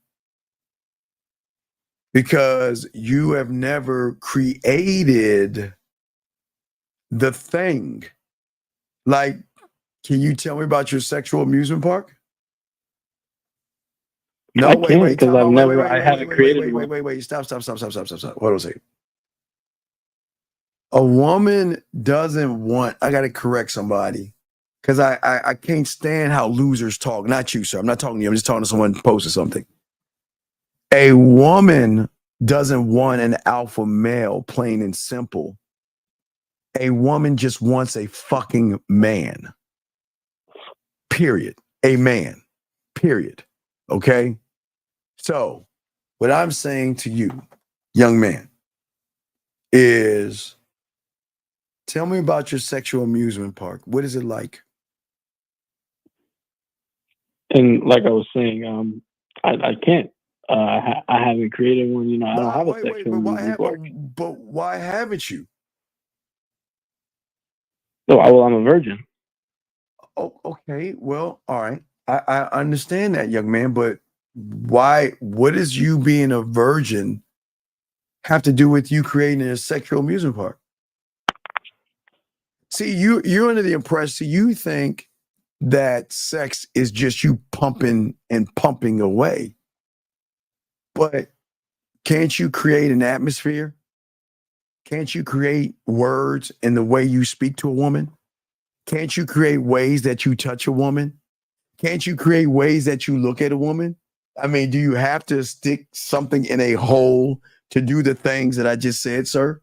because you have never created the thing. Like, can you tell me about your sexual amusement park? No, I can't, because I haven't created one. Wait. Stop. Hold on a second. A woman doesn't want, I got to correct somebody, because I can't stand how losers talk. Not you, sir. I'm not talking to you. I'm just talking to someone who posted something. A woman doesn't want an alpha male, plain and simple. A woman just wants a fucking man. Period. A man. Period. Okay? So, what I'm saying to you, young man, is tell me about your sexual amusement park. What is it like? And like I was saying, I can't. I haven't created one. You know, I don't have a sexual amusement park. But why haven't you? No, well, I'm a virgin. Oh, okay. Well, all right. I understand that, young man, but why? What does you being a virgin have to do with you creating a sexual amusement park? See, you're under the impression, you think that sex is just you pumping and pumping away. But can't you create an atmosphere? Can't you create words in the way you speak to a woman? Can't you create ways that you touch a woman? Can't you create ways that you look at a woman? I mean, do you have to stick something in a hole to do the things that I just said, sir?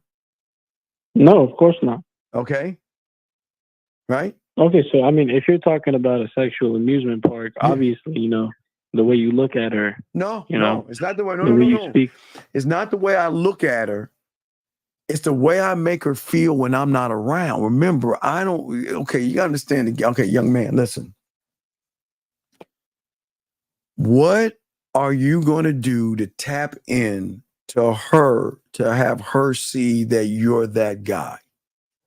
No, of course not. Okay. Right? Okay, so I mean, if you're talking about a sexual amusement park, obviously, you know, the way you look at her. No, you know, it's not the way. the way you speak. It's not the way I look at her. It's the way I make her feel when I'm not around. Remember, I don't. Okay, you gotta understand. Okay, young man, listen. What are you going to do to tap in to her, to have her see that you're that guy?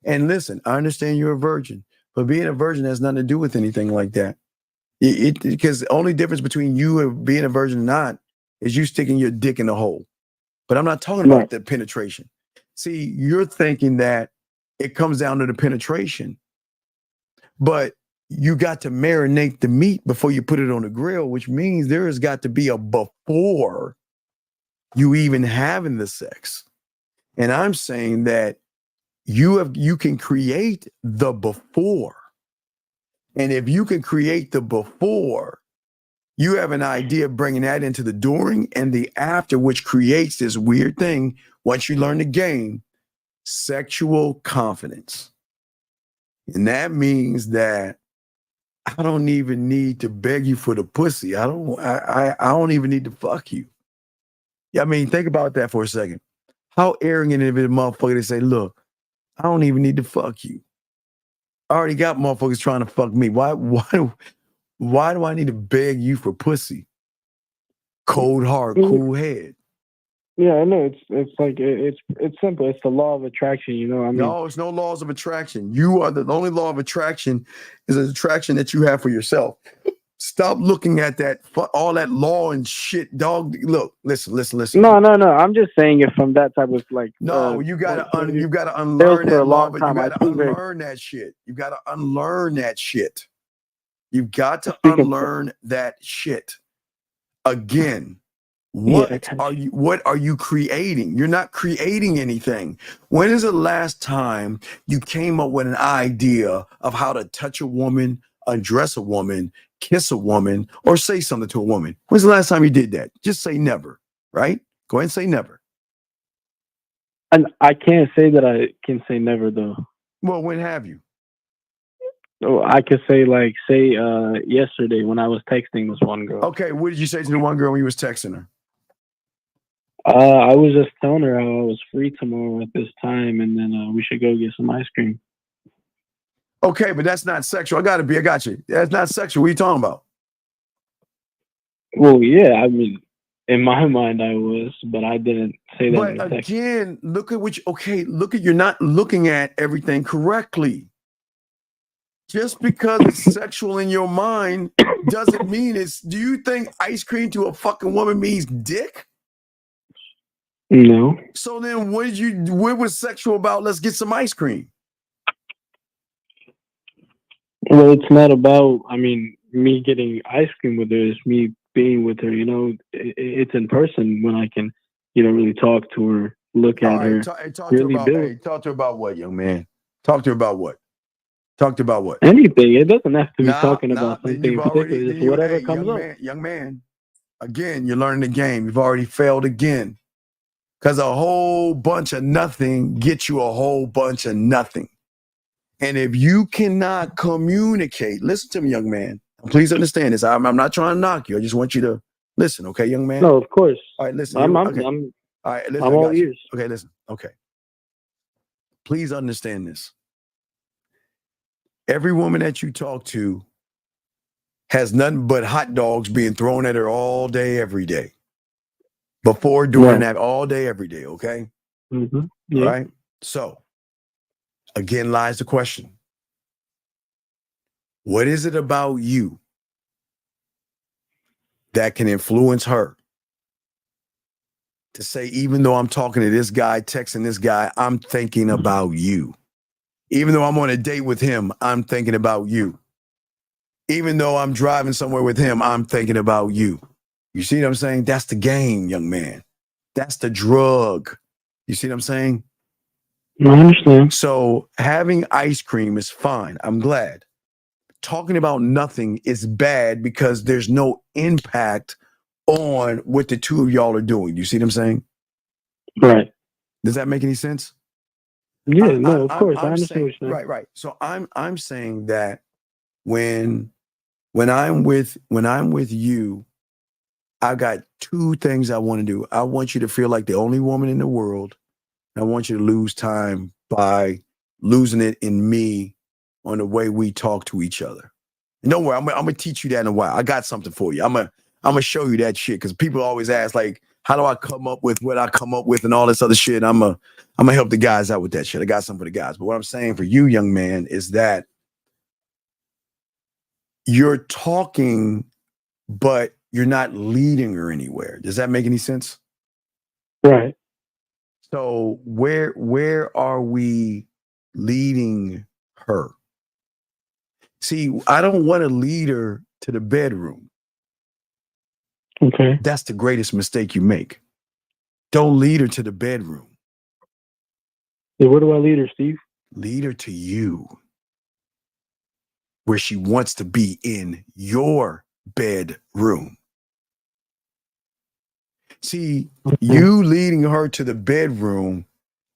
And listen, I understand you're a virgin, but being a virgin has nothing to do with anything like that. Because the only difference between you and being a virgin or not is you sticking your dick in the hole. But I'm not talking about the penetration. See, you're thinking that it comes down to the penetration, but you got to marinate the meat before you put it on the grill, which means there has got to be a before you even having the sex. And I'm saying that you can create the before. And if you can create the before, you have an idea of bringing that into the during and the after, which creates this weird thing. Once you learn the game, sexual confidence. And that means that I don't even need to beg you for the pussy. I don't even need to fuck you. Yeah, I mean, think about that for a second. How arrogant of a motherfucker to say, look, I don't even need to fuck you. I already got motherfuckers trying to fuck me. Why do I need to beg you for pussy? Cold heart, cool head. Yeah, I know. It's like it's simple. It's the law of attraction. You know, I mean, No, it's no laws of attraction. You are the only law of attraction is an attraction that you have for yourself. Stop looking at that all that law and shit, dog. Look, listen. No. I'm just saying it from that type of like. No, you gotta unlearn for that a law, long but you time. gotta unlearn that shit. You gotta unlearn that shit. You've got to unlearn that shit. Again, what are you creating? You're not creating anything. When is the last time you came up with an idea of how to touch a woman, undress a woman, kiss a woman, or say something to a woman? When's the last time you did that? Just say never, right? Go ahead and say never. And I can't say that I can say never though. Well, when have you? Oh, I could say yesterday when I was texting this one girl. Okay, what did you say to the one girl when you was texting her? I was just telling her how I was free tomorrow at this time, and then we should go get some ice cream. Okay, but that's not sexual. I got you. That's not sexual. What are you talking about? Well, yeah, I mean, in my mind I was, but I didn't say that But in the text. again, look at you're not looking at everything correctly. Just because it's sexual in your mind doesn't mean do you think ice cream to a fucking woman means dick? No. So then what was sexual about let's get some ice cream? Well, it's not about, I mean, me getting ice cream with her. It's me being with her. It's in person when I can, really talk to her, look at her, Talk really to build. her about what, young man? Talk to her about what? Talk to her about what? Anything. It doesn't have to be talking about something in particular. Just whatever comes up. Young man, again, you're learning the game. You've already failed again. Because a whole bunch of nothing gets you a whole bunch of nothing. And if you cannot communicate, listen to me, young man. Please understand this. I'm not trying to knock you. I just want you to listen, okay, young man? No, of course. All right, listen. I'm all right, listen. I'm all ears. Okay, listen. Okay. Please understand this. Every woman that you talk to has nothing but hot dogs being thrown at her all day, every day. Before, during, that, all day, every day, okay? Mm-hmm. Yeah. All right? So, again lies the question. What is it about you that can influence her to say, even though I'm talking to this guy, texting this guy, I'm thinking about you? Even though I'm on a date with him, I'm thinking about you. Even though I'm driving somewhere with him, I'm thinking about you. You see what I'm saying? That's the game, young man. That's the drug. You see what I'm saying? I understand. So having ice cream is fine. I'm glad. Talking about nothing is bad because there's no impact on what the two of y'all are doing. You see what I'm saying? Right. Does that make any sense? Yeah, of course. I understand what you're saying. Right. So I'm saying that when I'm with you, I got two things I want to do. I want you to feel like the only woman in the world. I want you to lose time by losing it in me on the way we talk to each other. And don't worry, I'm gonna teach you that in a while. I got something for you. I'm gonna show you that shit because people always ask like, how do I come up with what I come up with and all this other shit? I'm gonna help the guys out with that shit. I got something for the guys. But what I'm saying for you, young man, is that you're talking, but you're not leading her anywhere. Does that make any sense? Right. So where are we leading her? See, I don't want to lead her to the bedroom. Okay. That's the greatest mistake you make. Don't lead her to the bedroom. So where do I lead her, Steve? Lead her to you, where she wants to be, in your bedroom. See, you leading her to the bedroom,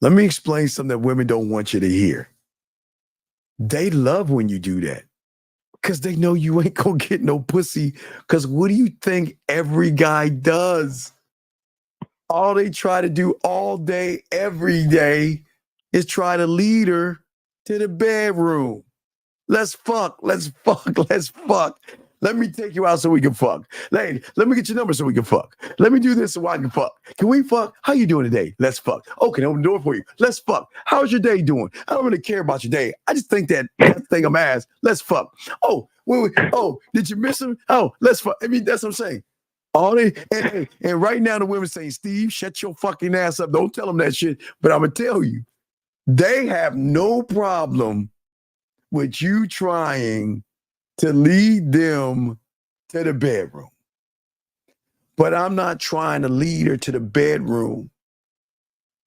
let me explain something that women don't want you to hear. They love when you do that because they know you ain't gonna get no pussy. Because what do you think every guy does? All they try to do all day, every day, is try to lead her to the bedroom. Let's fuck. Let me take you out so we can fuck. Lady, let me get your number so we can fuck. Let me do this so I can fuck. Can we fuck? How you doing today? Let's fuck. Okay, open the door for you. Let's fuck. How's your day doing? I don't really care about your day. I just think that thing I'm ass. Let's fuck. Oh, wait. Oh, did you miss him? Oh, let's fuck. I mean, that's what I'm saying. All they and right now the women saying, Steve, shut your fucking ass up. Don't tell them that shit. But I'm gonna tell you, they have no problem with you trying to lead them to the bedroom. But I'm not trying to lead her to the bedroom.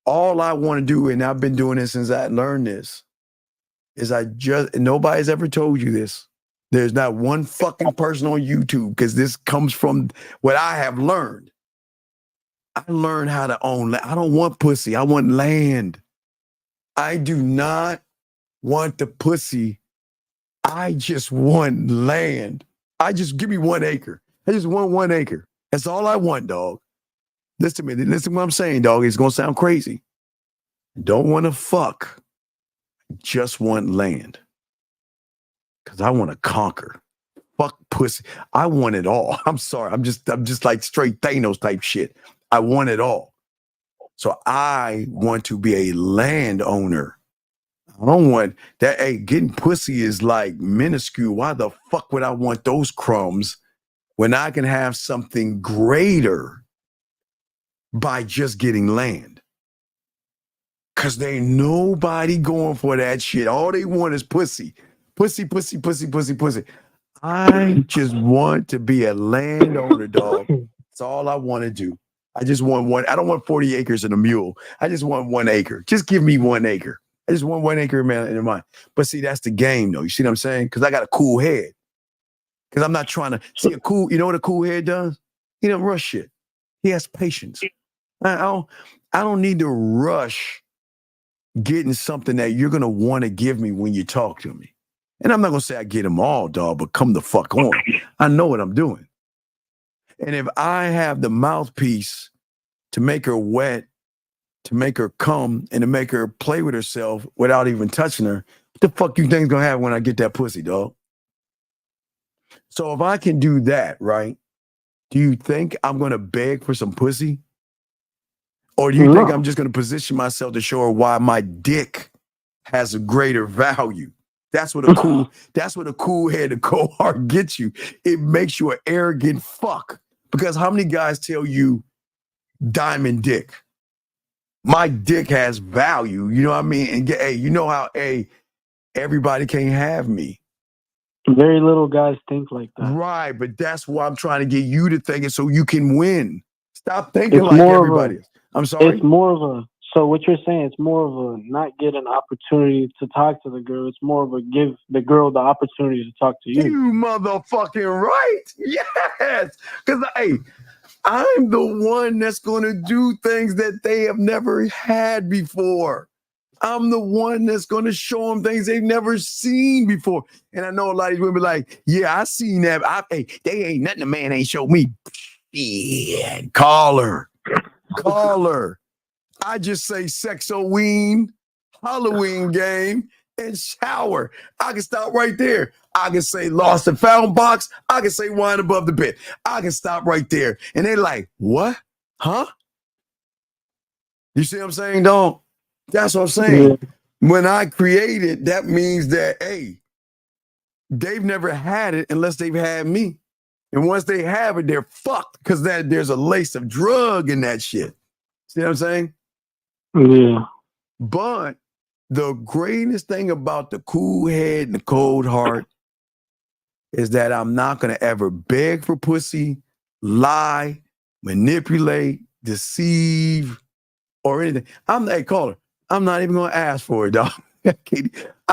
All I want to do, and I've been doing this since I learned this, is nobody's ever told you this. There's not one fucking person on YouTube, because this comes from what I have learned. I learned how to own land. I don't want pussy. I want land. I do not want the pussy. I just want land. Give me 1 acre. I just want 1 acre. That's all I want, dog. Listen to me. Listen to what I'm saying, dog. It's gonna sound crazy. Don't want to fuck. Just want land. Cause I want to conquer. Fuck pussy. I want it all. I'm sorry. I'm just like straight Thanos type shit. I want it all. So I want to be a landowner. I don't want that. Hey, getting pussy is like minuscule. Why the fuck would I want those crumbs when I can have something greater by just getting land? Cause there ain't nobody going for that shit. All they want is pussy. Pussy, pussy, pussy, pussy, pussy. I just want to be a landowner, dog. That's all I want to do. I just want one. I don't want 40 acres and a mule. I just want 1 acre. Just give me 1 acre. I just want 1 acre in mind. But see, that's the game, though. You see what I'm saying? Because I got a cool head. Because I'm not trying to see a cool. You know what a cool head does? He don't rush shit. He has patience. I don't need to rush getting something that you're gonna want to give me when you talk to me. And I'm not gonna say I get them all, dog, but come the fuck on. I know what I'm doing. And if I have the mouthpiece to make her wet, to make her come, and to make her play with herself without even touching her, what the fuck you think's gonna happen when I get that pussy, dog? So if I can do that, right? Do you think I'm gonna beg for some pussy? Or do you think I'm just gonna position myself to show her why my dick has a greater value? That's what a cool head, a cold heart gets you. It makes you an arrogant fuck. Because how many guys tell you diamond dick? My dick has value. You know what I mean? And hey, you know how everybody can't have me. Very little guys think like that. Right, but that's why I'm trying to get you to think it so you can win. Stop thinking like everybody is. I'm sorry? It's more of a, so what you're saying, it's more of a not get an opportunity to talk to the girl. It's more of a give the girl the opportunity to talk to you. You motherfucking right. Yes. Because, hey, I'm the one that's going to do things that they have never had before. I'm the one that's going to show them things they've never seen before. And I know a lot of these women be like, yeah, I seen that. They ain't nothing a man ain't showed me. Yeah, call her. I just say sexoween, Halloween game, and shower. I can stop right there. I can say lost and found box. I can say wine above the bed. I can stop right there. And they're like, what? Huh? You see what I'm saying, dog? That's what I'm saying. Yeah. When I create it, that means that, hey, they've never had it unless they've had me. And once they have it, they're fucked because there's a lace of drug in that shit. See what I'm saying? Yeah. But the greatest thing about the cool head and the cold heart is that I'm not going to ever beg for pussy, lie, manipulate, deceive, or anything. Hey, caller, I'm not even going to ask for it, dog. I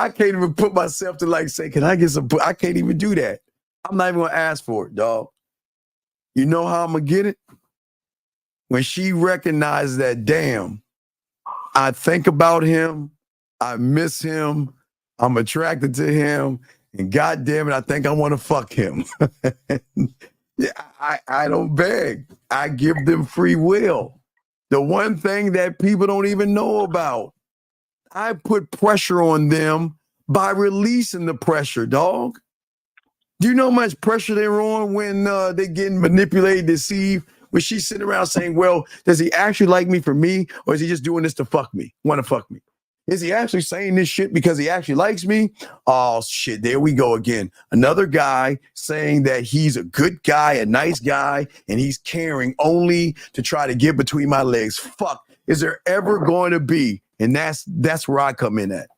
can't even put myself to like say, can I get some? I can't even do that. I'm not even going to ask for it, dog. You know how I'm going to get it? When she recognizes that, damn, I think about him, I miss him, I'm attracted to him, and God damn it, I think I want to fuck him. Yeah, I don't beg. I give them free will. The one thing that people don't even know about, I put pressure on them by releasing the pressure, dog. Do you know how much pressure they're on when they're getting manipulated, deceived? When she's sitting around saying, well, does he actually like me for me? Or is he just doing this to fuck me? Want to fuck me? Is he actually saying this shit because he actually likes me? Oh, shit. There we go again. Another guy saying that he's a good guy, a nice guy, and he's caring only to try to get between my legs. Fuck. Is there ever going to be? And that's where I come in at.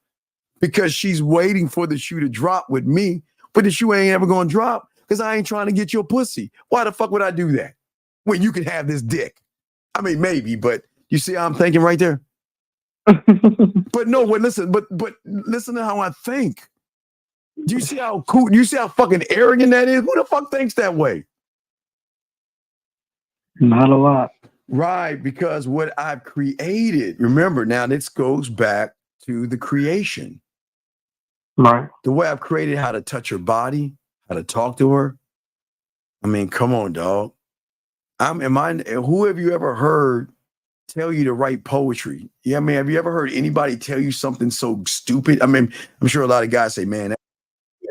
Because she's waiting for the shoe to drop with me, but the shoe ain't ever going to drop because I ain't trying to get your pussy. Why the fuck would I do that? When you can have this dick. I mean, maybe, but you see how I'm thinking right there? But no, listen to how I think. Do you see how cool, do you see how fucking arrogant that is? Who the fuck thinks that way? Not a lot. Right, because what I've created, remember now this goes back to the creation. Right. The way I've created how to touch her body, how to talk to her. I mean, come on, dog. Who have you ever heard tell you to write poetry? Yeah, I mean, have you ever heard anybody tell you something so stupid? I mean, I'm sure a lot of guys say, man,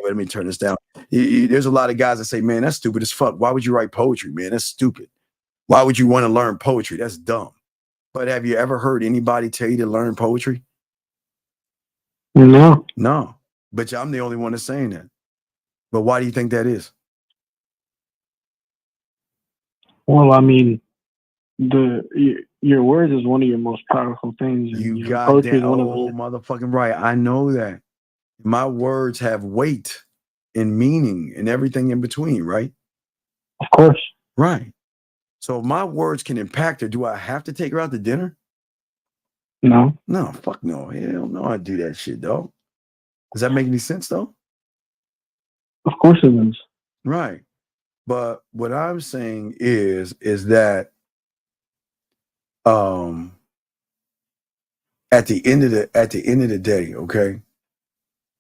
let me turn this down. There's a lot of guys that say, man, that's stupid as fuck. Why would you write poetry, man? That's stupid. Why would you want to learn poetry? That's dumb. But have you ever heard anybody tell you to learn poetry? No. No. But I'm the only one that's saying that. But why do you think that is? Well, I mean, your words is one of your most powerful things. And, You poetry goddamn is one of motherfucking right. I know that. My words have weight and meaning and everything in between, right? Of course. Right. So if my words can impact her, do I have to take her out to dinner? No. No, fuck no. Hell no, I do that shit, dog. Does that make any sense, though? Of course it does. Right. But what I'm saying is that at the end of the day, okay.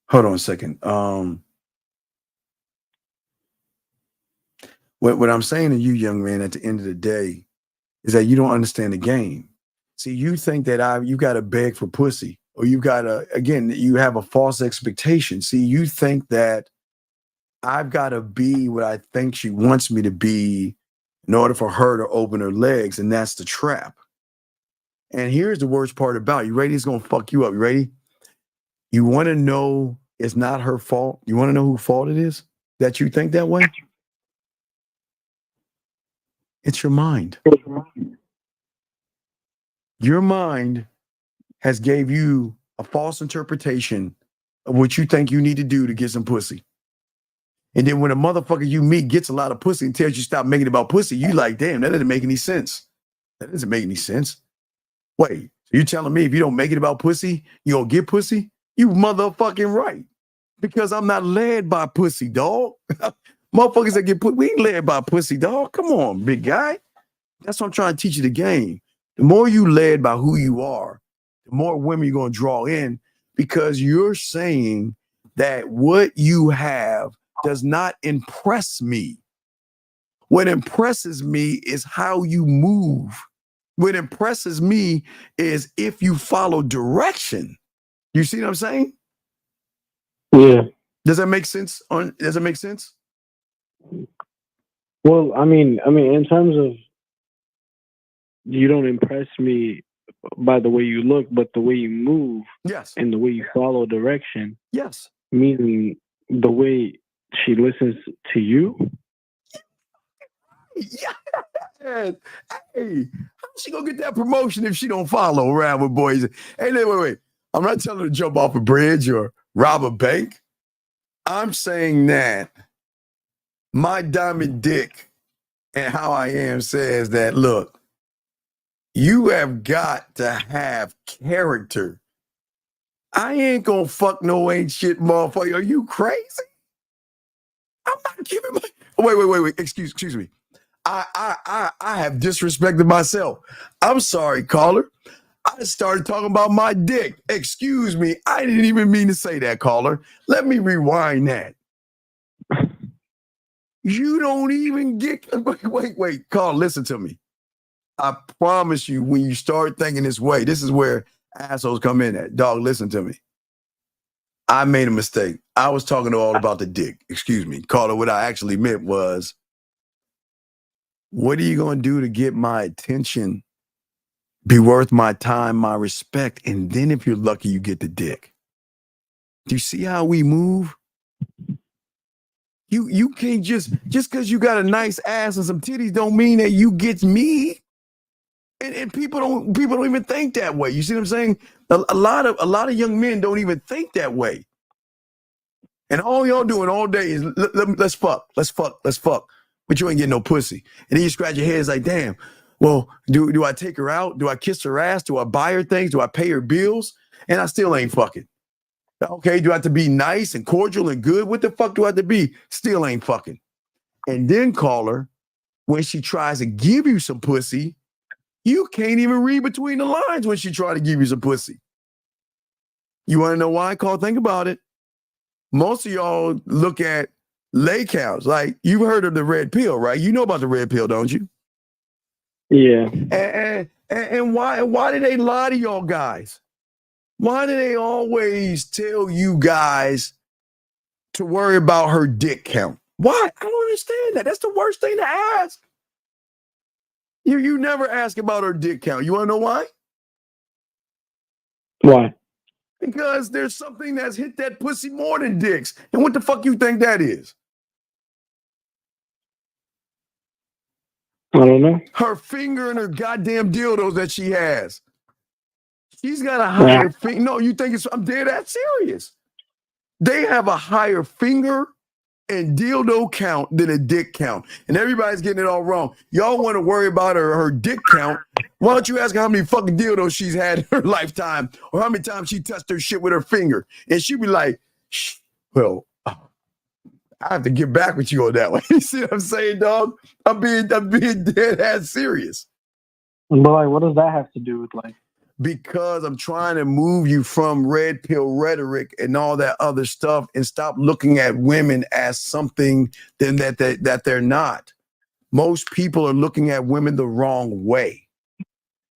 Hold on a second. What I'm saying to you, young man, at the end of the day, is that you don't understand the game. See, you think that you got to beg for pussy, or you got to, again, you have a false expectation. See, you think that I've got to be what I think she wants me to be in order for her to open her legs, and that's the trap. And here's the worst part about it. You ready? It's going to fuck you up. You ready? You want to know it's not her fault? You want to know whose fault it is that you think that way? It's your mind. Your mind has gave you a false interpretation of what you think you need to do to get some pussy. And then when a motherfucker you meet gets a lot of pussy and tells you stop making it about pussy, you like, damn, that doesn't make any sense. That doesn't make any sense. Wait, so you telling me if you don't make it about pussy, you don't get pussy? You motherfucking right. Because I'm not led by pussy, dog. Motherfuckers that get put, we ain't led by pussy, dog. Come on, big guy. That's what I'm trying to teach you the game. The more you led by who you are, the more women you're going to draw in, because you're saying that what you have does not impress me. What impresses me is how you move. What impresses me is if you follow direction. You see what I'm saying? Yeah. Does that make sense? Does it make sense? Well, I mean, in terms of you don't impress me by the way you look, but the way you move, yes, and the way you follow direction, yes, meaning the way she listens to you. Yeah. Hey, how's she gonna get that promotion if she don't follow around with boys? Hey, wait. I'm not telling her to jump off a bridge or rob a bank. I'm saying that my diamond dick and how I am says that, look, you have got to have character. I ain't gonna fuck no ain't shit motherfucker. Are you crazy? I'm not giving my... Wait. Excuse me. I have disrespected myself. I'm sorry, caller. I started talking about my dick. Excuse me. I didn't even mean to say that, caller. Let me rewind that. You don't even get... Wait. Caller, listen to me. I promise you, when you start thinking this way, this is where assholes come in at. Dog, listen to me. I made a mistake. I was talking all about the dick. Excuse me. Caller, what I actually meant was, what are you going to do to get my attention, be worth my time, my respect, and then if you're lucky, you get the dick? Do you see how we move? You can't just because you got a nice ass and some titties don't mean that you get me. And people don't even think that way. You see what I'm saying? A lot of young men don't even think that way. And all y'all doing all day is let's fuck. But you ain't getting no pussy. And then you scratch your head, it's like, damn, well, do I take her out? Do I kiss her ass? Do I buy her things? Do I pay her bills? And I still ain't fucking. Okay, do I have to be nice and cordial and good? What the fuck do I have to be? Still ain't fucking. And then call her when she tries to give you some pussy. You can't even read between the lines when she try to give you some pussy. You want to know why? Think about it. Most of y'all look at lay counts. Like, you've heard of the red pill, right? You know about the red pill, don't you? Yeah. And why do they lie to y'all guys? Why do they always tell you guys to worry about her dick count? Why? I don't understand that. That's the worst thing to ask. You never ask about her dick count. You want to know why? Why? Because there's something that's hit that pussy more than dicks. And what the fuck you think that is? I don't know. Her finger and her goddamn dildos that she has. She's got a higher finger. No, you think I'm dead that serious. They have a higher finger and dildo count than a dick count. And everybody's getting it all wrong. Y'all want to worry about her dick count. Why don't you ask her how many fucking dildos she's had in her lifetime or how many times she touched her shit with her finger? And she'd be like, well, I have to get back with you on that one. You see what I'm saying, dog? I'm being dead ass serious. But like, what does that have to do with like? Because I'm trying to move you from red pill rhetoric and all that other stuff and stop looking at women as something then that they're not. Most people are looking at women the wrong way.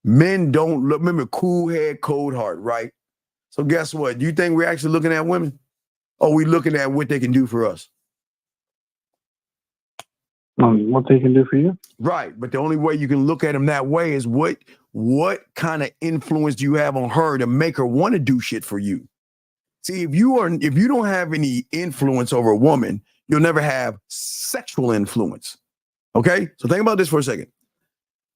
Men don't look, remember, cool head, cold heart, right? So guess what? Do you think we're actually looking at women? Or are we looking at what they can do for us? What they can do for you? Right, but the only way you can look at them that way is what kind of influence do you have on her to make her want to do shit for you? See, if you don't have any influence over a woman, you'll never have sexual influence. Okay, so think about this for a second.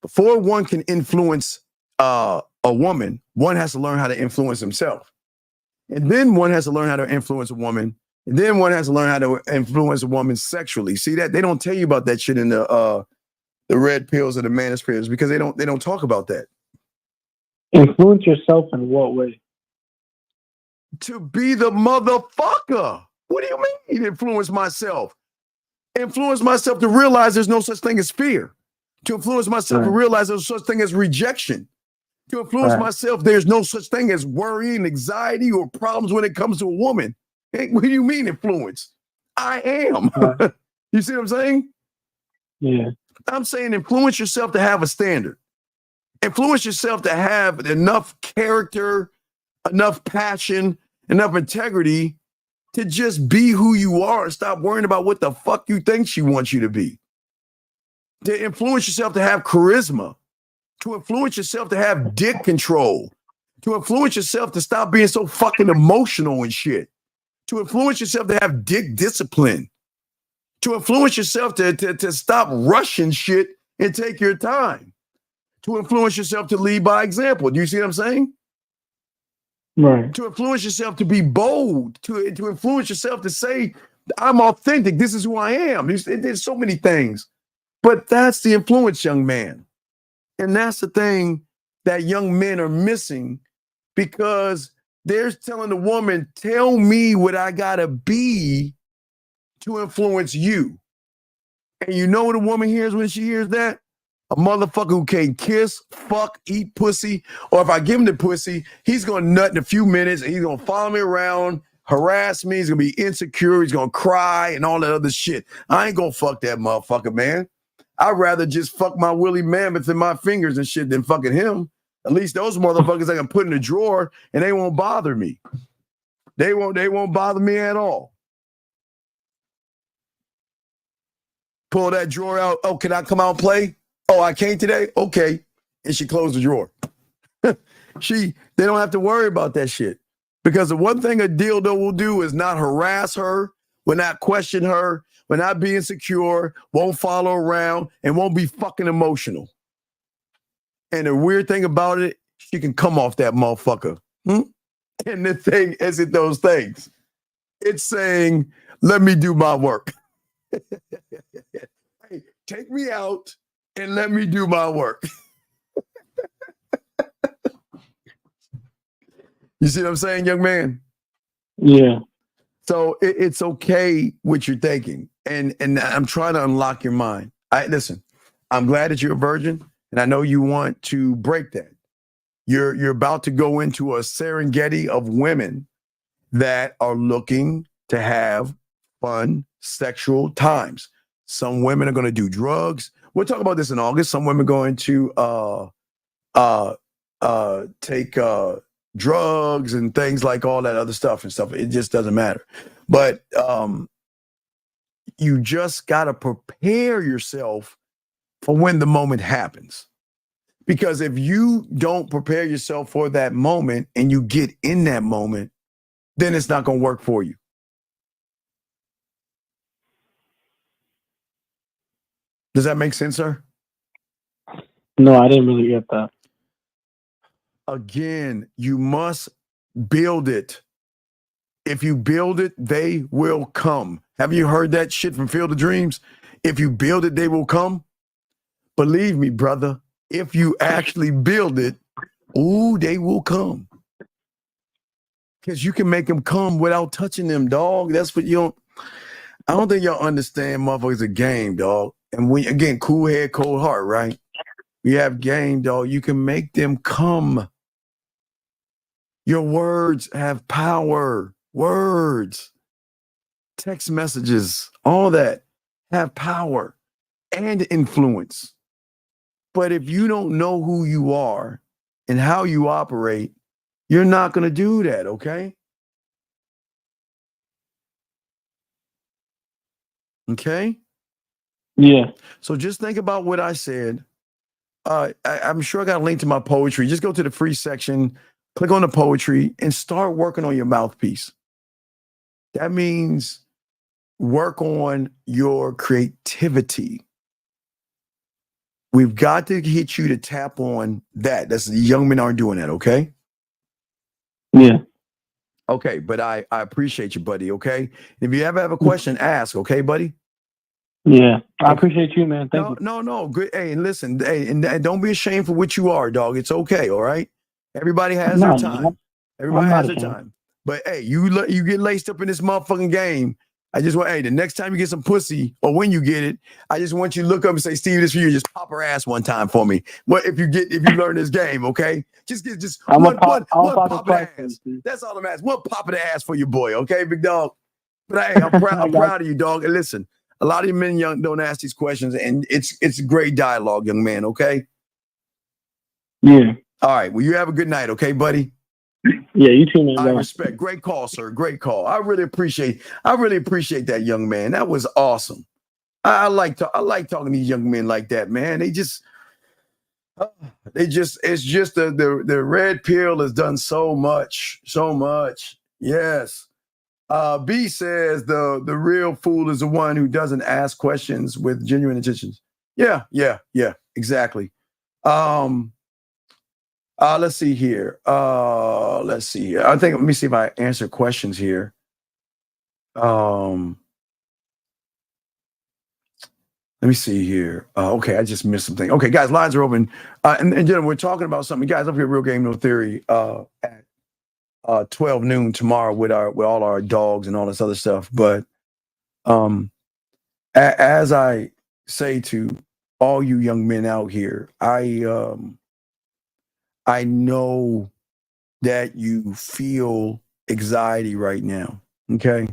Before one can influence a woman, one has to learn how to influence himself, and then one has to learn how to influence a woman. And then one has to learn how to influence a woman sexually. See that? They don't tell you about that shit in the red pills or the manus pills because they don't talk about that. Influence yourself in what way? To be the motherfucker. What do you mean influence myself? Influence myself to realize there's no such thing as fear. To influence myself to realize there's no such thing as rejection. To influence myself, there's no such thing as worry and anxiety or problems when it comes to a woman. Hey, what do you mean influence? I am. You see what I'm saying? Yeah. I'm saying influence yourself to have a standard. Influence yourself to have enough character, enough passion, enough integrity to just be who you are and stop worrying about what the fuck you think she wants you to be. To influence yourself to have charisma. To influence yourself to have dick control. To influence yourself to stop being so fucking emotional and shit. To influence yourself to have dick discipline. To influence yourself to stop rushing shit and take your time. To influence yourself to lead by example. Do you see what I'm saying? Right. To influence yourself to be bold. To influence yourself to say, I'm authentic. This is who I am. There's so many things. But that's the influence, young man. And that's the thing that young men are missing because they're telling the woman, tell me what I gotta be to influence you. And you know what a woman hears when she hears that? A motherfucker who can kiss, fuck, eat pussy, or if I give him the pussy, he's gonna nut in a few minutes and he's gonna follow me around, harass me, he's gonna be insecure, he's gonna cry and all that other shit. I ain't gonna fuck that motherfucker, man. I'd rather just fuck my woolly mammoth in my fingers and shit than fucking him. At least those motherfuckers I can put in a drawer and they won't bother me. They won't bother me at all. Pull that drawer out. Oh, can I come out and play? Oh, I can't today? Okay. And she closed the drawer. They don't have to worry about that shit. Because the one thing a dildo will do is not harass her, will not question her, will not be insecure, won't follow around, and won't be fucking emotional. And the weird thing about it, she can come off that motherfucker. And the thing isn't those things. It's saying, let me do my work. Hey, take me out and let me do my work. You see what I'm saying, young man? Yeah. So it's okay what you're thinking. And I'm trying to unlock your mind. Listen, I'm glad that you're a virgin, and I know you want to break that. You're about to go into a Serengeti of women that are looking to have fun sexual times. Some women are going to do drugs. We'll talk about this in August. Some women are going to take drugs and things like all that other stuff and stuff. It just doesn't matter. But you just got to prepare yourself for when the moment happens. Because if you don't prepare yourself for that moment and you get in that moment, then it's not going to work for you. Does that make sense, sir? No, I didn't really get that. Again, you must build it. If you build it, they will come. Have you heard that shit from Field of Dreams? If you build it, they will come. Believe me, brother, if you actually build it, ooh, they will come. Because you can make them come without touching them, dog. That's what you don't. I don't think y'all understand motherfuckers a game, dog. And when, again, cool head, cold heart, right? We have game, dog. You can make them come. Your words have power. Words, text messages, all that have power and influence. But if you don't know who you are and how you operate, you're not going to do that, okay? Okay? Yeah. So just think about what I said. I'm sure I got a link to my poetry. Just go to the free section, click on the poetry, and start working on your mouthpiece. That means work on your creativity. We've got to get you to tap on that. That's young men aren't doing that, okay? Yeah. Okay, but I appreciate you, buddy, okay? If you ever have a question, ask, okay, buddy? Yeah. I appreciate you, man. Thank you. No. Good. Hey, and listen, hey, and don't be ashamed for what you are, dog. It's okay, all right? Everybody has their time. Everybody has their time. But hey, you get laced up in this motherfucking game. I just want, hey, the next time you get some pussy, or when you get it, I just want you to look up and say, Steve, this for you. Just pop her ass one time for me. What if you learn this game, okay? Just one pop of the ass. That's all I'm asking. One pop of the ass for your boy, okay, big dog? But hey, I'm proud of you, dog. And listen, a lot of you men young don't ask these questions, and it's great dialogue, young man, okay? Yeah. All right. Well, you have a good night, okay, buddy? Yeah, you too, man. I respect. Great call, sir. Great call. I really appreciate that young man. That was awesome. I like talking to these young men like that, man. It's just the red pill has done so much. Yes. B says the real fool is the one who doesn't ask questions with genuine intentions. Yeah, exactly. Let's see here. I think, let me see if I answer questions here. Let me see here. Okay, I just missed something. Okay, guys, lines are open. And gentlemen, we're talking about something. Guys, up here, Real Game No Theory at 12 noon tomorrow with all our dogs and all this other stuff. But as I say to all you young men out here, I know that you feel anxiety right now, okay?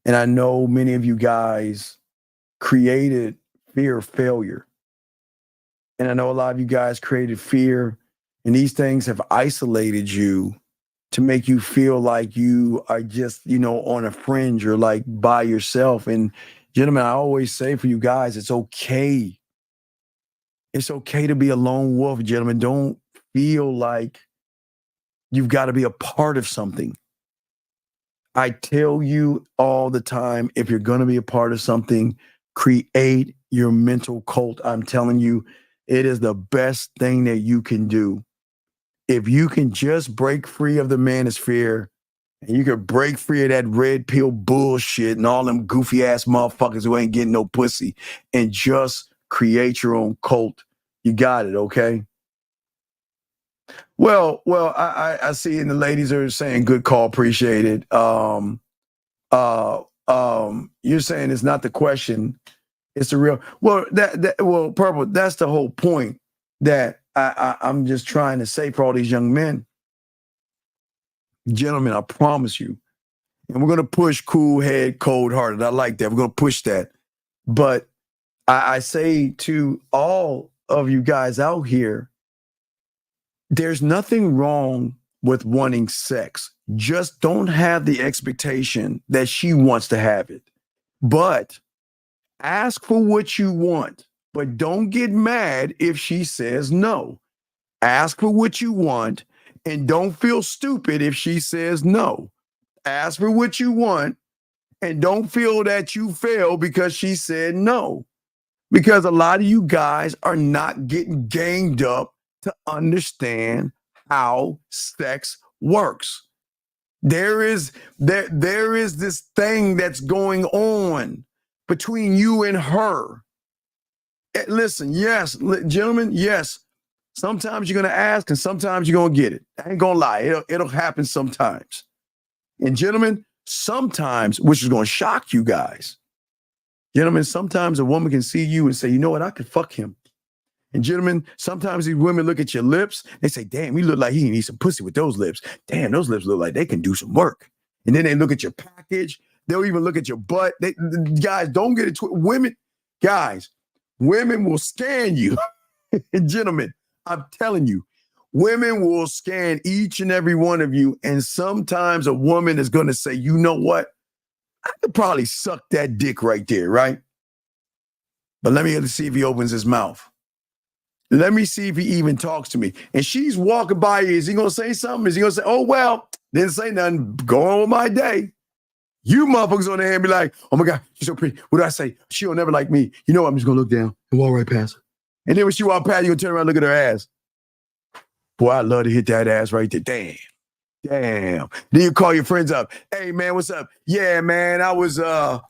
And I know many of you guys created fear of failure. And I know a lot of you guys created fear, and these things have isolated you to make you feel like you are just, on a fringe or like by yourself. And gentlemen, I always say for you guys, it's okay. It's okay to be a lone wolf, gentlemen. Don't feel like you've got to be a part of something. I tell you all the time, if you're going to be a part of something, create your mental cult. I'm telling you, it is the best thing that you can do. If you can just break free of the manosphere, and you can break free of that red pill bullshit and all them goofy ass motherfuckers who ain't getting no pussy, and just create your own cult, you got it, okay? Well, I see, and the ladies are saying good call, appreciate it. You're saying it's not the question, it's the real. Well, Purple, that's the whole point that I'm just trying to say for all these young men. Gentlemen, I promise you, And we're going to push cool head, cold hearted. I like that. We're going to push that. But I say to all of you guys out here, there's nothing wrong with wanting sex. Just don't have the expectation that she wants to have it. But ask for what you want, but don't get mad if she says no. Ask for what you want and don't feel stupid if she says no. Ask for what you want and don't feel that you failed because she said no. Because a lot of you guys are not getting gamed up to understand how sex works. There is this thing that's going on between you and her. Listen, yes, gentlemen, yes. Sometimes you're going to ask and sometimes you're going to get it. I ain't going to lie. It'll happen sometimes. And gentlemen, sometimes, which is going to shock you guys, gentlemen, sometimes a woman can see you and say, you know what, I could fuck him. And gentlemen, sometimes these women look at your lips, they say, damn, he look like he needs some pussy with those lips. Damn, those lips look like they can do some work. And then they look at your package. They'll even look at your butt. Guys, don't get it twisted. Women will scan you. And gentlemen, I'm telling you, women will scan each and every one of you. And sometimes a woman is going to say, you know what? I could probably suck that dick right there, right? But let me see if he opens his mouth. Let me see if he even talks to me. And she's walking by you. Is he going to say something? Is he going to say, oh, well, didn't say nothing. Go on with my day. You motherfuckers on there and be like, oh, my God, she's so pretty. What do I say? She'll never like me. You know what? I'm just going to look down and walk right past her. And then when she walk past, you're going to turn around and look at her ass. Boy, I'd love to hit that ass right there. Damn. Then you call your friends up. Hey, man, what's up? Yeah, man, I was at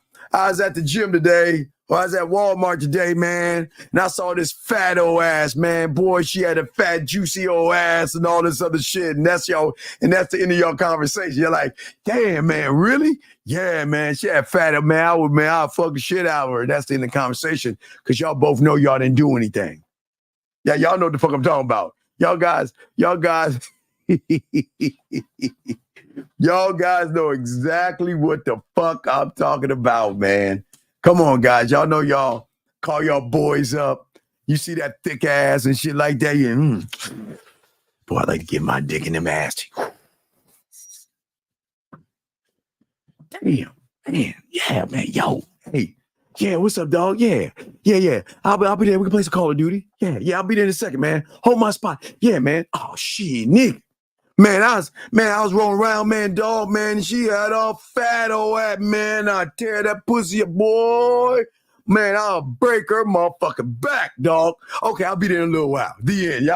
the gym today. Or I was at Walmart today, man, and I saw this fat old ass, man. Boy, she had a fat, juicy old ass and all this other shit. And that's the end of your conversation. You're like, damn, man, really? Yeah, man, she had fat, man. I'll fuck the shit out of her. That's the end of the conversation. Because y'all both know y'all didn't do anything. Yeah, y'all know what the fuck I'm talking about. Y'all guys, y'all guys know exactly what the fuck I'm talking about, man. Come on, guys. Y'all know y'all call y'all boys up. You see that thick ass and shit like that. Boy, I like to get my dick in them ass. Damn, man. Yeah, man. Yo, hey. Yeah, what's up, dog? Yeah. I'll be there. We can play some Call of Duty. Yeah, I'll be there in a second, man. Hold my spot. Yeah, man. Oh, shit, Nick. Man, I was rolling around, man, dog, man. She had all fat old ass, man. I tear that pussy up, boy. Man, I'll break her motherfucking back, dog. Okay, I'll be there in a little while. The end.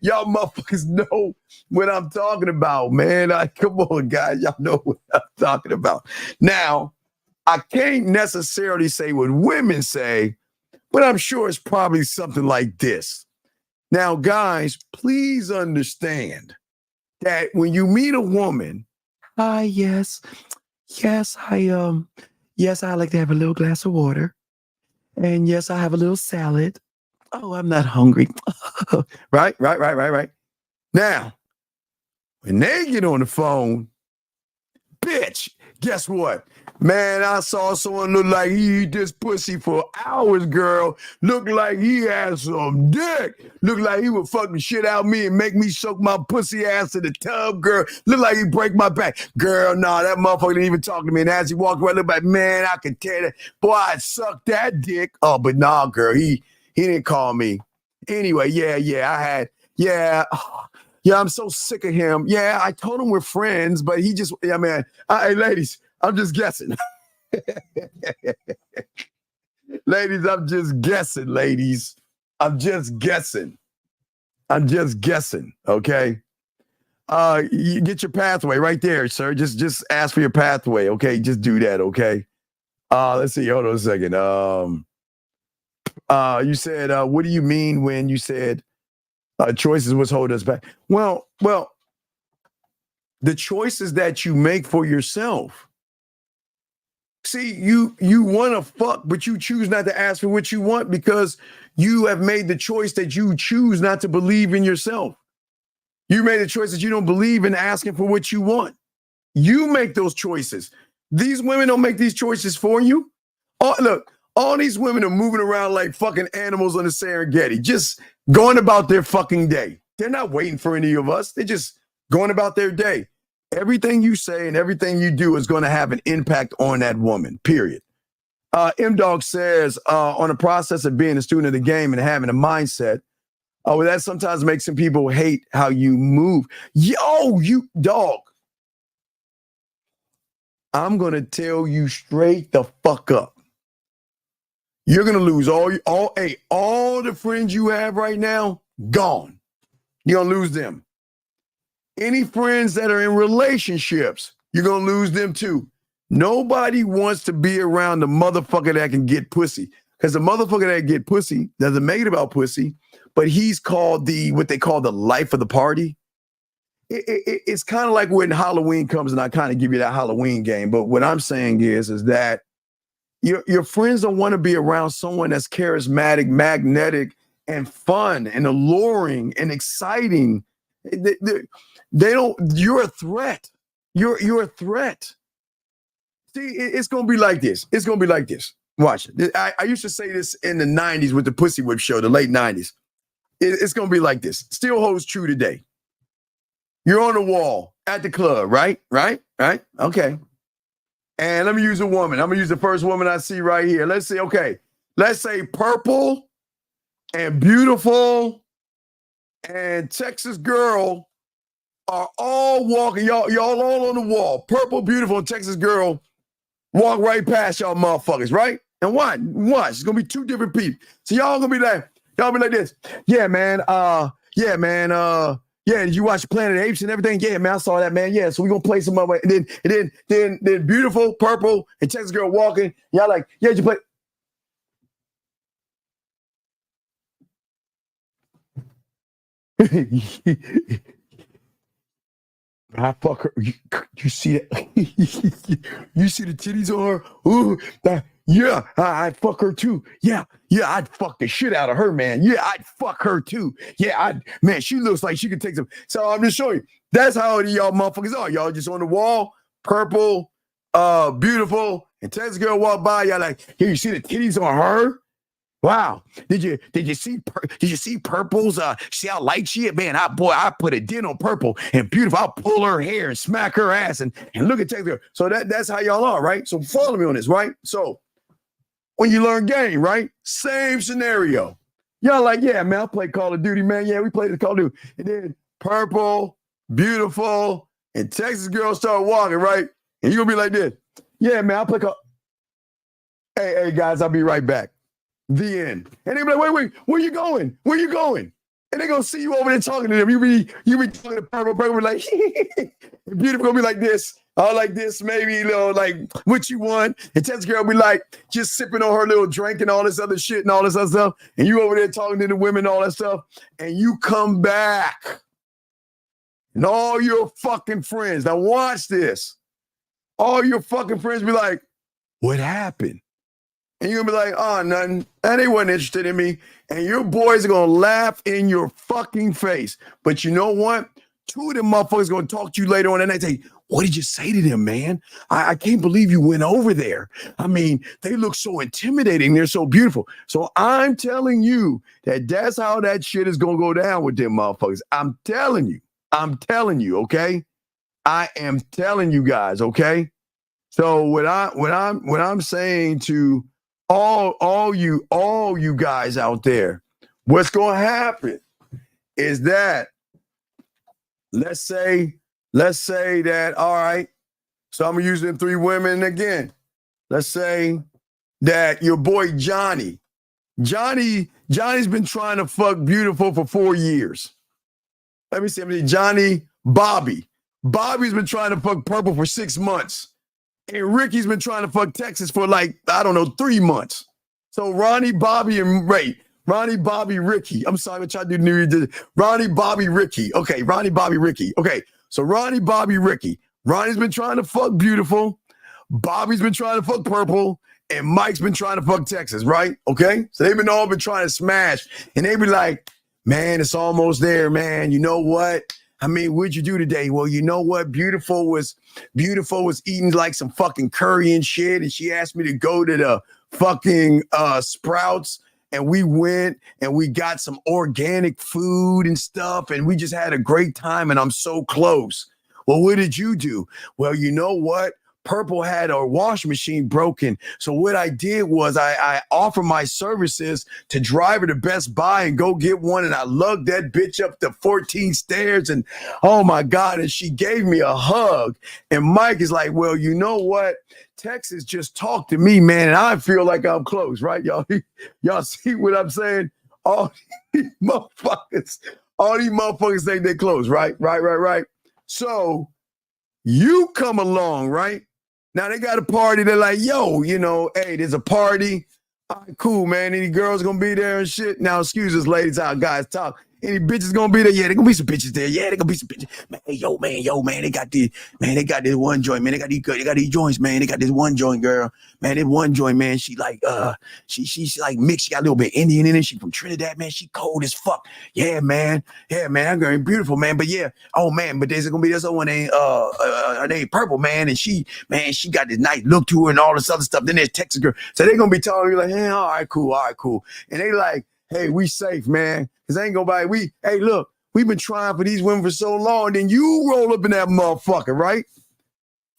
Y'all motherfuckers know what I'm talking about, man. Come on, guys. Y'all know what I'm talking about. Now, I can't necessarily say what women say, but I'm sure it's probably something like this. Now, guys, please understand that when you meet a woman, yes, I like to have a little glass of water. And yes, I have a little salad. Oh, I'm not hungry. Right. Now, when they get on the phone, bitch, guess what? Man, I saw someone look like he eat this pussy for hours, girl. Look like he had some dick. Look like he would fuck the shit out of me and make me soak my pussy ass in the tub, girl. Look like he break my back. Girl, nah, that motherfucker didn't even talk to me. And as he walked away, I looked like, man, I could tell that. Boy, I'd suck that dick. Oh, but nah, girl, he didn't call me. Anyway, I'm so sick of him. Yeah, I told him we're friends, but he just, hey, ladies, I'm just guessing. Ladies, I'm just guessing, ladies. I'm just guessing, okay? You get your pathway right there, sir. Just ask for your pathway, okay? Just do that, okay? Let's see. Hold on a second. You said, what do you mean when you said choices was holding us back? Well, the choices that you make for yourself. See, you want to fuck, but you choose not to ask for what you want because you have made the choice that you choose not to believe in yourself. You made a choice that you don't believe in asking for what you want. You make those choices. These women don't make these choices for you. Look, all these women are moving around like fucking animals on the Serengeti, just going about their fucking day. They're not waiting for any of us. They're just going about their day. Everything you say and everything you do is going to have an impact on that woman, period. M-Dog says, on the process of being a student of the game and having a mindset, well, that sometimes makes some people hate how you move. Yo, you dog. I'm going to tell you straight the fuck up. You're going to lose all the friends you have right now, gone. You're going to lose them. Any friends that are in relationships, you're going to lose them too. Nobody wants to be around the motherfucker that can get pussy. Because the motherfucker that get pussy doesn't make it about pussy, but he's called what they call the life of the party. It's kind of like when Halloween comes and I kind of give you that Halloween game. But what I'm saying is that your friends don't want to be around someone that's charismatic, magnetic, and fun and alluring and exciting. They don't. You're a threat. You're a threat. See, it's gonna be like this. It's gonna be like this. Watch it. I used to say this in the 90s with the Pussy Whip show, the late 90s. It's gonna be like this. Still holds true today. You're on the wall at the club, right? Right? Okay. And let me use a woman. I'm gonna use the first woman I see right here. Let's say Purple and Beautiful and Texas Girl are all walking. Y'all all on the wall. Purple, Beautiful, and Texas Girl walk right past y'all motherfuckers, right? And watch. It's gonna be two different people. So y'all be like this. Yeah, man. Yeah, did you watch Planet of the Apes and everything? Yeah, man, I saw that, man. Yeah, so we're gonna play some other. And then Beautiful, Purple, and Texas Girl walking. Y'all like, yeah, did you play? I fuck her. You see that? You see the titties on her? Ooh, yeah, I'd fuck her too. Yeah, I'd fuck the shit out of her, man. Yeah, I'd fuck her too. Yeah, man, she looks like she could take some. So I'm just showing you. That's how y'all motherfuckers are. Y'all just on the wall, Purple, Beautiful, and Texas Girl walk by. Y'all like, here, you see the titties on her? Wow. Did you see Purple's see how light she is? Man, I put a dent on Purple and Beautiful. I'll pull her hair and smack her ass and look at Texas Girl. So that's how y'all are, right? So follow me on this, right? So when you learn game, right? Same scenario. Y'all like, yeah, man, I play Call of Duty, man. Yeah, we played the Call of Duty. And then Purple, Beautiful, and Texas Girl start walking, right? And you're gonna be like this. Yeah, man, I play Call. Hey, guys, I'll be right back. The end. And they be like, wait, where you going? Where you going? And they gonna see you over there talking to them. You be talking to Purple like, Beautiful gonna be like this. All like this, maybe, you know, like what you want. And Texas Girl be like just sipping on her little drink and all this other shit and all this other stuff. And you over there talking to the women and all that stuff. And you come back. And all your fucking friends, now watch this. All your fucking friends be like, what happened? And you're going to be like, oh, nothing. And they wasn't interested in me. And your boys are going to laugh in your fucking face. But you know what? Two of them motherfuckers going to talk to you later on and they say, what did you say to them, man? I can't believe you went over there. I mean, they look so intimidating. They're so beautiful. So I'm telling you that's how that shit is going to go down with them motherfuckers. I'm telling you, okay? I am telling you guys, okay? So what I'm saying to all you guys out there, what's going to happen is that let's say that, all right, so I'm going to use them three women again. Let's say that your boy Johnny's been trying to fuck Beautiful for 4 years. Let me see, Bobby's been trying to fuck Purple for 6 months. And Ricky's been trying to fuck Texas for 3 months. So Ronnie, Bobby, Ricky. I'm sorry, I'm trying to do new. Ronnie, Bobby, Ricky. Okay, Ronnie, Bobby, Ricky. Okay, so Ronnie, Bobby, Ricky. Ronnie's been trying to fuck Beautiful. Bobby's been trying to fuck Purple. And Mike's been trying to fuck Texas, right? Okay, so they've all been trying to smash. And they be like, man, it's almost there, man. You know what? I mean, what'd you do today? Well, you know what? Beautiful was eating like some fucking curry and shit. And she asked me to go to the fucking Sprouts. And we went and we got some organic food and stuff. And we just had a great time. And I'm so close. Well, what did you do? Well, you know what? Purple had a washing machine broken. So what I did was I offered my services to drive her to Best Buy and go get one. And I lugged that bitch up the 14 stairs. And oh my God. And she gave me a hug. And Mike is like, well, you know what? Texas just talked to me, man. And I feel like I'm close, right? Y'all see what I'm saying? All these motherfuckers think they're close, right? Right. So you come along, right? Now they got a party. They're like, yo, you know, hey, there's a party. All right, cool, man. Any girls gonna be there and shit? Now, excuse us, ladies, how guys talk. Any bitches gonna be there? Yeah, there gonna be some bitches there. Yeah, there gonna be some bitches. Man, hey, yo, man, they got this one joint, man. They got these joints, man. They got this one joint, girl. Man, this one joint, man. She like, she's like mixed. She got a little bit Indian in it. She from Trinidad, man. She cold as fuck. Yeah, man. That girl ain't beautiful, man. But yeah, oh man, but there's gonna be this other one named her name Purple, man. And she got this nice look to her and all this other stuff. Then there's Texas girl. So they gonna be telling you like, hey, all right, cool. And they like, hey, we safe, man. Cause ain't nobody, hey, look, we've been trying for these women for so long. Then you roll up in that motherfucker, right?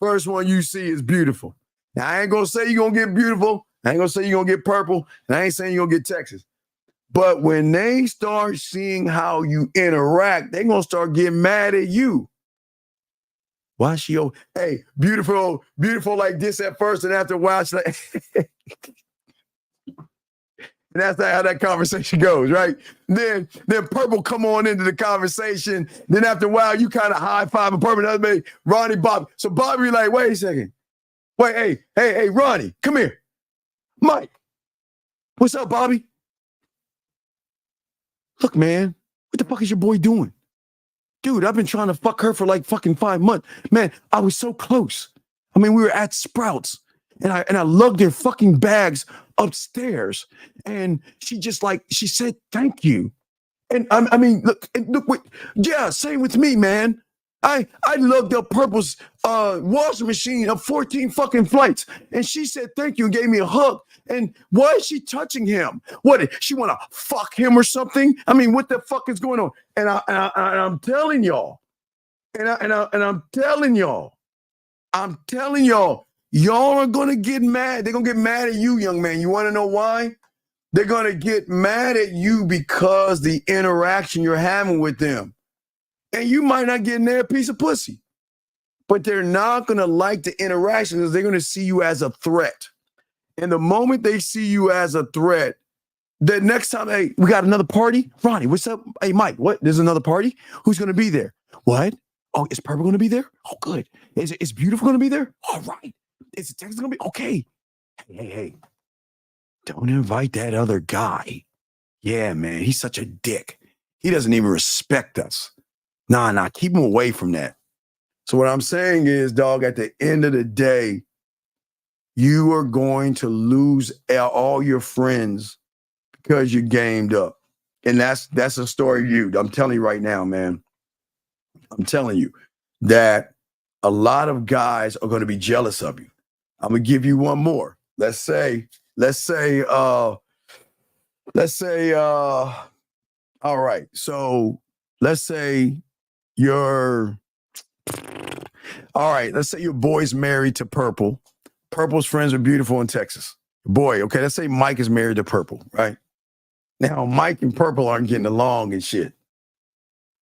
First one you see is beautiful. Now, I ain't gonna say you're gonna get beautiful. I ain't gonna say you're gonna get purple. And I ain't saying you're gonna get Texas. But when they start seeing how you interact, they're gonna start getting mad at you. Why she, hey, beautiful like this at first, and after a while, she's like, and that's how that conversation goes, right? Then Purple come on into the conversation. Then after a while, you kind of high five and Purple, another man, Ronnie, Bobby. So Bobby like, wait a second. Wait, hey, Ronnie, come here. Mike, what's up, Bobby? Look, man, what the fuck is your boy doing? Dude, I've been trying to fuck her for like fucking 5 months. Man, I was so close. I mean, we were at Sprouts. And I lugged their fucking bags upstairs. And she said, thank you. And I mean, look, yeah, same with me, man. I lugged up Purple's washing machine up 14 fucking flights. And she said, thank you, and gave me a hug. And why is she touching him? What, she want to fuck him or something? I mean, what the fuck is going on? And I'm telling y'all, I'm telling y'all, y'all are going to get mad. They're going to get mad at you, young man. You want to know why? They're going to get mad at you because the interaction you're having with them. And you might not get in their piece of pussy. But they're not going to like the interaction because they're going to see you as a threat. And the moment they see you as a threat, the next time, hey, we got another party? Ronnie, what's up? Hey, Mike, what? There's another party? Who's going to be there? What? Oh, is Purple going to be there? Oh, good. Is Beautiful going to be there? All right. Is Texas going to be? Okay. Hey. Don't invite that other guy. Yeah, man. He's such a dick. He doesn't even respect us. Nah. Keep him away from that. So what I'm saying is, dog, at the end of the day, you are going to lose all your friends because you gamed up. And that's a story of you. I'm telling you right now, man. I'm telling you that a lot of guys are going to be jealous of you. I'm going to give you one more. Let's say, all right. So let's say let's say your boy's married to Purple. Purple's friends are beautiful in Texas. Boy, okay, let's say Mike is married to Purple, right? Now, Mike and Purple aren't getting along and shit.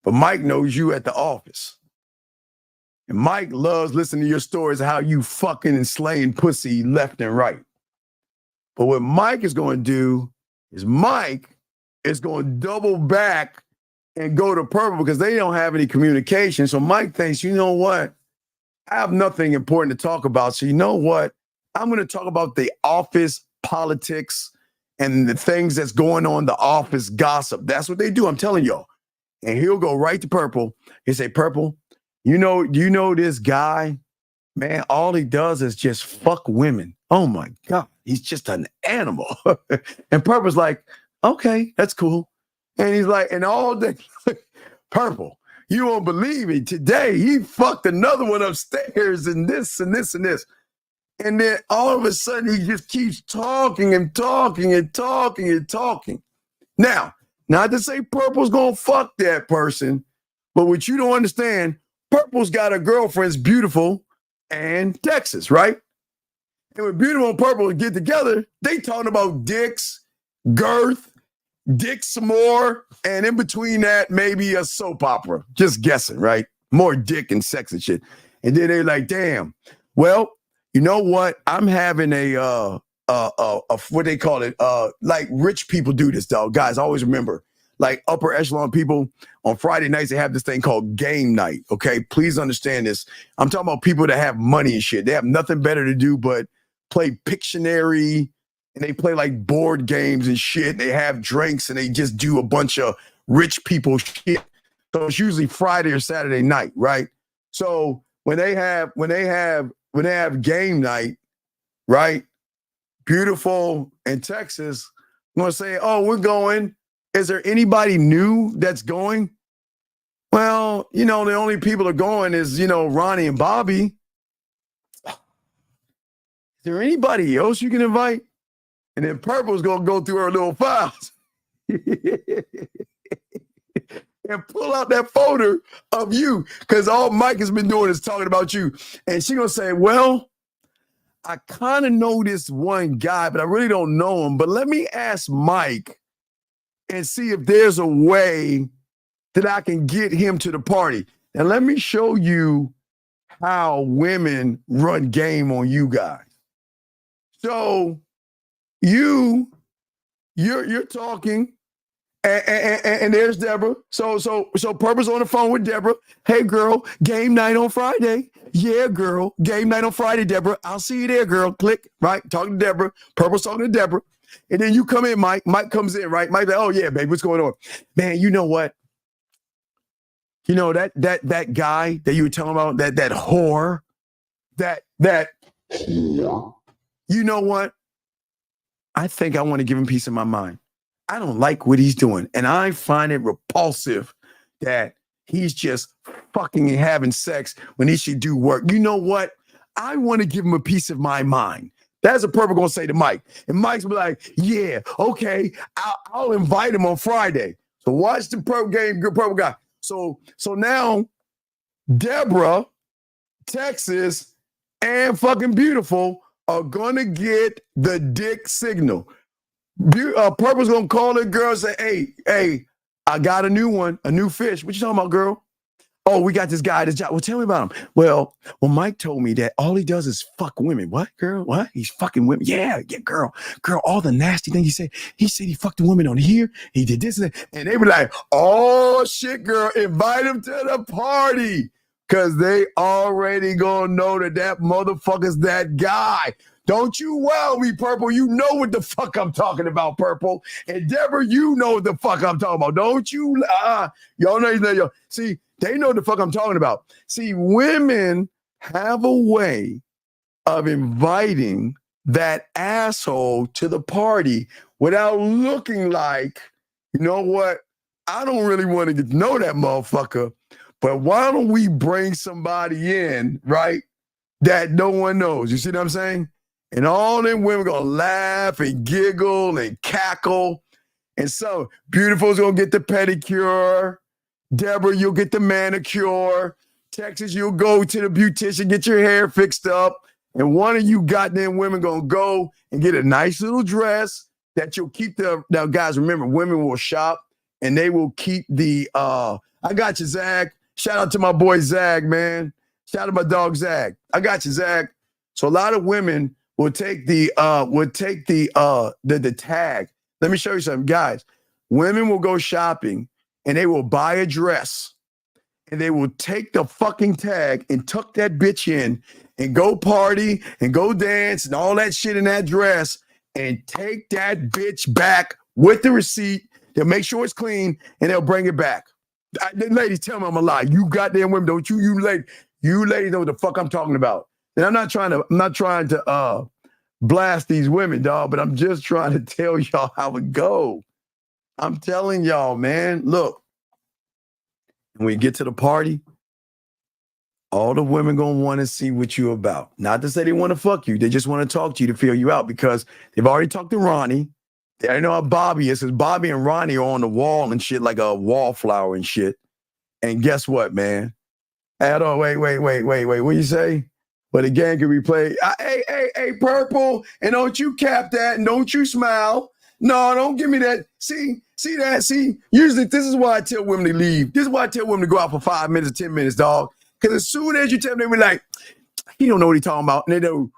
But Mike knows you at the office. And Mike loves listening to your stories of how you fucking and slaying pussy left and right. But what Mike is going to do is Mike is going to double back and go to Purple because they don't have any communication. So Mike thinks, you know what? I have nothing important to talk about. So you know what? I'm going to talk about the office politics and the things that's going on, the office gossip. That's what they do. I'm telling y'all. And he'll go right to Purple. He'll say, Purple, you know this guy, man, all he does is just fuck women. Oh my God. He's just an animal. And Purple's like, okay, that's cool. And he's like, and all day, Purple, You won't believe it. Today, he fucked another one upstairs and this and this and this. And then all of a sudden, he just keeps talking and talking and talking and talking. Now, not to say Purple's going to fuck that person, but what you don't understand, Purple's got a girlfriend's Beautiful and Texas, right? And when Beautiful and Purple get together, they talking about dicks, girth, dicks some more, and in between that, maybe a soap opera. Just guessing, right? More dick and sex and shit. And then they're like, damn, well, you know what? I'm having a what they call it, like rich people do this, dog. Guys, always remember, like upper echelon people on Friday nights, they have this thing called game night, okay? Please understand this. I'm talking about people that have money and shit. They have nothing better to do but play Pictionary, and they play like board games and shit. They have drinks and they just do a bunch of rich people shit. So it's usually Friday or Saturday night, right? So when they have game night, right? Beautiful in Texas, I'm gonna say, oh, we're going. Is there anybody new that's going? Well, the only people that are going is, Ronnie and Bobby. Is there anybody else you can invite? And then Purple's going to go through her little files and pull out that photo of you, because all Mike has been doing is talking about you. And she's going to say, well, I kind of know this one guy, but I really don't know him. But let me ask Mike and see if there's a way that I can get him to the party. And let me show you how women run game on you guys. So you're talking, and there's Deborah. So Purple's on the phone with Deborah. Hey, girl, game night on Friday. Yeah, girl, game night on Friday, Deborah. I'll see you there, girl. Click, right? Talking to Deborah. Purple's talking to Deborah. And then you come in, Mike. Mike comes in, right? Mike's like, oh, yeah, babe, what's going on? Man, you know what? That guy that you were telling about, that whore, that you know what? I think I want to give him peace of my mind. I don't like what he's doing. And I find it repulsive that he's just fucking and having sex when he should do work. You know what? I want to give him a piece of my mind. That's what Purple going to say to Mike. And Mike's be like, yeah, okay, I'll invite him on Friday. So watch the Purple game, good Purple guy. So now Deborah, Texas, and fucking Beautiful are going to get the dick signal. Purple's going to call the girl and say, hey, I got a new one, a new fish. What you talking about, girl? Oh, we got this guy, this job. Well, tell me about him. Well, Mike told me that all he does is fuck women. What, girl? What? He's fucking women. Yeah, girl, all the nasty things he said. He said he fucked a woman on here. He did this and that. And they were like, oh, shit, girl, invite him to the party. Because they already gonna know that motherfucker's that guy. Don't you wow me, Purple. You know what the fuck I'm talking about, Purple. And Deborah, you know what the fuck I'm talking about. Don't you? Y'all know. See, they know what the fuck I'm talking about. See, women have a way of inviting that asshole to the party without looking like, you know what? I don't really want to get to know that motherfucker, but why don't we bring somebody in, right, that no one knows? You see what I'm saying? And all them women gonna laugh and giggle and cackle. And so Beautiful's gonna get the pedicure. Deborah, you'll get the manicure. Texas, you'll go to the beautician, get your hair fixed up. And one of you goddamn women gonna go and get a nice little dress that you'll keep now guys, remember, women will shop and they will keep the I got you, Zag. Shout out to my boy Zag, man. Shout out to my dog Zag. I got you, Zag. So a lot of women will take the tag. Let me show you something, guys. Women will go shopping and they will buy a dress and they will take the fucking tag and tuck that bitch in and go party and go dance and all that shit in that dress and take that bitch back with the receipt. They'll make sure it's clean and they'll bring it back. Ladies, tell me I'm a lie. You goddamn women, don't you? You ladies know what the fuck I'm talking about. And I'm not trying to blast these women, dog, but I'm just trying to tell y'all how it go. I'm telling y'all, man, look, And when you get to the party, all the women gonna want to see what you about. Not to say they want to fuck you. They just want to talk to you to feel you out because they've already talked to Ronnie. They know how Bobby is, because Bobby and Ronnie are on the wall and shit like a wallflower and shit. And guess what, man? Wait. What you say? But the game can be played. Hey, Purple. And don't you cap that. And don't you smile. No, don't give me that. See that? See, usually this is why I tell women to leave. This is why I tell women to go out for 5 minutes or 10 minutes, dog. Because as soon as you tell them, they be like, he don't know what he's talking about. And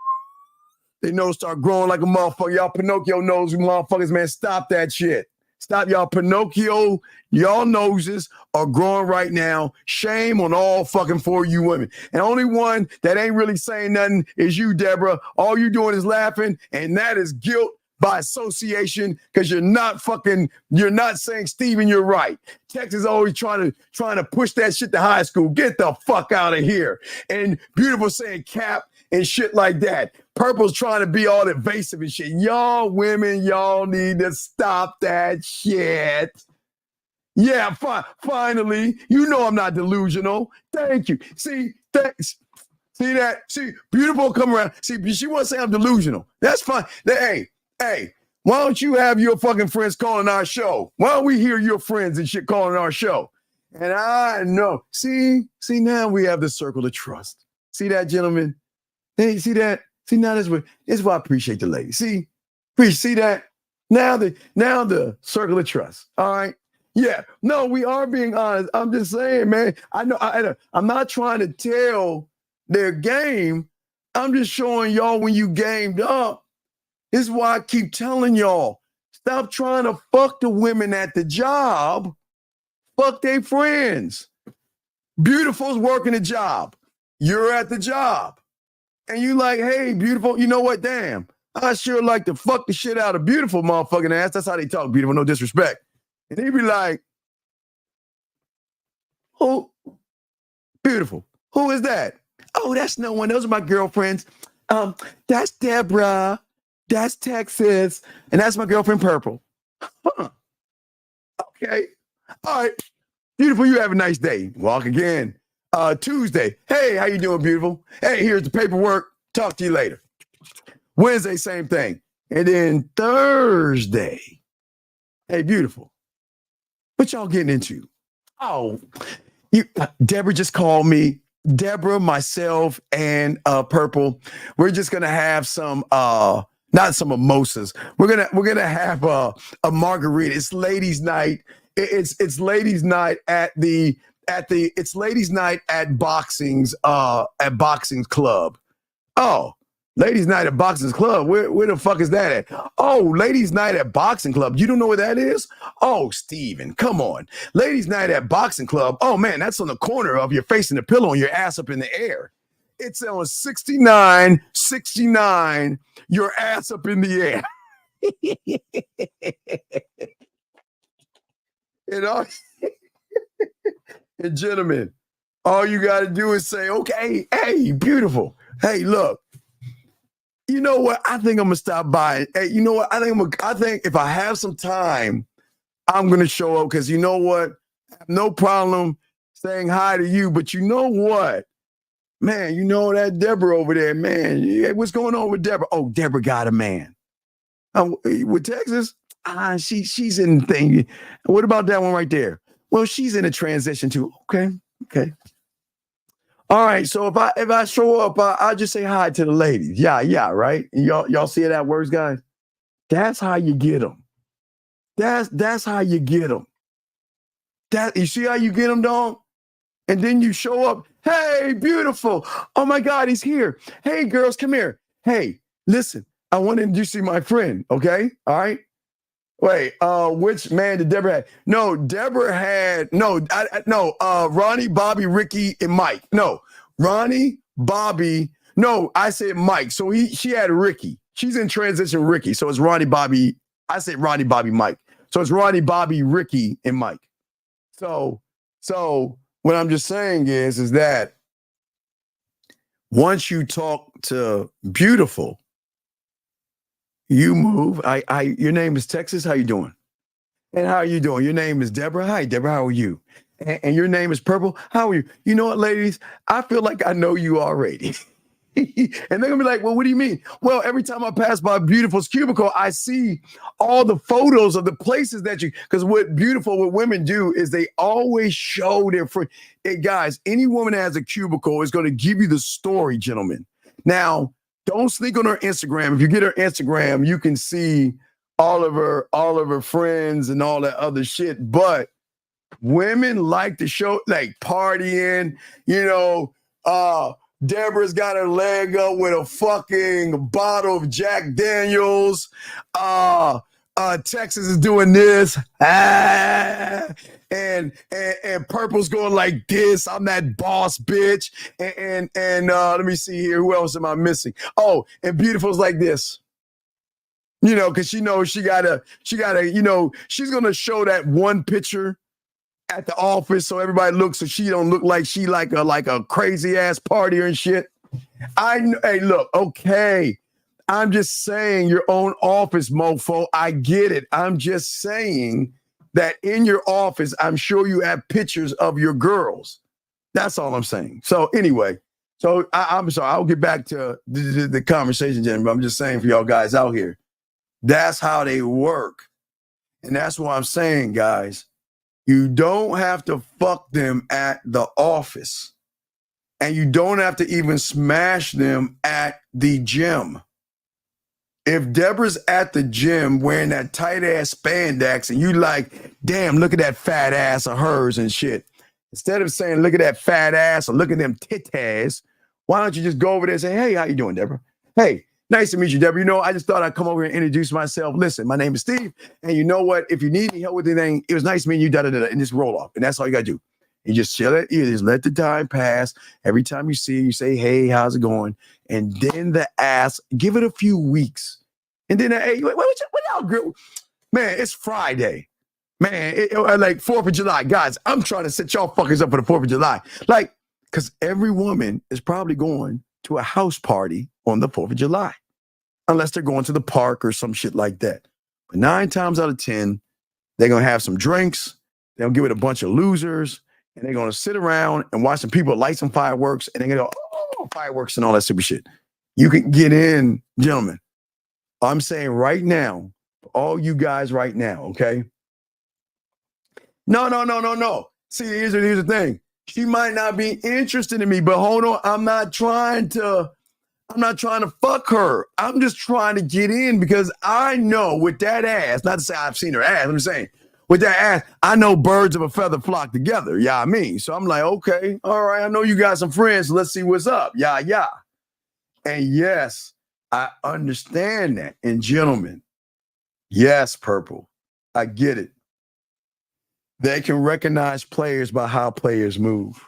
they know start growing like a motherfucker. Y'all Pinocchio nose, motherfuckers, man. Stop that shit. Stop y'all Pinocchio. Y'all noses are growing right now. Shame on all fucking 4 of you women. And only one that ain't really saying nothing is you, Deborah. All you doing is laughing, and that is guilt by association, because you're not saying, Steven, you're right. Texas always trying to push that shit to high school. Get the fuck out of here. And Beautiful saying cap and shit like that. Purple's trying to be all evasive and shit. Y'all women, y'all need to stop that shit. Yeah, finally. You know I'm not delusional. Thank you. See, thanks. See that? See, Beautiful come around. See, she wants to say I'm delusional. That's fine. Hey, why don't you have your fucking friends calling our show? Why don't we hear your friends and shit calling our show? And I know. See, now we have the circle of trust. See that, gentlemen? Hey, see that? See, now this is why I appreciate the lady. See that? Now the circle of trust. All right. Yeah. No, we are being honest. I'm just saying, man. I know I'm not trying to tell their game. I'm just showing y'all when you gamed up. This is why I keep telling y'all, stop trying to fuck the women at the job. Fuck their friends. Beautiful's working a job. You're at the job. And you like, hey, Beautiful, you know what? Damn, I sure like to fuck the shit out of Beautiful motherfucking ass. That's how they talk, Beautiful, no disrespect. And he'd be like, oh, Beautiful, who is that? Oh, that's no one. Those are my girlfriends. That's Deborah. That's Texas. And that's my girlfriend, Purple. Huh. Okay. All right. Beautiful, you have a nice day. Walk again. Tuesday. Hey, how you doing, Beautiful? Hey, here's the paperwork. Talk to you later. Wednesday, same thing. And then Thursday. Hey, Beautiful. What y'all getting into? Oh, Deborah just called me. Deborah, myself, and Purple. We're just gonna have some not some mimosas. We're gonna have a margarita. It's ladies' night. It's ladies' night at Boxing's club. Oh, ladies' night at Boxing's club. Where the fuck is that at? Oh, ladies' night at Boxing Club. You don't know where that is? Oh, Steven, come on. Ladies' night at Boxing Club. Oh man, that's on the corner of your facing the pillow and your ass up in the air. It's on 69, your ass up in the air. And gentlemen, all you got to do is say, okay, hey, Beautiful. Hey, look, you know what? I think I'm going to stop by. Hey, you know what? I think if I have some time, I'm going to show up, because you know what? I have no problem saying hi to you, but you know what? Man, you know that Deborah over there, man. What's going on with Deborah? Oh, Deborah got a man. With Texas? She's in the thing. What about that one right there? Well, she's in a transition too. Okay. All right. So if I show up, I'll just say hi to the ladies. Yeah, right? Y'all see how that works, guys? That's how you get them. That's how you get them. You see how you get them, dog? And then you show up. Hey, Beautiful. Oh my God, he's here. Hey, girls, come here. Hey, listen, I want to introduce you to my friend. Okay. All right. Wait, which man did Deborah have? No, Deborah had, Ronnie, Bobby, Ricky, and Mike. No, Ronnie, Bobby, no, I said Mike. So she had Ricky. She's in transition Ricky. So it's Ronnie, Bobby. I said Ronnie, Bobby, Mike. So it's Ronnie, Bobby, Ricky, and Mike. So what I'm just saying is that once you talk to Beautiful, you move. Your name is Texas. How you doing? And how are you doing? Your name is Deborah. Hi, Deborah. How are you? and your name is Purple. How are you? You know what, ladies? I feel like I know you already. And they're gonna be like, well, what do you mean? Well, every time I pass by Beautiful's cubicle, I see all the photos of the places that you, because what women do is they always show their friend. Hey, guys, any woman that has a cubicle is going to give you the story, gentlemen. Now, don't sneak on her Instagram. If you get her Instagram, you can see all of her friends and all that other shit. But women like to show, like, partying, Deborah's got her leg up with a fucking bottle of Jack Daniels. Texas is doing this. And Purple's going like this. I'm that boss bitch. And let me see here. Who else am I missing? Oh, and Beautiful's like this. Because she knows she gotta, she's gonna show that one picture at the office so everybody looks, so she don't look like she like a crazy ass partier and shit. Hey, look, okay. I'm just saying your own office, mofo. I get it. I'm just saying that in your office, I'm sure you have pictures of your girls. That's all I'm saying. So anyway, I'm sorry. I'll get back to the conversation, gentlemen. I'm just saying for y'all guys out here, that's how they work. And that's what I'm saying, guys. You don't have to fuck them at the office. And you don't have to even smash them at the gym. If Deborah's at the gym wearing that tight ass spandex and you like, damn, look at that fat ass of hers and shit. Instead of saying, look at that fat ass or look at them titties, why don't you just go over there and say, hey, how you doing, Deborah? Hey, nice to meet you, Deborah. I just thought I'd come over here and introduce myself. Listen, my name is Steve. And you know what? If you need any help with anything, it was nice meeting you, and just roll off. And that's all you got to do. You just chill it. You just let the time pass. Every time you see, you say, hey, how's it going? And then the ass, give it a few weeks. And then, hey, what y'all grill? Man, it's Friday. Man, like 4th of July. Guys, I'm trying to set y'all fuckers up for the 4th of July. Like, because every woman is probably going to a house party on the 4th of July. Unless they're going to the park or some shit like that. But 9 times out of 10, they're going to have some drinks. They'll give it a bunch of losers. And they're going to sit around and watch some people light some fireworks. And they're going to go, oh, fireworks and all that stupid shit. You can get in, gentlemen. I'm saying right now, all you guys right now, okay? No. See, here's the thing. She might not be interested in me, but hold on. I'm not trying to fuck her. I'm just trying to get in because I know with that ass, not to say I've seen her ass, I'm just saying, with that ass, I know birds of a feather flock together. Yeah, I mean. So I'm like, okay, all right, I know you got some friends. So let's see what's up. Yeah. And yes, I understand that. And gentlemen, yes, Purple, I get it. They can recognize players by how players move.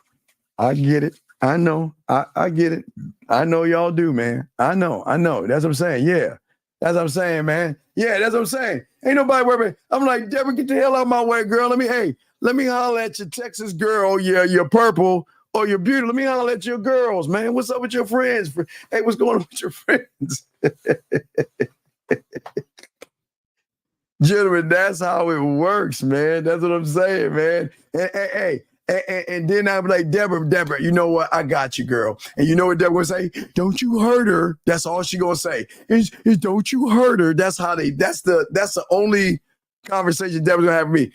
I get it. I know. I get it. I know y'all do, man. I know. That's what I'm saying. Yeah. That's what I'm saying, man. Yeah, that's what I'm saying. Ain't nobody worried. I'm like, Deborah, get the hell out of my way, girl. Let me holler at your Texas girl, your Purple, or your Beauty. Let me holler at your girls, man. What's up with your friends? Hey, what's going on with your friends? Gentlemen, that's how it works, man. That's what I'm saying, man. And then I'm like, Deborah, you know what? I got you, girl. And you know what Deborah gonna say? Don't you hurt her. That's all she gonna say. Is don't you hurt her. That's the only conversation Deborah's gonna have with me.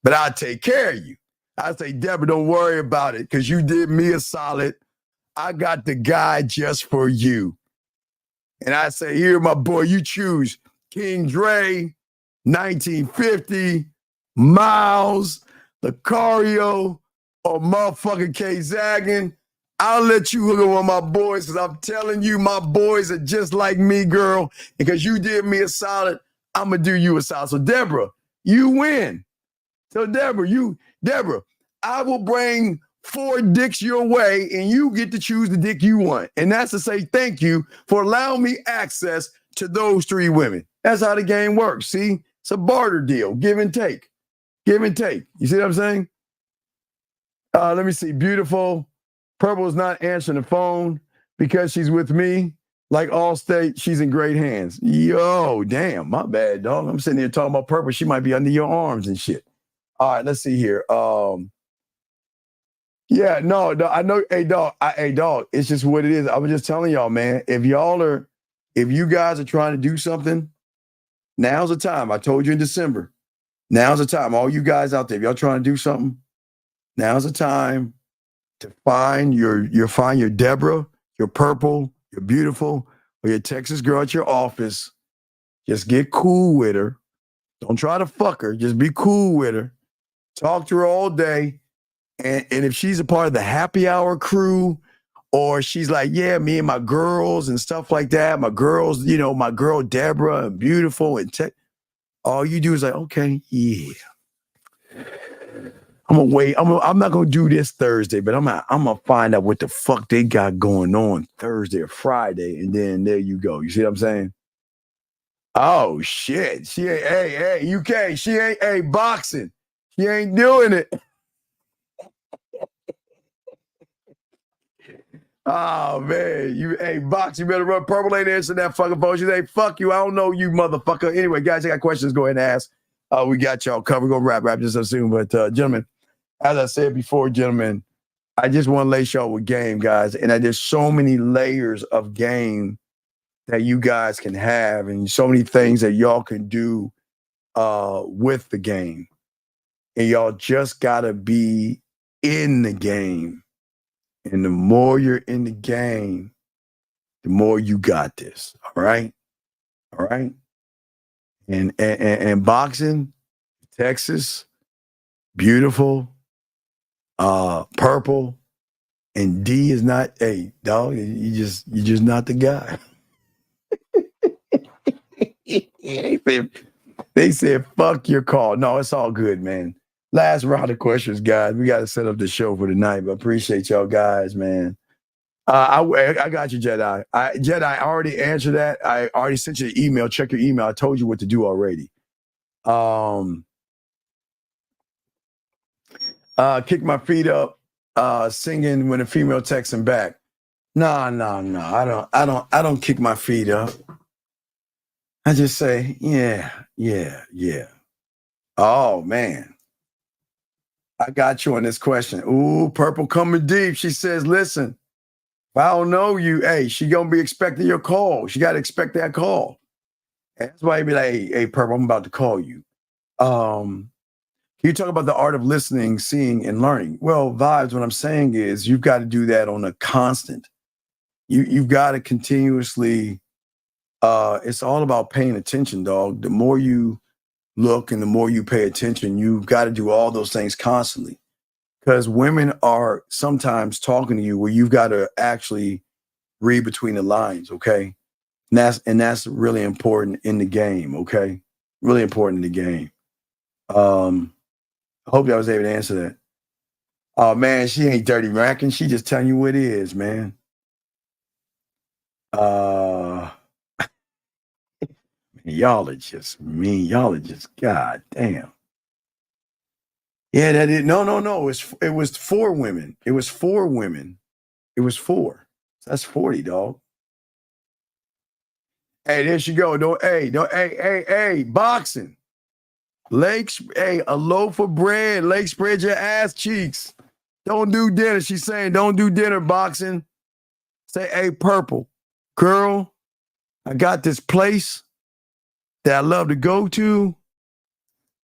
But I'll take care of you. I say, Deborah, don't worry about it because you did me a solid. I got the guy just for you. And I say, here, my boy, you choose King Dre, 1950, Miles, Lucario, or motherfucking K Zaggin. I'll let you hook up on my boys because I'm telling you, my boys are just like me, girl. Because you did me a solid, I'm going to do you a solid. So, Deborah, you win. So, Deborah, I will bring 4 dicks your way and you get to choose the dick you want. And that's to say thank you for allowing me access to those 3 women. That's how the game works. See, it's a barter deal. Give and take. Give and take. You see what I'm saying? Let me see. Beautiful. Purple is not answering the phone because she's with me. Like Allstate, she's in great hands. Yo, damn, my bad, dog. I'm sitting here talking about Purple. She might be under your arms and shit. All right, let's see here. Yeah, no, I know. Hey, dog, it's just what it is. I was just telling y'all, man. If you guys are trying to do something, now's the time. I told you in December. Now's the time. All you guys out there, if y'all trying to do something, now's the time to find your Deborah, your Purple, your Beautiful, or your Texas girl at your office. Just get cool with her. Don't try to fuck her. Just be cool with her. Talk to her all day. And if she's a part of the happy hour crew, or she's like, yeah, me and my girls and stuff like that, my girls, my girl Deborah and Beautiful, and all you do is like, okay, yeah. I'm gonna wait. I'm not gonna do this Thursday, but I'm gonna find out what the fuck they got going on Thursday or Friday, and then there you go. You see what I'm saying? Oh shit. She ain't, hey, UK, she ain't boxing. She ain't doing it. Oh man, Box, you better run. Purple ain't answering that fucking phone. She say, fuck you. I don't know you, motherfucker. Anyway, guys, I got questions. Go ahead and ask. We got y'all covered. We're gonna wrap this up soon. But gentlemen, as I said before, gentlemen, I just want to lace y'all with game, guys. And there's so many layers of game that you guys can have, and so many things that y'all can do with the game. And y'all just gotta be in the game. And the more you're in the game, the more you got this. All right? All right? And boxing, Texas, Beautiful, Purple, and D is not, hey, dog, you just not the guy. They said, fuck your call. No, it's all good, man. Last round of questions, guys. We got to set up the show for tonight, but appreciate y'all guys, man. I got you, Jedi. Jedi, I already answered that. I already sent you an email. Check your email. I told you what to do already. Kick my feet up, singing when a female texting back. No. I don't kick my feet up. I just say, yeah. Oh man. I got you on this question. Ooh, Purple coming deep. She says, listen, if I don't know you, hey, she gonna be expecting your call. She gotta expect that call. And that's why you be like, hey, Purple, I'm about to call you. Can you talk about the art of listening, seeing, and learning? Well, Vibes, what I'm saying is you've got to do that on a constant. You've got to continuously, it's all about paying attention, dog. The more you look and the more you pay attention, you've got to do all those things constantly. Because women are sometimes talking to you where you've got to actually read between the lines, okay? And that's really important in the game, okay? Really important in the game. I hope I was able to answer that. Oh man, she ain't dirty racking. She just telling you what it is, man. Y'all are just mean. Y'all are just goddamn. Yeah, that is no. It was 4 women. It was 4 women. It was 4. So that's 40, dog. Hey, there she go. Hey, boxing. A loaf of bread. Lake, spread your ass cheeks. Don't do dinner. She's saying, don't do dinner, boxing. Say, hey, Purple, girl, I got this place that I love to go to.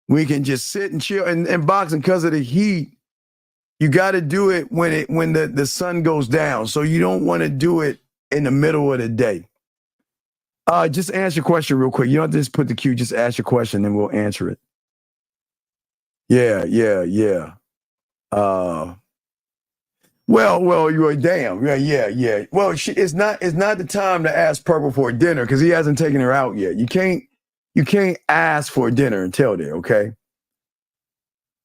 We can just sit and chill. And boxing, because of the heat, you got to do it when the sun goes down. So you don't want to do it in the middle of the day. Just answer your question real quick. You don't have to just put the cue. Just ask your question, and we'll answer it. Yeah. Well, you are damn. Yeah. Well, it's not the time to ask Purple for dinner because he hasn't taken her out yet. You can't ask for dinner until there, okay?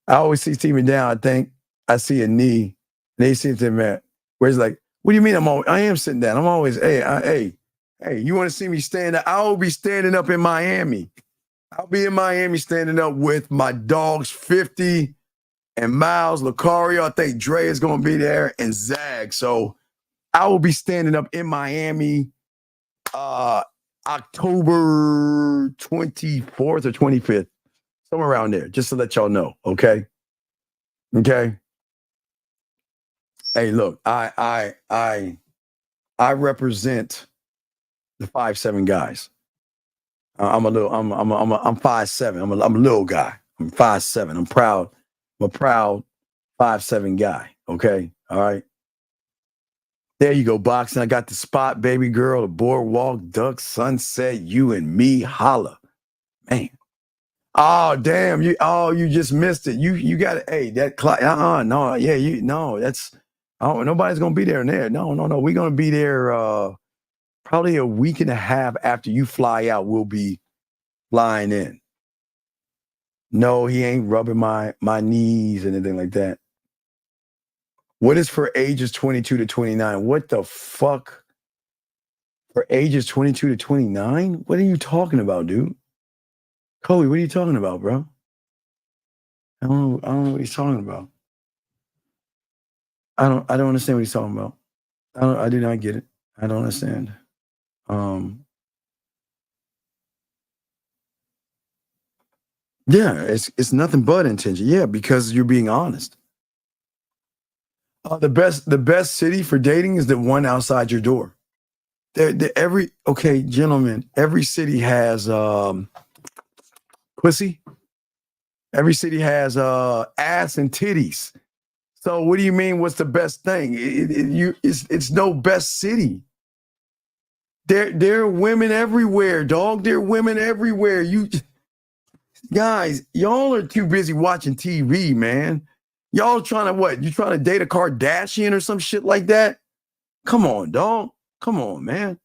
I always see Steven down. I think I see a knee. And they see him at where he's like, what do you mean I am sitting down? I'm always, hey, you want to see me stand up? I'll be standing up in Miami. I'll be in Miami standing up with my dogs, 50 and Miles, Lucario. I think Dre is going to be there and Zag. So I will be standing up in Miami October 24th or 25th. Somewhere around there, just to let y'all know, okay? Okay. Hey, look, I represent the 5'7" guys. I'm 5'7". I'm a little guy. I'm 5'7". I'm proud. I'm a proud 5'7" guy. Okay. All right. There you go, boxing. I got the spot, baby girl, the boardwalk, duck, sunset, you and me, holla. Man. Oh, damn. You just missed it. You got it. Hey, that clock. No, yeah, that's nobody's gonna be there and there. No. We're gonna be there probably a week and a half after you fly out. We'll be flying in. No, he ain't rubbing my knees or anything like that. What is for ages 22 to 29? What the fuck? For ages 22 to 29? What are you talking about, dude? Kobe, what are you talking about, bro? I don't know what he's talking about. I don't understand what he's talking about. I do not get it. I don't understand. Yeah, it's nothing but intention. Yeah, because you're being honest. The best city for dating is the one outside your door. Gentlemen, every city has pussy. Every city has ass and titties. So what do you mean? What's the best thing? It's no best city. There are women everywhere, dog. There are women everywhere. You guys, y'all are too busy watching TV, man. Y'all trying to what? You trying to date a Kardashian or some shit like that? Come on, dog. Come on, man.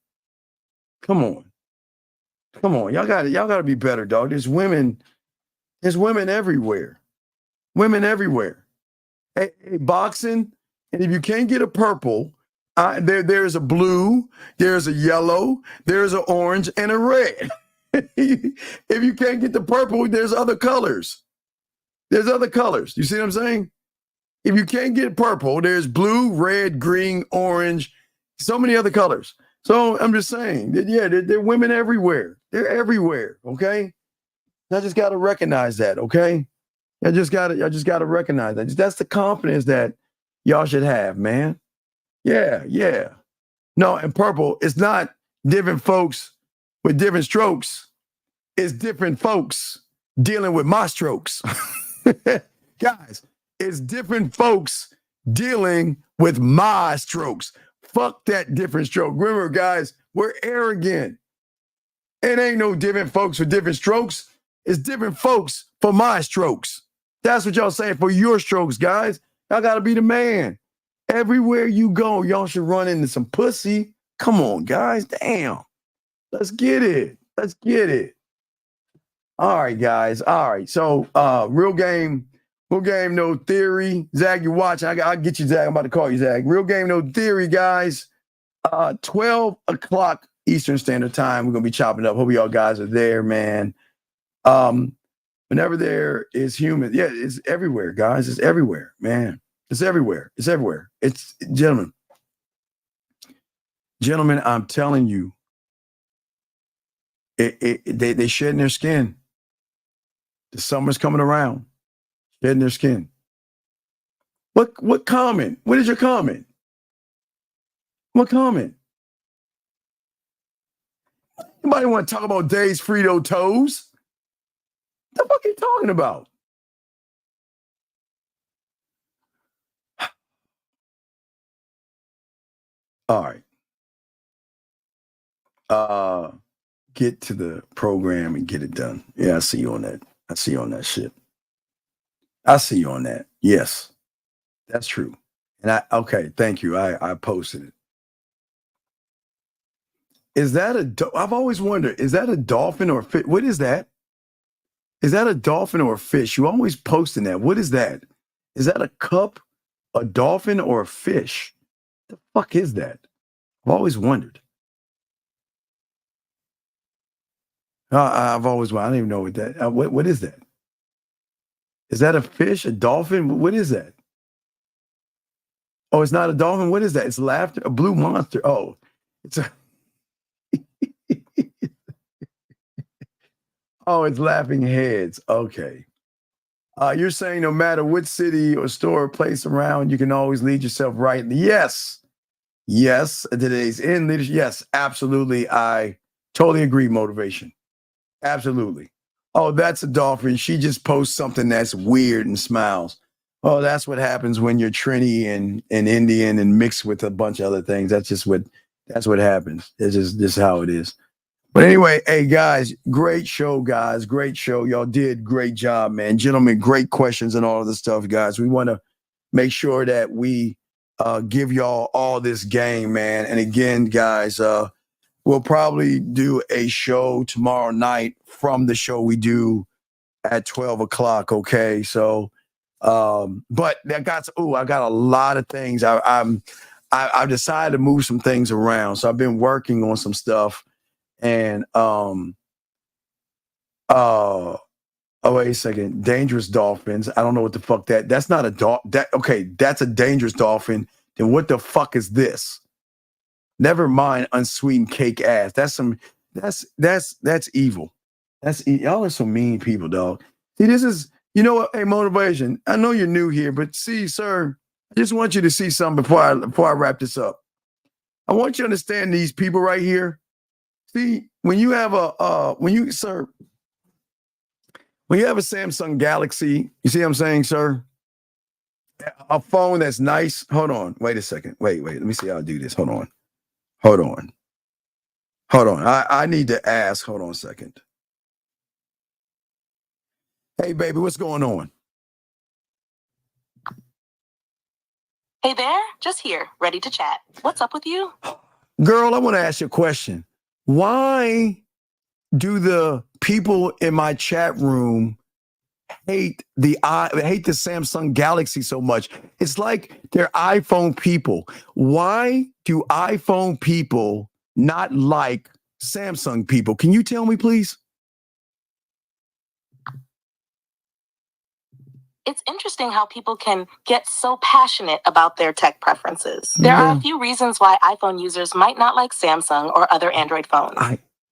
Come on. Y'all gotta be better, dog. There's women everywhere. Women everywhere. Hey, boxing, and if you can't get a purple, there's a blue, there's a yellow, there's an orange, and a red. If you can't get the purple, there's other colors. There's other colors. You see what I'm saying? If you can't get purple, there's blue, red, green, orange, so many other colors. So I'm just saying that, yeah, there are women everywhere. They're everywhere, okay? I just got to recognize that, okay? I just got to recognize that. That's the confidence that y'all should have, man. Yeah. No, and purple, it's not different folks with different strokes. It's different folks dealing with my strokes. Guys, it's different folks dealing with my strokes. Fuck that different stroke. Remember, guys, we're arrogant. It ain't no different folks with different strokes. It's different folks for my strokes. That's what y'all saying for your strokes, guys. Y'all got to be the man. Everywhere you go, y'all should run into some pussy. Come on, guys. Damn. Let's get it. All right, guys. All right. So, real game, no theory. Zach, you're watching. I'll get you, Zach. I'm about to call you, Zach. Real game, no theory, guys. 12 o'clock Eastern Standard Time. We're going to be chopping up. Hope y'all guys are there, man. Whenever there is human, yeah, it's everywhere, guys. It's everywhere, man. It's everywhere. It's gentlemen, I'm telling you, they shedding their skin. The summer's coming around. Shedding their skin. What comment? What is your comment? What comment? Anybody want to talk about Dave's Frito toes? What the fuck are you talking about? All right. Get to the program and get it done. Yeah, I see you on that. I see you on that shit. I see you on that. Yes, that's true. And okay, thank you. I posted it. Is that I've always wondered, is that a dolphin or a fish? What is that? Is that a dolphin or a fish? You always posting that. What is that? Is that a cup, a dolphin, or a fish? The fuck is that? I've always wondered. I've always wondered. I don't even know what that. What is that? Is that a fish, a dolphin? What is that? Oh, it's not a dolphin. What is that? It's laughter. A blue monster. Oh, it's a. Oh, it's laughing heads. Okay. You're saying no matter what city or store or place around, you can always lead yourself right. Yes. Yes. Today's in leadership. Yes, absolutely. I totally agree. Motivation. Absolutely. Oh, that's a dolphin. She just posts something that's weird and smiles. Oh, that's what happens when you're Trini and Indian and mixed with a bunch of other things. That's what happens. It's just how it is. But anyway, hey guys, great show, guys. Great show. Y'all did great job, man. Gentlemen, great questions and all of the stuff, guys. We want to make sure that we give y'all all this game, man. And again, guys, we'll probably do a show tomorrow night from the show we do at 12 o'clock. Okay. So, but I got a lot of things. I've decided to move some things around. So I've been working on some stuff and, oh, wait a second. Dangerous dolphins. I don't know what the fuck that's not a okay. That's a dangerous dolphin. Then what the fuck is this? Never mind unsweetened cake ass. That's evil. Y'all are some mean people, dog. See, this is, you know what? Hey, motivation. I know you're new here, but see, sir, I just want you to see something before I wrap this up. I want you to understand these people right here. See, when you have a Samsung Galaxy, you see what I'm saying, sir? A phone that's nice. Hold on. Wait a second. Wait. Let me see how I do this. Hold on. I need to ask. Hold on a second. Hey, baby, what's going on? Hey there, just here, ready to chat. What's up with you? Girl, I want to ask you a question. Why do the people in my chat room hate the Samsung Galaxy so much? It's like they're iPhone people. Why do iPhone people not like Samsung people? Can you tell me, please? It's interesting how people can get so passionate about their tech preferences. There are a few reasons why iPhone users might not like Samsung or other Android phones.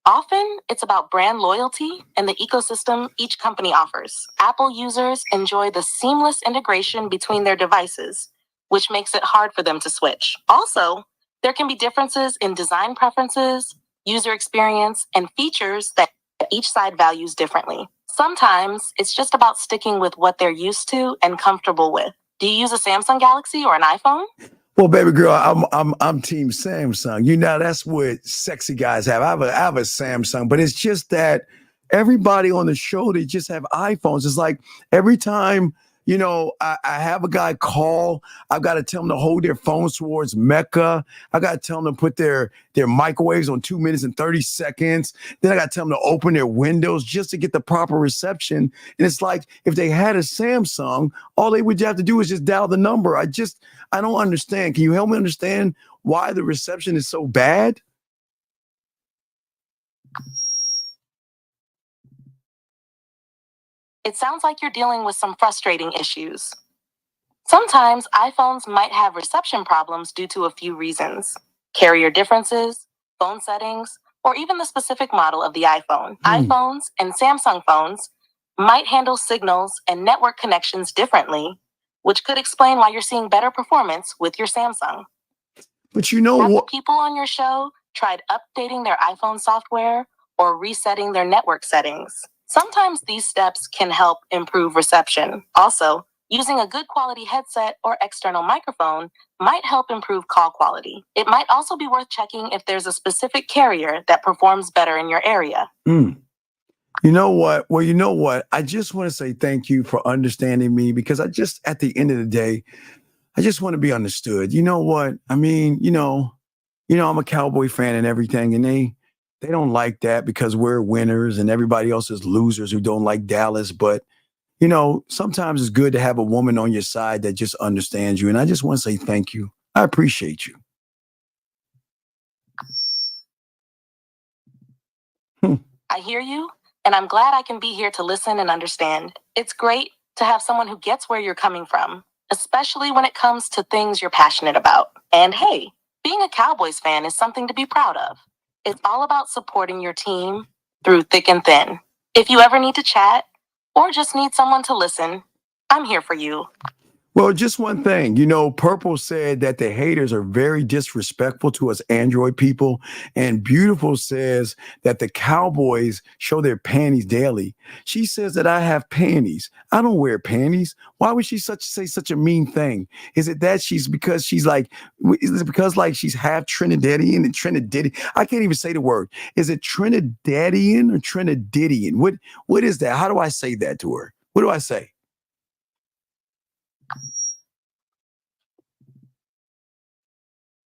Often, it's about brand loyalty and the ecosystem each company offers. Apple users enjoy the seamless integration between their devices, which makes it hard for them to switch. Also, there can be differences in design preferences, user experience, and features that each side values differently. Sometimes it's just about sticking with what they're used to and comfortable with. Do you use a Samsung Galaxy or an iPhone? Well, baby girl, I'm Team Samsung. You know, that's what sexy guys have. I have a Samsung, but it's just that everybody on the show, they just have iPhones. It's like every time, you know, I have a guy call, I've got to tell them to hold their phones towards Mecca. I got to tell them to put their microwaves on 2 minutes and 30 seconds. Then I got to tell them to open their windows just to get the proper reception. And it's like if they had a Samsung, all they would have to do is just dial the number. I don't understand. Can you help me understand why the reception is so bad? It sounds like you're dealing with some frustrating issues. Sometimes iPhones might have reception problems due to a few reasons: carrier differences, phone settings, or even the specific model of the iPhone. iPhones and Samsung phones might handle signals and network connections differently, which could explain why you're seeing better performance with your Samsung. But you know what? what? People on your show tried updating their iPhone software or resetting their network settings. Sometimes these steps can help improve reception. Also, using a good quality headset or external microphone might help improve call quality. It might also be worth checking if there's a specific carrier that performs better in your area. You know what? Well, you know what? I just want to say thank you for understanding me, because at the end of the day, I just want to be understood. You know what? I mean, you know, I'm a Cowboy fan and everything, and they don't like that because we're winners and everybody else is losers who don't like Dallas. But, you know, sometimes it's good to have a woman on your side that just understands you. And I just want to say thank you. I appreciate you. I hear you, and I'm glad I can be here to listen and understand. It's great to have someone who gets where you're coming from, especially when it comes to things you're passionate about. And hey, being a Cowboys fan is something to be proud of. It's all about supporting your team through thick and thin. If you ever need to chat or just need someone to listen, I'm here for you. Well, just one thing, Purple said that the haters are very disrespectful to us Android people. And Beautiful says that the cowboys show their panties daily. She says that I have panties. I don't wear panties. Why would she say such a mean thing? Is it that is it because she's half Trinidadian and Trinidadian? I can't even say the word. Is it Trinidadian or Trinidadian? What is that? How do I say that to her? What do I say?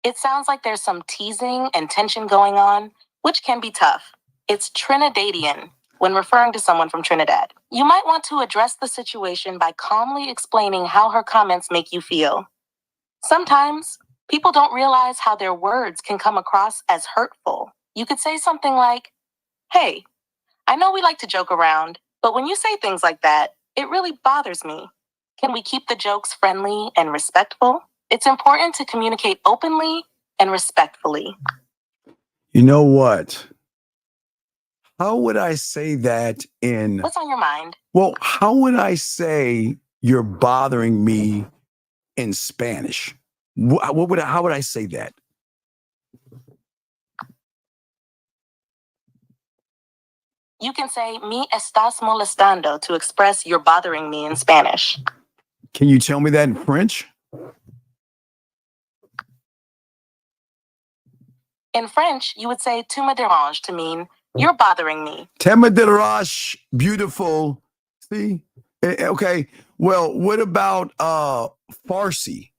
It sounds like there's some teasing and tension going on, which can be tough. It's Trinidadian when referring to someone from Trinidad. You might want to address the situation by calmly explaining how her comments make you feel. Sometimes people don't realize how their words can come across as hurtful. You could say something like, "Hey, I know we like to joke around, but when you say things like that, it really bothers me. Can we keep the jokes friendly and respectful?" It's important to communicate openly and respectfully. You know what? How would I say that in... What's on your mind? Well, how would I say you're bothering me in Spanish? How would I say that? You can say, "Me estás molestando," to express "you're bothering me" in Spanish. Can you tell me that in French? In French, you would say "tu me déranges" to mean "you're bothering me." Tu me déranges, beautiful. See? Okay. Well, what about Farsi?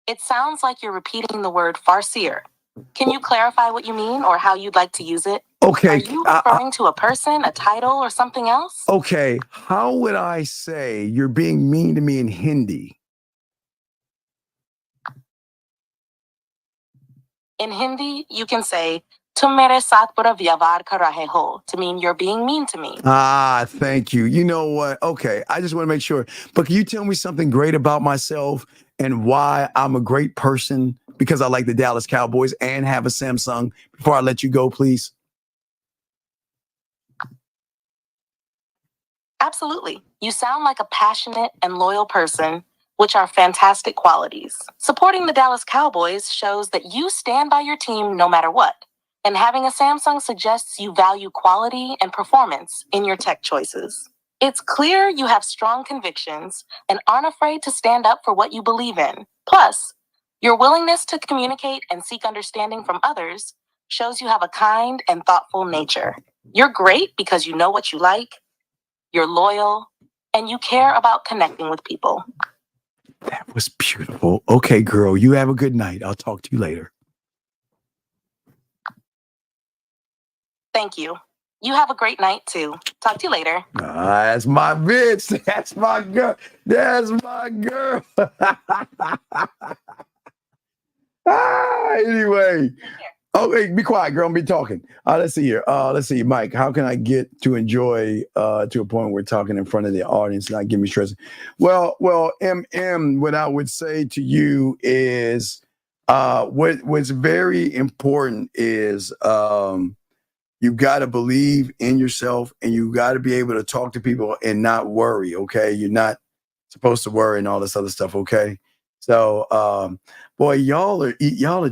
It sounds like you're repeating the word farcier. Can you clarify what you mean or how you'd like to use it? Okay. Are you referring to a person, a title, or something else? Okay. How would I say you're being mean to me in Hindi? In Hindi, you can say, "Tum mere saath bura vyavahar kar rahe ho," to mean you're being mean to me. Ah, thank you. You know what? Okay. I just want to make sure. But can you tell me something great about myself and why I'm a great person because I like the Dallas Cowboys and have a Samsung before I let you go, please? Absolutely. You sound like a passionate and loyal person, which are fantastic qualities. Supporting the Dallas Cowboys shows that you stand by your team no matter what. And having a Samsung suggests you value quality and performance in your tech choices. It's clear you have strong convictions and aren't afraid to stand up for what you believe in. Plus, your willingness to communicate and seek understanding from others shows you have a kind and thoughtful nature. You're great because you know what you like, you're loyal, and you care about connecting with people. That was beautiful. Okay, girl, you have a good night. I'll talk to you later. Thank you. You have a great night too. Talk to you later. That's my bitch. That's my girl. That's my girl. Anyway. Oh, hey, be quiet, girl. Be talking. Let's see here. Let's see, Mike. How can I get to enjoy to a point where we're talking in front of the audience, not give me stress? Well, MM. What I would say to you is, what's very important is you've got to believe in yourself, and you've got to be able to talk to people and not worry. Okay, you're not supposed to worry and all this other stuff. Okay, so boy, y'all are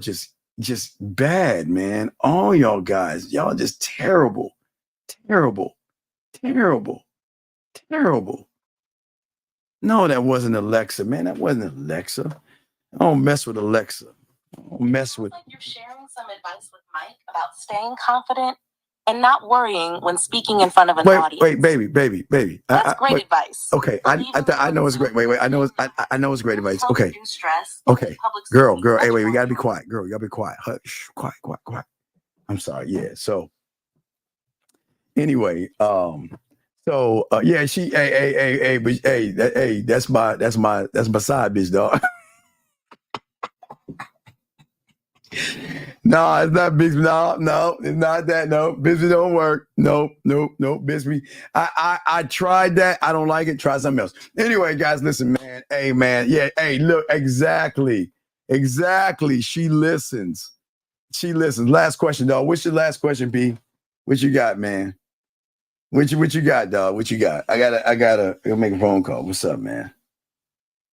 just bad, man. All y'all guys, y'all just terrible. No, that wasn't Alexa, man. That wasn't Alexa. I don't mess with Alexa. I don't mess with. You're sharing some advice with Mike about staying confident and not worrying when speaking in front of an audience. Wait, baby. That's great advice. Okay, I know it's great. Wait. I know it's great advice. Okay. Girl. Hey, wait. We gotta be quiet. Girl, you gotta be quiet. Hush. Quiet. I'm sorry. Yeah. So. Anyway, yeah. She. Hey. That's my side bitch, dog. No, it's not Bixby. No, it's not that. No, Bixby don't work. Nope. Bixby. I tried that. I don't like it. Try something else. Anyway, guys, listen, man. Hey, man. Yeah. Hey, look. Exactly. She listens. She listens. Last question, dog. What's your last question, B? What you got, man? What you got, dog? What you got? I gotta make a phone call. What's up, man?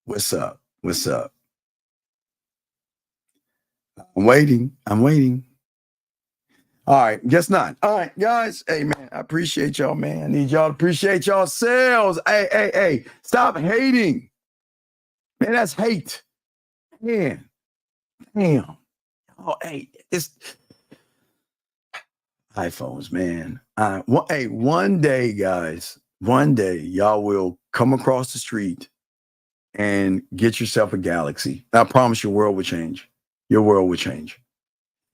What's up? I'm waiting. All right, guess not. All right, guys. Hey, man, I appreciate y'all, man. I need y'all to appreciate yourselves. Hey, stop hating. Man, that's hate. Man, damn. Oh, hey, it's iPhones, man. One day, guys, y'all will come across the street and get yourself a Galaxy. I promise your world will change. Your world will change.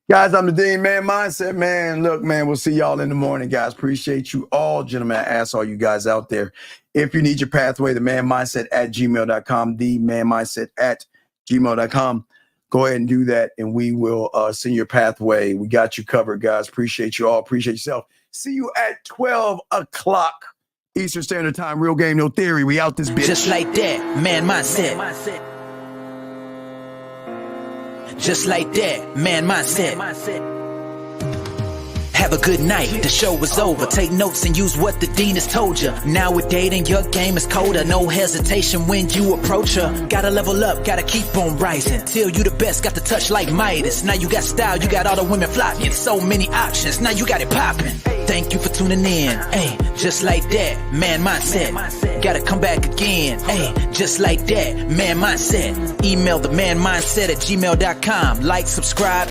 Guys, I'm the Dean Man Mindset, man. Look, man, we'll see y'all in the morning, guys. Appreciate you all, gentlemen. I ask all you guys out there. If you need your pathway, the manmindset@gmail.com, the manmindset@gmail.com. Go ahead and do that, and we will send your pathway. We got you covered, guys. Appreciate you all. Appreciate yourself. See you at 12 o'clock Eastern Standard Time. Real game, no theory. We out this bitch. Just like that, man mindset. Just like that, man mindset. Have a good night, the show is over. Take notes and use what the dean has told you. Now with dating, your game is colder. No hesitation when you approach her. Gotta level up, gotta keep on rising. Till you the best, got the touch like Midas. Now you got style, you got all the women flocking. So many options, now you got it popping. Thank you for tuning in. Hey, just like that, man mindset. Gotta come back again. Hey, just like that, man mindset. Email the manmindset@gmail.com. Like, subscribe.